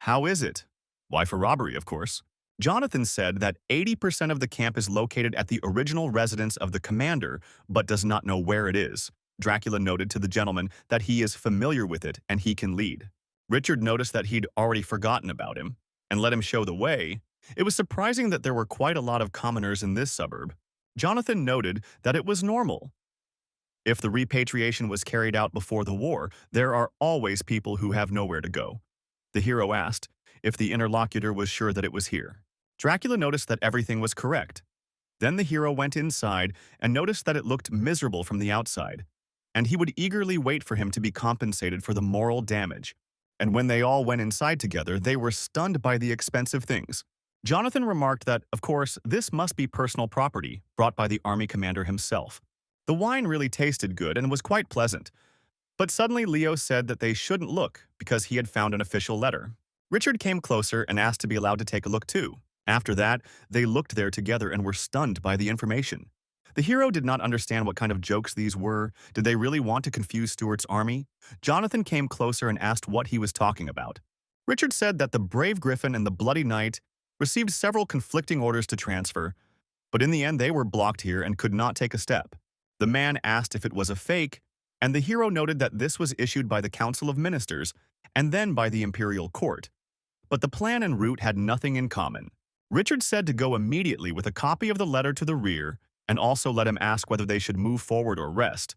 "How is it?" "Why, for robbery, of course." Jonathan said that 80% of the camp is located at the original residence of the commander, but does not know where it is. Dracula noted to the gentleman that he is familiar with it and he can lead. Richard noticed that he'd already forgotten about him and let him show the way. It was surprising that there were quite a lot of commoners in this suburb. Jonathan noted that it was normal. If the repatriation was carried out before the war, there are always people who have nowhere to go. The hero asked if the interlocutor was sure that it was here. Dracula noticed that everything was correct. Then the hero went inside and noticed that it looked miserable from the outside, and he would eagerly wait for him to be compensated for the moral damage. And when they all went inside together, they were stunned by the expensive things. Jonathan remarked that, of course, this must be personal property, brought by the army commander himself. The wine really tasted good and was quite pleasant. But suddenly Leo said that they shouldn't look because he had found an official letter. Richard came closer and asked to be allowed to take a look too. After that, they looked there together and were stunned by the information. The hero did not understand what kind of jokes these were. Did they really want to confuse Stuart's army? Jonathan came closer and asked what he was talking about. Richard said that the Brave Griffin and the Bloody Knight received several conflicting orders to transfer, but in the end they were blocked here and could not take a step. The man asked if it was a fake, and the hero noted that this was issued by the Council of Ministers and then by the Imperial Court. But the plan and route had nothing in common. Richard said to go immediately with a copy of the letter to the rear and also let him ask whether they should move forward or rest.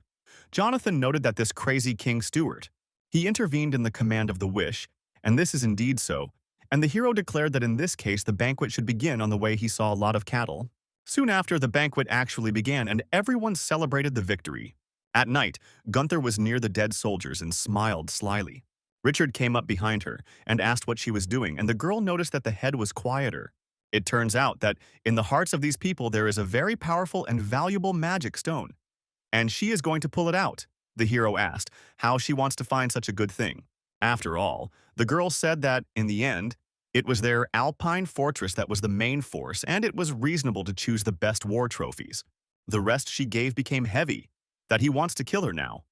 Jonathan noted that this crazy King Stuart. He intervened in the command of the wish, and this is indeed so, and the hero declared that in this case the banquet should begin on the way he saw a lot of cattle. Soon after, the banquet actually began and everyone celebrated the victory. At night, Gunther was near the dead soldiers and smiled slyly. Richard came up behind her and asked what she was doing, and the girl noticed that the head was quieter. It turns out that in the hearts of these people there is a very powerful and valuable magic stone, and she is going to pull it out. The hero asked how she wants to find such a good thing. After all, the girl said that, in the end, it was their alpine fortress that was the main force, and it was reasonable to choose the best war trophies. The rest she gave became heavy, that he wants to kill her now.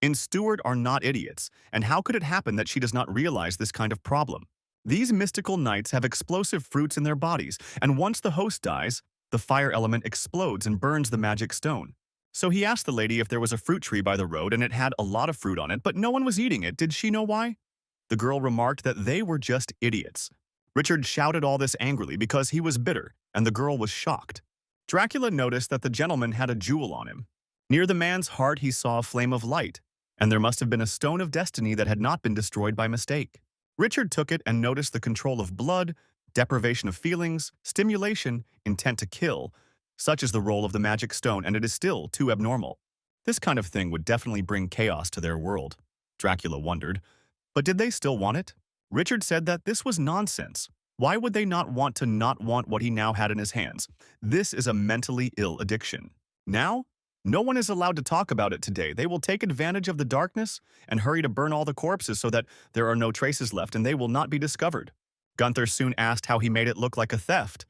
In Stuart are not idiots, and how could it happen that she does not realize this kind of problem? These mystical knights have explosive fruits in their bodies, and once the host dies, the fire element explodes and burns the magic stone. So he asked the lady if there was a fruit tree by the road and it had a lot of fruit on it, but no one was eating it. Did she know why? The girl remarked that they were just idiots. Richard shouted all this angrily because he was bitter, and the girl was shocked. Dracula noticed that the gentleman had a jewel on him. Near the man's heart he saw a flame of light, and there must have been a stone of destiny that had not been destroyed by mistake. Richard took it and noticed the control of blood, deprivation of feelings, stimulation, intent to kill. Such is the role of the magic stone, and it is still too abnormal. This kind of thing would definitely bring chaos to their world, Dracula wondered. But did they still want it? Richard said that this was nonsense. Why would they not want what he now had in his hands? This is a mentally ill addiction. Now, no one is allowed to talk about it today. They will take advantage of the darkness and hurry to burn all the corpses so that there are no traces left and they will not be discovered. Gunther soon asked how he made it look like a theft,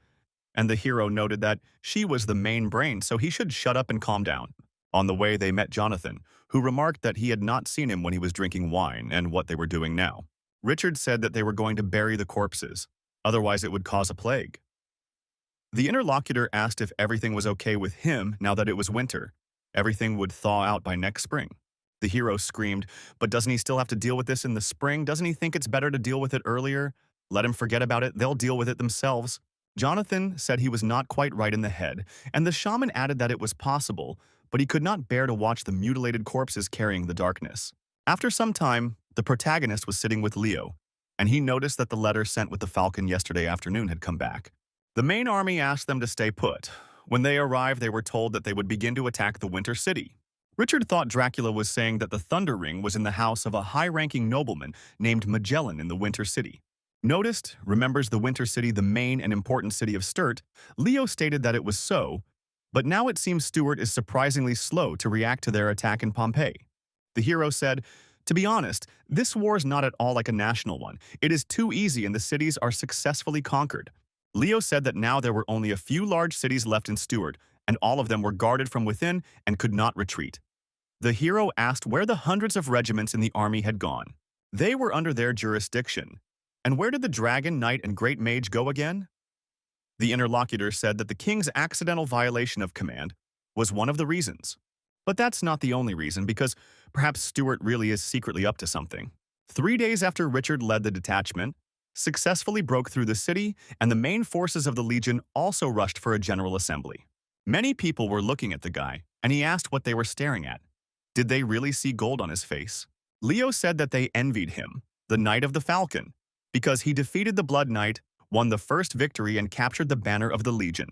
and the hero noted that she was the main brain, so he should shut up and calm down. On the way, they met Jonathan, who remarked that he had not seen him when he was drinking wine and what they were doing now. Richard said that they were going to bury the corpses, otherwise it would cause a plague. The interlocutor asked if everything was okay with him now that it was winter. Everything would thaw out by next spring. The hero screamed, but doesn't he still have to deal with this in the spring? Doesn't he think it's better to deal with it earlier? Let him forget about it, they'll deal with it themselves. Jonathan said he was not quite right in the head, and the shaman added that it was possible, but he could not bear to watch the mutilated corpses carrying the darkness. After some time, the protagonist was sitting with Leo, and he noticed that the letter sent with the falcon yesterday afternoon had come back. The main army asked them to stay put. When they arrived, they were told that they would begin to attack the Winter City. Richard thought Dracula was saying that the Thunder Ring was in the house of a high-ranking nobleman named Magellan in the Winter City. Noticed, remembers the Winter City the main and important city of Sturt, Leo stated that it was so, but now it seems Stuart is surprisingly slow to react to their attack in Pompeii. The hero said, "To be honest, this war is not at all like a national one. It is too easy and the cities are successfully conquered." Leo said that now there were only a few large cities left in Stuart, and all of them were guarded from within and could not retreat. The hero asked where the hundreds of regiments in the army had gone. They were under their jurisdiction. And where did the dragon, knight, and great mage go again? The interlocutor said that the king's accidental violation of command was one of the reasons. But that's not the only reason, because perhaps Stuart really is secretly up to something. 3 days after Richard led the detachment, successfully broke through the city, and the main forces of the Legion also rushed for a general assembly. Many people were looking at the guy, and he asked what they were staring at. Did they really see gold on his face? Leo said that they envied him, the Knight of the Falcon, because he defeated the Blood Knight, won the first victory, and captured the banner of the Legion.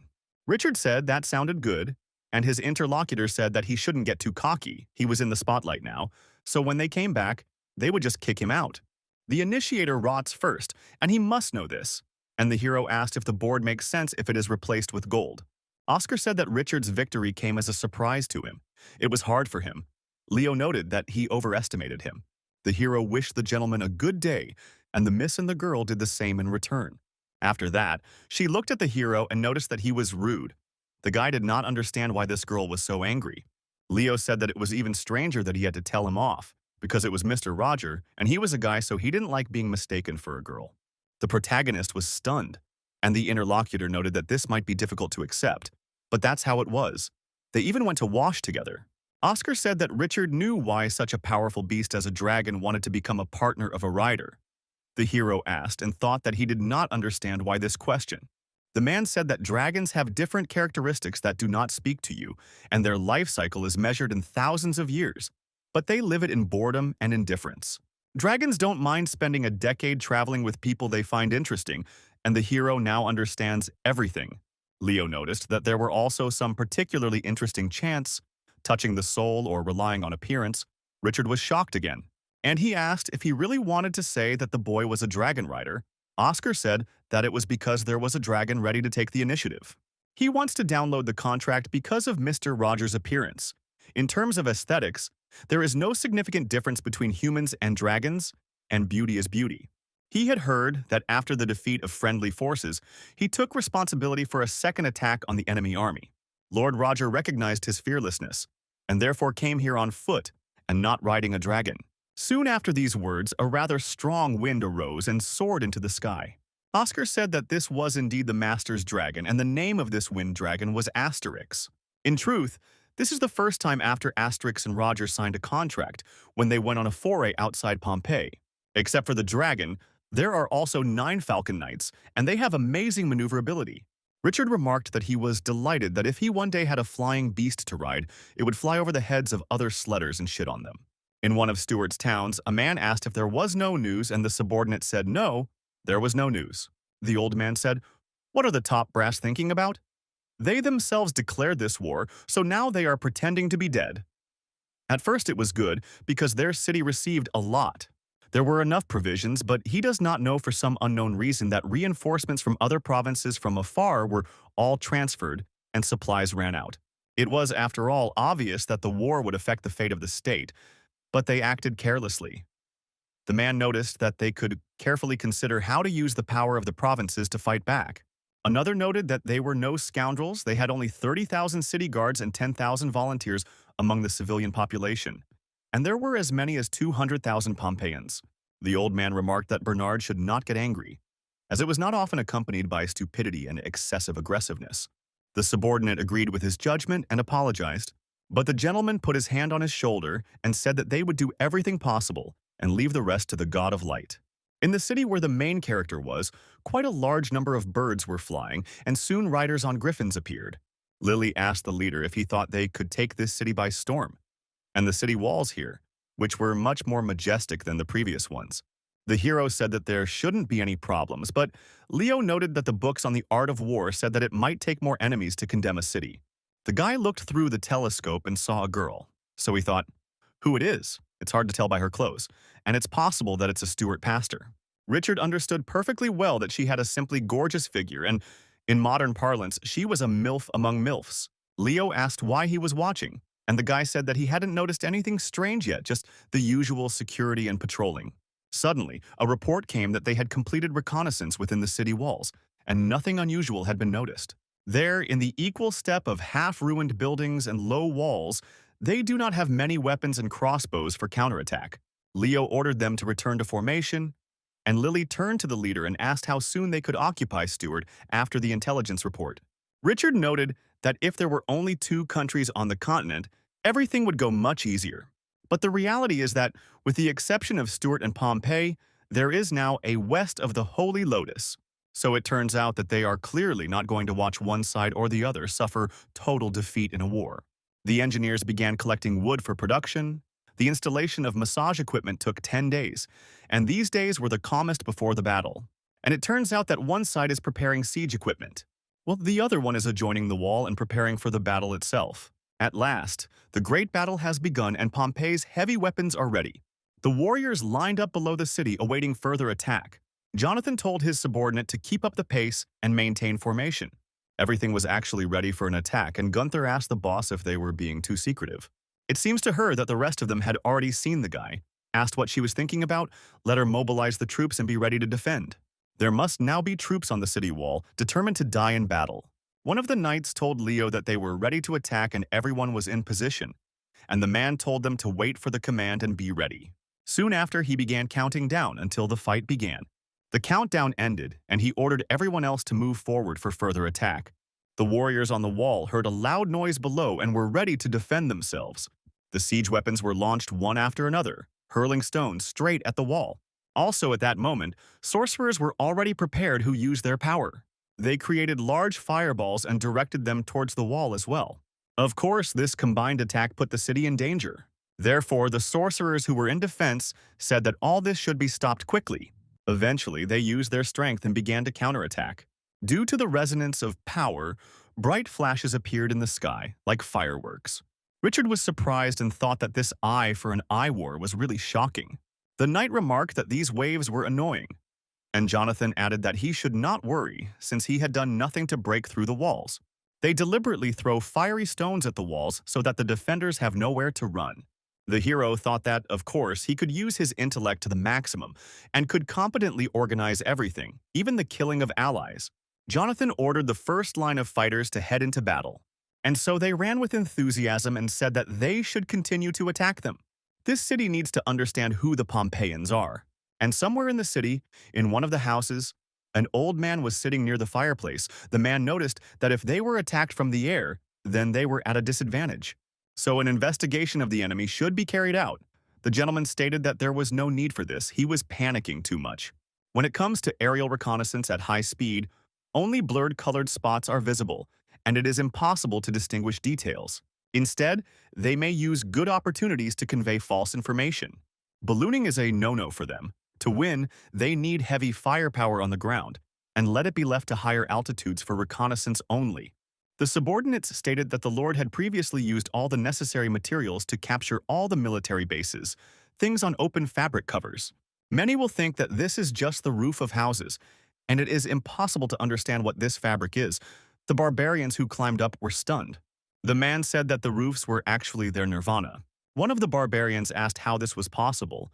Richard said that sounded good, and his interlocutor said that he shouldn't get too cocky. He was in the spotlight now, so when they came back, they would just kick him out. The initiator rots first, and he must know this, and the hero asked if the board makes sense if it is replaced with gold. Oscar said that Richard's victory came as a surprise to him. It was hard for him. Leo noted that he overestimated him. The hero wished the gentleman a good day, and the miss and the girl did the same in return. After that, she looked at the hero and noticed that he was rude. The guy did not understand why this girl was so angry. Leo said that it was even stranger that he had to tell him off, because it was Mr. Roger, and he was a guy, so he didn't like being mistaken for a girl. The protagonist was stunned, and the interlocutor noted that this might be difficult to accept, but that's how it was. They even went to wash together. Oscar said that Richard knew why such a powerful beast as a dragon wanted to become a partner of a rider. The hero asked and thought that he did not understand why this question. The man said that dragons have different characteristics that do not speak to you, and their life cycle is measured in thousands of years, but they live it in boredom and indifference. Dragons don't mind spending a decade traveling with people they find interesting, and the hero now understands everything. Leo noticed that there were also some particularly interesting chants, touching the soul or relying on appearance. Richard was shocked again, and he asked if he really wanted to say that the boy was a dragon rider. Oscar said that it was because there was a dragon ready to take the initiative. He wants to download the contract because of Mr. Rogers' appearance. In terms of aesthetics, there is no significant difference between humans and dragons, and beauty is beauty. He had heard that after the defeat of friendly forces, he took responsibility for a second attack on the enemy army. Lord Roger recognized his fearlessness, and therefore came here on foot and not riding a dragon. Soon after these words, a rather strong wind arose and soared into the sky. Oscar said that this was indeed the Master's dragon, and the name of this wind dragon was Asterix. In truth, This is the first time after Asterix and Roger signed a contract when they went on a foray outside Pompeii. Except for the dragon, there are also 9 Falcon Knights, and they have amazing maneuverability. Richard remarked that he was delighted that if he one day had a flying beast to ride, it would fly over the heads of other sledders and shit on them. In one of Stuart's towns, a man asked if there was no news, and the subordinate said no, there was no news. The old man said, "What are the top brass thinking about? They themselves declared this war, so now they are pretending to be dead." At first it was good, because their city received a lot. There were enough provisions, but he does not know for some unknown reason that reinforcements from other provinces from afar were all transferred and supplies ran out. It was, after all, obvious that the war would affect the fate of the state, but they acted carelessly. The man noticed that they could carefully consider how to use the power of the provinces to fight back. Another noted that they were no scoundrels. They had only 30,000 city guards and 10,000 volunteers among the civilian population, and there were as many as 200,000 Pompeians. The old man remarked that Bernard should not get angry, as it was not often accompanied by stupidity and excessive aggressiveness. The subordinate agreed with his judgment and apologized, but the gentleman put his hand on his shoulder and said that they would do everything possible and leave the rest to the god of light. In the city where the main character was, quite a large number of birds were flying, and soon riders on griffins appeared. Lily asked the leader if he thought they could take this city by storm, and the city walls here, which were much more majestic than the previous ones. The hero said that there shouldn't be any problems, but Leo noted that the books on the art of war said that it might take more enemies to condemn a city. The guy looked through the telescope and saw a girl, so he thought, who it is? It's hard to tell by her clothes, and it's possible that it's a Stuart pastor. Richard understood perfectly well that she had a simply gorgeous figure, and in modern parlance, she was a MILF among MILFs. Leo asked why he was watching, and the guy said that he hadn't noticed anything strange yet, just the usual security and patrolling. Suddenly, a report came that they had completed reconnaissance within the city walls, and nothing unusual had been noticed. There, in the equal step of half-ruined buildings and low walls, they do not have many weapons and crossbows for counterattack. Leo ordered them to return to formation, and Lily turned to the leader and asked how soon they could occupy Stuart after the intelligence report. Richard noted that if there were only 2 countries on the continent, everything would go much easier. But the reality is that, with the exception of Stuart and Pompeii, there is now a west of the Holy Lotus. So it turns out that they are clearly not going to watch one side or the other suffer total defeat in a war. The engineers began collecting wood for production. The installation of massage equipment took 10 days, and these days were the calmest before the battle. And it turns out that one side is preparing siege equipment, while the other one is adjoining the wall and preparing for the battle itself. At last, the great battle has begun and Pompeii's heavy weapons are ready. The warriors lined up below the city awaiting further attack. Jonathan told his subordinate to keep up the pace and maintain formation. Everything was actually ready for an attack, and Gunther asked the boss if they were being too secretive. It seems to her that the rest of them had already seen the guy, asked what she was thinking about, let her mobilize the troops and be ready to defend. There must now be troops on the city wall, determined to die in battle. One of the knights told Leo that they were ready to attack and everyone was in position, and the man told them to wait for the command and be ready. Soon after, he began counting down until the fight began. The countdown ended, and he ordered everyone else to move forward for further attack. The warriors on the wall heard a loud noise below and were ready to defend themselves. The siege weapons were launched one after another, hurling stones straight at the wall. Also at that moment, sorcerers were already prepared who used their power. They created large fireballs and directed them towards the wall as well. Of course, this combined attack put the city in danger. Therefore, the sorcerers who were in defense said that all this should be stopped quickly. Eventually, they used their strength and began to counterattack. Due to the resonance of power, bright flashes appeared in the sky, like fireworks. Richard was surprised and thought that this eye for an eye war was really shocking. The knight remarked that these waves were annoying, and Jonathan added that he should not worry since he had done nothing to break through the walls. They deliberately throw fiery stones at the walls so that the defenders have nowhere to run. The hero thought that, of course, he could use his intellect to the maximum and could competently organize everything, even the killing of allies. Jonathan ordered the first line of fighters to head into battle, and so they ran with enthusiasm and said that they should continue to attack them. This city needs to understand who the Pompeians are. And somewhere in the city, in one of the houses, an old man was sitting near the fireplace. The man noticed that if they were attacked from the air, then they were at a disadvantage. so an investigation of the enemy should be carried out. The gentleman stated that there was no need for this. He was panicking too much. When it comes to aerial reconnaissance at high speed, only blurred colored spots are visible, and it is impossible to distinguish details. Instead, they may use good opportunities to convey false information. Ballooning is a no-no for them. To win, they need heavy firepower on the ground, and let it be left to higher altitudes for reconnaissance only. The subordinates stated that the Lord had previously used all the necessary materials to capture all the military bases, things on open fabric covers. Many will think that this is just the roof of houses, and it is impossible to understand what this fabric is. The barbarians who climbed up were stunned. The man said that the roofs were actually their nirvana. One of the barbarians asked how this was possible.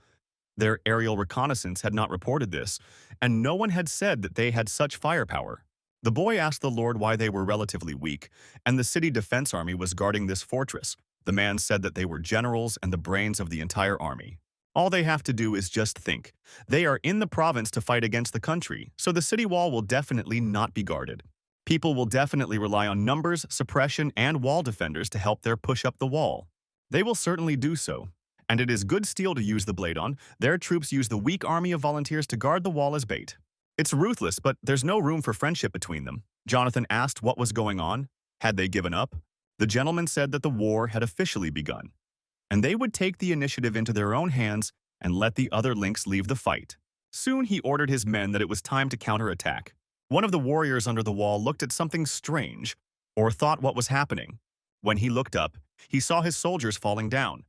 Their aerial reconnaissance had not reported this, and no one had said that they had such firepower. The boy asked the Lord why they were relatively weak, and the city defense army was guarding this fortress. The man said that they were generals and the brains of the entire army. All they have to do is just think. They are in the province to fight against the country, so the city wall will definitely not be guarded. People will definitely rely on numbers, suppression, and wall defenders to help their push up the wall. They will certainly do so. And it is good steel to use the blade on. Their troops use the weak army of volunteers to guard the wall as bait. It's ruthless, but there's no room for friendship between them. Jonathan asked what was going on. Had they given up? The gentleman said that the war had officially begun, and they would take the initiative into their own hands and let the other links leave the fight. Soon he ordered his men that it was time to counterattack. One of the warriors under the wall looked at something strange, or thought what was happening. When he looked up, he saw his soldiers falling down.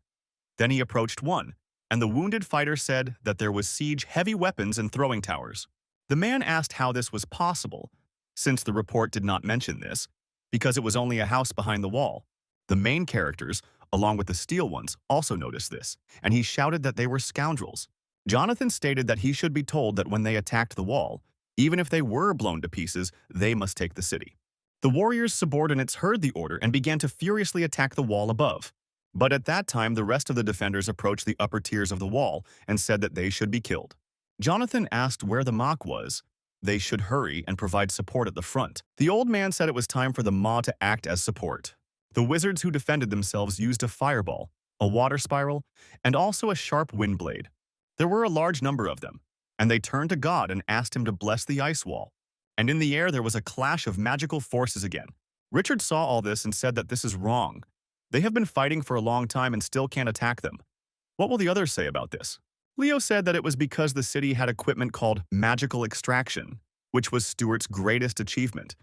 Then he approached one, and the wounded fighter said that there was siege, heavy weapons, and throwing towers. The man asked how this was possible, since the report did not mention this, because it was only a house behind the wall. The main characters, along with the steel ones, also noticed this, and he shouted that they were scoundrels. Jonathan stated that he should be told that when they attacked the wall, even if they were blown to pieces, they must take the city. The warriors' subordinates heard the order and began to furiously attack the wall above. But at that time, the rest of the defenders approached the upper tiers of the wall and said that they should be killed. Jonathan asked where the Mach was. They should hurry and provide support at the front. The old man said it was time for the Ma to act as support. The wizards who defended themselves used a fireball, a water spiral, and also a sharp wind blade. There were a large number of them, and they turned to God and asked him to bless the ice wall. And in the air there was a clash of magical forces again. Richard saw all this and said that this is wrong. They have been fighting for a long time and still can't attack them. What will the others say about this? Leo said that it was because the city had equipment called magical extraction, which was Stuart's greatest achievement,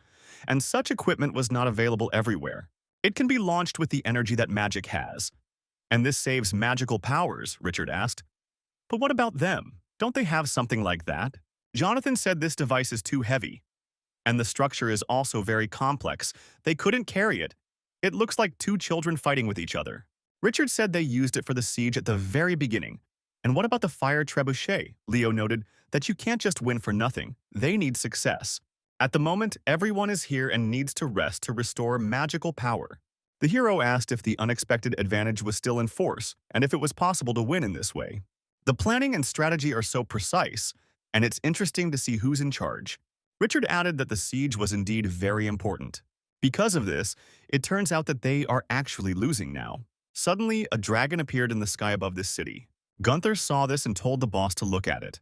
and such equipment was not available everywhere. It can be launched with the energy that magic has. And this saves magical powers, Richard asked. But what about them? Don't they have something like that? Jonathan said this device is too heavy, and the structure is also very complex. They couldn't carry it. It looks like two children fighting with each other. Richard said they used it for the siege at the very beginning. And what about the fire trebuchet? Leo noted that you can't just win for nothing. They need success. At the moment, everyone is here and needs to rest to restore magical power. The hero asked if the unexpected advantage was still in force and if it was possible to win in this way. The planning and strategy are so precise, and it's interesting to see who's in charge. Richard added that the siege was indeed very important. Because of this, it turns out that they are actually losing now. Suddenly, a dragon appeared in the sky above this city. Gunther saw this and told the boss to look at it.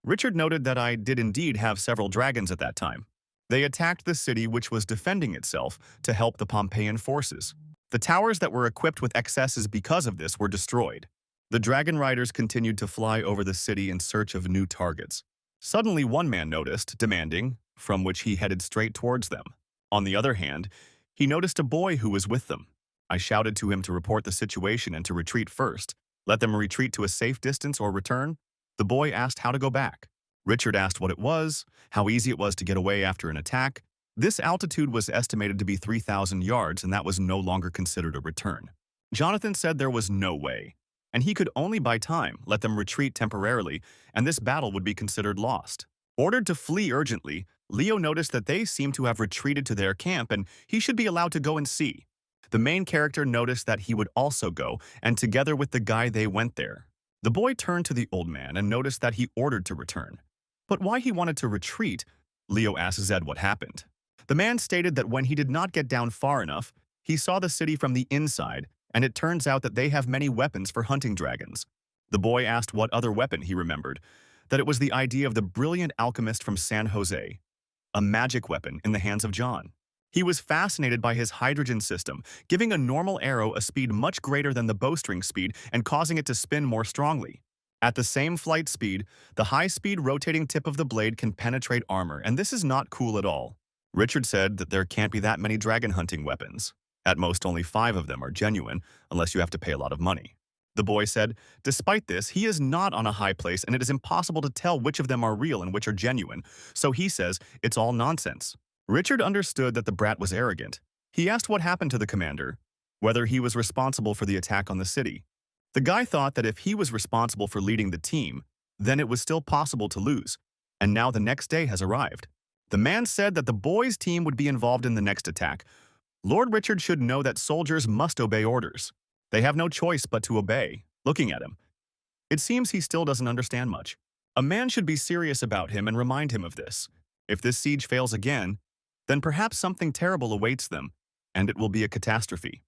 Richard noted that I did indeed have several dragons at that time. They attacked the city which was defending itself to help the Pompeian forces. The towers that were equipped with excesses because of this were destroyed. The dragon riders continued to fly over the city in search of new targets. Suddenly one man noticed, demanding, from which he headed straight towards them. On the other hand, he noticed a boy who was with them. I shouted to him to report the situation and to retreat first. Let them retreat to a safe distance or return. The boy asked how to go back. Richard asked what it was, how easy it was to get away after an attack. This altitude was estimated to be 3,000 yards, and that was no longer considered a return. Jonathan said there was no way, and he could only buy time, let them retreat temporarily, and this battle would be considered lost. Ordered to flee urgently, Leo noticed that they seemed to have retreated to their camp and he should be allowed to go and see. The main character noticed that he would also go, and together with the guy they went there. The boy turned to the old man and noticed that he ordered to return. But why he wanted to retreat? Leo asked Zed what happened. The man stated that when he did not get down far enough, he saw the city from the inside and it turns out that they have many weapons for hunting dragons. The boy asked what other weapon he remembered, that it was the idea of the brilliant alchemist from San Jose, a magic weapon in the hands of John. He was fascinated by his hydrogen system, giving a normal arrow a speed much greater than the bowstring speed and causing it to spin more strongly. At the same flight speed, the high-speed rotating tip of the blade can penetrate armor, and this is not cool at all. Richard said that there can't be that many dragon hunting weapons. At most, only 5 of them are genuine, unless you have to pay a lot of money. The boy said, despite this, he is not on a high place and it is impossible to tell which of them are real and which are genuine, so he says it's all nonsense. Richard understood that the brat was arrogant. He asked what happened to the commander, whether he was responsible for the attack on the city. The guy thought that if he was responsible for leading the team, then it was still possible to lose, and now the next day has arrived. The man said that the boys' team would be involved in the next attack. Lord Richard should know that soldiers must obey orders. They have no choice but to obey. Looking at him, it seems he still doesn't understand much. A man should be serious about him and remind him of this. If this siege fails again, then perhaps something terrible awaits them, and it will be a catastrophe.